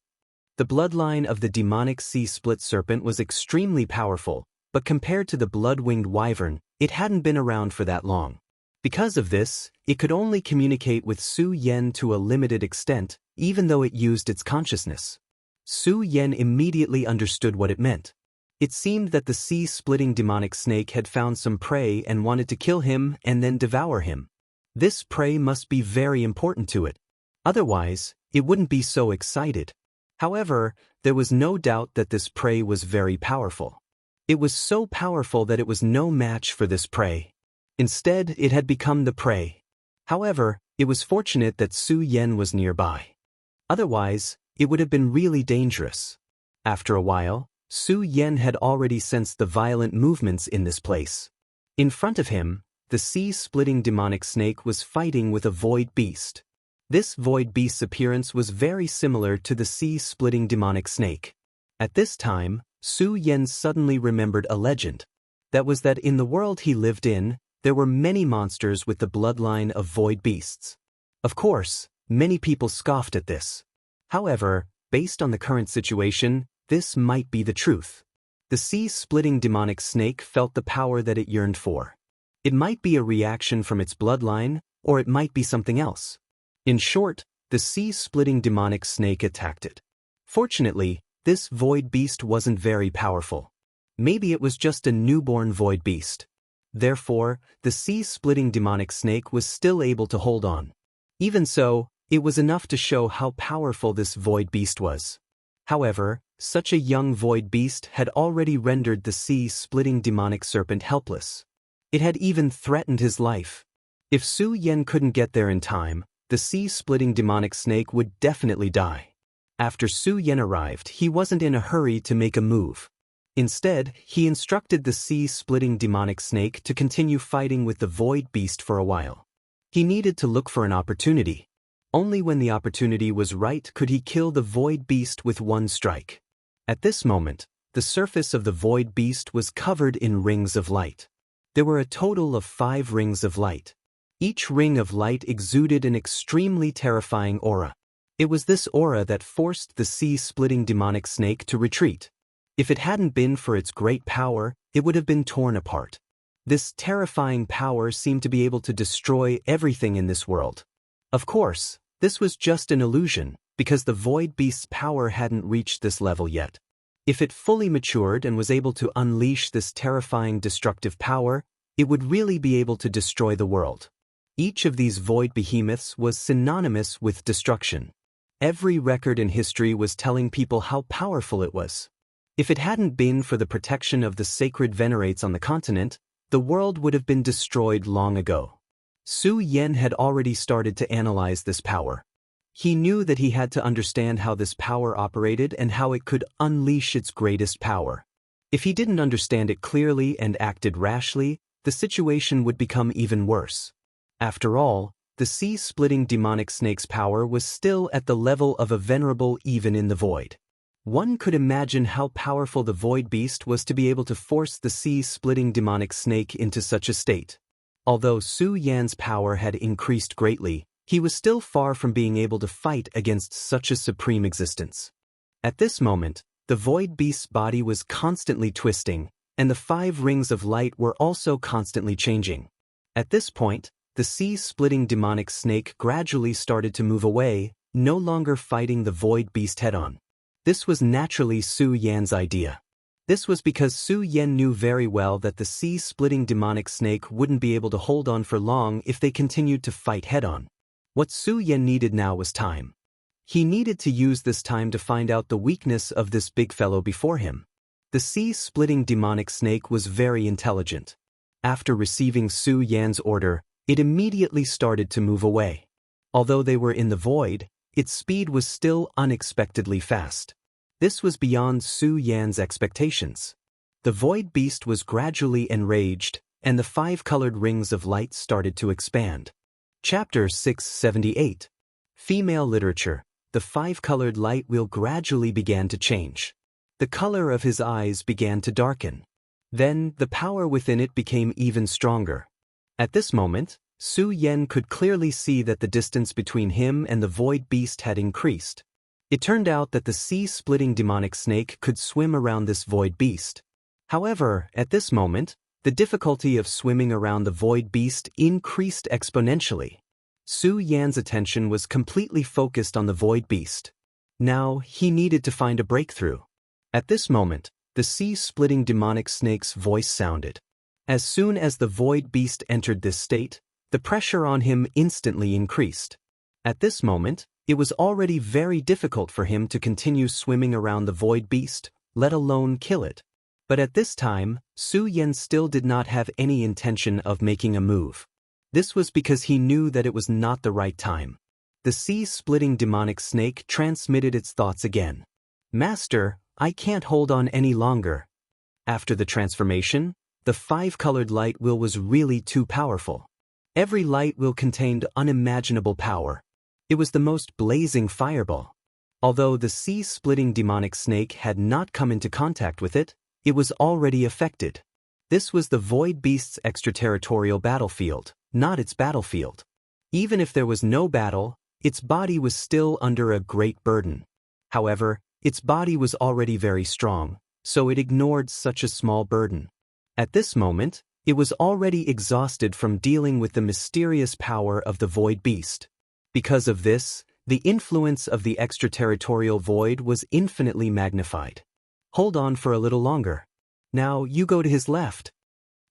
The bloodline of the demonic sea-split serpent was extremely powerful, but compared to the blood-winged wyvern, it hadn't been around for that long. Because of this, it could only communicate with Su Yan to a limited extent, even though it used its consciousness. Su Yan immediately understood what it meant. It seemed that the sea-splitting demonic snake had found some prey and wanted to kill him and then devour him. This prey must be very important to it. Otherwise, it wouldn't be so excited. However, there was no doubt that this prey was very powerful. It was so powerful that it was no match for this prey. Instead, it had become the prey. However, it was fortunate that Su Yan was nearby. Otherwise, it would have been really dangerous. After a while, Su Yan had already sensed the violent movements in this place. In front of him, the sea-splitting demonic snake was fighting with a void beast. This void beast's appearance was very similar to the sea-splitting demonic snake. At this time, Su Yan suddenly remembered a legend. That was that in the world he lived in, there were many monsters with the bloodline of void beasts. Of course, many people scoffed at this. However, based on the current situation, this might be the truth. The sea-splitting demonic snake felt the power that it yearned for. It might be a reaction from its bloodline, or it might be something else. In short, the sea-splitting demonic snake attacked it. Fortunately, this void beast wasn't very powerful. Maybe it was just a newborn void beast. Therefore, the sea-splitting demonic snake was still able to hold on. Even so, it was enough to show how powerful this void beast was. However, such a young void beast had already rendered the sea-splitting demonic serpent helpless. It had even threatened his life. If Su Yan couldn't get there in time, the sea-splitting demonic snake would definitely die. After Su Yan arrived, he wasn't in a hurry to make a move. Instead, he instructed the sea-splitting demonic snake to continue fighting with the void beast for a while. He needed to look for an opportunity. Only when the opportunity was right could he kill the void beast with one strike. At this moment, the surface of the void beast was covered in rings of light. There were a total of 5 rings of light. Each ring of light exuded an extremely terrifying aura. It was this aura that forced the sea-splitting demonic snake to retreat. If it hadn't been for its great power, it would have been torn apart. This terrifying power seemed to be able to destroy everything in this world. Of course, this was just an illusion, because the Void Beast's power hadn't reached this level yet. If it fully matured and was able to unleash this terrifying destructive power, it would really be able to destroy the world. Each of these void behemoths was synonymous with destruction. Every record in history was telling people how powerful it was. If it hadn't been for the protection of the sacred venerates on the continent, the world would have been destroyed long ago. Su Yan had already started to analyze this power. He knew that he had to understand how this power operated and how it could unleash its greatest power. If he didn't understand it clearly and acted rashly, the situation would become even worse. After all, the sea-splitting demonic snake's power was still at the level of a venerable even in the void. One could imagine how powerful the void beast was to be able to force the sea-splitting demonic snake into such a state. Although Su Yan's power had increased greatly, he was still far from being able to fight against such a supreme existence. At this moment, the void beast's body was constantly twisting, and the 5 rings of light were also constantly changing. At this point, the sea-splitting demonic snake gradually started to move away, no longer fighting the void beast head-on. This was naturally Su Yan's idea. This was because Su Yan knew very well that the sea-splitting demonic snake wouldn't be able to hold on for long if they continued to fight head-on. What Su Yan needed now was time. He needed to use this time to find out the weakness of this big fellow before him. The sea-splitting demonic snake was very intelligent. After receiving Su Yan's order, it immediately started to move away. Although they were in the void, its speed was still unexpectedly fast. This was beyond Su Yan's expectations. The void beast was gradually enraged, and the 5 colored rings of light started to expand. Chapter 678. Female Literature. The 5-colored light wheel gradually began to change. The color of his eyes began to darken. Then, the power within it became even stronger. At this moment, Su Yan could clearly see that the distance between him and the void beast had increased. It turned out that the sea-splitting demonic snake could swim around this void beast. However, at this moment, the difficulty of swimming around the void beast increased exponentially. Su Yan's attention was completely focused on the void beast. Now, he needed to find a breakthrough. At this moment, the sea-splitting demonic snake's voice sounded. As soon as the void beast entered this state, the pressure on him instantly increased. At this moment, it was already very difficult for him to continue swimming around the void beast, let alone kill it. But at this time, Su Yan still did not have any intention of making a move. This was because he knew that it was not the right time. The sea-splitting demonic snake transmitted its thoughts again. "Master, I can't hold on any longer." After the transformation, the 5-colored light wheel was really too powerful. Every light wheel contained unimaginable power. It was the most blazing fireball. Although the sea-splitting demonic snake had not come into contact with it, it was already affected. This was the void beast's extraterritorial battlefield, not its battlefield. Even if there was no battle, its body was still under a great burden. However, its body was already very strong, so it ignored such a small burden. At this moment, it was already exhausted from dealing with the mysterious power of the void beast. Because of this, the influence of the extraterritorial void was infinitely magnified. "Hold on for a little longer. Now you go to his left."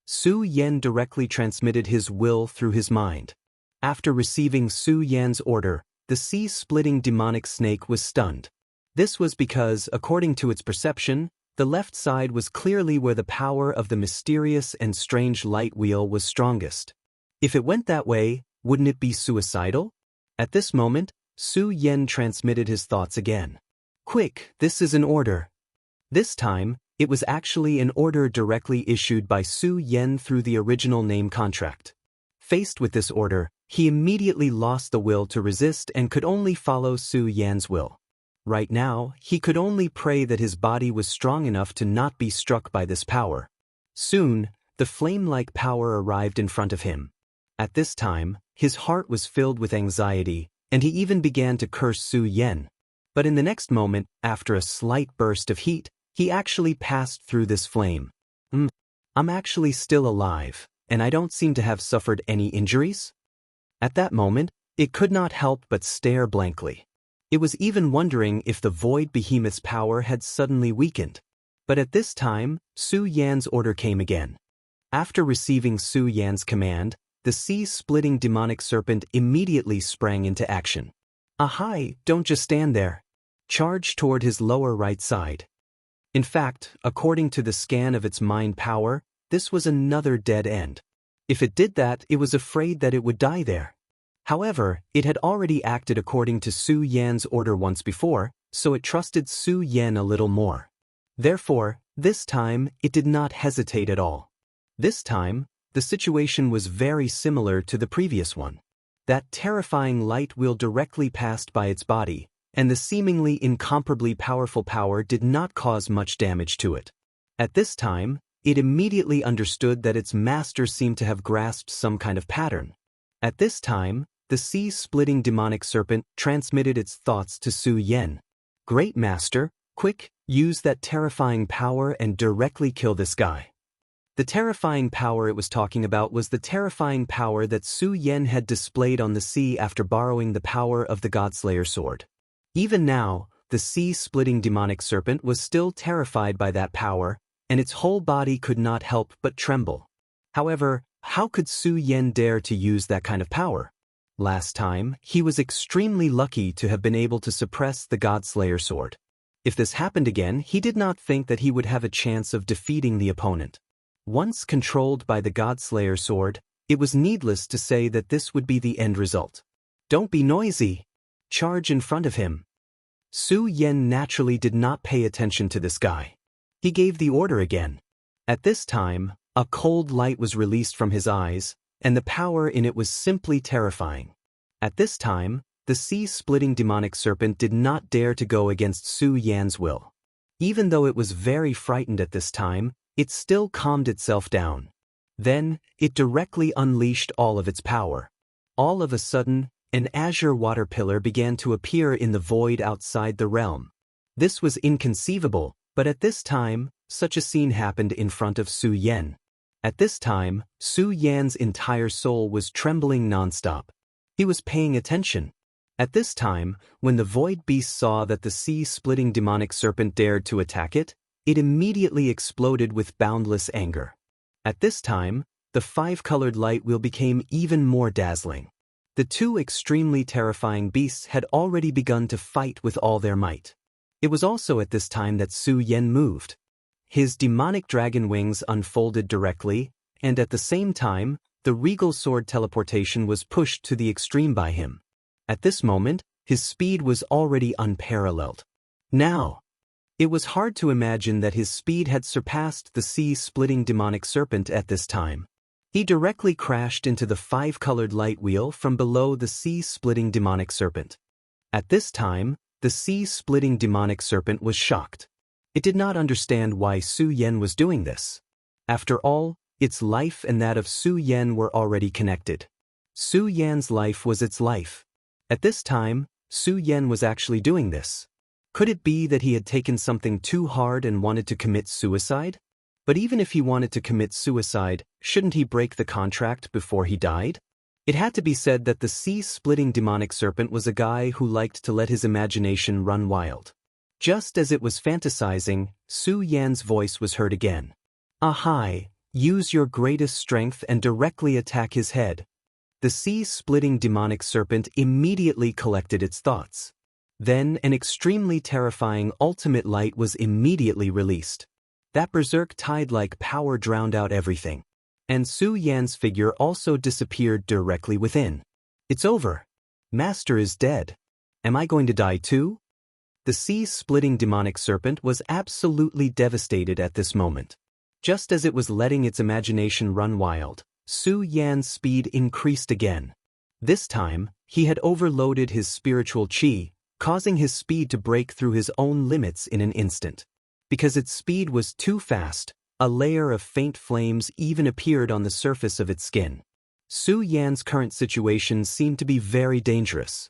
Su Yan directly transmitted his will through his mind. After receiving Su Yan's order, the sea-splitting demonic snake was stunned. This was because, according to its perception, the left side was clearly where the power of the mysterious and strange light wheel was strongest. If it went that way, wouldn't it be suicidal? At this moment, Su Yan transmitted his thoughts again. "Quick, this is an order." This time, it was actually an order directly issued by Su Yan through the original name contract. Faced with this order, he immediately lost the will to resist and could only follow Su Yan's will. Right now, he could only pray that his body was strong enough to not be struck by this power. Soon, the flame-like power arrived in front of him. At this time, his heart was filled with anxiety, and he even began to curse Su Yan. But in the next moment, after a slight burst of heat, he actually passed through this flame. I'm actually still alive, and I don't seem to have suffered any injuries? At that moment, it could not help but stare blankly. It was even wondering if the void behemoth's power had suddenly weakened. But at this time, Su Yan's order came again. After receiving Su Yan's command, the sea-splitting demonic serpent immediately sprang into action. Ahai, don't just stand there. Charge toward his lower right side. In fact, according to the scan of its mind power, this was another dead end. If it did that, it was afraid that it would die there. However, it had already acted according to Su Yan's order once before, so it trusted Su Yan a little more. Therefore, this time, it did not hesitate at all. This time, the situation was very similar to the previous one. That terrifying light wheel directly passed by its body, and the seemingly incomparably powerful power did not cause much damage to it. At this time, it immediately understood that its master seemed to have grasped some kind of pattern. At this time, the sea-splitting demonic serpent transmitted its thoughts to Su Yan. Great master, quick, use that terrifying power and directly kill this guy. The terrifying power it was talking about was the terrifying power that Su Yan had displayed on the sea after borrowing the power of the Godslayer sword. Even now, the sea-splitting demonic serpent was still terrified by that power, and its whole body could not help but tremble. However, how could Su Yan dare to use that kind of power? Last time, he was extremely lucky to have been able to suppress the Godslayer sword. If this happened again, he did not think that he would have a chance of defeating the opponent. Once controlled by the Godslayer sword, it was needless to say that this would be the end result. Don't be noisy. Charge in front of him. Su Yan naturally did not pay attention to this guy. He gave the order again. At this time, a cold light was released from his eyes, and the power in it was simply terrifying. At this time, the sea-splitting demonic serpent did not dare to go against Su Yan's will. Even though it was very frightened at this time, it still calmed itself down. Then, it directly unleashed all of its power. All of a sudden, an azure water pillar began to appear in the void outside the realm. This was inconceivable, but at this time, such a scene happened in front of Su Yan. At this time, Su Yan's entire soul was trembling nonstop. He was paying attention. At this time, when the void beast saw that the sea-splitting demonic serpent dared to attack it, it immediately exploded with boundless anger. At this time, the five-colored light wheel became even more dazzling. The two extremely terrifying beasts had already begun to fight with all their might. It was also at this time that Su Yan moved. His demonic dragon wings unfolded directly, and at the same time, the regal sword teleportation was pushed to the extreme by him. At this moment, his speed was already unparalleled. Now, it was hard to imagine that his speed had surpassed the sea-splitting demonic serpent at this time. He directly crashed into the five-colored light wheel from below the sea-splitting demonic serpent. At this time, the sea-splitting demonic serpent was shocked. It did not understand why Su Yan was doing this. After all, its life and that of Su Yan were already connected. Su Yan's life was its life. At this time, Su Yan was actually doing this. Could it be that he had taken something too hard and wanted to commit suicide? But even if he wanted to commit suicide, shouldn't he break the contract before he died? It had to be said that the sea-splitting demonic serpent was a guy who liked to let his imagination run wild. Just as it was fantasizing, Su Yan's voice was heard again. Ahai, use your greatest strength and directly attack his head. The sea-splitting demonic serpent immediately collected its thoughts. Then an extremely terrifying ultimate light was immediately released. That berserk tide-like power drowned out everything. And Su Yan's figure also disappeared directly within. It's over. Master is dead. Am I going to die too? The sea-splitting demonic serpent was absolutely devastated at this moment. Just as it was letting its imagination run wild, Su Yan's speed increased again. This time, he had overloaded his spiritual qi, causing his speed to break through his own limits in an instant. Because its speed was too fast, a layer of faint flames even appeared on the surface of its skin. Su Yan's current situation seemed to be very dangerous.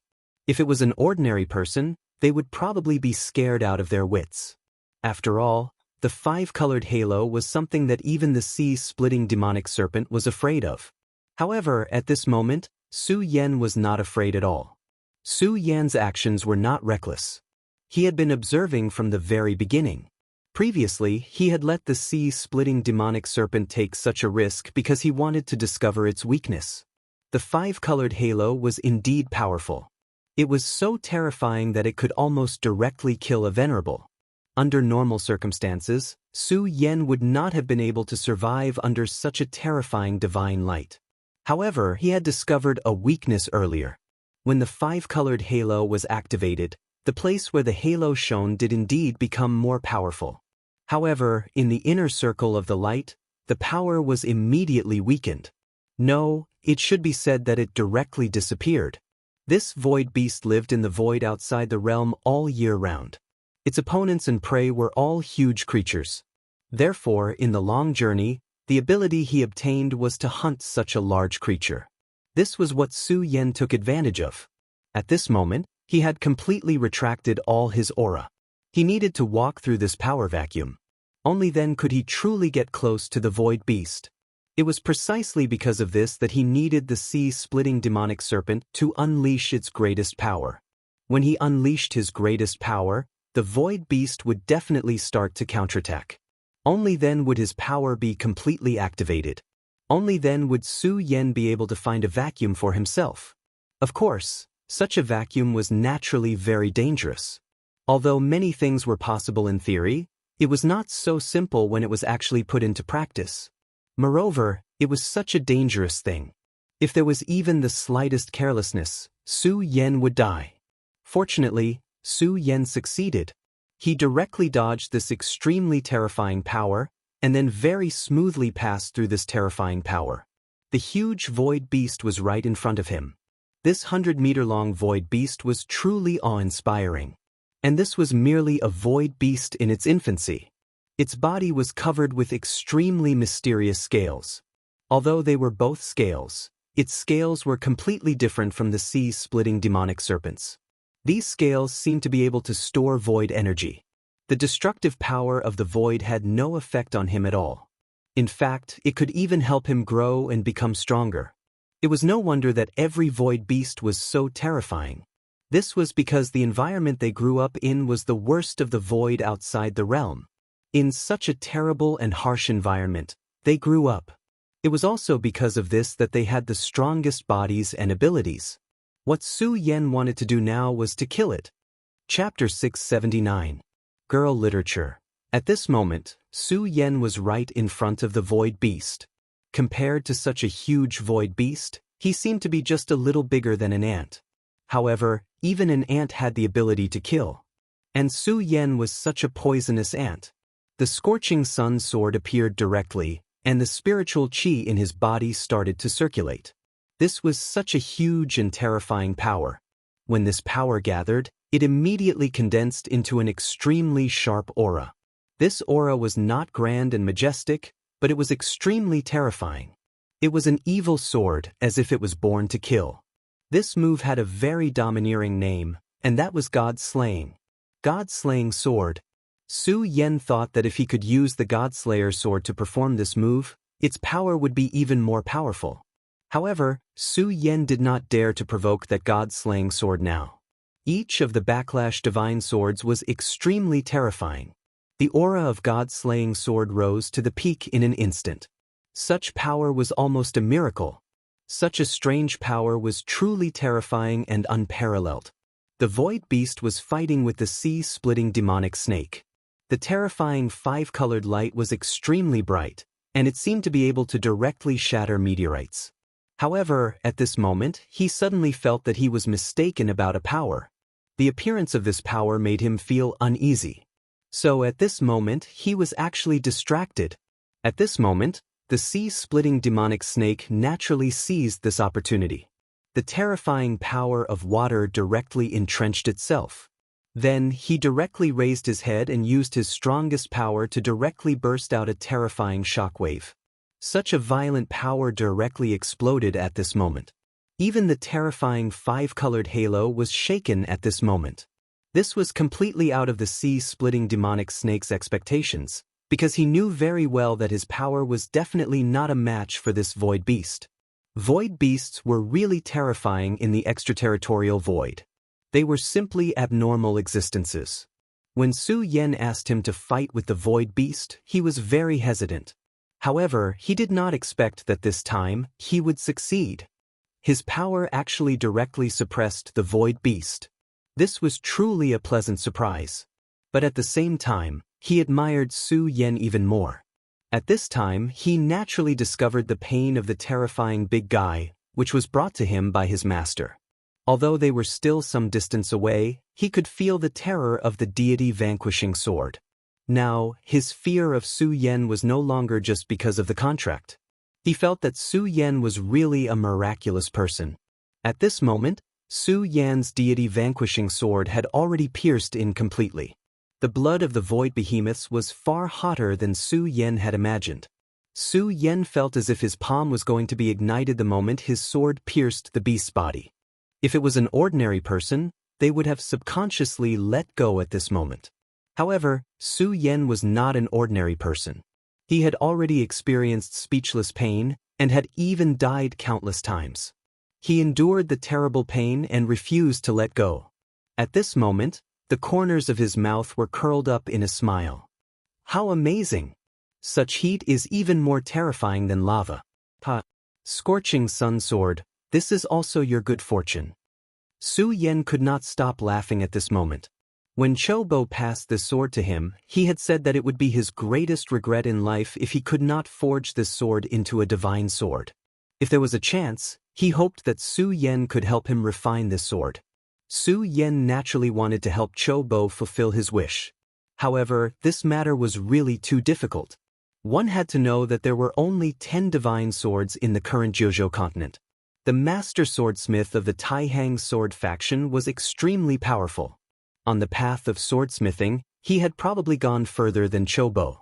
If it was an ordinary person, they would probably be scared out of their wits. After all, the five-colored halo was something that even the sea-splitting demonic serpent was afraid of. However, at this moment, Su Yan was not afraid at all. Su Yan's actions were not reckless. He had been observing from the very beginning. Previously, he had let the sea-splitting demonic serpent take such a risk because he wanted to discover its weakness. The five-colored halo was indeed powerful. It was so terrifying that it could almost directly kill a venerable. Under normal circumstances, Su Yan would not have been able to survive under such a terrifying divine light. However, he had discovered a weakness earlier. When the five-colored halo was activated, the place where the halo shone did indeed become more powerful. However, in the inner circle of the light, the power was immediately weakened. No, it should be said that it directly disappeared. This void beast lived in the void outside the realm all year round. Its opponents and prey were all huge creatures. Therefore, in the long journey, the ability he obtained was to hunt such a large creature. This was what Su Yan took advantage of. At this moment, he had completely retracted all his aura. He needed to walk through this power vacuum. Only then could he truly get close to the void beast. It was precisely because of this that he needed the sea-splitting demonic serpent to unleash its greatest power. When he unleashed his greatest power, the void beast would definitely start to counterattack. Only then would his power be completely activated. Only then would Su Yan be able to find a vacuum for himself. Of course, such a vacuum was naturally very dangerous. Although many things were possible in theory, it was not so simple when it was actually put into practice. Moreover, it was such a dangerous thing. If there was even the slightest carelessness, Su Yan would die. Fortunately, Su Yan succeeded. He directly dodged this extremely terrifying power, and then very smoothly passed through this terrifying power. The huge void beast was right in front of him. This 100-meter-long void beast was truly awe-inspiring. And this was merely a void beast in its infancy. Its body was covered with extremely mysterious scales. Although they were both scales, its scales were completely different from the sea-splitting demonic serpents. These scales seemed to be able to store void energy. The destructive power of the void had no effect on him at all. In fact, it could even help him grow and become stronger. It was no wonder that every void beast was so terrifying. This was because the environment they grew up in was the worst of the void outside the realm. In such a terrible and harsh environment, they grew up. It was also because of this that they had the strongest bodies and abilities. What Su Yan wanted to do now was to kill it. Chapter 679. Girl Literature. At this moment, Su Yan was right in front of the void beast. Compared to such a huge void beast, he seemed to be just a little bigger than an ant. However, even an ant had the ability to kill. And Su Yan was such a poisonous ant. The scorching sun sword appeared directly, and the spiritual qi in his body started to circulate. This was such a huge and terrifying power. When this power gathered, it immediately condensed into an extremely sharp aura. This aura was not grand and majestic, but it was extremely terrifying. It was an evil sword, as if it was born to kill. This move had a very domineering name, and that was God-slaying. God-slaying sword. Su Yan thought that if he could use the God-slayer sword to perform this move, its power would be even more powerful. However, Su Yan did not dare to provoke that God-slaying sword now. Each of the backlash divine swords was extremely terrifying. The aura of God-slaying sword rose to the peak in an instant. Such power was almost a miracle. Such a strange power was truly terrifying and unparalleled. The void beast was fighting with the sea-splitting demonic snake. The terrifying five-colored light was extremely bright, and it seemed to be able to directly shatter meteorites. However, at this moment, he suddenly felt that he was mistaken about a power. The appearance of this power made him feel uneasy. So at this moment, he was actually distracted. At this moment, the sea-splitting demonic snake naturally seized this opportunity. The terrifying power of water directly entrenched itself. Then, he directly raised his head and used his strongest power to directly burst out a terrifying shockwave. Such a violent power directly exploded at this moment. Even the terrifying five-colored halo was shaken at this moment. This was completely out of the sea-splitting demonic snake's expectations, because he knew very well that his power was definitely not a match for this void beast. Void beasts were really terrifying in the extraterritorial void. They were simply abnormal existences. When Su Yan asked him to fight with the void beast, he was very hesitant. However, he did not expect that this time he would succeed. His power actually directly suppressed the void beast. This was truly a pleasant surprise. But at the same time, he admired Su Yan even more. At this time, he naturally discovered the pain of the terrifying big guy, which was brought to him by his master. Although they were still some distance away, he could feel the terror of the deity vanquishing sword. Now, his fear of Su Yan was no longer just because of the contract. He felt that Su Yan was really a miraculous person. At this moment, Su Yan's deity vanquishing sword had already pierced in completely. The blood of the void behemoths was far hotter than Su Yan had imagined. Su Yan felt as if his palm was going to be ignited the moment his sword pierced the beast's body. If it was an ordinary person, they would have subconsciously let go at this moment. However, Su Yan was not an ordinary person. He had already experienced speechless pain and had even died countless times. He endured the terrible pain and refused to let go. At this moment, the corners of his mouth were curled up in a smile. How amazing! Such heat is even more terrifying than lava. Scorching sun sword, this is also your good fortune. Su Yan could not stop laughing at this moment. When Chobo passed this sword to him, he had said that it would be his greatest regret in life if he could not forge this sword into a divine sword. If there was a chance, he hoped that Su Yan could help him refine this sword. Su Yan naturally wanted to help Chobo fulfill his wish. However, this matter was really too difficult. One had to know that there were only 10 divine swords in the current Jojo continent. The master swordsmith of the Taihang sword faction was extremely powerful. On the path of swordsmithing, he had probably gone further than Chobo.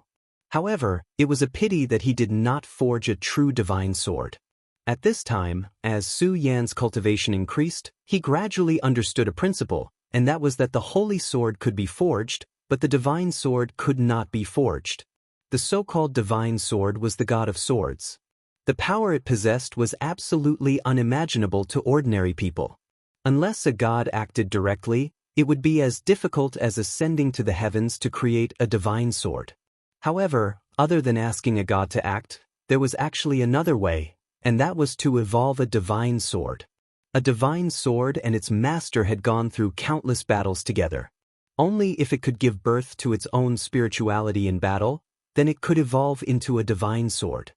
However, it was a pity that he did not forge a true divine sword. At this time, as Su Yan's cultivation increased, he gradually understood a principle, and that was that the holy sword could be forged, but the divine sword could not be forged. The so-called divine sword was the god of swords. The power it possessed was absolutely unimaginable to ordinary people. Unless a god acted directly, it would be as difficult as ascending to the heavens to create a divine sword. However, other than asking a god to act, there was actually another way, and that was to evolve a divine sword. A divine sword and its master had gone through countless battles together. Only if it could give birth to its own spirituality in battle, then it could evolve into a divine sword.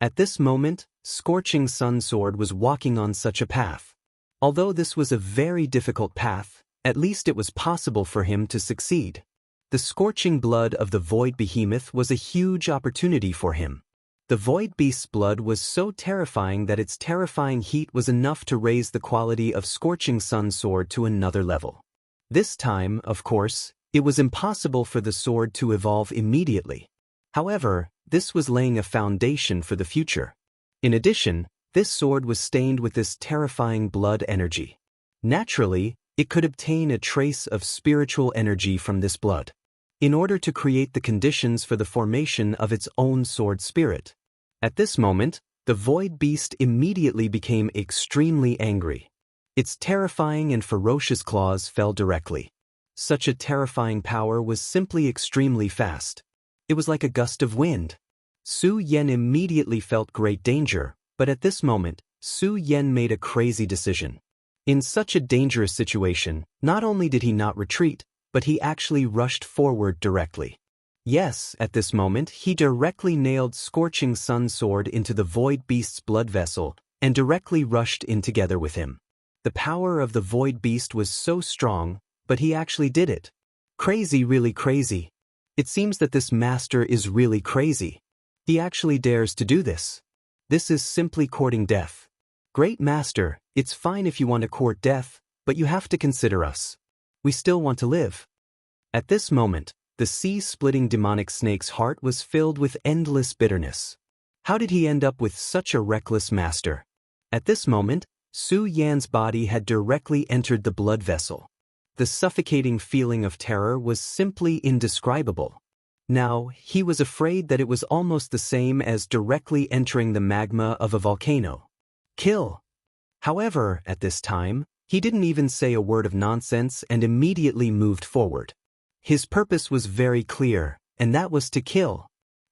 At this moment, Scorching Sun Sword was walking on such a path. Although this was a very difficult path, at least it was possible for him to succeed. The scorching blood of the void behemoth was a huge opportunity for him. The void beast's blood was so terrifying that its terrifying heat was enough to raise the quality of Scorching Sun Sword to another level. This time, of course, it was impossible for the sword to evolve immediately. However, this was laying a foundation for the future. In addition, this sword was stained with this terrifying blood energy. Naturally, it could obtain a trace of spiritual energy from this blood, in order to create the conditions for the formation of its own sword spirit. At this moment, the void beast immediately became extremely angry. Its terrifying and ferocious claws fell directly. Such a terrifying power was simply extremely fast. It was like a gust of wind. Su Yan immediately felt great danger, but at this moment, Su Yan made a crazy decision. In such a dangerous situation, not only did he not retreat, but he actually rushed forward directly. Yes, at this moment, he directly nailed Scorching Sun Sword into the void beast's blood vessel and directly rushed in together with him. The power of the void beast was so strong, but he actually did it. Crazy, really crazy. It seems that this master is really crazy. He actually dares to do this. This is simply courting death. Great master, it's fine if you want to court death, but you have to consider us. We still want to live. At this moment, the sea-splitting demonic snake's heart was filled with endless bitterness. How did he end up with such a reckless master? At this moment, Su Yan's body had directly entered the blood vessel. The suffocating feeling of terror was simply indescribable. Now, he was afraid that it was almost the same as directly entering the magma of a volcano. Kill! However, at this time, he didn't even say a word of nonsense and immediately moved forward. His purpose was very clear, and that was to kill.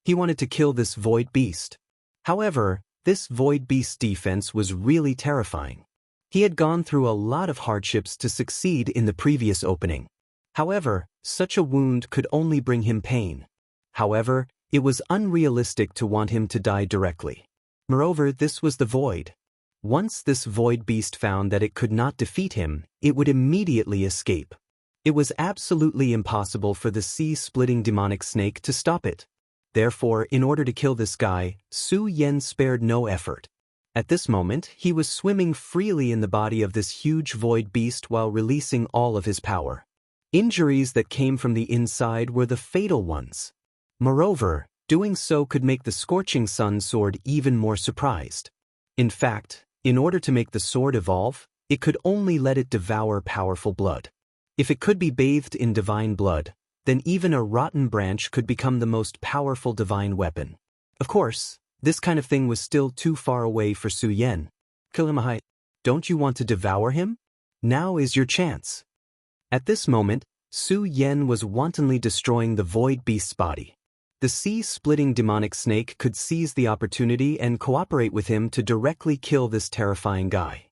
He wanted to kill this void beast. However, this void beast's defense was really terrifying. He had gone through a lot of hardships to succeed in the previous opening. However, such a wound could only bring him pain. However, it was unrealistic to want him to die directly. Moreover, this was the void. Once this void beast found that it could not defeat him, it would immediately escape. It was absolutely impossible for the sea-splitting demonic snake to stop it. Therefore, in order to kill this guy, Su Yan spared no effort. At this moment, he was swimming freely in the body of this huge void beast while releasing all of his power. Injuries that came from the inside were the fatal ones. Moreover, doing so could make the scorching sun sword even more surprised. In fact, in order to make the sword evolve, it could only let it devour powerful blood. If it could be bathed in divine blood, then even a rotten branch could become the most powerful divine weapon. Of course, this kind of thing was still too far away for Su Yan. Kilimahai, don't you want to devour him? Now is your chance. At this moment, Su Yan was wantonly destroying the void beast's body. The sea-splitting demonic snake could seize the opportunity and cooperate with him to directly kill this terrifying guy.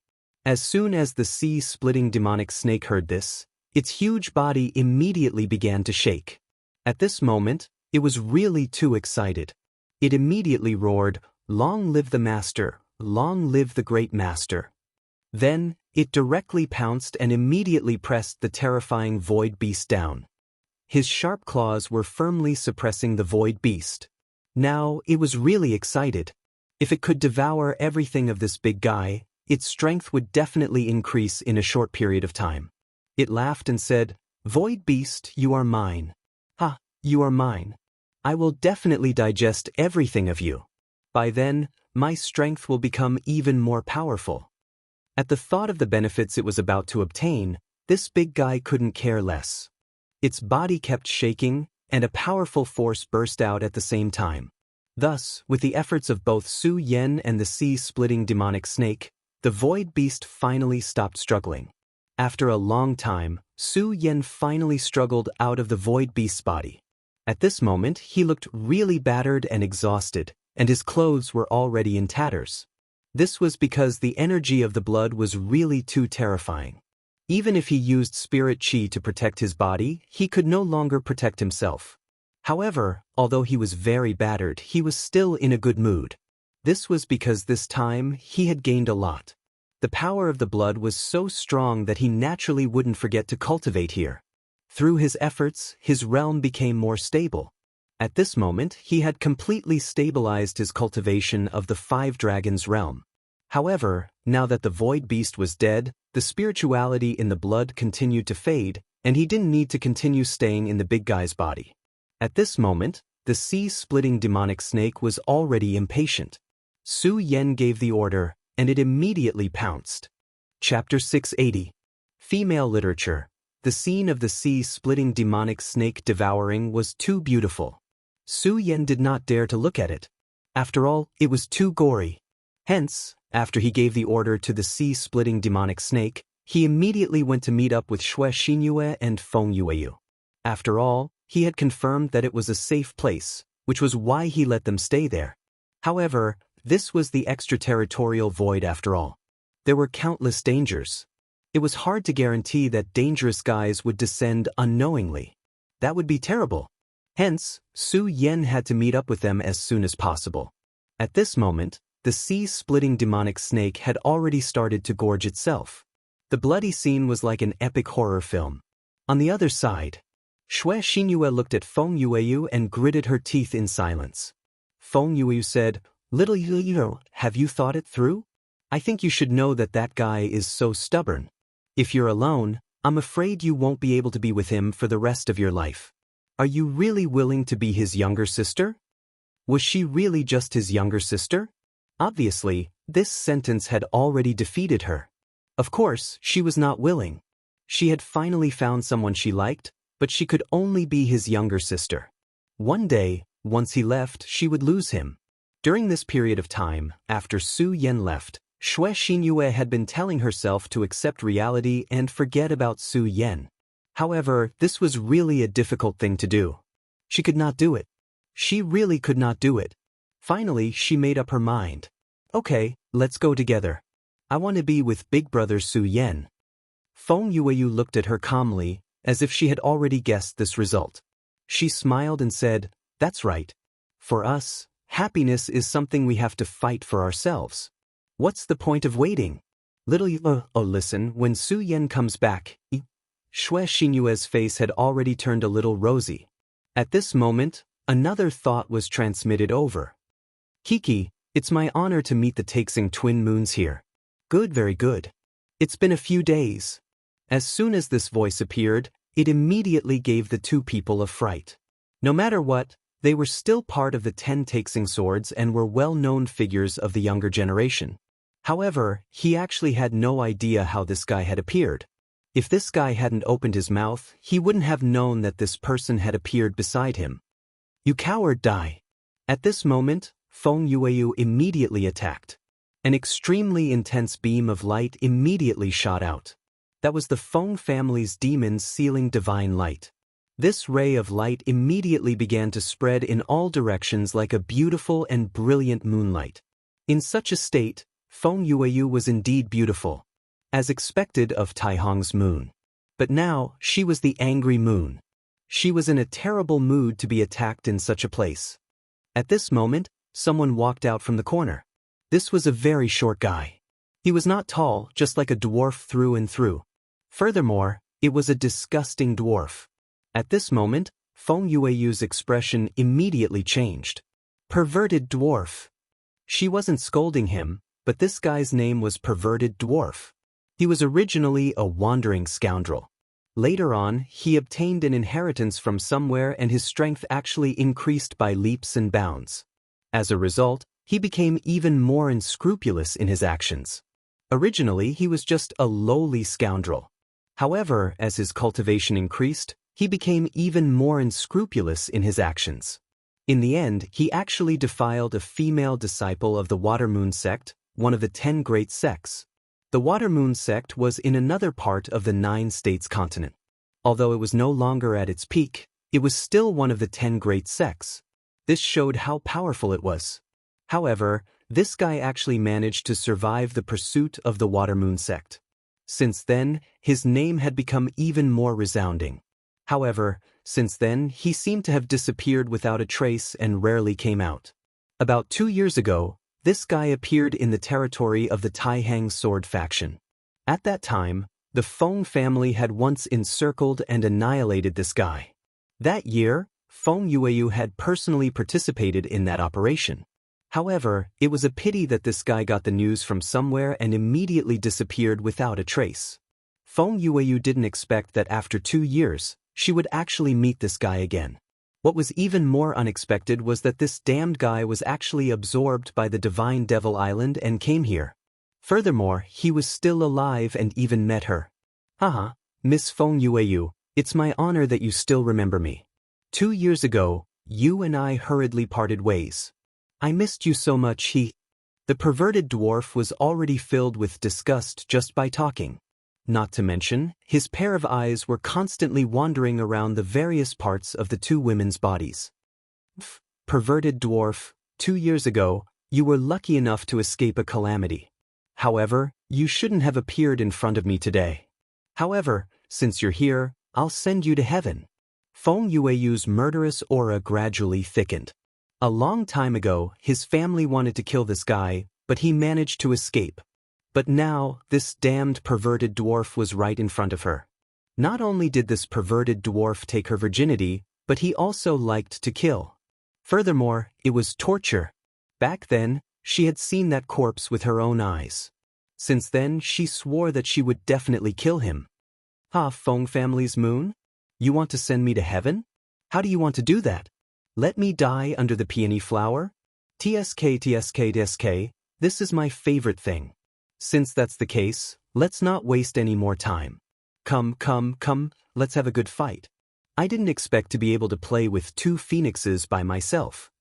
As soon as the sea-splitting demonic snake heard this, its huge body immediately began to shake. At this moment, it was really too excited. It immediately roared, "Long live the master, long live the great master." Then, it directly pounced and immediately pressed the terrifying void beast down. His sharp claws were firmly suppressing the void beast. Now, it was really excited. If it could devour everything of this big guy, its strength would definitely increase in a short period of time. It laughed and said, "Void beast, you are mine. Ha, you are mine. I will definitely digest everything of you. By then, my strength will become even more powerful." At the thought of the benefits it was about to obtain, this big guy couldn't care less. Its body kept shaking, and a powerful force burst out at the same time. Thus, with the efforts of both Su Yan and the sea-splitting demonic snake, the void beast finally stopped struggling. After a long time, Su Yan finally struggled out of the void beast's body. At this moment, he looked really battered and exhausted, and his clothes were already in tatters. This was because the energy of the blood was really too terrifying. Even if he used spirit chi to protect his body, he could no longer protect himself. However, although he was very battered, he was still in a good mood. This was because this time, he had gained a lot. The power of the blood was so strong that he naturally wouldn't forget to cultivate here. Through his efforts, his realm became more stable. At this moment, he had completely stabilized his cultivation of the 5 dragons realm. However, now that the void beast was dead, the spirituality in the blood continued to fade, and he didn't need to continue staying in the big guy's body. At this moment, the sea-splitting demonic snake was already impatient. Su Yan gave the order, and it immediately pounced. Chapter 680. Female Literature. The scene of the sea-splitting demonic snake devouring was too beautiful. Su Yan did not dare to look at it. After all, it was too gory. Hence, after he gave the order to the sea-splitting demonic snake, he immediately went to meet up with Xue Xinyue and Feng Yueyu. After all, he had confirmed that it was a safe place, which was why he let them stay there. However, this was the extraterritorial void after all. There were countless dangers. It was hard to guarantee that dangerous guys would descend unknowingly. That would be terrible. Hence, Su Yan had to meet up with them as soon as possible. At this moment, the sea-splitting demonic snake had already started to gorge itself. The bloody scene was like an epic horror film. On the other side, Xue Xinyue looked at Feng Yueyu and gritted her teeth in silence. Feng Yueyu said, "Little Yueyu, have you thought it through? I think you should know that that guy is so stubborn. If you're alone, I'm afraid you won't be able to be with him for the rest of your life. Are you really willing to be his younger sister?" Was she really just his younger sister? Obviously, This sentence had already defeated her. Of course, she was not willing. She had finally found someone she liked, but she could only be his younger sister. One day, once he left, she would lose him. During this period of time, after Su Yan left, Shui Xinyue had been telling herself to accept reality and forget about Su Yan. However, this was really a difficult thing to do. She could not do it. She really could not do it. Finally, she made up her mind. Okay, let's go together. I want to be with big brother Su Yan. Feng Yueyu looked at her calmly, as if she had already guessed this result. She smiled and said, "That's right. For us, happiness is something we have to fight for ourselves. What's the point of waiting? Listen, when Su Yan comes back." Shui Xinyue's face had already turned a little rosy. At this moment, another thought was transmitted over. "Kiki, it's my honor to meet the Taixing twin moons here." "Good, very good. It's been a few days." As soon as this voice appeared, it immediately gave the two people a fright. No matter what, they were still part of the 10 Taixing swords and were well-known figures of the younger generation. However, he actually had no idea how this guy had appeared. If this guy hadn't opened his mouth, he wouldn't have known that this person had appeared beside him. "You coward, die!" At this moment, Feng Yueyu immediately attacked. An extremely intense beam of light immediately shot out. That was the Feng family's demons sealing divine light. This ray of light immediately began to spread in all directions like a beautiful and brilliant moonlight. In such a state, Feng Yueyu was indeed beautiful, as expected of Taihong's moon. But now, she was the angry moon. She was in a terrible mood to be attacked in such a place. At this moment, someone walked out from the corner. This was a very short guy. He was not tall, just like a dwarf through and through. Furthermore, it was a disgusting dwarf. At this moment, Feng Yueyu's expression immediately changed. Perverted dwarf. She wasn't scolding him, but this guy's name was Perverted Dwarf. He was originally a wandering scoundrel. Later on, he obtained an inheritance from somewhere and his strength actually increased by leaps and bounds. As a result, he became even more unscrupulous in his actions. Originally, he was just a lowly scoundrel. However, as his cultivation increased, he became even more unscrupulous in his actions. In the end, he actually defiled a female disciple of the Water Moon sect, one of the 10 great sects. The Water Moon sect was in another part of the 9 states continent. Although it was no longer at its peak, it was still one of the 10 great sects. This showed how powerful it was. However, this guy actually managed to survive the pursuit of the Water Moon sect. Since then, his name had become even more resounding. However, since then, he seemed to have disappeared without a trace and rarely came out. About 2 years ago, this guy appeared in the territory of the Taihang sword faction. At that time, the Feng family had once encircled and annihilated this guy. That year, Feng Yueyu had personally participated in that operation. However, it was a pity that this guy got the news from somewhere and immediately disappeared without a trace. Feng Yueyu didn't expect that after 2 years, she would actually meet this guy again. What was even more unexpected was that this damned guy was actually absorbed by the Divine Devil Island and came here. Furthermore, he was still alive and even met her. Haha, Miss Feng Yueyu, it's my honor that you still remember me. 2 years ago, you and I hurriedly parted ways. I missed you so much. The perverted dwarf was already filled with disgust just by talking. Not to mention, his pair of eyes were constantly wandering around the various parts of the two women's bodies. Perverted dwarf, 2 years ago, you were lucky enough to escape a calamity. However, you shouldn't have appeared in front of me today. However, since you're here, I'll send you to heaven. Feng Yueyu's murderous aura gradually thickened. A long time ago, his family wanted to kill this guy, but he managed to escape. But now, this damned perverted dwarf was right in front of her. Not only did this perverted dwarf take her virginity, but he also liked to kill. Furthermore, it was torture. Back then, she had seen that corpse with her own eyes. Since then, she swore that she would definitely kill him. Feng family's moon? You want to send me to heaven? How do you want to do that? Let me die under the peony flower? TSK. This is my favorite thing. Since that's the case, let's not waste any more time. Come, let's have a good fight. I didn't expect to be able to play with 2 phoenixes by myself.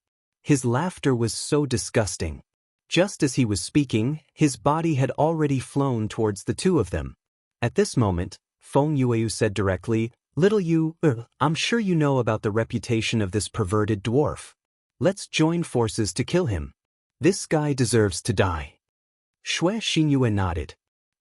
His laughter was so disgusting. Just as he was speaking, his body had already flown towards the 2 of them. At this moment, Feng Yueyu said directly, "Little you, I'm sure you know about the reputation of this perverted dwarf. Let's join forces to kill him. This guy deserves to die." Shui Xinyue nodded.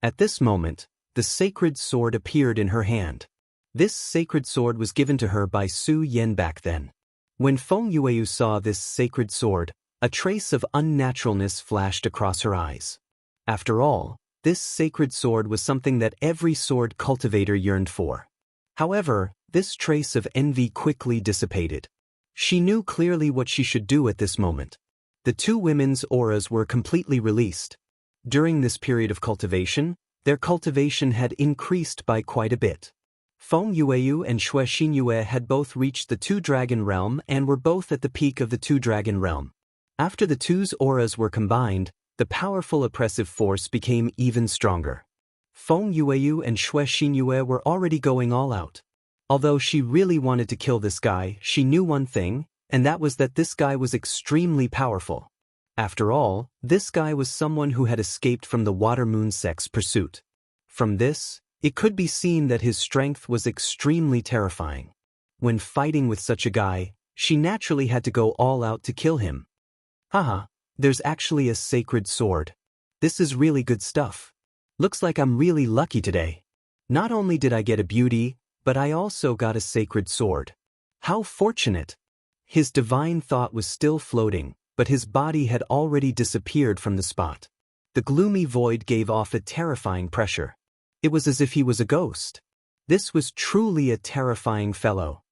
At this moment, the sacred sword appeared in her hand. This sacred sword was given to her by Su Yan back then. When Feng Yueyu saw this sacred sword, a trace of unnaturalness flashed across her eyes. After all, this sacred sword was something that every sword cultivator yearned for. However, this trace of envy quickly dissipated. She knew clearly what she should do at this moment. The 2 women's auras were completely released. During this period of cultivation, their cultivation had increased by quite a bit. Feng Yueyu and Shui Xinyue had both reached the 2-dragon realm and were both at the peak of the 2-dragon realm. After the 2's auras were combined, the powerful oppressive force became even stronger. Feng Yueyu and Shui Xinyue were already going all out. Although she really wanted to kill this guy, she knew one thing, and that was that this guy was extremely powerful. After all, this guy was someone who had escaped from the Water Moon sect's pursuit. From this, it could be seen that his strength was extremely terrifying. When fighting with such a guy, she naturally had to go all out to kill him. Haha, there's actually a sacred sword. This is really good stuff. Looks like I'm really lucky today. Not only did I get a beauty, but I also got a sacred sword. How fortunate! His divine thought was still floating, but his body had already disappeared from the spot. The gloomy void gave off a terrifying pressure. It was as if he was a ghost. This was truly a terrifying fellow.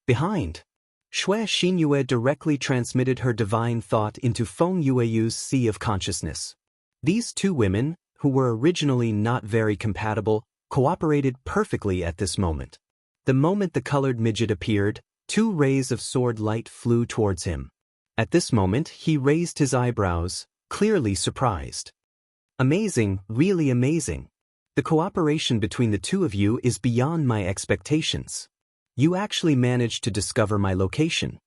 Behind, Shui Xinyue directly transmitted her divine thought into Feng Yueyu's sea of consciousness. These 2 women, who were originally not very compatible, cooperated perfectly at this moment. The moment the colored midget appeared, 2 rays of sword light flew towards him. At this moment, he raised his eyebrows, clearly surprised. Amazing, really amazing. The cooperation between the 2 of you is beyond my expectations. You actually managed to discover my location.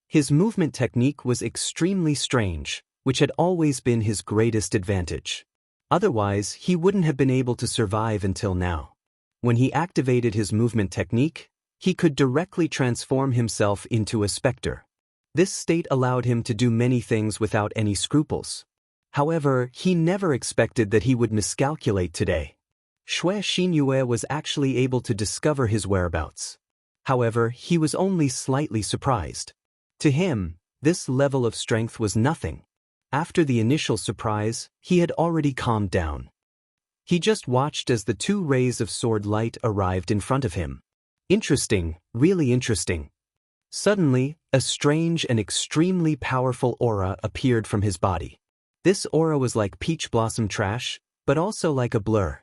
His movement technique was extremely strange, which had always been his greatest advantage. Otherwise, he wouldn't have been able to survive until now. When he activated his movement technique, he could directly transform himself into a specter. This state allowed him to do many things without any scruples. However, he never expected that he would miscalculate today. Shui Xinyue was actually able to discover his whereabouts. However, he was only slightly surprised. To him, this level of strength was nothing. After the initial surprise, he had already calmed down. He just watched as the 2 rays of sword light arrived in front of him. Interesting, really interesting. Suddenly, a strange and extremely powerful aura appeared from his body. This aura was like peach blossom trash, but also like a blur.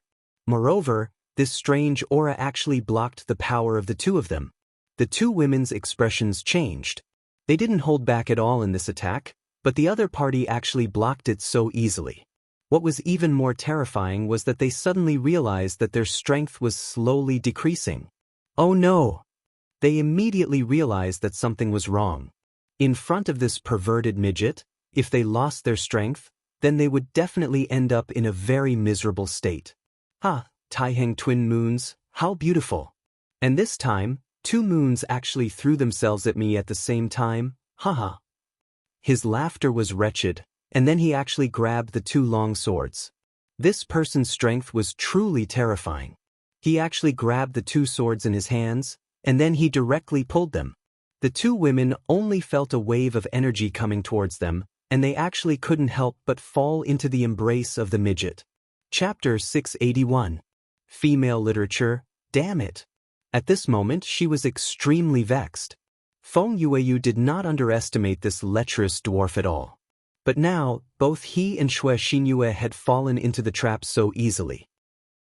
Moreover, this strange aura actually blocked the power of the 2 of them. The 2 women's expressions changed. They didn't hold back at all in this attack, but the other party actually blocked it so easily. What was even more terrifying was that they suddenly realized that their strength was slowly decreasing. Oh no! They immediately realized that something was wrong. In front of this perverted midget, if they lost their strength, then they would definitely end up in a very miserable state. Taiheng twin moons, how beautiful. And this time, 2 moons actually threw themselves at me at the same time, haha. His laughter was wretched, and then he actually grabbed the 2 long swords. This person's strength was truly terrifying. He actually grabbed the 2 swords in his hands, and then he directly pulled them. The 2 women only felt a wave of energy coming towards them, and they actually couldn't help but fall into the embrace of the midget. Chapter 681. Female Literature, damn it. At this moment she was extremely vexed. Feng Yueyu did not underestimate this lecherous dwarf at all. But now, both he and Shui Xinyue had fallen into the trap so easily.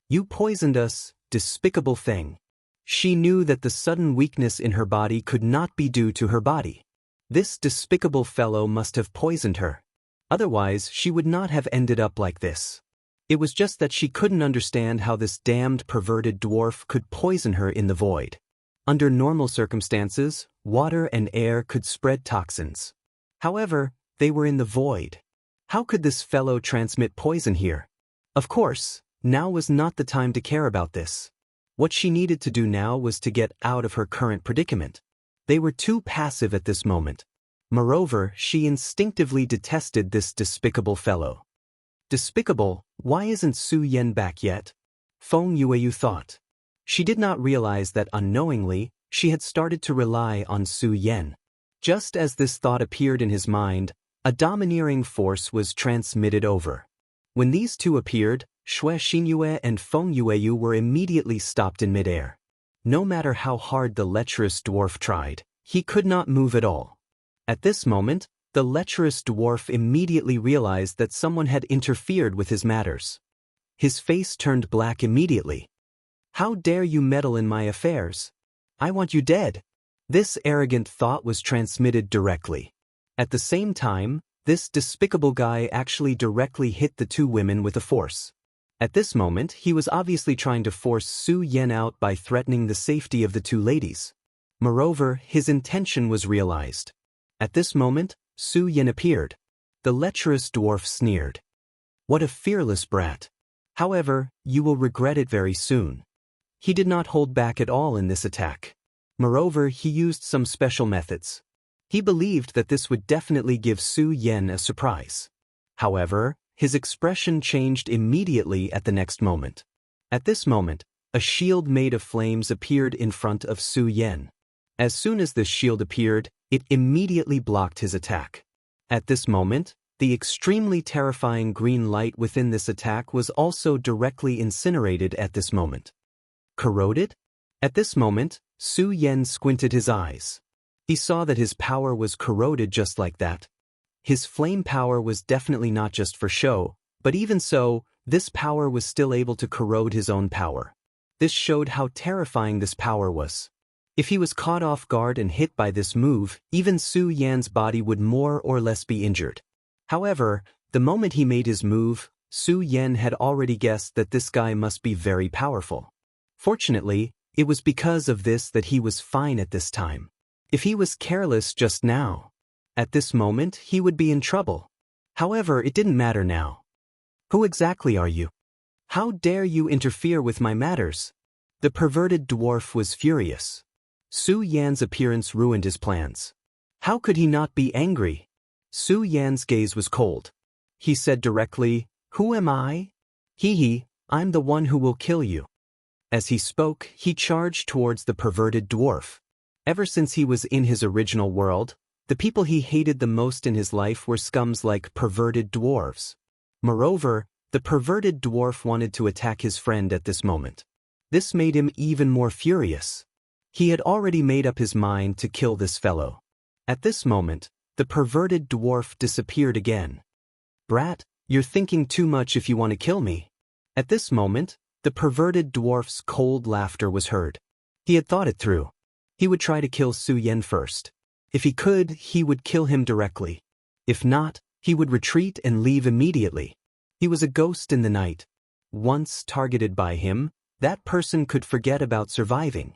You poisoned us, despicable thing. She knew that the sudden weakness in her body could not be due to her body. This despicable fellow must have poisoned her. Otherwise, she would not have ended up like this. It was just that she couldn't understand how this damned perverted dwarf could poison her in the void. Under normal circumstances, water and air could spread toxins. However, they were in the void. How could this fellow transmit poison here? Of course, now was not the time to care about this. What she needed to do now was to get out of her current predicament. They were too passive at this moment. Moreover, she instinctively detested this despicable fellow. Despicable? Why isn't Su Yan back yet? Feng Yueyu thought. She did not realize that unknowingly, she had started to rely on Su Yan. Just as this thought appeared in his mind, a domineering force was transmitted over. When these two appeared, Shui Xinyue and Feng Yueyu were immediately stopped in midair. No matter how hard the lecherous dwarf tried, he could not move at all. At this moment, the lecherous dwarf immediately realized that someone had interfered with his matters. His face turned black immediately. How dare you meddle in my affairs? I want you dead. This arrogant thought was transmitted directly. At the same time, this despicable guy actually directly hit the two women with a force. At this moment, he was obviously trying to force Su Yan out by threatening the safety of the two ladies. Moreover, his intention was realized. At this moment, Su Yan appeared. The lecherous dwarf sneered. What a fearless brat. However, you will regret it very soon. He did not hold back at all in this attack. Moreover, he used some special methods. He believed that this would definitely give Su Yan a surprise. However, his expression changed immediately at the next moment. At this moment, a shield made of flames appeared in front of Su Yan. As soon as this shield appeared, it immediately blocked his attack. At this moment, the extremely terrifying green light within this attack was also directly incinerated at this moment. Corroded? At this moment, Su Yan squinted his eyes. He saw that his power was corroded just like that. His flame power was definitely not just for show, but even so, this power was still able to corrode his own power. This showed how terrifying this power was. If he was caught off guard and hit by this move, even Su Yan's body would more or less be injured. However, the moment he made his move, Su Yan had already guessed that this guy must be very powerful. Fortunately, it was because of this that he was fine at this time. If he was careless just now, at this moment he would be in trouble. However, it didn't matter now. Who exactly are you? How dare you interfere with my matters? The perverted dwarf was furious. Su Yan's appearance ruined his plans. How could he not be angry? Su Yan's gaze was cold. He said directly, "Who am I? I'm the one who will kill you." As he spoke, he charged towards the perverted dwarf. Ever since he was in his original world, the people he hated the most in his life were scums like perverted dwarves. Moreover, the perverted dwarf wanted to attack his friend at this moment. This made him even more furious. He had already made up his mind to kill this fellow. At this moment, the perverted dwarf disappeared again. Brat, you're thinking too much if you want to kill me. At this moment, the perverted dwarf's cold laughter was heard. He had thought it through. He would try to kill Su Yan first. If he could, he would kill him directly. If not, he would retreat and leave immediately. He was a ghost in the night. Once targeted by him, that person could forget about surviving.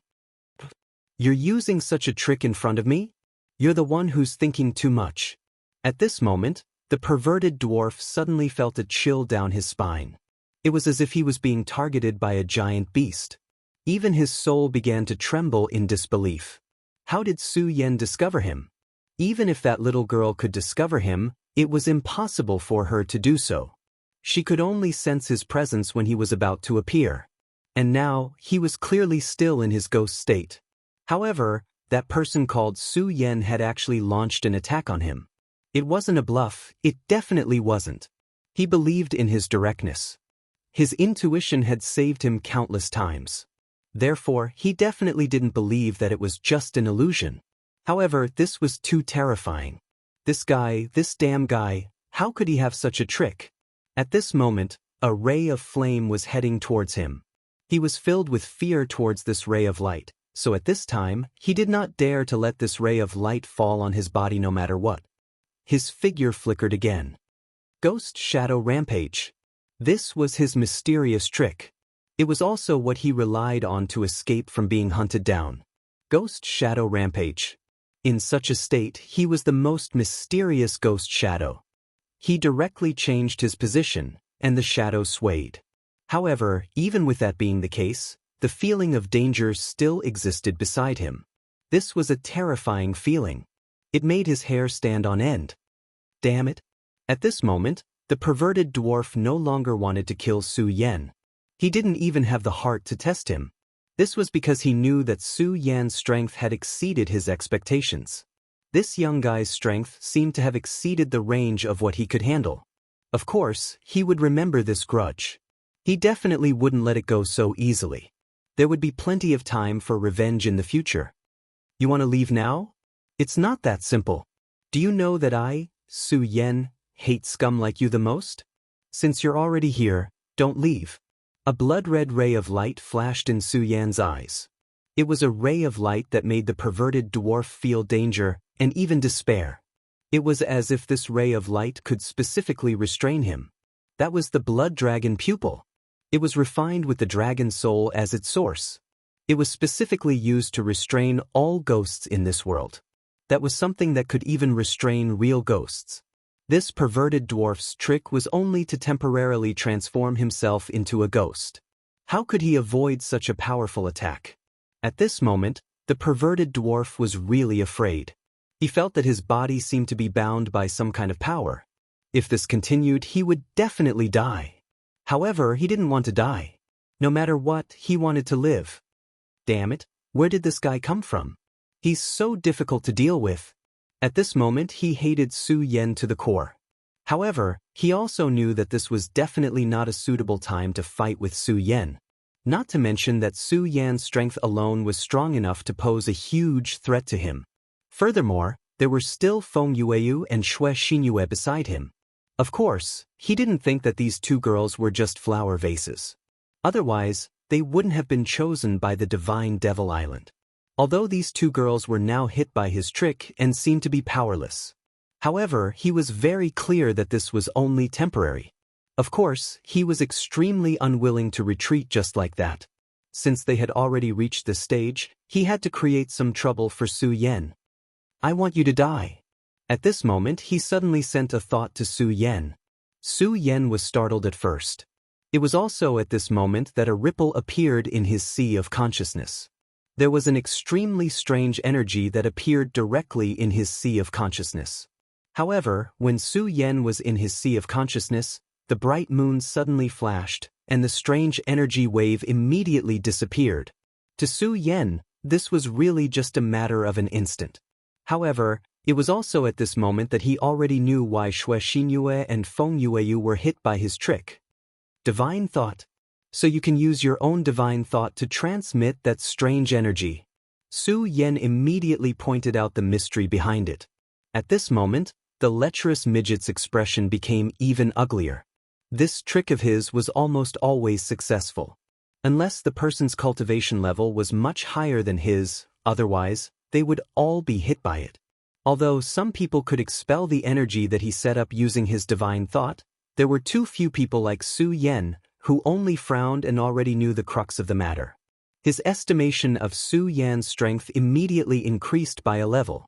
You're using such a trick in front of me? You're the one who's thinking too much. At this moment, the perverted dwarf suddenly felt a chill down his spine. It was as if he was being targeted by a giant beast. Even his soul began to tremble in disbelief. How did Su Yan discover him? Even if that little girl could discover him, it was impossible for her to do so. She could only sense his presence when he was about to appear. And now, he was clearly still in his ghost state. However, that person called Su Yan had actually launched an attack on him. It wasn't a bluff, it definitely wasn't. He believed in his directness. His intuition had saved him countless times. Therefore, he definitely didn't believe that it was just an illusion. However, this was too terrifying. This damn guy, how could he have such a trick? At this moment, a ray of flame was heading towards him. He was filled with fear towards this ray of light, so at this time, he did not dare to let this ray of light fall on his body no matter what. His figure flickered again. Ghost Shadow Rampage. This was his mysterious trick. It was also what he relied on to escape from being hunted down. Ghost Shadow Rampage. In such a state, he was the most mysterious ghost shadow. He directly changed his position, and the shadow swayed. However, even with that being the case, the feeling of danger still existed beside him. This was a terrifying feeling. It made his hair stand on end. Damn it. At this moment, the perverted dwarf no longer wanted to kill Su Yan. He didn't even have the heart to test him. This was because he knew that Su Yan's strength had exceeded his expectations. This young guy's strength seemed to have exceeded the range of what he could handle. Of course, he would remember this grudge. He definitely wouldn't let it go so easily. There would be plenty of time for revenge in the future. You want to leave now? It's not that simple. Do you know that I, Su Yan, hate scum like you the most? Since you're already here, don't leave. A blood-red ray of light flashed in Su Yan's eyes. It was a ray of light that made the perverted dwarf feel danger and even despair. It was as if this ray of light could specifically restrain him. That was the blood dragon pupil. It was refined with the dragon soul as its source. It was specifically used to restrain all ghosts in this world. That was something that could even restrain real ghosts. This perverted dwarf's trick was only to temporarily transform himself into a ghost. How could he avoid such a powerful attack? At this moment, the perverted dwarf was really afraid. He felt that his body seemed to be bound by some kind of power. If this continued, he would definitely die. However, he didn't want to die. No matter what, he wanted to live. Damn it, where did this guy come from? He's so difficult to deal with. At this moment, he hated Su Yan to the core. However, he also knew that this was definitely not a suitable time to fight with Su Yan. Not to mention that Su Yan's strength alone was strong enough to pose a huge threat to him. Furthermore, there were still Feng Yueyu and Xue Xinyue beside him. Of course, he didn't think that these two girls were just flower vases. Otherwise, they wouldn't have been chosen by the divine Devil Island. Although these two girls were now hit by his trick and seemed to be powerless. However, he was very clear that this was only temporary. Of course, he was extremely unwilling to retreat just like that. Since they had already reached this stage, he had to create some trouble for Su Yan. I want you to die. At this moment, he suddenly sent a thought to Su Yan. Su Yan was startled at first. It was also at this moment that a ripple appeared in his sea of consciousness. There was an extremely strange energy that appeared directly in his sea of consciousness. However, when Su Yan was in his sea of consciousness, the bright moon suddenly flashed, and the strange energy wave immediately disappeared. To Su Yan, this was really just a matter of an instant. However, it was also at this moment that he already knew why Xue Xinyue and Feng Yueyu were hit by his trick. Divine thought. So you can use your own divine thought to transmit that strange energy. Su Yan immediately pointed out the mystery behind it. At this moment, the lecherous midget's expression became even uglier. This trick of his was almost always successful. Unless the person's cultivation level was much higher than his, otherwise, they would all be hit by it. Although some people could expel the energy that he set up using his divine thought, there were too few people like Su Yan, who only frowned and already knew the crux of the matter. His estimation of Su Yan's strength immediately increased by a level.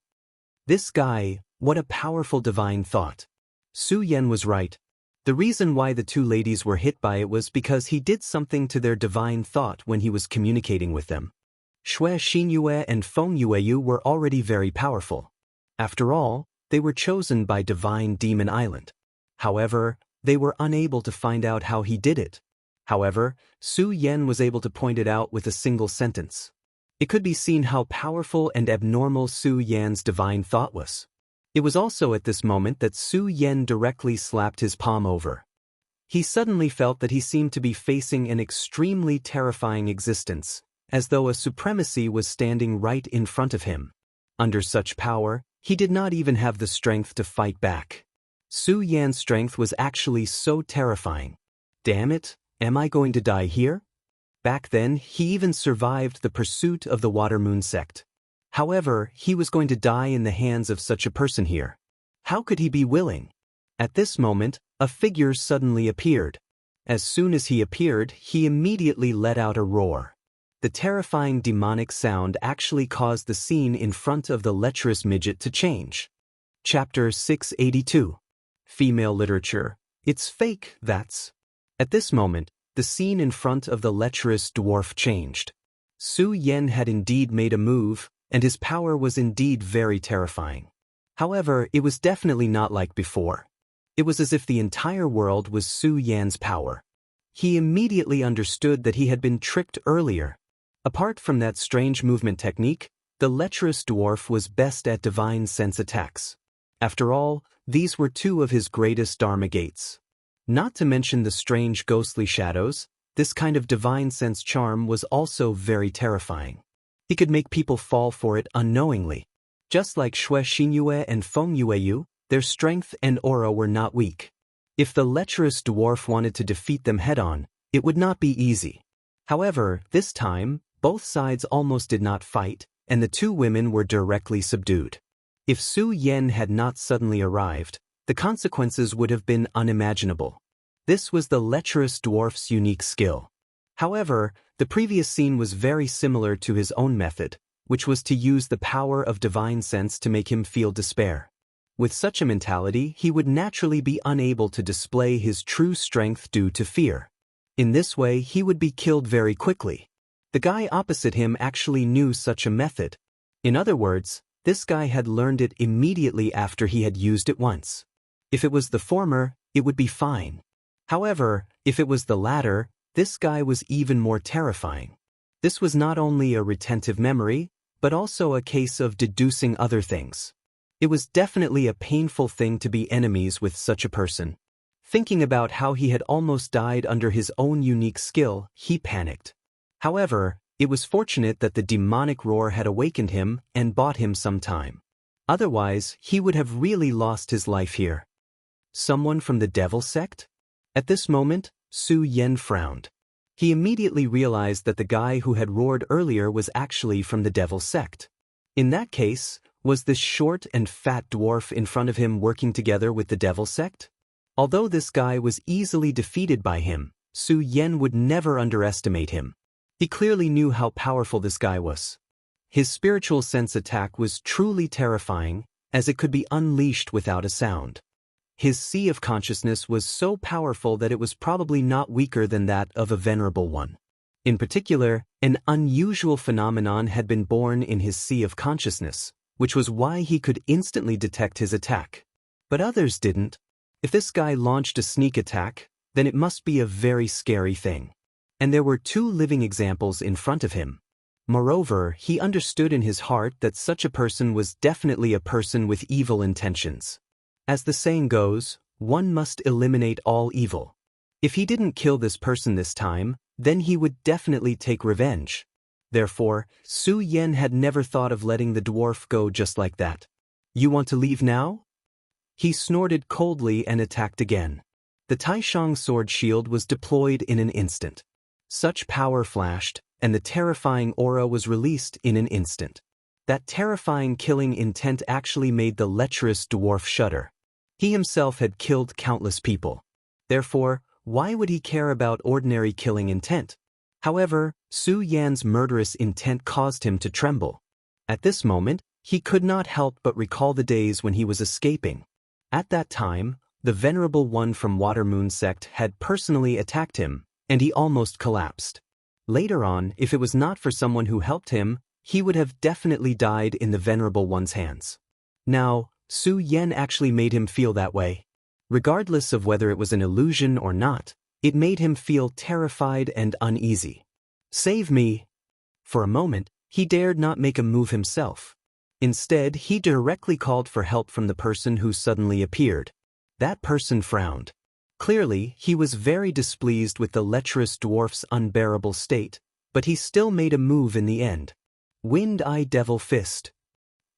This guy, what a powerful divine thought. Su Yan was right. The reason why the two ladies were hit by it was because he did something to their divine thought when he was communicating with them. Xue Xinyue and Feng Yueyu were already very powerful. After all, they were chosen by Divine Demon Island. However, they were unable to find out how he did it. However, Su Yan was able to point it out with a single sentence. It could be seen how powerful and abnormal Su Yan's divine thought was. It was also at this moment that Su Yan directly slapped his palm over. He suddenly felt that he seemed to be facing an extremely terrifying existence, as though a supremacy was standing right in front of him. Under such power, he did not even have the strength to fight back. Su Yan's strength was actually so terrifying. Damn it, am I going to die here? Back then, he even survived the pursuit of the Water Moon sect. However, he was going to die in the hands of such a person here. How could he be willing? At this moment, a figure suddenly appeared. As soon as he appeared, he immediately let out a roar. The terrifying demonic sound actually caused the scene in front of the lecherous midget to change. Chapter 682. Female Literature. It's fake, that's. At this moment, the scene in front of the lecherous dwarf changed. Su Yan had indeed made a move, and his power was indeed very terrifying. However, it was definitely not like before. It was as if the entire world was Su Yan's power. He immediately understood that he had been tricked earlier. Apart from that strange movement technique, the lecherous dwarf was best at divine sense attacks. After all, these were two of his greatest Dharma gates. Not to mention the strange ghostly shadows, this kind of divine sense charm was also very terrifying. He could make people fall for it unknowingly. Just like Shui Xinyue and Feng Yueyu, their strength and aura were not weak. If the lecherous dwarf wanted to defeat them head-on, it would not be easy. However, this time, both sides almost did not fight, and the two women were directly subdued. If Su Yan had not suddenly arrived, the consequences would have been unimaginable. This was the lecherous dwarf's unique skill. However, the previous scene was very similar to his own method, which was to use the power of divine sense to make him feel despair. With such a mentality, he would naturally be unable to display his true strength due to fear. In this way, he would be killed very quickly. The guy opposite him actually knew such a method. In other words, this guy had learned it immediately after he had used it once. If it was the former, it would be fine. However, if it was the latter, this guy was even more terrifying. This was not only a retentive memory, but also a case of deducing other things. It was definitely a painful thing to be enemies with such a person. Thinking about how he had almost died under his own unique skill, he panicked. However, it was fortunate that the demonic roar had awakened him and bought him some time. Otherwise, he would have really lost his life here. Someone from the devil sect? At this moment, Su Yan frowned. He immediately realized that the guy who had roared earlier was actually from the devil sect. In that case, was this short and fat dwarf in front of him working together with the devil sect? Although this guy was easily defeated by him, Su Yan would never underestimate him. He clearly knew how powerful this guy was. His spiritual sense attack was truly terrifying, as it could be unleashed without a sound. His sea of consciousness was so powerful that it was probably not weaker than that of a venerable one. In particular, an unusual phenomenon had been born in his sea of consciousness, which was why he could instantly detect his attack. But others didn't. If this guy launched a sneak attack, then it must be a very scary thing. And there were two living examples in front of him. Moreover, he understood in his heart that such a person was definitely a person with evil intentions. As the saying goes, one must eliminate all evil. If he didn't kill this person this time, then he would definitely take revenge. Therefore, Su Yan had never thought of letting the dwarf go just like that. You want to leave now? He snorted coldly and attacked again. The Taishang sword shield was deployed in an instant. Such power flashed, and the terrifying aura was released in an instant. That terrifying killing intent actually made the lecherous dwarf shudder. He himself had killed countless people. Therefore, why would he care about ordinary killing intent? However, Su Yan's murderous intent caused him to tremble. At this moment, he could not help but recall the days when he was escaping. At that time, the Venerable One from Watermoon sect had personally attacked him, and he almost collapsed. Later on, if it was not for someone who helped him, he would have definitely died in the Venerable One's hands. Now, Su Yan actually made him feel that way. Regardless of whether it was an illusion or not, it made him feel terrified and uneasy. Save me! For a moment, he dared not make a move himself. Instead, he directly called for help from the person who suddenly appeared. That person frowned. Clearly, he was very displeased with the lecherous dwarf's unbearable state, but he still made a move in the end. Wind-Eye Devil Fist.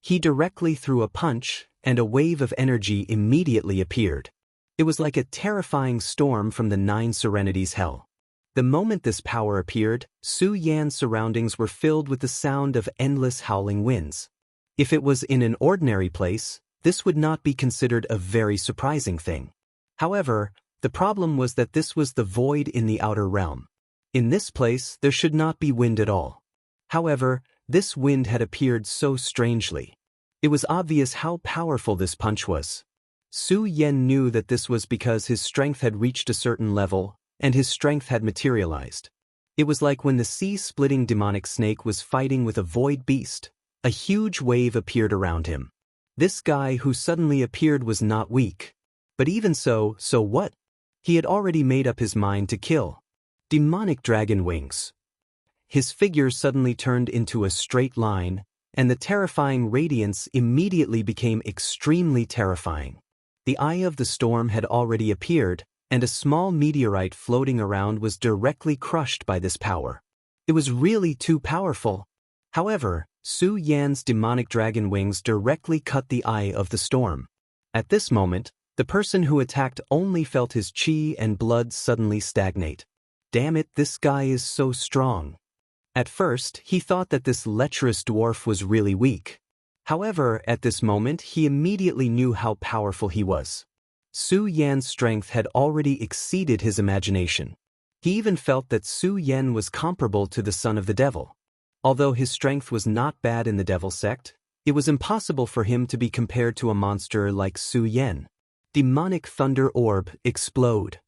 He directly threw a punch, and a wave of energy immediately appeared. It was like a terrifying storm from the Nine Serenities hell. The moment this power appeared, Su Yan's surroundings were filled with the sound of endless howling winds. If it was in an ordinary place, this would not be considered a very surprising thing. However, the problem was that this was the void in the outer realm. In this place, there should not be wind at all. However, this wind had appeared so strangely. It was obvious how powerful this punch was. Su Yan knew that this was because his strength had reached a certain level, and his strength had materialized. It was like when the sea-splitting demonic snake was fighting with a void beast. A huge wave appeared around him. This guy who suddenly appeared was not weak. But even so what? He had already made up his mind to kill. Demonic dragon wings. His figure suddenly turned into a straight line, and the terrifying radiance immediately became extremely terrifying. The eye of the storm had already appeared, and a small meteorite floating around was directly crushed by this power. It was really too powerful. However, Su Yan's demonic dragon wings directly cut the eye of the storm. At this moment, the person who attacked only felt his chi and blood suddenly stagnate. Damn it, this guy is so strong. At first, he thought that this lecherous dwarf was really weak. However, at this moment he immediately knew how powerful he was. Su Yan's strength had already exceeded his imagination. He even felt that Su Yan was comparable to the son of the devil. Although his strength was not bad in the devil sect, it was impossible for him to be compared to a monster like Su Yan. Demonic thunder orb, explode.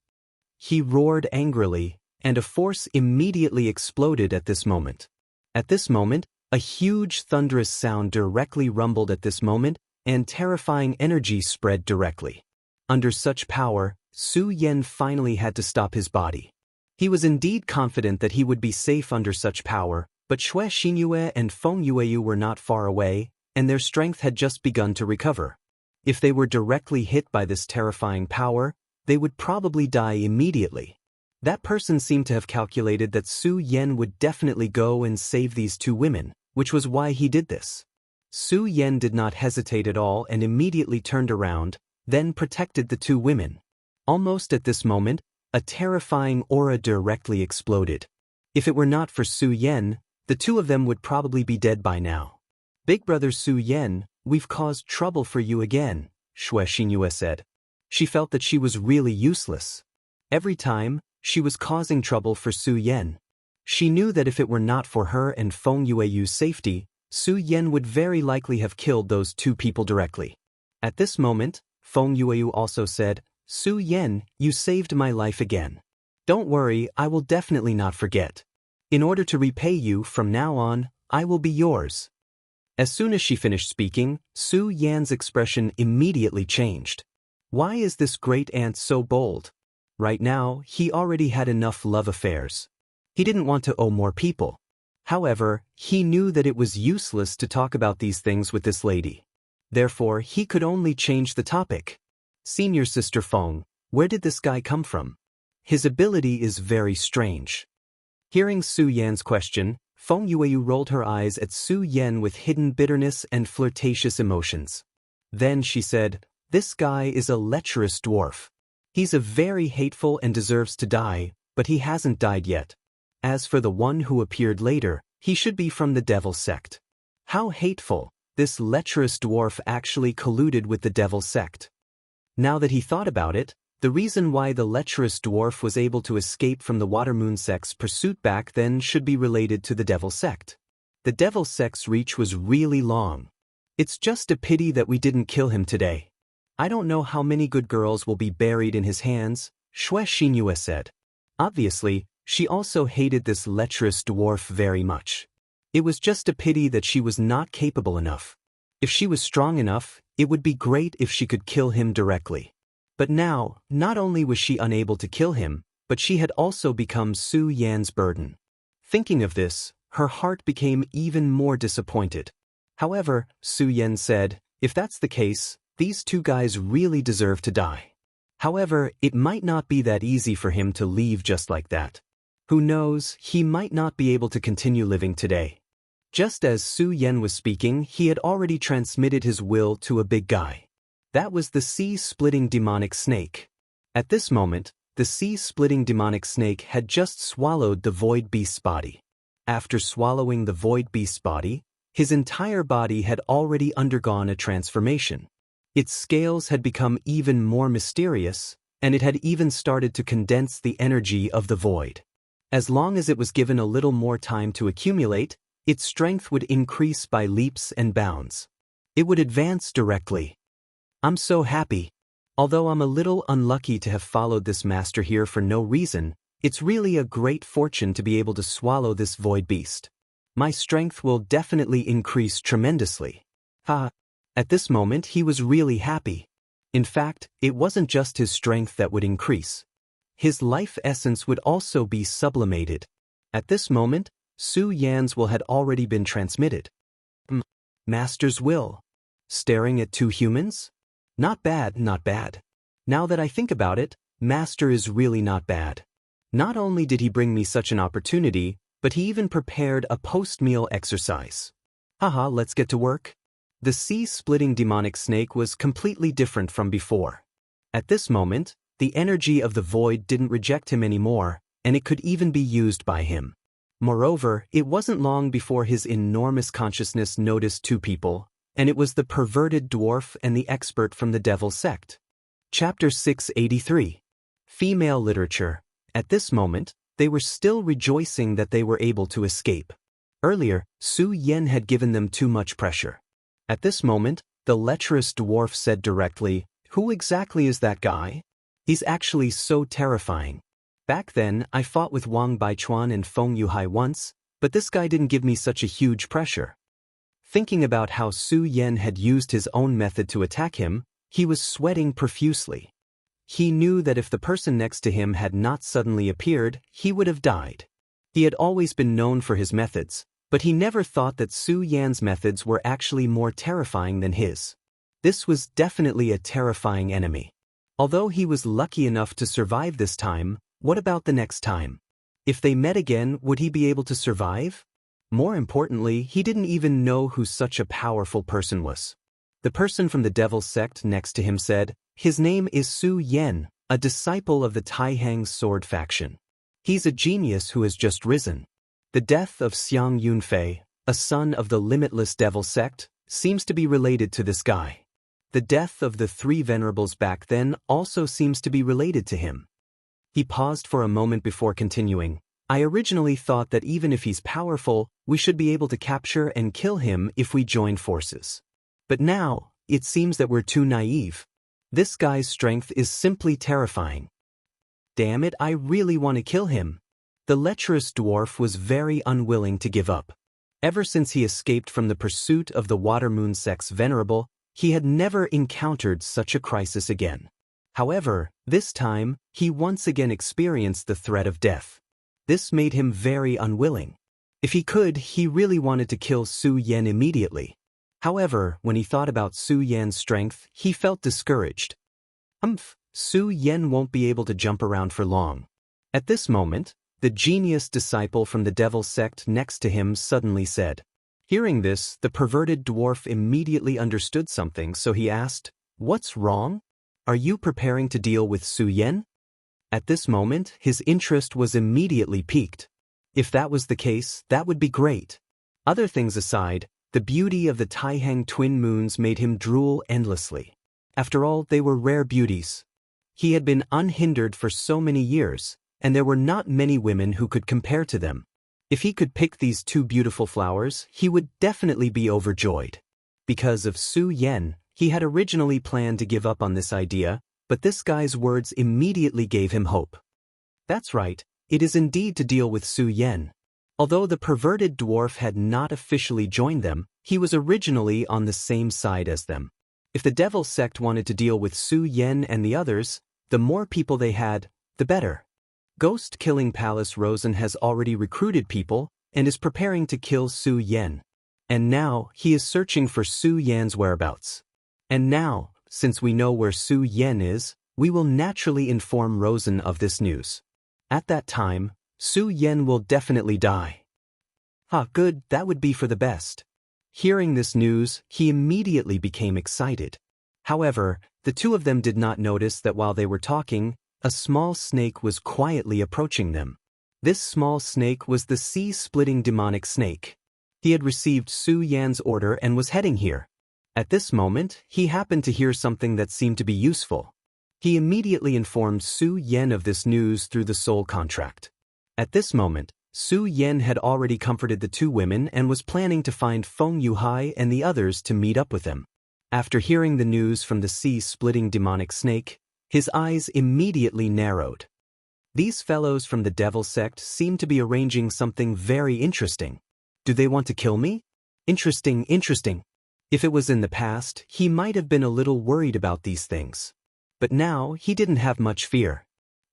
He roared angrily, and a force immediately exploded at this moment. At this moment, a huge thunderous sound directly rumbled at this moment, and terrifying energy spread directly. Under such power, Su Yan finally had to stop his body. He was indeed confident that he would be safe under such power, but Xue Xinyue and Feng Yueyu were not far away, and their strength had just begun to recover. If they were directly hit by this terrifying power, they would probably die immediately. That person seemed to have calculated that Su Yan would definitely go and save these two women, which was why he did this. Su Yan did not hesitate at all and immediately turned around, then protected the two women. Almost at this moment, a terrifying aura directly exploded. If it were not for Su Yan, the two of them would probably be dead by now. Big brother Su Yan, we've caused trouble for you again, Xue Xinyue said. She felt that she was really useless. Every time, she was causing trouble for Su Yan. She knew that if it were not for her and Feng Yueyu's safety, Su Yan would very likely have killed those two people directly. At this moment, Feng Yueyu also said, Su Yan, you saved my life again. Don't worry, I will definitely not forget. In order to repay you, from now on, I will be yours. As soon as she finished speaking, Su Yan's expression immediately changed. Why is this great aunt so bold? Right now, he already had enough love affairs. He didn't want to owe more people. However, he knew that it was useless to talk about these things with this lady. Therefore, he could only change the topic. Senior Sister Feng, where did this guy come from? His ability is very strange. Hearing Su Yan's question, Feng Yueyu rolled her eyes at Su Yan with hidden bitterness and flirtatious emotions. Then she said, this guy is a lecherous dwarf. He's a very hateful and deserves to die, but he hasn't died yet. As for the one who appeared later, he should be from the devil sect. How hateful! This lecherous dwarf actually colluded with the devil sect. Now that he thought about it, the reason why the lecherous dwarf was able to escape from the Watermoon sect's pursuit back then should be related to the devil sect. The devil sect's reach was really long. It's just a pity that we didn't kill him today. I don't know how many good girls will be buried in his hands, Xue Xinyue said. Obviously, she also hated this lecherous dwarf very much. It was just a pity that she was not capable enough. If she was strong enough, it would be great if she could kill him directly. But now, not only was she unable to kill him, but she had also become Su Yan's burden. Thinking of this, her heart became even more disappointed. However, Su Yan said, if that's the case, these two guys really deserve to die. However, it might not be that easy for him to leave just like that. Who knows, he might not be able to continue living today. Just as Su Yan was speaking, he had already transmitted his will to a big guy. That was the sea-splitting demonic snake. At this moment, the sea-splitting demonic snake had just swallowed the void beast's body. After swallowing the void beast's body, his entire body had already undergone a transformation. Its scales had become even more mysterious, and it had even started to condense the energy of the void. As long as it was given a little more time to accumulate, its strength would increase by leaps and bounds. It would advance directly. I'm so happy. Although I'm a little unlucky to have followed this master here for no reason, it's really a great fortune to be able to swallow this void beast. My strength will definitely increase tremendously. At this moment he was really happy. In fact, it wasn't just his strength that would increase. His life essence would also be sublimated. At this moment, Su Yan's will had already been transmitted. Master's will. Staring at two humans? Not bad, not bad. Now that I think about it, Master is really not bad. Not only did he bring me such an opportunity, but he even prepared a post-meal exercise. Let's get to work. The sea-splitting demonic snake was completely different from before. At this moment, the energy of the void didn't reject him anymore, and it could even be used by him. Moreover, it wasn't long before his enormous consciousness noticed two people, and it was the perverted dwarf and the expert from the devil sect. Chapter 683. Female Literature. At this moment, they were still rejoicing that they were able to escape. Earlier, Su Yan had given them too much pressure. At this moment, the lecherous dwarf said directly, "Who exactly is that guy? He's actually so terrifying. Back then, I fought with Wang Baichuan and Feng Yuhai once, but this guy didn't give me such a huge pressure." Thinking about how Su Yan had used his own method to attack him, he was sweating profusely. He knew that if the person next to him had not suddenly appeared, he would have died. He had always been known for his methods, but he never thought that Su Yan's methods were actually more terrifying than his. This was definitely a terrifying enemy. Although he was lucky enough to survive this time, what about the next time? If they met again, would he be able to survive? More importantly, he didn't even know who such a powerful person was. The person from the devil sect next to him said, "His name is Su Yan, a disciple of the Taihang sword faction. He's a genius who has just risen." The death of Xiang Yunfei, a son of the limitless devil sect, seems to be related to this guy. The death of the three venerables back then also seems to be related to him. He paused for a moment before continuing. "I originally thought that even if he's powerful, we should be able to capture and kill him if we join forces. But now, it seems that we're too naive. This guy's strength is simply terrifying. Damn it, I really want to kill him." The lecherous dwarf was very unwilling to give up. Ever since he escaped from the pursuit of the Water Moon sect's venerable, he had never encountered such a crisis again. However, this time, he once again experienced the threat of death. This made him very unwilling. If he could, he really wanted to kill Su Yan immediately. However, when he thought about Su Yan's strength, he felt discouraged. Su Yan won't be able to jump around for long. At this moment, the genius disciple from the devil sect next to him suddenly said. Hearing this, the perverted dwarf immediately understood something, so he asked, "What's wrong? Are you preparing to deal with Su Yan?" At this moment, his interest was immediately piqued. If that was the case, that would be great. Other things aside, the beauty of the Taihang twin moons made him drool endlessly. After all, they were rare beauties. He had been unhindered for so many years, and there were not many women who could compare to them. If he could pick these two beautiful flowers, he would definitely be overjoyed. Because of Su Yan, he had originally planned to give up on this idea, but this guy's words immediately gave him hope. That's right, it is indeed to deal with Su Yan. Although the perverted dwarf had not officially joined them, he was originally on the same side as them. If the devil sect wanted to deal with Su Yan and the others, the more people they had, the better. Ghost Killing Palace Rosen has already recruited people and is preparing to kill Su Yan. And now, he is searching for Su Yan's whereabouts. And now, since we know where Su Yan is, we will naturally inform Rosen of this news. At that time, Su Yan will definitely die. Good, that would be for the best. Hearing this news, he immediately became excited. However, the two of them did not notice that while they were talking, a small snake was quietly approaching them. This small snake was the sea-splitting demonic snake. He had received Su Yan's order and was heading here. At this moment, he happened to hear something that seemed to be useful. He immediately informed Su Yan of this news through the soul contract. At this moment, Su Yan had already comforted the two women and was planning to find Feng Yuhai and the others to meet up with him. After hearing the news from the sea-splitting demonic snake, his eyes immediately narrowed. These fellows from the devil sect seem to be arranging something very interesting. Do they want to kill me? Interesting. If it was in the past, he might have been a little worried about these things. But now, he didn't have much fear.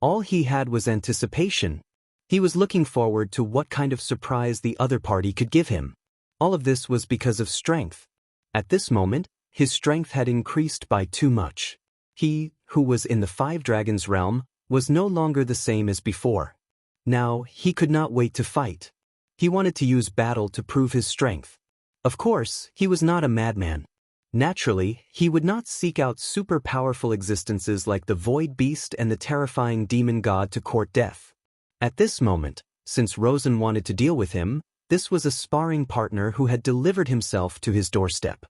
All he had was anticipation. He was looking forward to what kind of surprise the other party could give him. All of this was because of strength. At this moment, his strength had increased by too much. He, who was in the Five Dragons realm, was no longer the same as before. Now, he could not wait to fight. He wanted to use battle to prove his strength. Of course, he was not a madman. Naturally, he would not seek out super powerful existences like the Void Beast and the terrifying demon god to court death. At this moment, since Rosen wanted to deal with him, this was a sparring partner who had delivered himself to his doorstep.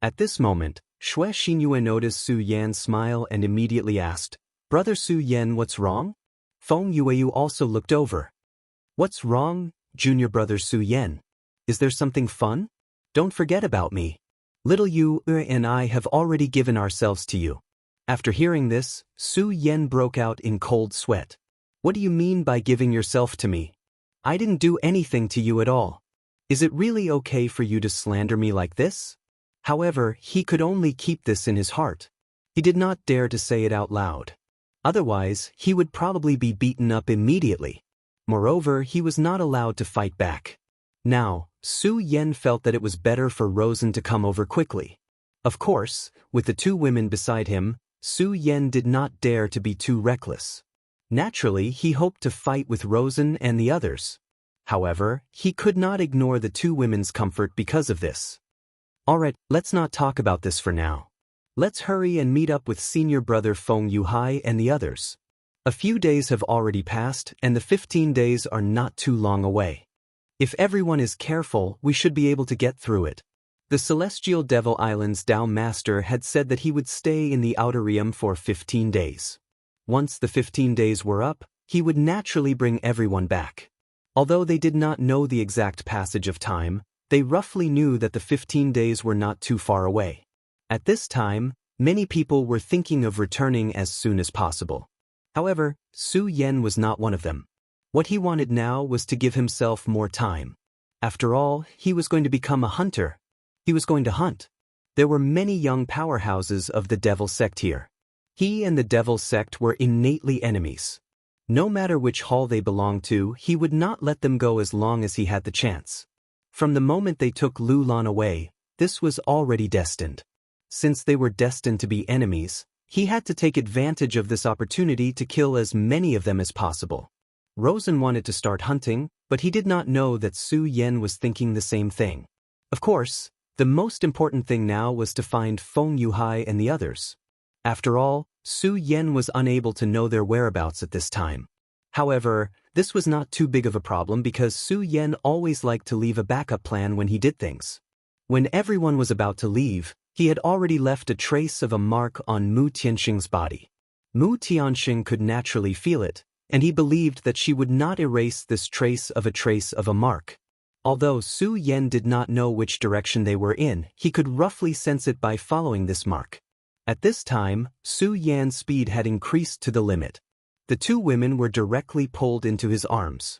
At this moment, Xue Xinyue noticed Su Yan smile and immediately asked, "Brother Su Yan, what's wrong?" Feng Yueyu also looked over. "What's wrong, junior brother Su Yan? Is there something fun? Don't forget about me. Little Yu and I have already given ourselves to you." After hearing this, Su Yan broke out in cold sweat. "What do you mean by giving yourself to me? I didn't do anything to you at all. Is it really okay for you to slander me like this?" However, he could only keep this in his heart. He did not dare to say it out loud. Otherwise, he would probably be beaten up immediately. Moreover, he was not allowed to fight back. Now, Su Yan felt that it was better for Rosen to come over quickly. Of course, with the two women beside him, Su Yan did not dare to be too reckless. Naturally, he hoped to fight with Rosen and the others. However, he could not ignore the two women's comfort because of this. Alright, let's not talk about this for now. Let's hurry and meet up with senior brother Feng Yuhai and the others. A few days have already passed and the 15 days are not too long away. If everyone is careful, we should be able to get through it. The Celestial Devil Island's Dao Master had said that he would stay in the Outer Realm for 15 days. Once the 15 days were up, he would naturally bring everyone back. Although they did not know the exact passage of time, they roughly knew that the 15 days were not too far away. At this time, many people were thinking of returning as soon as possible. However, Su Yan was not one of them. What he wanted now was to give himself more time. After all, he was going to become a hunter. He was going to hunt. There were many young powerhouses of the Devil sect here. He and the Devil sect were innately enemies. No matter which hall they belonged to, he would not let them go as long as he had the chance. From the moment they took Lu Lan away, this was already destined. Since they were destined to be enemies, he had to take advantage of this opportunity to kill as many of them as possible. Rosen wanted to start hunting, but he did not know that Su Yan was thinking the same thing. Of course, the most important thing now was to find Feng Yuhai and the others. After all, Su Yan was unable to know their whereabouts at this time. However, this was not too big of a problem because Su Yan always liked to leave a backup plan when he did things. When everyone was about to leave, he had already left a trace of a mark on Mu Tianxing's body. Mu Tianxing could naturally feel it, and he believed that she would not erase this trace of a mark. Although Su Yan did not know which direction they were in, he could roughly sense it by following this mark. At this time, Su Yan's speed had increased to the limit. The two women were directly pulled into his arms.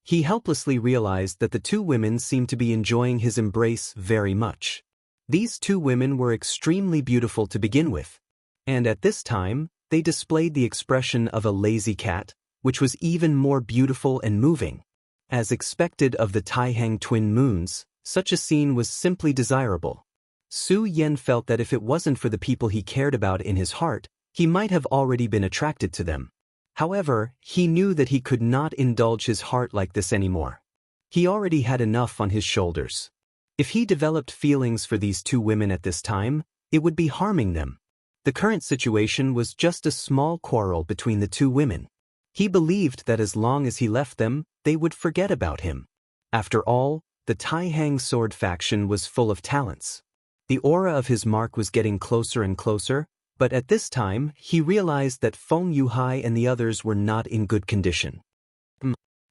He helplessly realized that the two women seemed to be enjoying his embrace very much. These two women were extremely beautiful to begin with. And at this time, they displayed the expression of a lazy cat, which was even more beautiful and moving. As expected of the Taihang twin moons, such a scene was simply desirable. Su Yan felt that if it wasn't for the people he cared about in his heart, he might have already been attracted to them. However, he knew that he could not indulge his heart like this anymore. He already had enough on his shoulders. If he developed feelings for these two women at this time, it would be harming them. The current situation was just a small quarrel between the two women. He believed that as long as he left them, they would forget about him. After all, the Taihang sword faction was full of talents. The aura of his mark was getting closer and closer, But at this time, he realized that Feng Yuhai and the others were not in good condition.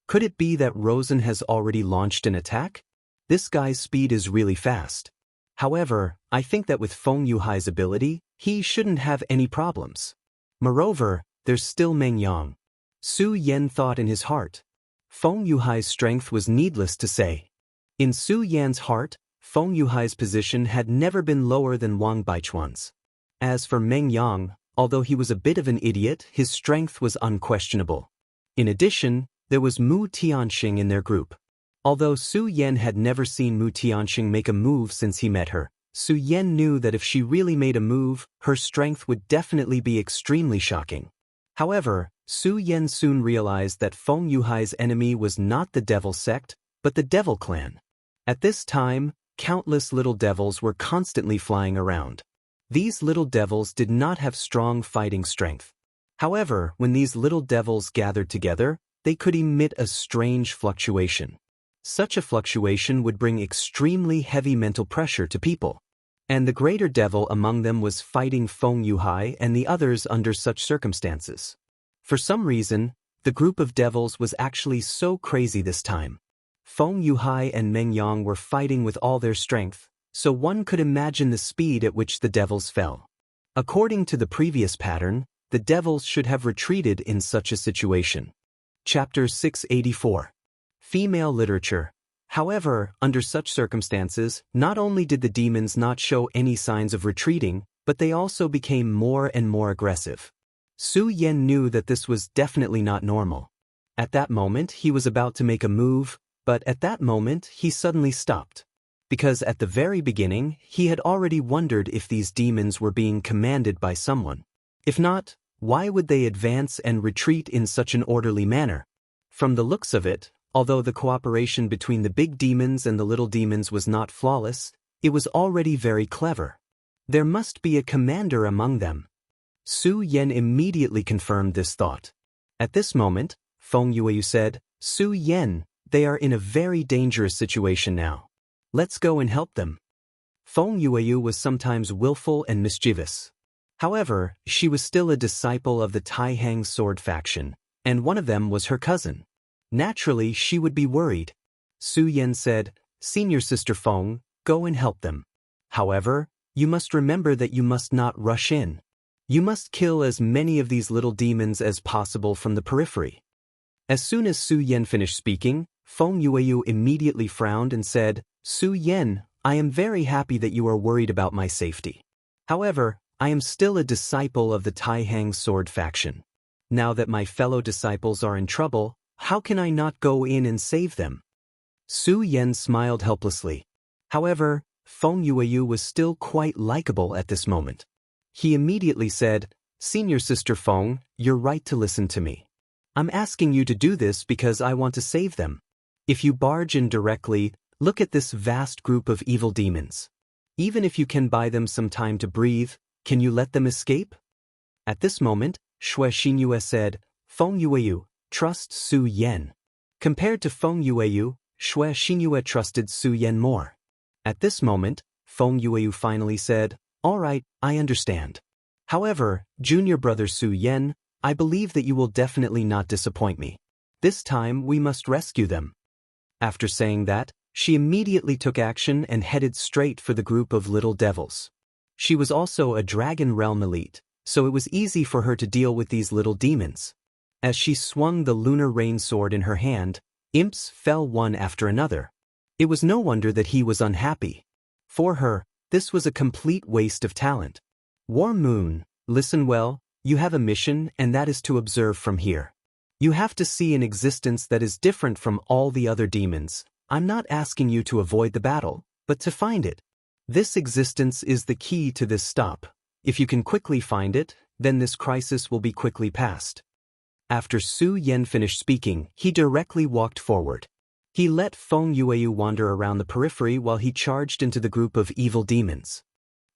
Could it be that Rosen has already launched an attack? This guy's speed is really fast. However, I think that with Feng Yuhai's ability, he shouldn't have any problems. Moreover, there's still Meng Yang. Su Yan thought in his heart. Feng Yuhai's strength was needless to say. In Su Yan's heart, Feng Yuhai's position had never been lower than Wang Baichuan's. As for Meng Yang, although he was a bit of an idiot, his strength was unquestionable. In addition, there was Mu Tianxing in their group. Although Su Yan had never seen Mu Tianxing make a move since he met her, Su Yan knew that if she really made a move, her strength would definitely be extremely shocking. However, Su Yan soon realized that Feng Yuhai's enemy was not the Devil Sect, but the Devil Clan. At this time, countless little devils were constantly flying around. These little devils did not have strong fighting strength. However, when these little devils gathered together, they could emit a strange fluctuation. Such a fluctuation would bring extremely heavy mental pressure to people. And the greater devil among them was fighting Feng Yuhai and the others under such circumstances. For some reason, the group of devils was actually so crazy this time. Feng Yuhai and Meng Yang were fighting with all their strength, so one could imagine the speed at which the devils fell. According to the previous pattern, the devils should have retreated in such a situation. Chapter 684. Female Literature. However, under such circumstances, not only did the demons not show any signs of retreating, but they also became more and more aggressive. Su Yan knew that this was definitely not normal. At that moment, he was about to make a move, but at that moment, he suddenly stopped. Because at the very beginning, he had already wondered if these demons were being commanded by someone. If not, why would they advance and retreat in such an orderly manner? From the looks of it, although the cooperation between the big demons and the little demons was not flawless, it was already very clever. There must be a commander among them. Su Yan immediately confirmed this thought. At this moment, Feng Yueyu said, "Su Yan, they are in a very dangerous situation now. Let's go and help them." Feng Yueyu was sometimes willful and mischievous. However, she was still a disciple of the Taihang sword faction, and one of them was her cousin. Naturally, she would be worried. Su Yan said, "Senior Sister Feng, go and help them. However, you must remember that you must not rush in. You must kill as many of these little demons as possible from the periphery." As soon as Su Yan finished speaking, Feng Yueyu immediately frowned and said, "Su Yan, I am very happy that you are worried about my safety. However, I am still a disciple of the Taihang sword faction. Now that my fellow disciples are in trouble, how can I not go in and save them?" Su Yan smiled helplessly. However, Feng Yueyu was still quite likable at this moment. He immediately said, "Senior Sister Feng, you're right to listen to me. I'm asking you to do this because I want to save them. If you barge in directly, look at this vast group of evil demons. Even if you can buy them some time to breathe, can you let them escape?" At this moment, Xue Xinyue said, "Feng Yueyu, trust Su Yan." Compared to Feng Yueyu, Xue Xinyue trusted Su Yan more. At this moment, Feng Yueyu finally said, "All right, I understand. However, junior brother Su Yan, I believe that you will definitely not disappoint me. This time we must rescue them." After saying that, she immediately took action and headed straight for the group of little devils. She was also a Dragon Realm elite, so it was easy for her to deal with these little demons. As she swung the lunar rain sword in her hand, imps fell one after another. It was no wonder that he was unhappy. For her, this was a complete waste of talent. "Warm Moon, listen well, you have a mission, and that is to observe from here. You have to see an existence that is different from all the other demons. I'm not asking you to avoid the battle, but to find it. This existence is the key to this stop. If you can quickly find it, then this crisis will be quickly passed." After Su Yan finished speaking, he directly walked forward. He let Feng Yueyu wander around the periphery while he charged into the group of evil demons.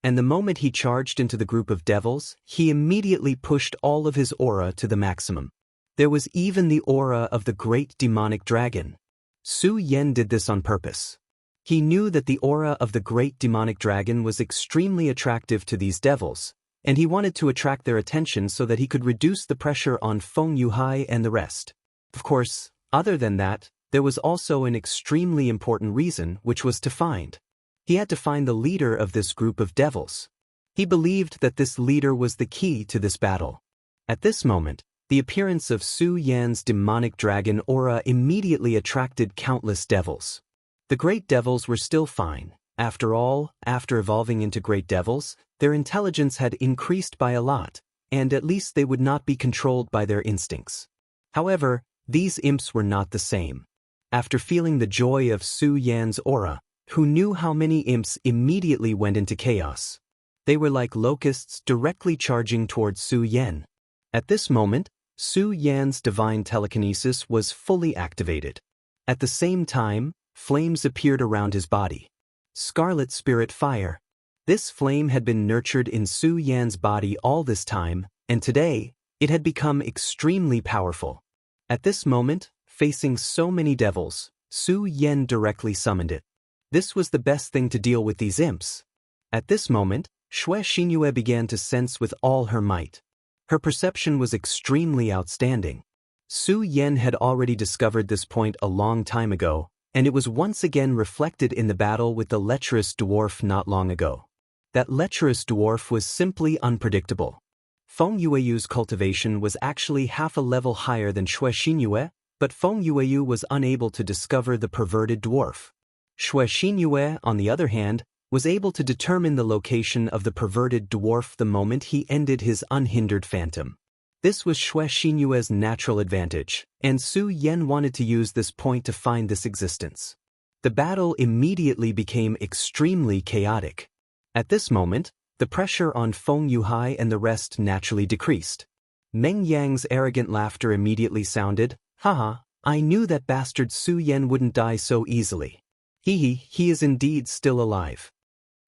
And the moment he charged into the group of devils, he immediately pushed all of his aura to the maximum. There was even the aura of the great demonic dragon. Su Yan did this on purpose. He knew that the aura of the great demonic dragon was extremely attractive to these devils, and he wanted to attract their attention so that he could reduce the pressure on Feng Yuhai and the rest. Of course, other than that, there was also an extremely important reason, which was to find. He had to find the leader of this group of devils. He believed that this leader was the key to this battle. At this moment, the appearance of Su Yan's demonic dragon aura immediately attracted countless devils. The great devils were still fine. After all, after evolving into great devils, their intelligence had increased by a lot, and at least they would not be controlled by their instincts. However, these imps were not the same. After feeling the joy of Su Yan's aura, who knew how many imps immediately went into chaos? They were like locusts directly charging towards Su Yan. At this moment, Su Yan's divine telekinesis was fully activated. At the same time, flames appeared around his body. Scarlet Spirit Fire. This flame had been nurtured in Su Yan's body all this time, and today, it had become extremely powerful. At this moment, facing so many devils, Su Yan directly summoned it. This was the best thing to deal with these imps. At this moment, Xue Xinyue began to sense with all her might. Her perception was extremely outstanding. Su Yan had already discovered this point a long time ago, and it was once again reflected in the battle with the lecherous dwarf not long ago. That lecherous dwarf was simply unpredictable. Feng Yueyu's cultivation was actually half a level higher than Xue Xinyue, but Feng Yueyu was unable to discover the perverted dwarf. Xue Xinyue, on the other hand, was able to determine the location of the perverted dwarf the moment he ended his unhindered phantom. This was Xue Xinyue's natural advantage, and Su Yan wanted to use this point to find this existence. The battle immediately became extremely chaotic. At this moment, the pressure on Feng Yuhai and the rest naturally decreased. Meng Yang's arrogant laughter immediately sounded, "Haha, I knew that bastard Su Yan wouldn't die so easily. He is indeed still alive."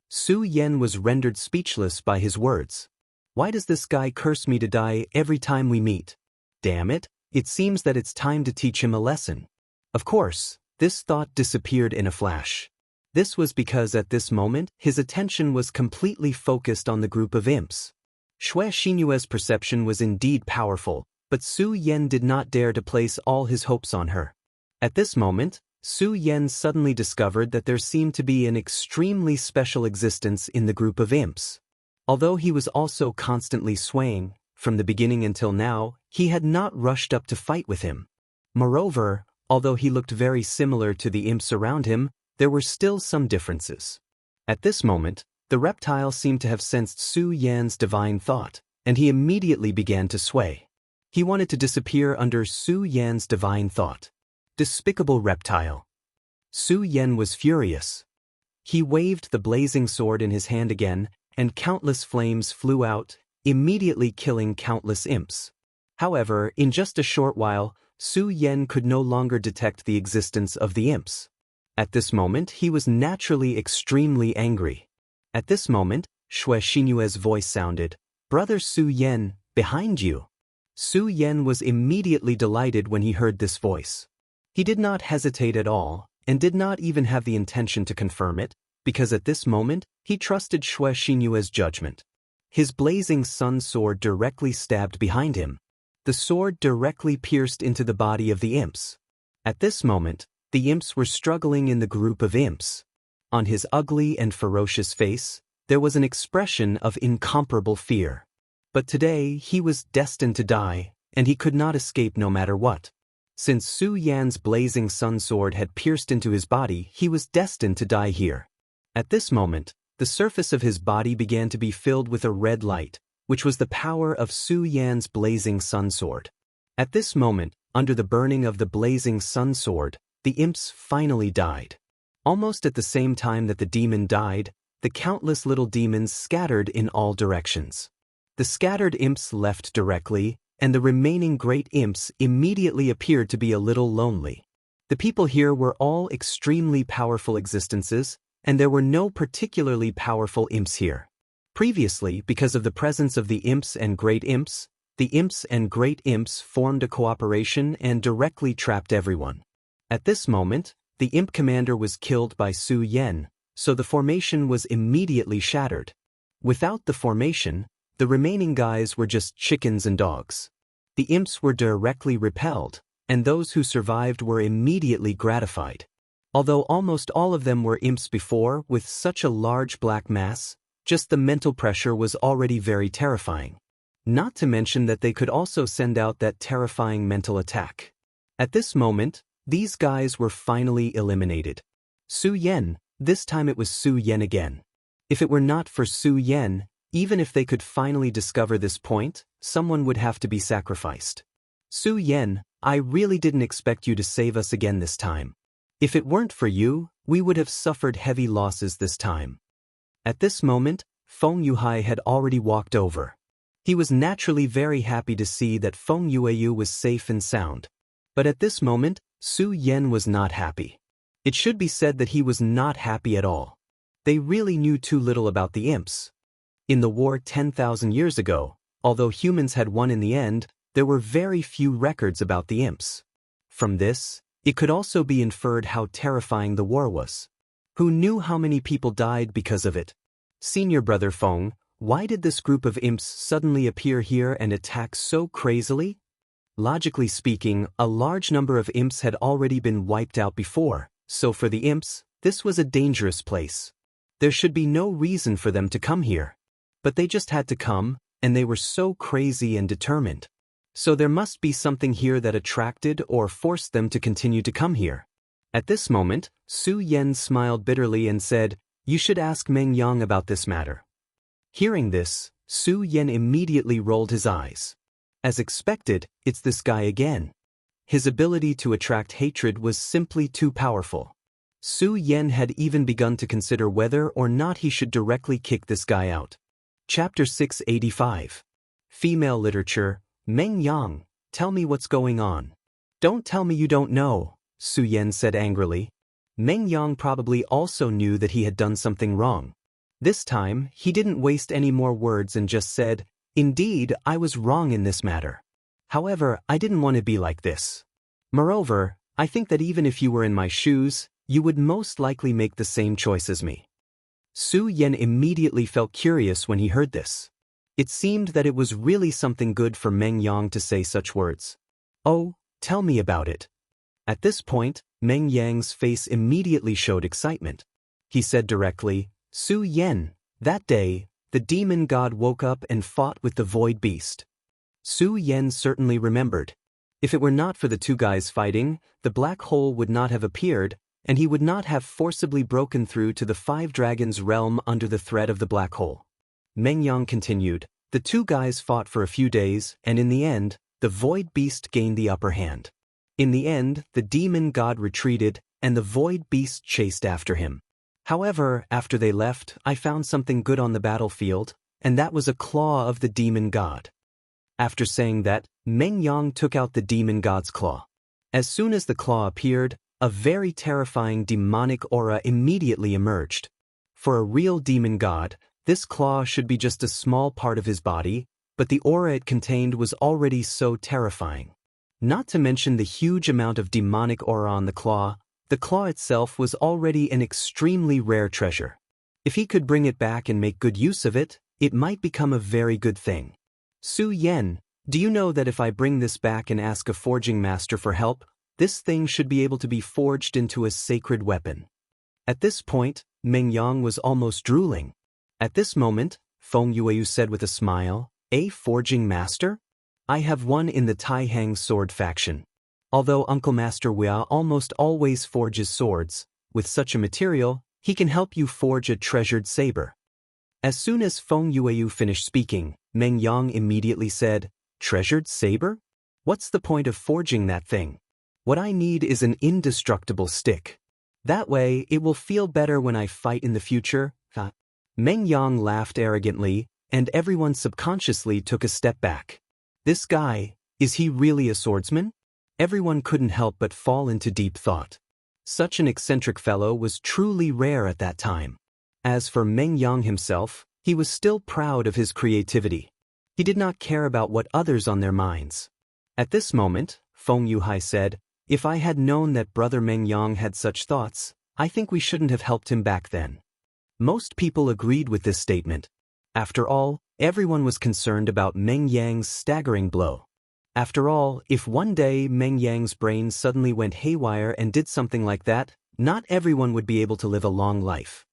Su Yan was rendered speechless by his words. Why does this guy curse me to die every time we meet? Damn it, it seems that it's time to teach him a lesson. Of course, this thought disappeared in a flash. This was because at this moment, his attention was completely focused on the group of imps. Xue Xinyue's perception was indeed powerful, but Su Yan did not dare to place all his hopes on her. At this moment, Su Yan suddenly discovered that there seemed to be an extremely special existence in the group of imps. Although he was also constantly swaying, from the beginning until now, he had not rushed up to fight with him. Moreover, although he looked very similar to the imps around him, there were still some differences. At this moment, the reptile seemed to have sensed Su Yan's divine thought, and he immediately began to sway. He wanted to disappear under Su Yan's divine thought. Despicable reptile. Su Yan was furious. He waved the blazing sword in his hand again, and countless flames flew out, immediately killing countless imps. However, in just a short while, Su Yan could no longer detect the existence of the imps. At this moment, he was naturally extremely angry. At this moment, Xue Xinyue's voice sounded, "Brother Su Yan, behind you." Su Yan was immediately delighted when he heard this voice. He did not hesitate at all, and did not even have the intention to confirm it, because at this moment, he trusted Xue Xinyue's judgment. His blazing sun sword directly stabbed behind him. The sword directly pierced into the body of the imps. At this moment, the imps were struggling in the group of imps. On his ugly and ferocious face, there was an expression of incomparable fear. But today, he was destined to die, and he could not escape no matter what. Since Su Yan's blazing sun sword had pierced into his body, he was destined to die here. At this moment, the surface of his body began to be filled with a red light, which was the power of Su Yan's blazing sun sword. At this moment, under the burning of the blazing sun sword, the imps finally died. Almost at the same time that the demon died, the countless little demons scattered in all directions. The scattered imps left directly, and the remaining great imps immediately appeared to be a little lonely. The people here were all extremely powerful existences, and there were no particularly powerful imps here. Previously, because of the presence of the imps and great imps formed a cooperation and directly trapped everyone. At this moment, the imp commander was killed by Su Yan, so the formation was immediately shattered. Without the formation, The remaining guys were just chickens and dogs. The imps were directly repelled, and those who survived were immediately gratified. Although almost all of them were imps before, with such a large black mass, just the mental pressure was already very terrifying. Not to mention that they could also send out that terrifying mental attack. At this moment, these guys were finally eliminated. Su Yan, this time it was Su Yan again. If it were not for Su Yan, even if they could finally discover this point, someone would have to be sacrificed. Su Yan, I really didn't expect you to save us again this time. If it weren't for you, we would have suffered heavy losses this time. At this moment, Feng Yuhai had already walked over. He was naturally very happy to see that Feng Yueyu was safe and sound. But at this moment, Su Yan was not happy. It should be said that he was not happy at all. They really knew too little about the imps. In the war 10,000 years ago, although humans had won in the end, there were very few records about the imps. From this, it could also be inferred how terrifying the war was. Who knew how many people died because of it? Senior brother Feng, why did this group of imps suddenly appear here and attack so crazily? Logically speaking, a large number of imps had already been wiped out before, so for the imps, this was a dangerous place. There should be no reason for them to come here. But they just had to come, and they were so crazy and determined. So there must be something here that attracted or forced them to continue to come here. At this moment, Su Yan smiled bitterly and said, "You should ask Meng Yang about this matter." Hearing this, Su Yan immediately rolled his eyes. As expected, it's this guy again. His ability to attract hatred was simply too powerful. Su Yan had even begun to consider whether or not he should directly kick this guy out. Chapter 685. Female Literature. Meng Yang, tell me what's going on. Don't tell me you don't know, Su Yan said angrily. Meng Yang probably also knew that he had done something wrong. This time, he didn't waste any more words and just said, "Indeed, I was wrong in this matter. However, I didn't want to be like this. Moreover, I think that even if you were in my shoes, you would most likely make the same choice as me." Su Yan immediately felt curious when he heard this. It seemed that it was really something good for Meng Yang to say such words. "Oh, tell me about it." At this point, Meng Yang's face immediately showed excitement. He said directly, "Su Yan, that day, the demon god woke up and fought with the void beast." Su Yan certainly remembered. If it were not for the two guys fighting, the black hole would not have appeared, and he would not have forcibly broken through to the five dragons' realm under the threat of the black hole. Meng Yang continued, "The two guys fought for a few days, and in the end, the void beast gained the upper hand. In the end, the demon god retreated, and the void beast chased after him. However, after they left, I found something good on the battlefield, and that was a claw of the demon god." After saying that, Meng Yang took out the demon god's claw. As soon as the claw appeared, a very terrifying demonic aura immediately emerged. For a real demon god, this claw should be just a small part of his body, but the aura it contained was already so terrifying. Not to mention the huge amount of demonic aura on the claw itself was already an extremely rare treasure. If he could bring it back and make good use of it, it might become a very good thing. "Su Yan, do you know that if I bring this back and ask a forging master for help, this thing should be able to be forged into a sacred weapon?" At this point, Meng Yang was almost drooling. At this moment, Feng Yueyu said with a smile, "A forging master? I have one in the Taihang sword faction. Although Uncle Master Wia almost always forges swords, with such a material, he can help you forge a treasured saber." As soon as Feng Yueyu finished speaking, Meng Yang immediately said, "Treasured saber? What's the point of forging that thing? What I need is an indestructible stick. That way, it will feel better when I fight in the future." Meng Yang laughed arrogantly, and everyone subconsciously took a step back. This guy, is he really a swordsman? Everyone couldn't help but fall into deep thought. Such an eccentric fellow was truly rare at that time. As for Meng Yang himself, he was still proud of his creativity. He did not care about what others on their minds. At this moment, Feng Yuhai said, "If I had known that brother Meng Yang had such thoughts, I think we shouldn't have helped him back then." Most people agreed with this statement. After all, everyone was concerned about Meng Yang's staggering blow. After all, if one day Meng Yang's brain suddenly went haywire and did something like that, not everyone would be able to live a long life.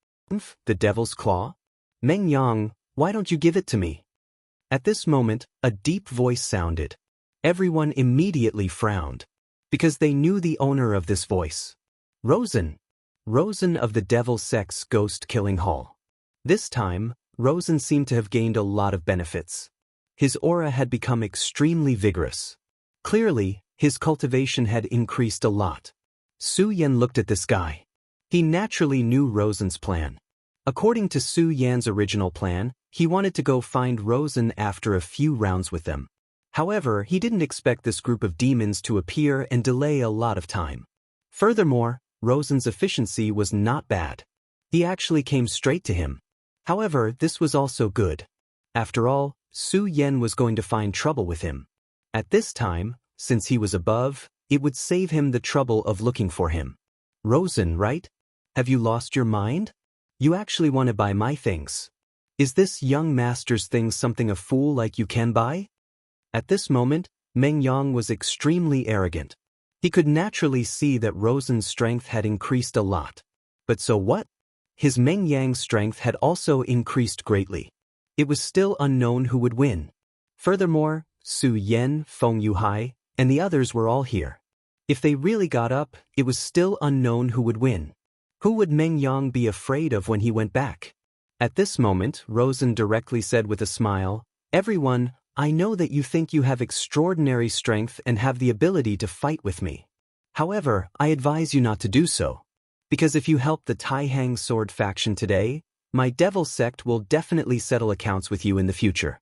The devil's claw? Meng Yang, why don't you give it to me? At this moment, a deep voice sounded. Everyone immediately frowned, because they knew the owner of this voice. Rosen. Rosen of the Devil Sect's ghost-killing hall. This time, Rosen seemed to have gained a lot of benefits. His aura had become extremely vigorous. Clearly, his cultivation had increased a lot. Su Yan looked at this guy. He naturally knew Rosen's plan. According to Su Yan's original plan, he wanted to go find Rosen after a few rounds with them. However, he didn't expect this group of demons to appear and delay a lot of time. Furthermore, Rosen's efficiency was not bad. He actually came straight to him. However, this was also good. After all, Su Yan was going to find trouble with him. At this time, since he was above, it would save him the trouble of looking for him. Rosen, right? Have you lost your mind? You actually want to buy my things. Is this young master's thing something a fool like you can buy? At this moment, Meng Yang was extremely arrogant. He could naturally see that Rosen's strength had increased a lot. But so what? His Meng Yang's strength had also increased greatly. It was still unknown who would win. Furthermore, Su Yan, Feng Yuhai, and the others were all here. If they really got up, it was still unknown who would win. Who would Meng Yang be afraid of when he went back? At this moment, Rosen directly said with a smile, "Everyone, I know that you think you have extraordinary strength and have the ability to fight with me. However, I advise you not to do so. Because if you help the Taihang Sword faction today, my devil sect will definitely settle accounts with you in the future."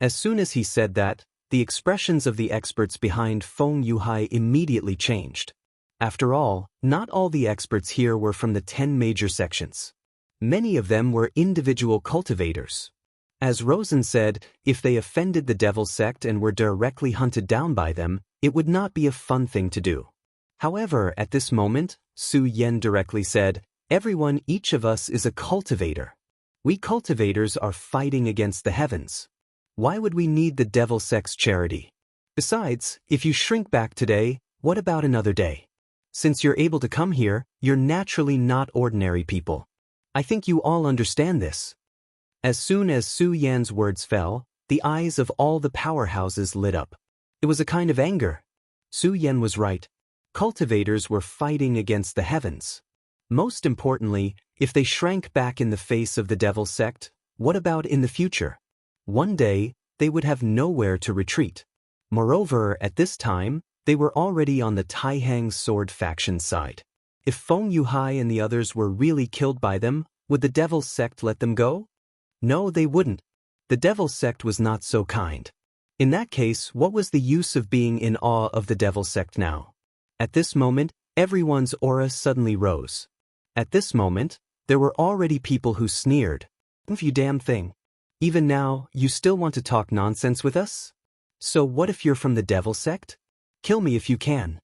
As soon as he said that, the expressions of the experts behind Feng Yuhai immediately changed. After all, not all the experts here were from the 10 major sections. Many of them were individual cultivators. As Rosen said, if they offended the devil sect and were directly hunted down by them, it would not be a fun thing to do. However, at this moment, Su Yan directly said, "Everyone, each of us is a cultivator. We cultivators are fighting against the heavens. Why would we need the devil sect's charity? Besides, if you shrink back today, what about another day? Since you're able to come here, you're naturally not ordinary people. I think you all understand this." As soon as Su Yan's words fell, the eyes of all the powerhouses lit up. It was a kind of anger. Su Yan was right. Cultivators were fighting against the heavens. Most importantly, if they shrank back in the face of the devil sect, what about in the future? One day, they would have nowhere to retreat. Moreover, at this time, they were already on the Taihang Sword faction side. If Feng Yuhai and the others were really killed by them, would the devil sect let them go? No, they wouldn't. The devil sect was not so kind. In that case, what was the use of being in awe of the devil sect now? At this moment, everyone's aura suddenly rose. At this moment, there were already people who sneered. "You damn thing. Even now, you still want to talk nonsense with us? So what if you're from the devil sect? Kill me if you can."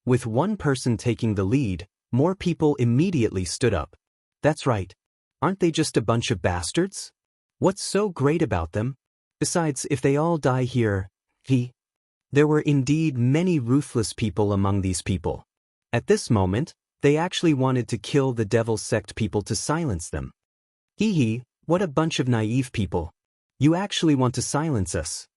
With one person taking the lead, more people immediately stood up. That's right. Aren't they just a bunch of bastards? What's so great about them? Besides, if they all die here, there were indeed many ruthless people among these people. At this moment, they actually wanted to kill the devil sect people to silence them. What a bunch of naive people. You actually want to silence us.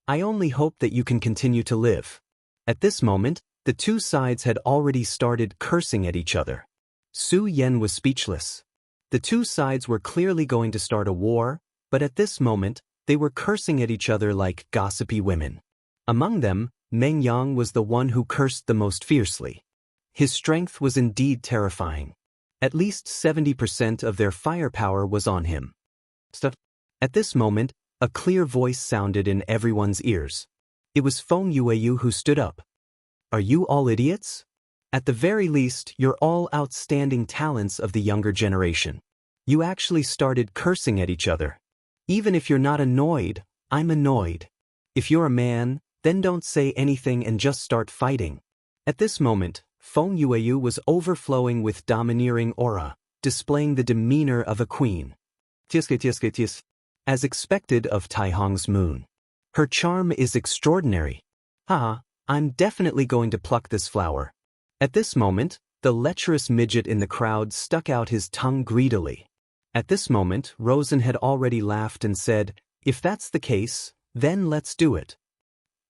I only hope that you can continue to live. At this moment, the two sides had already started cursing at each other. Su Yan was speechless. The two sides were clearly going to start a war, but at this moment, they were cursing at each other like gossipy women. Among them, Meng Yang was the one who cursed the most fiercely. His strength was indeed terrifying. At least 70% of their firepower was on him. At this moment, a clear voice sounded in everyone's ears. It was Feng Yueyu who stood up. "Are you all idiots? At the very least, you're all outstanding talents of the younger generation. You actually started cursing at each other. Even if you're not annoyed, I'm annoyed. If you're a man, then don't say anything and just start fighting." At this moment, Feng Yueyu was overflowing with domineering aura, displaying the demeanor of a queen. As expected of Tai Hong's moon. Her charm is extraordinary. Haha, I'm definitely going to pluck this flower. At this moment, the lecherous midget in the crowd stuck out his tongue greedily. At this moment, Rosen had already laughed and said, "If that's the case, then let's do it."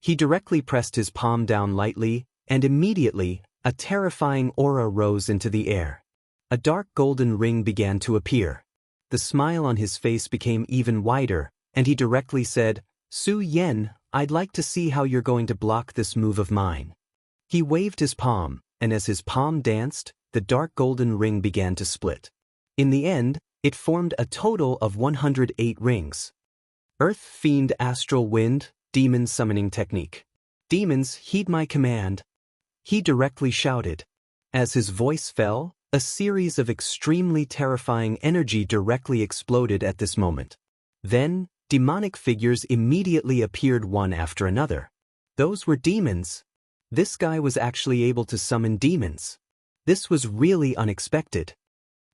He directly pressed his palm down lightly, and immediately, a terrifying aura rose into the air. A dark golden ring began to appear. The smile on his face became even wider, and he directly said, "Su Yen, I'd like to see how you're going to block this move of mine." He waved his palm, and as his palm danced, the dark golden ring began to split. In the end, it formed a total of 108 rings. Earth Fiend Astral Wind, Demon Summoning Technique. Demons, heed my command. He directly shouted. As his voice fell, a series of extremely terrifying energy directly exploded at this moment. Then, demonic figures immediately appeared one after another. Those were demons. This guy was actually able to summon demons. This was really unexpected.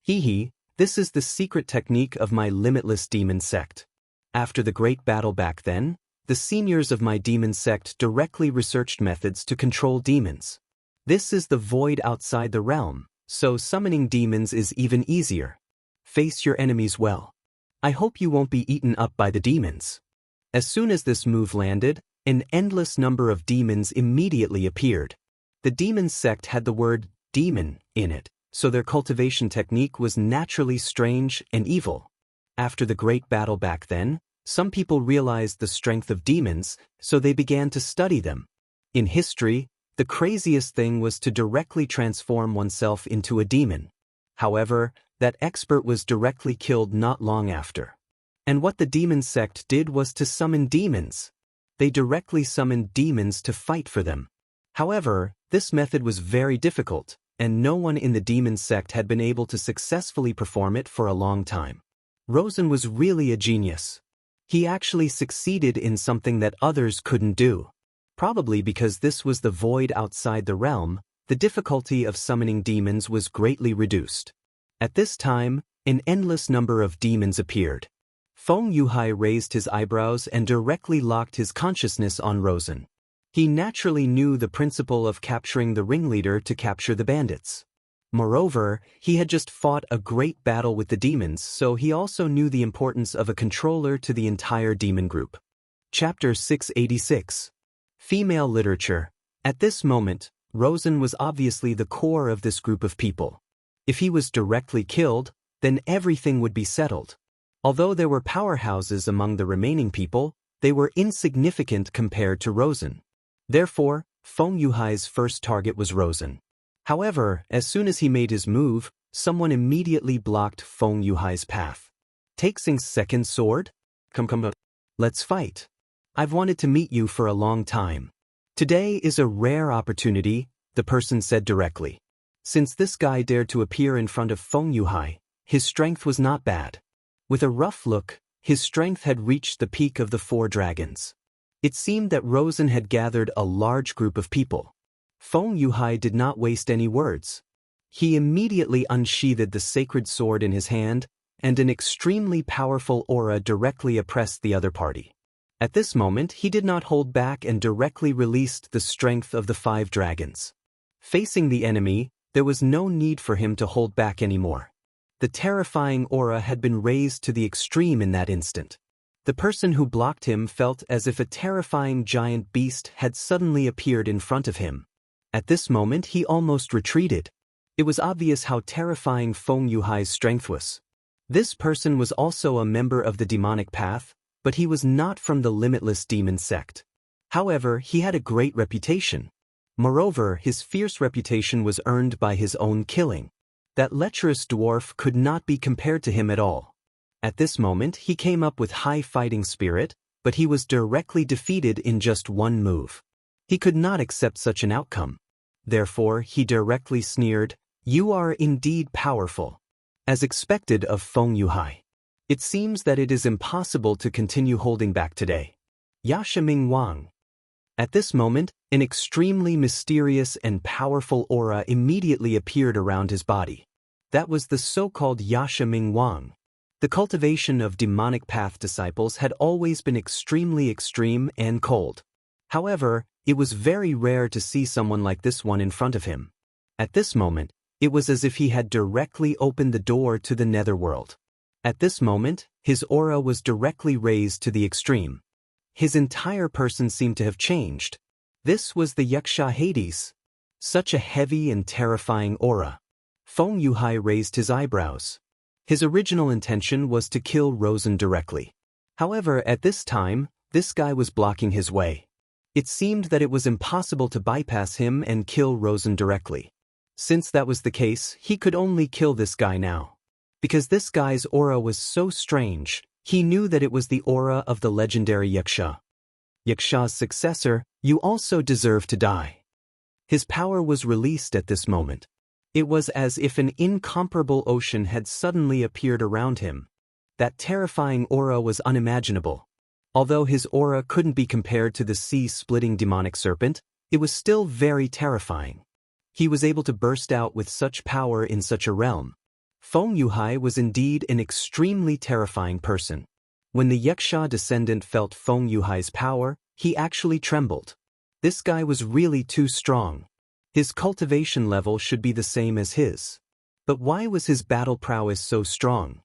Hee, this is the secret technique of my limitless demon sect. After the great battle back then, the seniors of my demon sect directly researched methods to control demons. This is the void outside the realm, so summoning demons is even easier. Face your enemies well. I hope you won't be eaten up by the demons. As soon as this move landed, an endless number of demons immediately appeared. The demon sect had the word demon in it, so their cultivation technique was naturally strange and evil. After the great battle back then, some people realized the strength of demons, so they began to study them. In history, the craziest thing was to directly transform oneself into a demon. However, that expert was directly killed not long after. And what the demon sect did was to summon demons. They directly summoned demons to fight for them. However, this method was very difficult, and no one in the demon sect had been able to successfully perform it for a long time. Rosen was really a genius. He actually succeeded in something that others couldn't do. Probably because this was the void outside the realm, the difficulty of summoning demons was greatly reduced. At this time, an endless number of demons appeared. Feng Yuhai raised his eyebrows and directly locked his consciousness on Rosen. He naturally knew the principle of capturing the ringleader to capture the bandits. Moreover, he had just fought a great battle with the demons, so he also knew the importance of a controller to the entire demon group. Chapter 686. Female Literature. At this moment, Rosen was obviously the core of this group of people. If he was directly killed, then everything would be settled. Although there were powerhouses among the remaining people, they were insignificant compared to Rosen. Therefore, Feng Yuhai's first target was Rosen. However, as soon as he made his move, someone immediately blocked Feng Yuhai's path. Take Xing's second sword? Come. Let's fight. I've wanted to meet you for a long time. Today is a rare opportunity, the person said directly. Since this guy dared to appear in front of Feng Yuhai, his strength was not bad. With a rough look, his strength had reached the peak of the 4 dragons. It seemed that Rosen had gathered a large group of people. Feng Yuhai did not waste any words. He immediately unsheathed the sacred sword in his hand, and an extremely powerful aura directly oppressed the other party. At this moment, he did not hold back and directly released the strength of the 5 dragons. Facing the enemy, there was no need for him to hold back anymore. The terrifying aura had been raised to the extreme in that instant. The person who blocked him felt as if a terrifying giant beast had suddenly appeared in front of him. At this moment, he almost retreated. It was obvious how terrifying Feng Yuhai's strength was. This person was also a member of the demonic path, but he was not from the limitless demon sect. However, he had a great reputation. Moreover, his fierce reputation was earned by his own killing. That lecherous dwarf could not be compared to him at all. At this moment, he came up with high fighting spirit, but he was directly defeated in just one move. He could not accept such an outcome. Therefore, he directly sneered, "You are indeed powerful." As expected of Feng Yuhai. It seems that it is impossible to continue holding back today. Yashaming Wang. At this moment, an extremely mysterious and powerful aura immediately appeared around his body. That was the so-called Yashaming Wang. The cultivation of demonic path disciples had always been extremely extreme and cold. However, it was very rare to see someone like this one in front of him. At this moment, it was as if he had directly opened the door to the netherworld. At this moment, his aura was directly raised to the extreme. His entire person seemed to have changed. This was the Yaksha Hades. Such a heavy and terrifying aura. Feng Yuhai raised his eyebrows. His original intention was to kill Rosen directly. However, at this time, this guy was blocking his way. It seemed that it was impossible to bypass him and kill Rosen directly. Since that was the case, he could only kill this guy now. Because this guy's aura was so strange, he knew that it was the aura of the legendary Yaksha. Yaksha's successor, you also deserve to die. His power was released at this moment. It was as if an incomparable ocean had suddenly appeared around him. That terrifying aura was unimaginable. Although his aura couldn't be compared to the sea-splitting demonic serpent, it was still very terrifying. He was able to burst out with such power in such a realm. Feng Yuhai was indeed an extremely terrifying person. When the Yaksha descendant felt Feng Yuhai's power, he actually trembled. This guy was really too strong. His cultivation level should be the same as his. But why was his battle prowess so strong?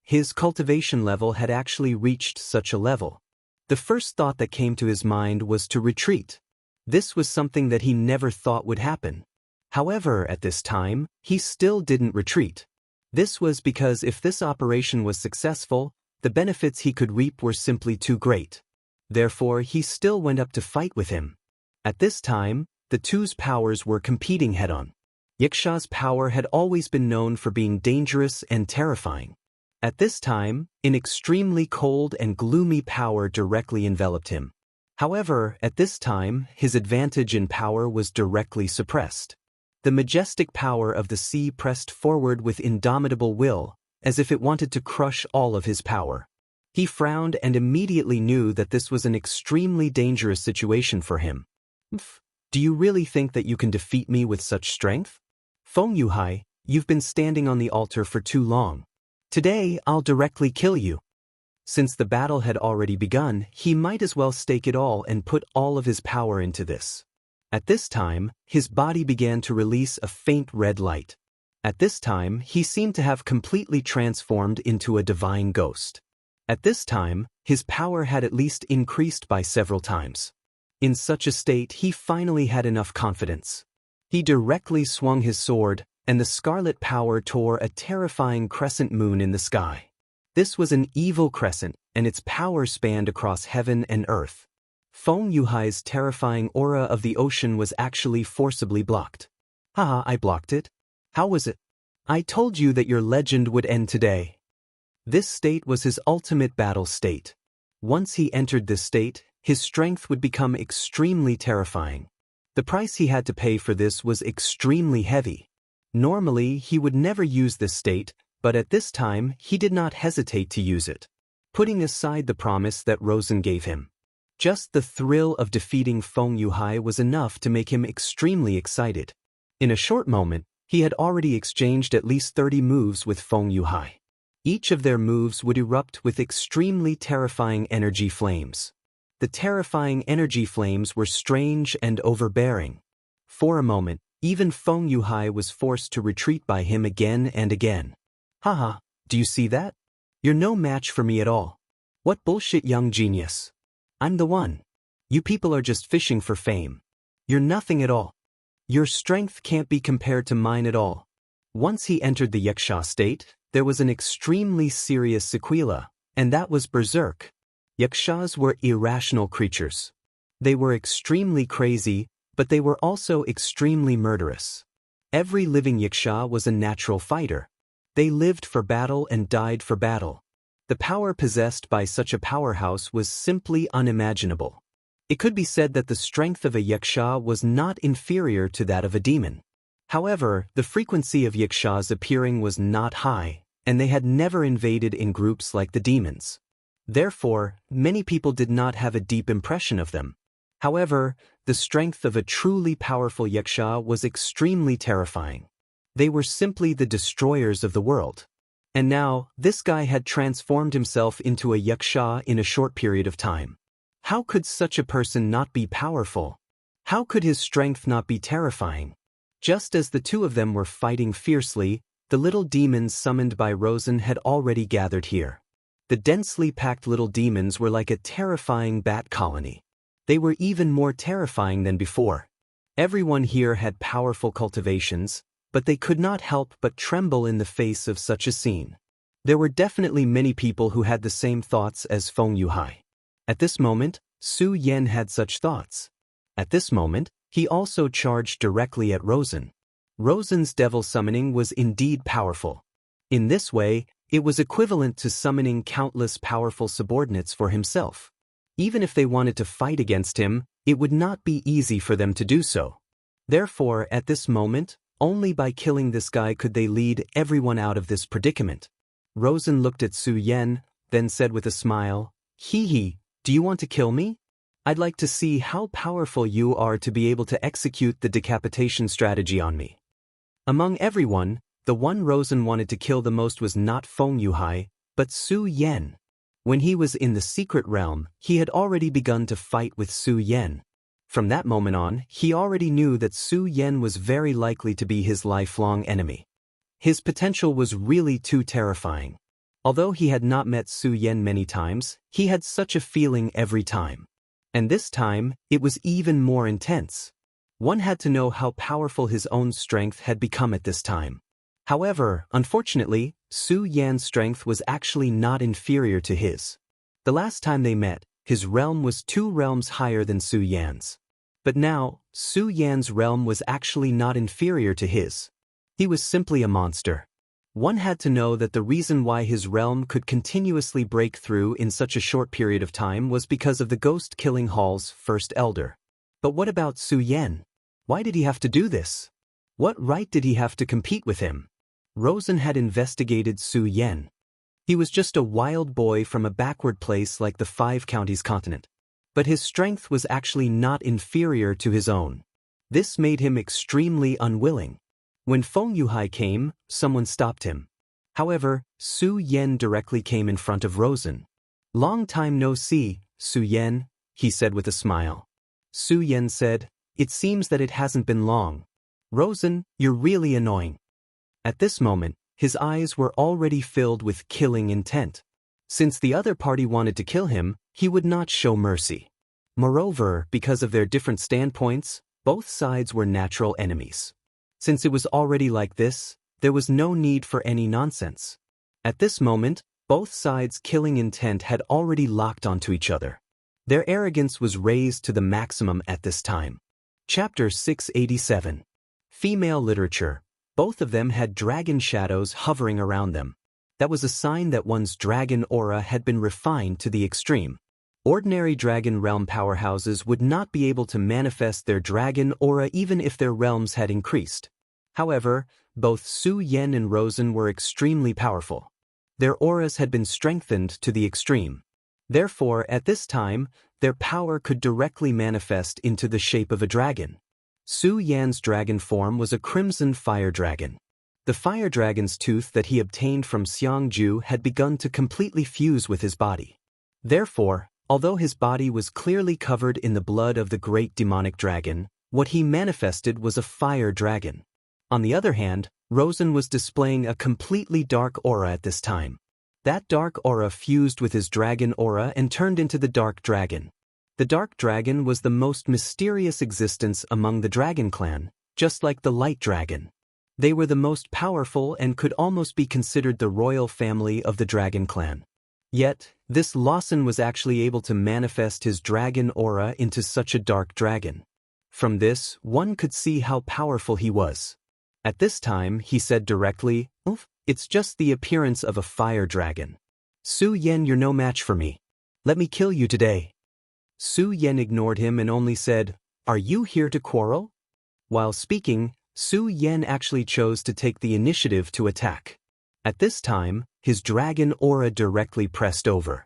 His cultivation level had actually reached such a level. The first thought that came to his mind was to retreat. This was something that he never thought would happen. However, at this time, he still didn't retreat. This was because if this operation was successful, the benefits he could reap were simply too great. Therefore, he still went up to fight with him. At this time, the two's powers were competing head-on. Yaksha's power had always been known for being dangerous and terrifying. At this time, an extremely cold and gloomy power directly enveloped him. However, at this time, his advantage in power was directly suppressed. The majestic power of the sea pressed forward with indomitable will, as if it wanted to crush all of his power. He frowned and immediately knew that this was an extremely dangerous situation for him. Do you really think that you can defeat me with such strength? Feng Yuhai, you've been standing on the altar for too long. Today, I'll directly kill you. Since the battle had already begun, he might as well stake it all and put all of his power into this. At this time, his body began to release a faint red light. At this time, he seemed to have completely transformed into a divine ghost. At this time, his power had at least increased by several times. In such a state, he finally had enough confidence. He directly swung his sword, and the scarlet power tore a terrifying crescent moon in the sky. This was an evil crescent, and its power spanned across heaven and earth. Feng Yuhai's terrifying aura of the ocean was actually forcibly blocked. Haha, I blocked it? How was it? I told you that your legend would end today. This state was his ultimate battle state. Once he entered this state, his strength would become extremely terrifying. The price he had to pay for this was extremely heavy. Normally, he would never use this state, but at this time, he did not hesitate to use it. Putting aside the promise that Rosen gave him. Just the thrill of defeating Feng Yuhai was enough to make him extremely excited. In a short moment, he had already exchanged at least 30 moves with Feng Yuhai. Each of their moves would erupt with extremely terrifying energy flames. The terrifying energy flames were strange and overbearing. For a moment, even Feng Yuhai was forced to retreat by him again and again. Haha, do you see that? You're no match for me at all. What bullshit, young genius. I'm the one. You people are just fishing for fame. You're nothing at all. Your strength can't be compared to mine at all. Once he entered the Yaksha state, there was an extremely serious sequela, and that was berserk. Yakshas were irrational creatures. They were extremely crazy, but they were also extremely murderous. Every living Yaksha was a natural fighter. They lived for battle and died for battle. The power possessed by such a powerhouse was simply unimaginable. It could be said that the strength of a Yaksha was not inferior to that of a demon. However, the frequency of Yakshas appearing was not high, and they had never invaded in groups like the demons. Therefore, many people did not have a deep impression of them. However, the strength of a truly powerful Yaksha was extremely terrifying. They were simply the destroyers of the world. And now, this guy had transformed himself into a Wuxia in a short period of time. How could such a person not be powerful? How could his strength not be terrifying? Just as the two of them were fighting fiercely, the little demons summoned by Rosen had already gathered here. The densely packed little demons were like a terrifying bat colony. They were even more terrifying than before. Everyone here had powerful cultivations, but they could not help but tremble in the face of such a scene. There were definitely many people who had the same thoughts as Feng Yuhai. At this moment, Su Yan had such thoughts. At this moment, he also charged directly at Rosen. Rosen's devil summoning was indeed powerful. In this way, it was equivalent to summoning countless powerful subordinates for himself. Even if they wanted to fight against him, it would not be easy for them to do so. Therefore, at this moment, only by killing this guy could they lead everyone out of this predicament. Rosen looked at Su Yan, then said with a smile, "Hee, do you want to kill me? I'd like to see how powerful you are to be able to execute the decapitation strategy on me." Among everyone, the one Rosen wanted to kill the most was not Feng Yuhai, but Su Yan. When he was in the secret realm, he had already begun to fight with Su Yan. From that moment on, he already knew that Su Yan was very likely to be his lifelong enemy. His potential was really too terrifying. Although he had not met Su Yan many times, he had such a feeling every time. And this time, it was even more intense. One had to know how powerful his own strength had become at this time. However, unfortunately, Su Yan's strength was actually not inferior to his. The last time they met, his realm was 2 realms higher than Su Yan's. But now, Su Yan's realm was actually not inferior to his. He was simply a monster. One had to know that the reason why his realm could continuously break through in such a short period of time was because of the Ghost Killing Hall's first elder. But what about Su Yan? Why did he have to do this? What right did he have to compete with him? Rosen had investigated Su Yan. He was just a wild boy from a backward place like the 5 Counties continent. But his strength was actually not inferior to his own. This made him extremely unwilling. When Feng Yuhai came, someone stopped him. However, Su Yan directly came in front of Rosen. "Long time no see, Su Yan," he said with a smile. Su Yan said, "It seems that it hasn't been long. Rosen, you're really annoying." At this moment, his eyes were already filled with killing intent. Since the other party wanted to kill him, he would not show mercy. Moreover, because of their different standpoints, both sides were natural enemies. Since it was already like this, there was no need for any nonsense. At this moment, both sides' killing intent had already locked onto each other. Their arrogance was raised to the maximum at this time. Chapter 687. Female Literature. Both of them had dragon shadows hovering around them. That was a sign that one's dragon aura had been refined to the extreme. Ordinary dragon realm powerhouses would not be able to manifest their dragon aura even if their realms had increased. However, both Su Yan and Rosen were extremely powerful. Their auras had been strengthened to the extreme. Therefore, at this time, their power could directly manifest into the shape of a dragon. Su Yan's dragon form was a crimson fire dragon. The fire dragon's tooth that he obtained from Xiangju had begun to completely fuse with his body. Therefore, although his body was clearly covered in the blood of the great demonic dragon, what he manifested was a fire dragon. On the other hand, Rosen was displaying a completely dark aura at this time. That dark aura fused with his dragon aura and turned into the dark dragon. The dark dragon was the most mysterious existence among the dragon clan, just like the light dragon. They were the most powerful and could almost be considered the royal family of the dragon clan. Yet, this Lawson was actually able to manifest his dragon aura into such a dark dragon. From this, one could see how powerful he was. At this time, he said directly, "Oof, it's just the appearance of a fire dragon. Su Yan, you're no match for me. Let me kill you today." Su Yan ignored him and only said, "Are you here to quarrel?" While speaking, Su Yan actually chose to take the initiative to attack. At this time, his dragon aura directly pressed over.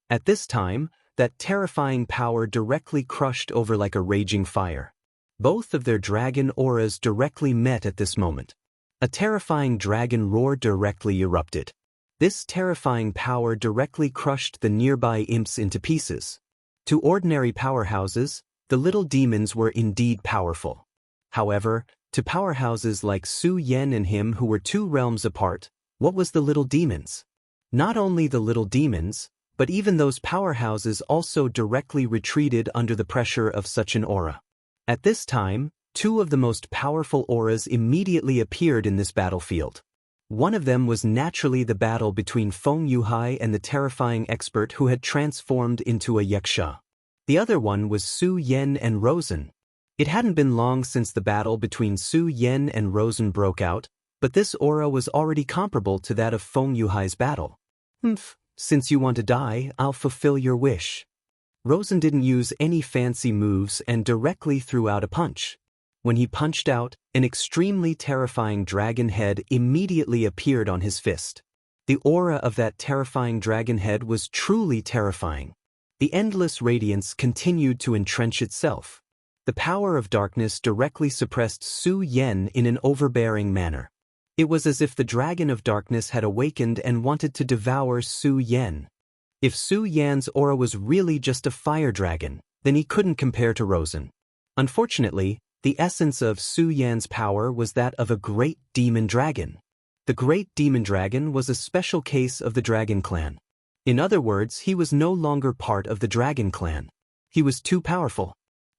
At this time, that terrifying power directly crushed over like a raging fire. Both of their dragon auras directly met at this moment. A terrifying dragon roar directly erupted. This terrifying power directly crushed the nearby imps into pieces. To ordinary powerhouses, the little demons were indeed powerful. However, to powerhouses like Su Yan and him who were 2 realms apart, what was the little demons? Not only the little demons, but even those powerhouses also directly retreated under the pressure of such an aura. At this time, 2 of the most powerful auras immediately appeared in this battlefield. One of them was naturally the battle between Feng Yuhai and the terrifying expert who had transformed into a yaksha. The other one was Su Yan and Rosen. It hadn't been long since the battle between Su Yan and Rosen broke out, but this aura was already comparable to that of Feng Yuhai's battle. Since you want to die, I'll fulfill your wish. Rosen didn't use any fancy moves and directly threw out a punch. When he punched out, an extremely terrifying dragon head immediately appeared on his fist. The aura of that terrifying dragon head was truly terrifying. The endless radiance continued to entrench itself. The power of darkness directly suppressed Su Yan in an overbearing manner. It was as if the dragon of darkness had awakened and wanted to devour Su Yan. If Su Yan's aura was really just a fire dragon, then he couldn't compare to Rosen. Unfortunately, the essence of Su Yan's power was that of a great demon dragon. The great demon dragon was a special case of the dragon clan. In other words, he was no longer part of the dragon clan. He was too powerful.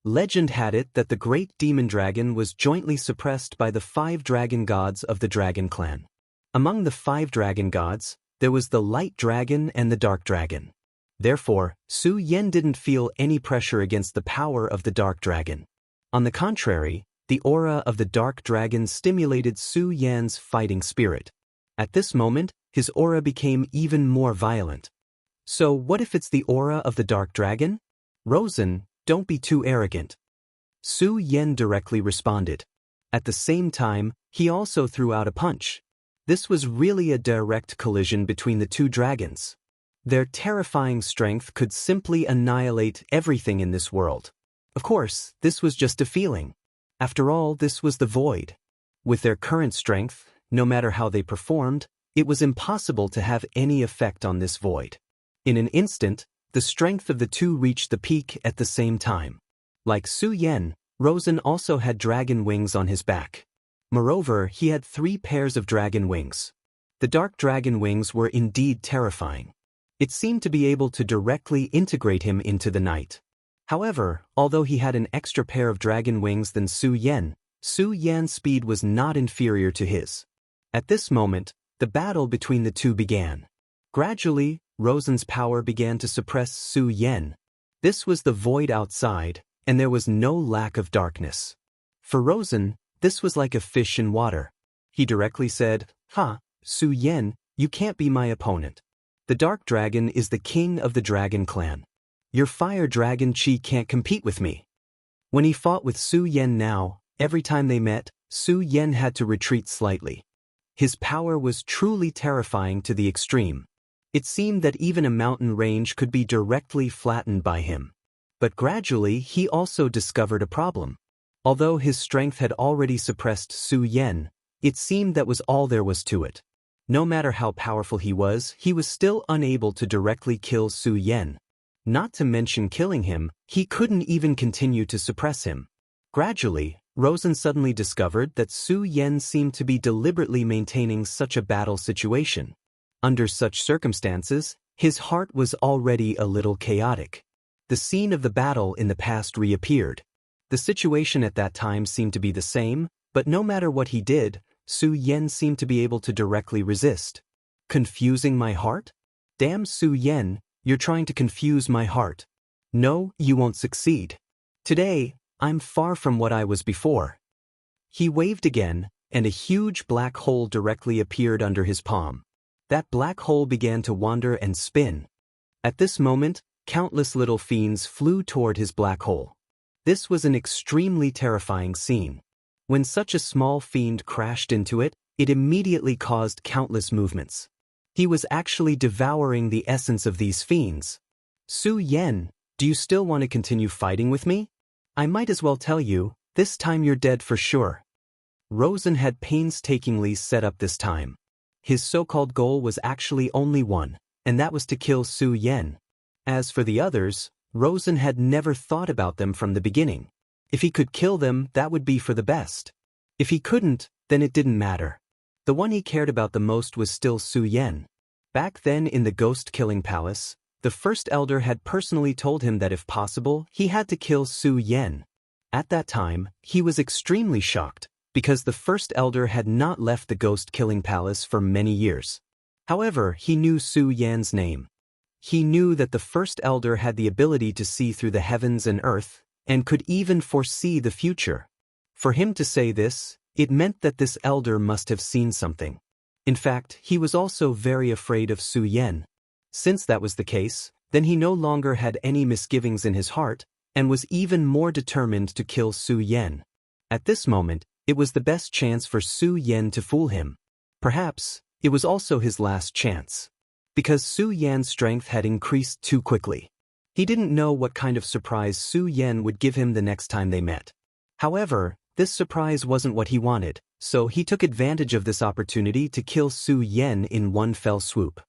Legend had it that the great demon dragon was jointly suppressed by the 5 dragon gods of the dragon clan. Among the 5 dragon gods, there was the light dragon and the dark dragon. Therefore, Su Yan didn't feel any pressure against the power of the dark dragon. On the contrary, the aura of the dark dragon stimulated Su Yan's fighting spirit. At this moment, his aura became even more violent. So what if it's the aura of the dark dragon? Rosen, don't be too arrogant. Su Yan directly responded. At the same time, he also threw out a punch. This was really a direct collision between the 2 dragons. Their terrifying strength could simply annihilate everything in this world. Of course, this was just a feeling. After all, this was the void. With their current strength, no matter how they performed, it was impossible to have any effect on this void. In an instant, the strength of the 2 reached the peak at the same time. Like Su Yan, Rosen also had dragon wings on his back. Moreover, he had 3 pairs of dragon wings. The dark dragon wings were indeed terrifying. It seemed to be able to directly integrate him into the night. However, although he had an extra pair of dragon wings than Su Yan's speed was not inferior to his. At this moment, the battle between the 2 began. Gradually, Rosen's power began to suppress Su Yan. This was the void outside, and there was no lack of darkness. For Rosen, this was like a fish in water. He directly said, Su Yan, you can't be my opponent. The dark dragon is the king of the dragon clan. Your fire dragon Chi can't compete with me. When he fought with Su Yan now, every time they met, Su Yan had to retreat slightly. His power was truly terrifying to the extreme. It seemed that even a mountain range could be directly flattened by him. But gradually he also discovered a problem. Although his strength had already suppressed Su Yan, it seemed that was all there was to it. No matter how powerful he was still unable to directly kill Su Yan. Not to mention killing him, he couldn't even continue to suppress him. Gradually, Rosen suddenly discovered that Su Yan seemed to be deliberately maintaining such a battle situation. Under such circumstances, his heart was already a little chaotic. The scene of the battle in the past reappeared. The situation at that time seemed to be the same, but no matter what he did, Su Yan seemed to be able to directly resist. Confusing my heart? Damn Su Yan, you're trying to confuse my heart. No, you won't succeed. Today, I'm far from what I was before. He waved again, and a huge black hole directly appeared under his palm. That black hole began to wander and spin. At this moment, countless little fiends flew toward his black hole. This was an extremely terrifying scene. When such a small fiend crashed into it, it immediately caused countless movements. He was actually devouring the essence of these fiends. Su Yan, do you still want to continue fighting with me? I might as well tell you, this time you're dead for sure. Rosen had painstakingly set up this time. His so-called goal was actually only one, and that was to kill Su Yan. As for the others, Rosen had never thought about them from the beginning. If he could kill them, that would be for the best. If he couldn't, then it didn't matter. The one he cared about the most was still Su Yan. Back then in the ghost-killing palace, the first elder had personally told him that if possible, he had to kill Su Yan. At that time, he was extremely shocked, because the first elder had not left the ghost-killing palace for many years. However, he knew Su Yan's name. He knew that the first elder had the ability to see through the heavens and earth, and could even foresee the future. For him to say this, it meant that this elder must have seen something. In fact, he was also very afraid of Su Yan. Since that was the case, then he no longer had any misgivings in his heart, and was even more determined to kill Su Yan. At this moment, it was the best chance for Su Yan to fool him. Perhaps, it was also his last chance. Because Su Yan's strength had increased too quickly. He didn't know what kind of surprise Su Yan would give him the next time they met. However, this surprise wasn't what he wanted, so he took advantage of this opportunity to kill Su Yan in one fell swoop.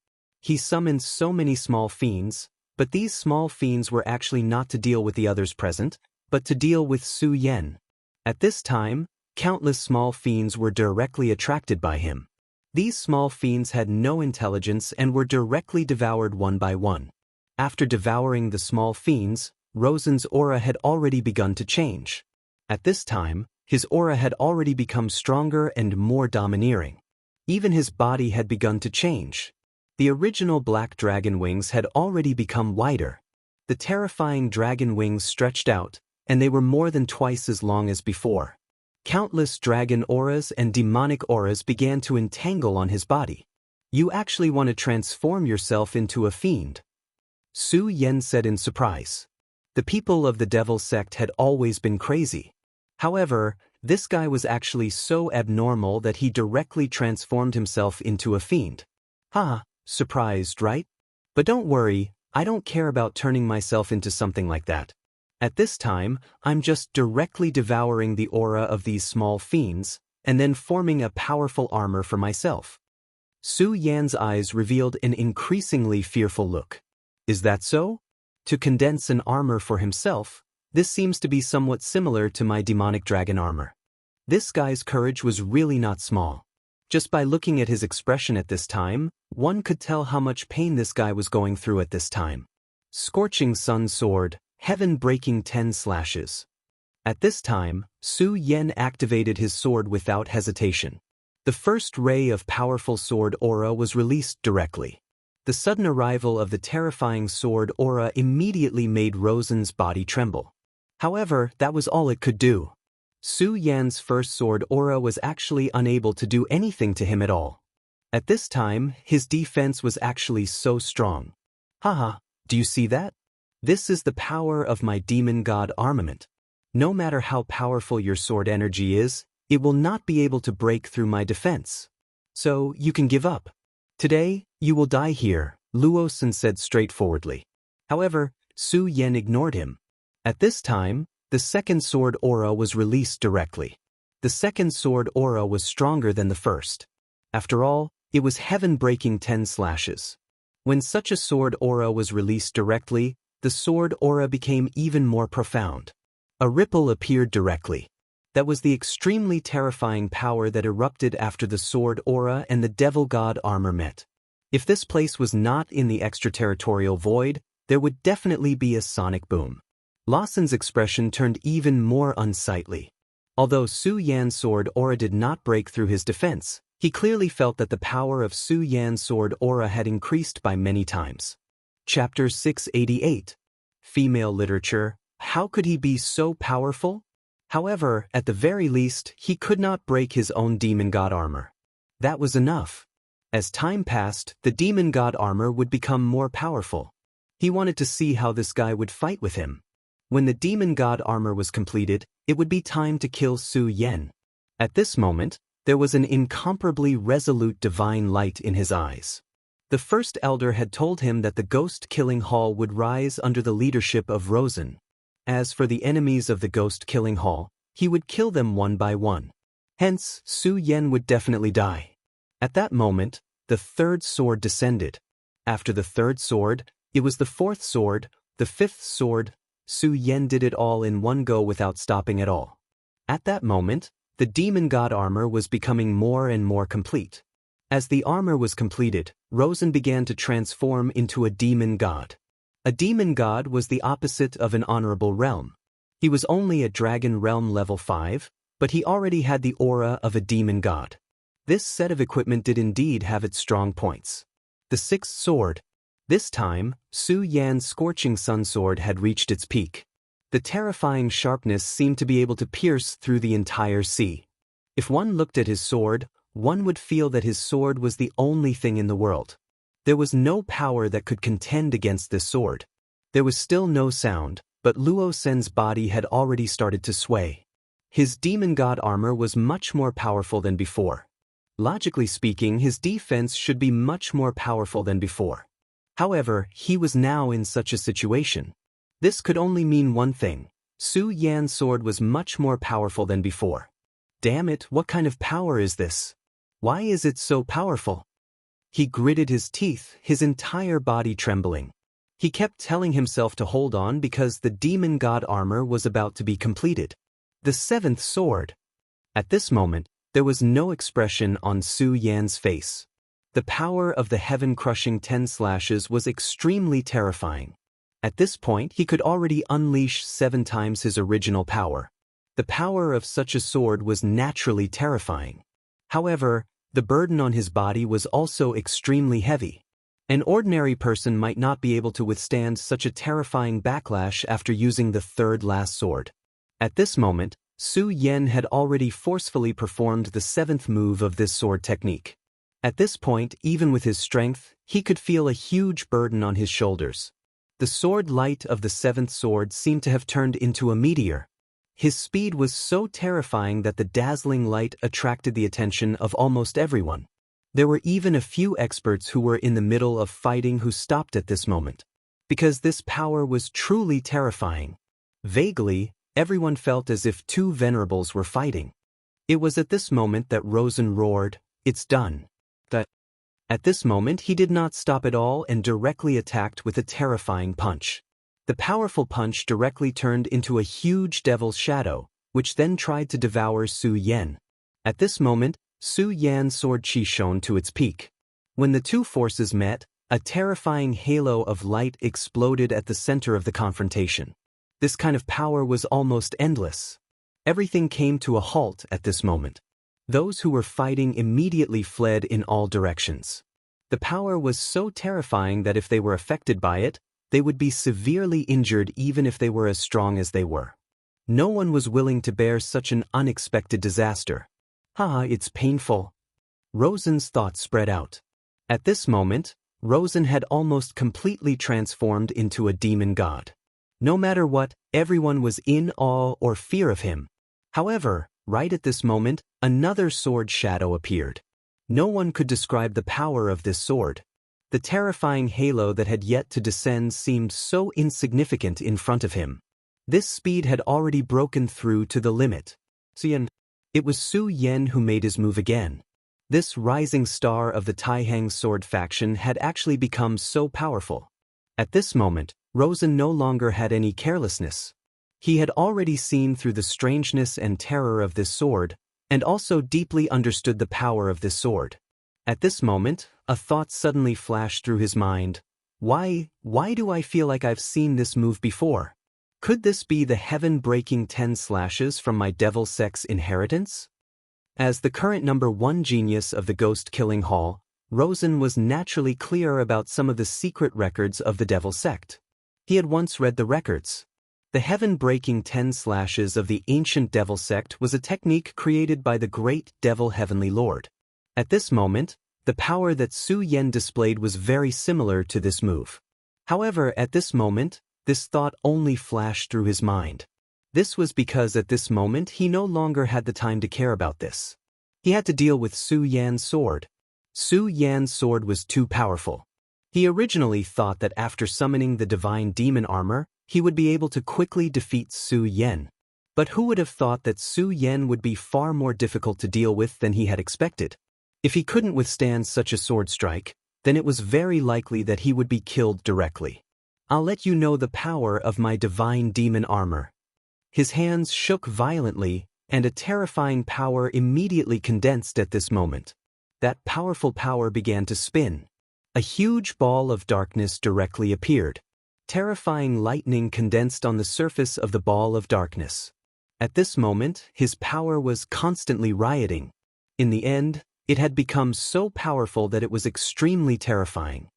He summoned so many small fiends, but these small fiends were actually not to deal with the others present, but to deal with Su Yan. At this time, countless small fiends were directly attracted by him. These small fiends had no intelligence and were directly devoured one by one. After devouring the small fiends, Rosen's aura had already begun to change. At this time, his aura had already become stronger and more domineering. Even his body had begun to change. The original black dragon wings had already become wider. The terrifying dragon wings stretched out, and they were more than twice as long as before. Countless dragon auras and demonic auras began to entangle on his body. You actually want to transform yourself into a fiend? Su Yan said in surprise. The people of the devil sect had always been crazy. However, this guy was actually so abnormal that he directly transformed himself into a fiend. Haha, surprised, right? But don't worry, I don't care about turning myself into something like that. At this time, I'm just directly devouring the aura of these small fiends, and then forming a powerful armor for myself. Su Yan's eyes revealed an increasingly fearful look. Is that so? To condense an armor for himself, this seems to be somewhat similar to my demonic dragon armor. This guy's courage was really not small. Just by looking at his expression at this time, one could tell how much pain this guy was going through at this time. Scorching Sun Sword, heaven-breaking 10 slashes. At this time, Su Yan activated his sword without hesitation. The first ray of powerful sword aura was released directly. The sudden arrival of the terrifying sword aura immediately made Rosen's body tremble. However, that was all it could do. Su Yan's first sword aura was actually unable to do anything to him at all. At this time, his defense was actually so strong. Haha, do you see that? This is the power of my demon god armament. No matter how powerful your sword energy is, it will not be able to break through my defense. So, you can give up. Today, you will die here, Luosan said straightforwardly. However, Su Yan ignored him. At this time, the second sword aura was released directly. The second sword aura was stronger than the first. After all, it was heaven-breaking 10 slashes. When such a sword aura was released directly, the sword aura became even more profound. A ripple appeared directly. That was the extremely terrifying power that erupted after the sword aura and the devil god armor met. If this place was not in the extraterritorial void, there would definitely be a sonic boom. Lawson's expression turned even more unsightly. Although Su Yan's sword aura did not break through his defense, he clearly felt that the power of Su Yan's sword aura had increased by many times. Chapter 688. Female Literature. How could he be so powerful? However, at the very least, he could not break his own demon god armor. That was enough. As time passed, the demon god armor would become more powerful. He wanted to see how this guy would fight with him. When the demon god armor was completed, it would be time to kill Su Yan. At this moment, there was an incomparably resolute divine light in his eyes. The first elder had told him that the ghost-killing hall would rise under the leadership of Rosen. As for the enemies of the ghost-killing hall, he would kill them one by one. Hence, Su Yan would definitely die. At that moment, the third sword descended. After the third sword, it was the fourth sword, the fifth sword. Su Yan did it all in one go without stopping at all. At that moment, the demon god armor was becoming more and more complete. As the armor was completed, Rosen began to transform into a demon god. A demon god was the opposite of an honorable realm. He was only at Dragon Realm level 5, but he already had the aura of a demon god. This set of equipment did indeed have its strong points. The sixth sword. This time, Su Yan's scorching sun sword had reached its peak. The terrifying sharpness seemed to be able to pierce through the entire sea. If one looked at his sword, one would feel that his sword was the only thing in the world. There was no power that could contend against this sword. There was still no sound, but Luo Sen's body had already started to sway. His demon god armor was much more powerful than before. Logically speaking, his defense should be much more powerful than before. However, he was now in such a situation. This could only mean one thing. Su Yan's sword was much more powerful than before. Damn it, what kind of power is this? Why is it so powerful? He gritted his teeth, his entire body trembling. He kept telling himself to hold on because the demon god armor was about to be completed. The seventh sword. At this moment, there was no expression on Su Yan's face. The power of the heaven-crushing 10 slashes was extremely terrifying. At this point, he could already unleash 7 times his original power. The power of such a sword was naturally terrifying. However, the burden on his body was also extremely heavy. An ordinary person might not be able to withstand such a terrifying backlash after using the third last sword. At this moment, Su Yan had already forcefully performed the 7th move of this sword technique. At this point, even with his strength, he could feel a huge burden on his shoulders. The sword light of the 7th sword seemed to have turned into a meteor. His speed was so terrifying that the dazzling light attracted the attention of almost everyone. There were even a few experts who were in the middle of fighting who stopped at this moment. Because this power was truly terrifying. Vaguely, everyone felt as if two venerables were fighting. It was at this moment that Rosen roared, "It's done." At this moment he did not stop at all and directly attacked with a terrifying punch. The powerful punch directly turned into a huge devil's shadow, which then tried to devour Su Yan. At this moment, Su Yan's sword chi shone to its peak. When the two forces met, a terrifying halo of light exploded at the center of the confrontation. This kind of power was almost endless. Everything came to a halt at this moment. Those who were fighting immediately fled in all directions. The power was so terrifying that if they were affected by it, they would be severely injured even if they were as strong as they were. No one was willing to bear such an unexpected disaster. It's painful. Rosen's thoughts spread out. At this moment, Rosen had almost completely transformed into a demon god. No matter what, everyone was in awe or fear of him. However, right at this moment, another sword shadow appeared. No one could describe the power of this sword. The terrifying halo that had yet to descend seemed so insignificant in front of him. This speed had already broken through to the limit. It was Su Yan who made his move again. This rising star of the Taihang sword faction had actually become so powerful. At this moment, Rosen no longer had any carelessness. He had already seen through the strangeness and terror of this sword, and also deeply understood the power of this sword. At this moment, a thought suddenly flashed through his mind. Why do I feel like I've seen this move before? Could this be the heaven-breaking 10 slashes from my devil sex inheritance? As the current #1 genius of the ghost-killing hall, Rosen was naturally clear about some of the secret records of the devil sect. He had once read the records. The heaven-breaking 10 slashes of the ancient devil sect was a technique created by the great devil heavenly lord. At this moment, the power that Su Yan displayed was very similar to this move. However, at this moment, this thought only flashed through his mind. This was because at this moment he no longer had the time to care about this. He had to deal with Su Yan's sword. Su Yan's sword was too powerful. He originally thought that after summoning the divine demon armor, he would be able to quickly defeat Su Yan. But who would have thought that Su Yan would be far more difficult to deal with than he had expected? If he couldn't withstand such a sword strike, then it was very likely that he would be killed directly. I'll let you know the power of my divine demon armor. His hands shook violently, and a terrifying power immediately condensed at this moment. That powerful power began to spin. A huge ball of darkness directly appeared. Terrifying lightning condensed on the surface of the ball of darkness. At this moment, his power was constantly rioting. In the end, it had become so powerful that it was extremely terrifying.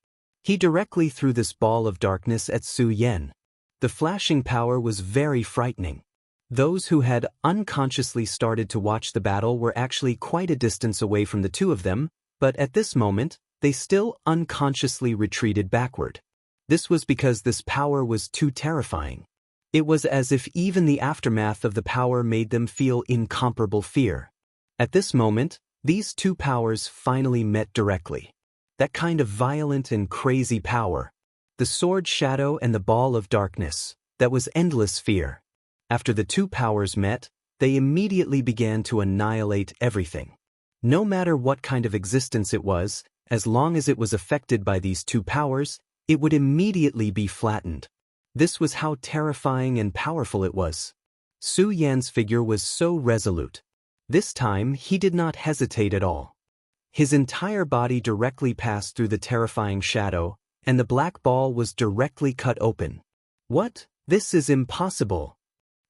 He directly threw this ball of darkness at Su Yan. The flashing power was very frightening. Those who had unconsciously started to watch the battle were actually quite a distance away from the two of them, but at this moment, they still unconsciously retreated backward. This was because this power was too terrifying. It was as if even the aftermath of the power made them feel incomparable fear. At this moment, these two powers finally met directly. That kind of violent and crazy power. The sword shadow and the ball of darkness. That was endless fear. After the two powers met, they immediately began to annihilate everything. No matter what kind of existence it was, as long as it was affected by these two powers, it would immediately be flattened. This was how terrifying and powerful it was. Su Yan's figure was so resolute. This time, he did not hesitate at all. His entire body directly passed through the terrifying shadow, and the black ball was directly cut open. What? This is impossible.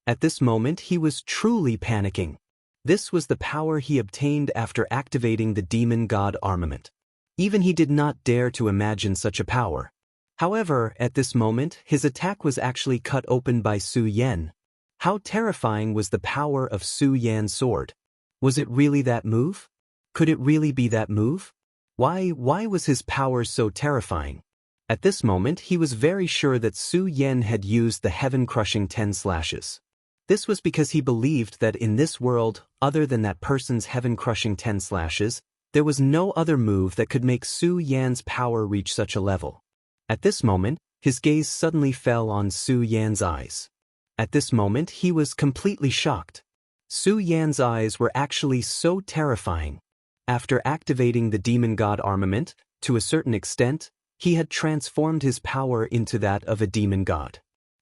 At this moment, he was truly panicking. This was the power he obtained after activating the demon god armament. Even he did not dare to imagine such a power. However, at this moment, his attack was actually cut open by Su Yan. How terrifying was the power of Su Yan's sword? Was it really that move? Could it really be that move? Why was his power so terrifying? At this moment, he was very sure that Su Yan had used the heaven-crushing 10 slashes. This was because he believed that in this world, other than that person's heaven-crushing 10 slashes, there was no other move that could make Su Yan's power reach such a level. At this moment, his gaze suddenly fell on Su Yan's eyes. At this moment, he was completely shocked. Su Yan's eyes were actually so terrifying. After activating the demon god armament, to a certain extent, he had transformed his power into that of a demon god.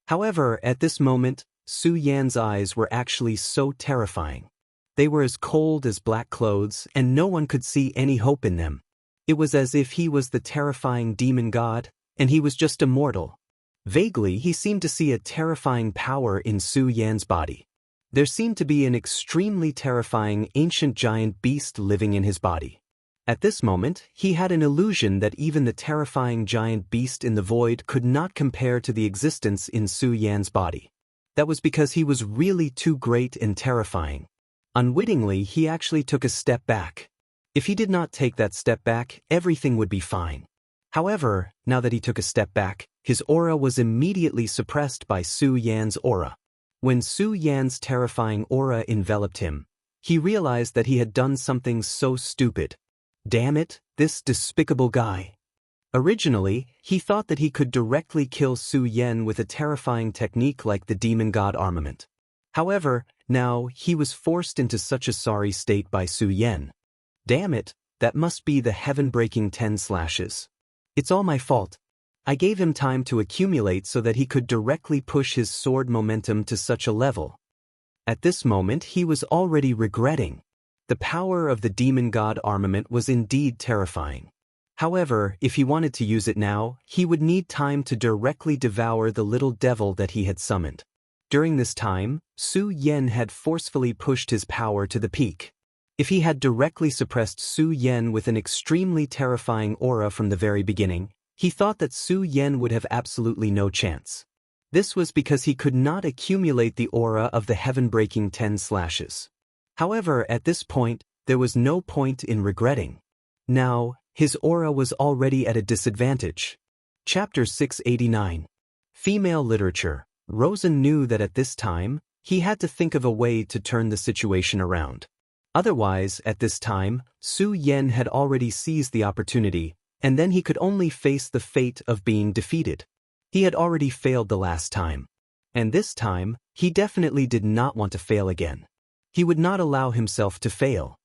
However, at this moment, Su Yan's eyes were actually so terrifying. They were as cold as black clothes, and no one could see any hope in them. It was as if he was the terrifying demon god, and he was just a mortal. Vaguely, he seemed to see a terrifying power in Su Yan's body. There seemed to be an extremely terrifying ancient giant beast living in his body. At this moment, he had an illusion that even the terrifying giant beast in the void could not compare to the existence in Su Yan's body. That was because he was really too great and terrifying. Unwittingly, he actually took a step back. If he did not take that step back, everything would be fine. However, now that he took a step back, his aura was immediately suppressed by Su Yan's aura. When Su Yan's terrifying aura enveloped him, he realized that he had done something so stupid. Damn it, this despicable guy. Originally, he thought that he could directly kill Su Yan with a terrifying technique like the demon god armament. However, now he was forced into such a sorry state by Su Yan. Damn it, that must be the heaven-breaking 10 slashes. It's all my fault. I gave him time to accumulate so that he could directly push his sword momentum to such a level. At this moment, he was already regretting. The power of the demon god armament was indeed terrifying. However, if he wanted to use it now, he would need time to directly devour the little devil that he had summoned. During this time, Su Yan had forcefully pushed his power to the peak. If he had directly suppressed Su Yan with an extremely terrifying aura from the very beginning, he thought that Su Yan would have absolutely no chance. This was because he could not accumulate the aura of the heaven-breaking 10 slashes. However, at this point, there was no point in regretting. Now, his aura was already at a disadvantage. Chapter 689. Female Literature. Rosen knew that at this time, he had to think of a way to turn the situation around. Otherwise, at this time, Su Yan had already seized the opportunity, and then he could only face the fate of being defeated. He had already failed the last time. And this time, he definitely did not want to fail again. He would not allow himself to fail.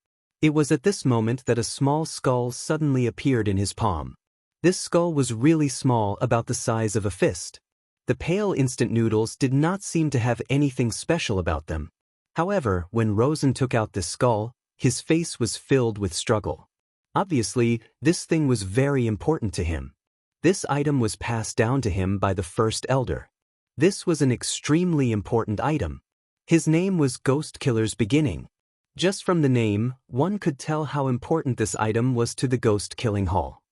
It was at this moment that a small skull suddenly appeared in his palm. This skull was really small, about the size of a fist. The pale instant noodles did not seem to have anything special about them. However, when Rosen took out this skull, his face was filled with struggle. Obviously, this thing was very important to him. This item was passed down to him by the first elder. This was an extremely important item. His name was Ghost Killer's Beginning. Just from the name, one could tell how important this item was to the Ghost Killing Hall.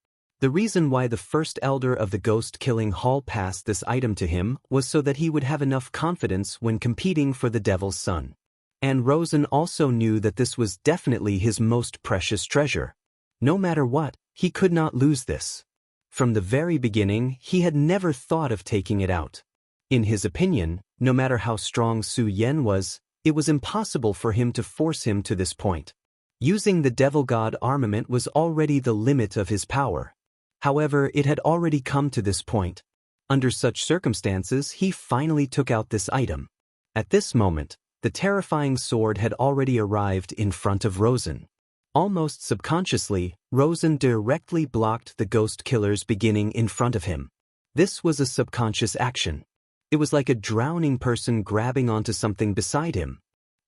The reason why the first elder of the Ghost Killing Hall passed this item to him was so that he would have enough confidence when competing for the Devil's Son. And Rosen also knew that this was definitely his most precious treasure. No matter what, he could not lose this. From the very beginning, he had never thought of taking it out. In his opinion, no matter how strong Su Yan was, it was impossible for him to force him to this point. Using the Devil God armament was already the limit of his power. However, it had already come to this point. Under such circumstances, he finally took out this item. At this moment, the terrifying sword had already arrived in front of Rosen. Almost subconsciously, Rosen directly blocked the Ghost Killer's Beginning in front of him. This was a subconscious action. It was like a drowning person grabbing onto something beside him.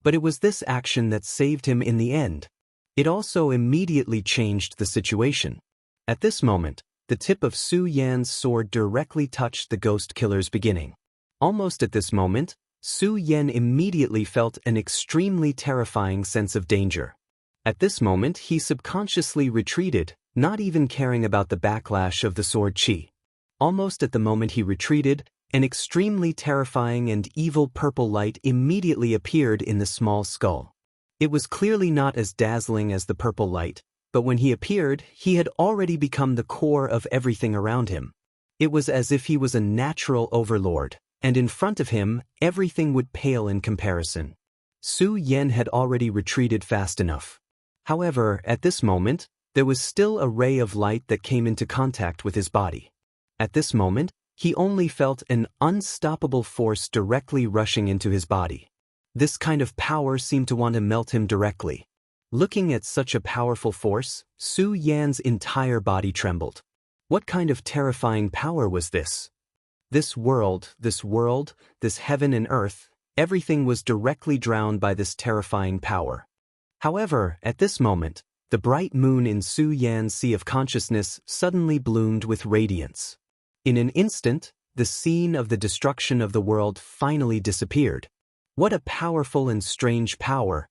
But it was this action that saved him in the end. It also immediately changed the situation. At this moment, the tip of Su Yan's sword directly touched the Ghost Killer's Beginning. Almost at this moment, Su Yan immediately felt an extremely terrifying sense of danger. At this moment, he subconsciously retreated, not even caring about the backlash of the sword chi. Almost at the moment he retreated, an extremely terrifying and evil purple light immediately appeared in the small skull. It was clearly not as dazzling as the purple light, but when he appeared, he had already become the core of everything around him. It was as if he was a natural overlord, and in front of him, everything would pale in comparison. Su Yan had already retreated fast enough. However, at this moment, there was still a ray of light that came into contact with his body. At this moment, he only felt an unstoppable force directly rushing into his body. This kind of power seemed to want to melt him directly. Looking at such a powerful force, Su Yan's entire body trembled. What kind of terrifying power was this? This world, this heaven and earth, everything was directly drowned by this terrifying power. However, at this moment, the bright moon in Su Yan's sea of consciousness suddenly bloomed with radiance. In an instant, the scene of the destruction of the world finally disappeared. What a powerful and strange power!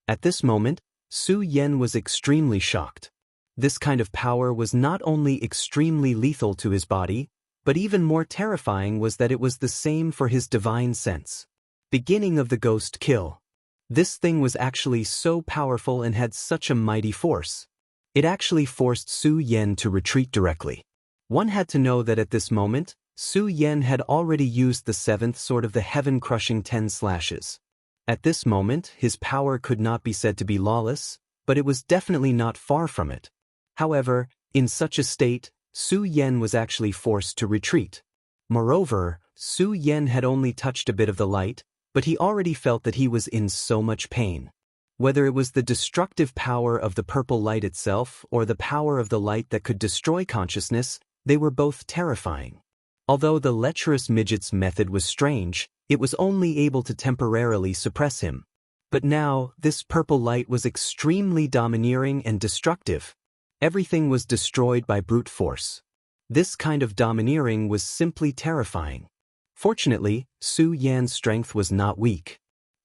At this moment, Su Yan was extremely shocked. This kind of power was not only extremely lethal to his body, but even more terrifying was that it was the same for his divine sense. Beginning of the ghost kill. This thing was actually so powerful and had such a mighty force. It actually forced Su Yan to retreat directly. One had to know that at this moment, Su Yan had already used the seventh sword of the heaven-crushing 10 slashes. At this moment, his power could not be said to be lawless, but it was definitely not far from it. However, in such a state, Su Yan was actually forced to retreat. Moreover, Su Yan had only touched a bit of the light, but he already felt that he was in so much pain. Whether it was the destructive power of the purple light itself or the power of the light that could destroy consciousness, they were both terrifying. Although the lecherous midget's method was strange, it was only able to temporarily suppress him. But now, this purple light was extremely domineering and destructive. Everything was destroyed by brute force. This kind of domineering was simply terrifying. Fortunately, Su Yan's strength was not weak.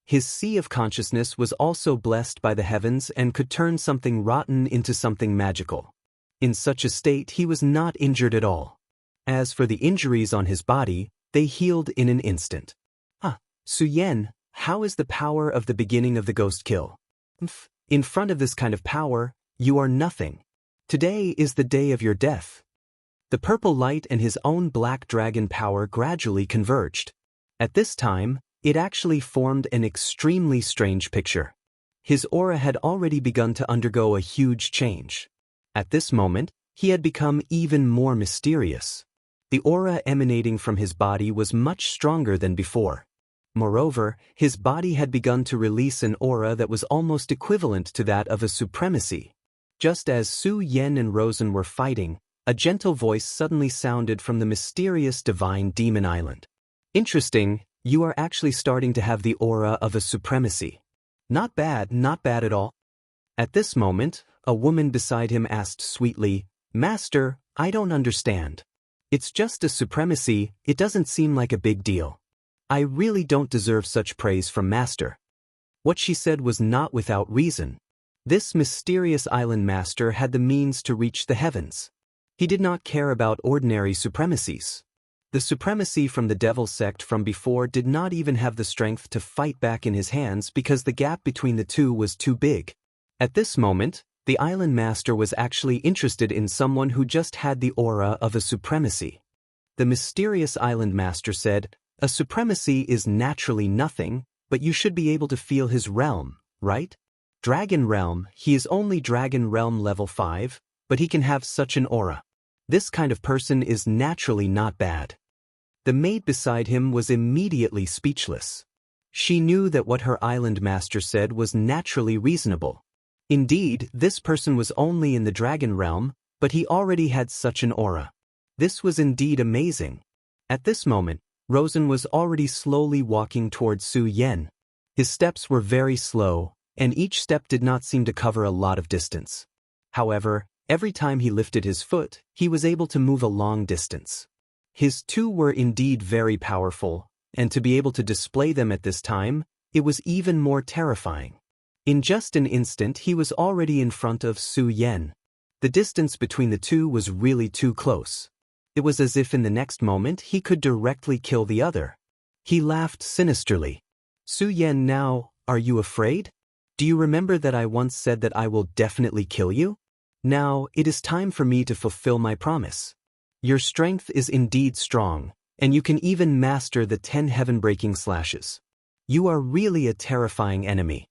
His sea of consciousness was also blessed by the heavens and could turn something rotten into something magical. In such a state, he was not injured at all. As for the injuries on his body, they healed in an instant. Su Yan, how is the power of the beginning of the ghost kill? In front of this kind of power, you are nothing. Today is the day of your death. The purple light and his own black dragon power gradually converged. At this time, it actually formed an extremely strange picture. His aura had already begun to undergo a huge change. At this moment, he had become even more mysterious. The aura emanating from his body was much stronger than before. Moreover, his body had begun to release an aura that was almost equivalent to that of a supremacy. Just as Su Yan and Rosen were fighting, a gentle voice suddenly sounded from the mysterious divine demon island. Interesting, you are actually starting to have the aura of a supremacy. Not bad at all. At this moment, a woman beside him asked sweetly, Master, I don't understand. It's just a supremacy, it doesn't seem like a big deal. I really don't deserve such praise from Master. What she said was not without reason. This mysterious island master had the means to reach the heavens. He did not care about ordinary supremacies. The supremacy from the devil sect from before did not even have the strength to fight back in his hands because the gap between the two was too big. At this moment, the island master was actually interested in someone who just had the aura of a supremacy. The mysterious island master said, a supremacy is naturally nothing, but you should be able to feel his realm, right? Dragon realm, he is only dragon realm level 5, but he can have such an aura. This kind of person is naturally not bad. The maid beside him was immediately speechless. She knew that what her island master said was naturally reasonable. Indeed, this person was only in the dragon realm, but he already had such an aura. This was indeed amazing. At this moment, Rosen was already slowly walking towards Su Yan. His steps were very slow, and each step did not seem to cover a lot of distance. However, every time he lifted his foot, he was able to move a long distance. His two were indeed very powerful, and to be able to display them at this time, it was even more terrifying. In just an instant he was already in front of Su Yan. The distance between the two was really too close. It was as if in the next moment he could directly kill the other. He laughed sinisterly. Su Yan, now, are you afraid? Do you remember that I once said that I will definitely kill you? Now, it is time for me to fulfill my promise. Your strength is indeed strong, and you can even master the 10 heaven-breaking slashes. You are really a terrifying enemy.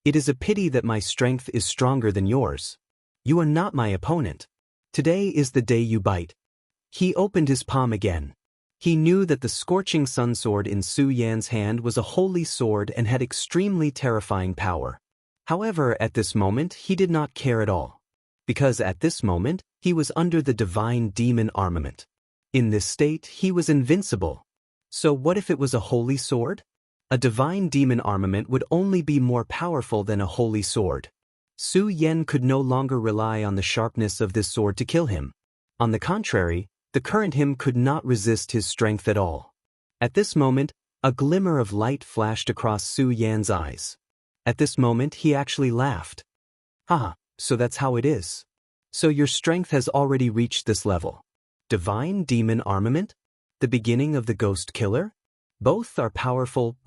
It is a pity that my strength is stronger than yours. You are not my opponent. Today is the day you bite. He opened his palm again. He knew that the scorching sun sword in Su Yan's hand was a holy sword and had extremely terrifying power. However, at this moment he did not care at all. Because at this moment, he was under the divine demon armament. In this state, he was invincible. So what if it was a holy sword? A divine demon armament would only be more powerful than a holy sword. Su Yan could no longer rely on the sharpness of this sword to kill him. On the contrary, the current him could not resist his strength at all. At this moment, a glimmer of light flashed across Su Yan's eyes. At this moment, he actually laughed. Haha, so that's how it is. So your strength has already reached this level. Divine demon armament? The beginning of the ghost killer? Both are powerful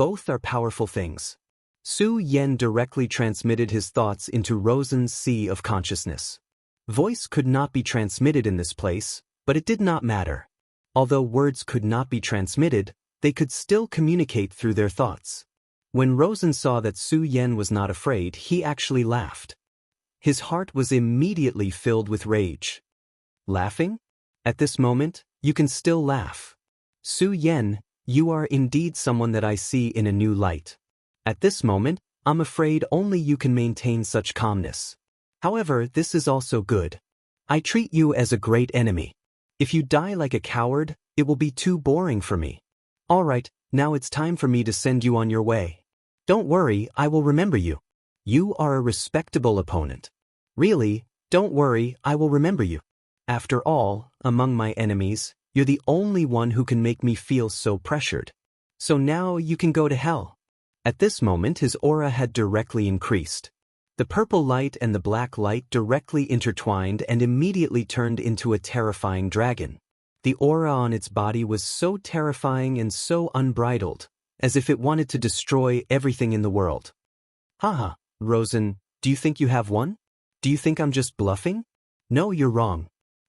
things. Su Yan directly transmitted his thoughts into Rosen's sea of consciousness. Voice could not be transmitted in this place, but it did not matter. Although words could not be transmitted, they could still communicate through their thoughts. When Rosen saw that Su Yan was not afraid, he actually laughed. His heart was immediately filled with rage. Laughing? At this moment, you can still laugh. Su Yan, you are indeed someone that I see in a new light. At this moment, I'm afraid only you can maintain such calmness. However, this is also good. I treat you as a great enemy. If you die like a coward, it will be too boring for me. Alright, now it's time for me to send you on your way. Don't worry, I will remember you. You are a respectable opponent. Really, don't worry, I will remember you. After all, among my enemies, you're the only one who can make me feel so pressured. So now you can go to hell. At this moment his aura had directly increased. The purple light and the black light directly intertwined and immediately turned into a terrifying dragon. The aura on its body was so terrifying and so unbridled, as if it wanted to destroy everything in the world. Haha, Rosen, do you think you have won? Do you think I'm just bluffing? No, you're wrong.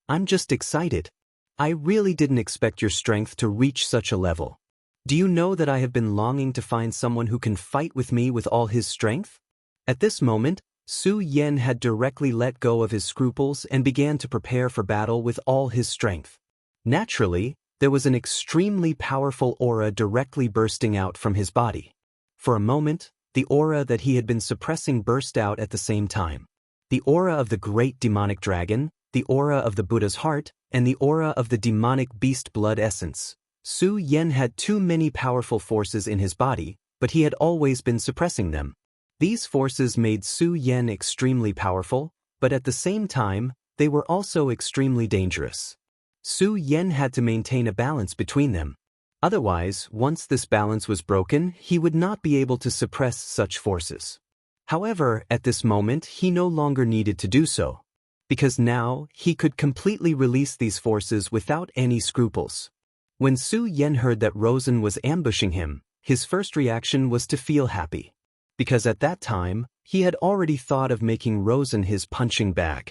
I'm just excited. I really didn't expect your strength to reach such a level. Do you know that I have been longing to find someone who can fight with me with all his strength? At this moment, Su Yan had directly let go of his scruples and began to prepare for battle with all his strength. Naturally, There was an extremely powerful aura directly bursting out from his body. For a moment, the aura that he had been suppressing burst out at the same time. The aura of the great demonic dragon, the aura of the Buddha's heart, and the aura of the demonic beast blood essence. Su Yan had too many powerful forces in his body, but he had always been suppressing them. These forces made Su Yan extremely powerful, but at the same time, they were also extremely dangerous. Su Yan had to maintain a balance between them. Otherwise, once this balance was broken, he would not be able to suppress such forces. However, at this moment, he no longer needed to do so, because now he could completely release these forces without any scruples. When Su Yan heard that Rosen was ambushing him, his first reaction was to feel happy, because at that time, he had already thought of making Rosen his punching bag.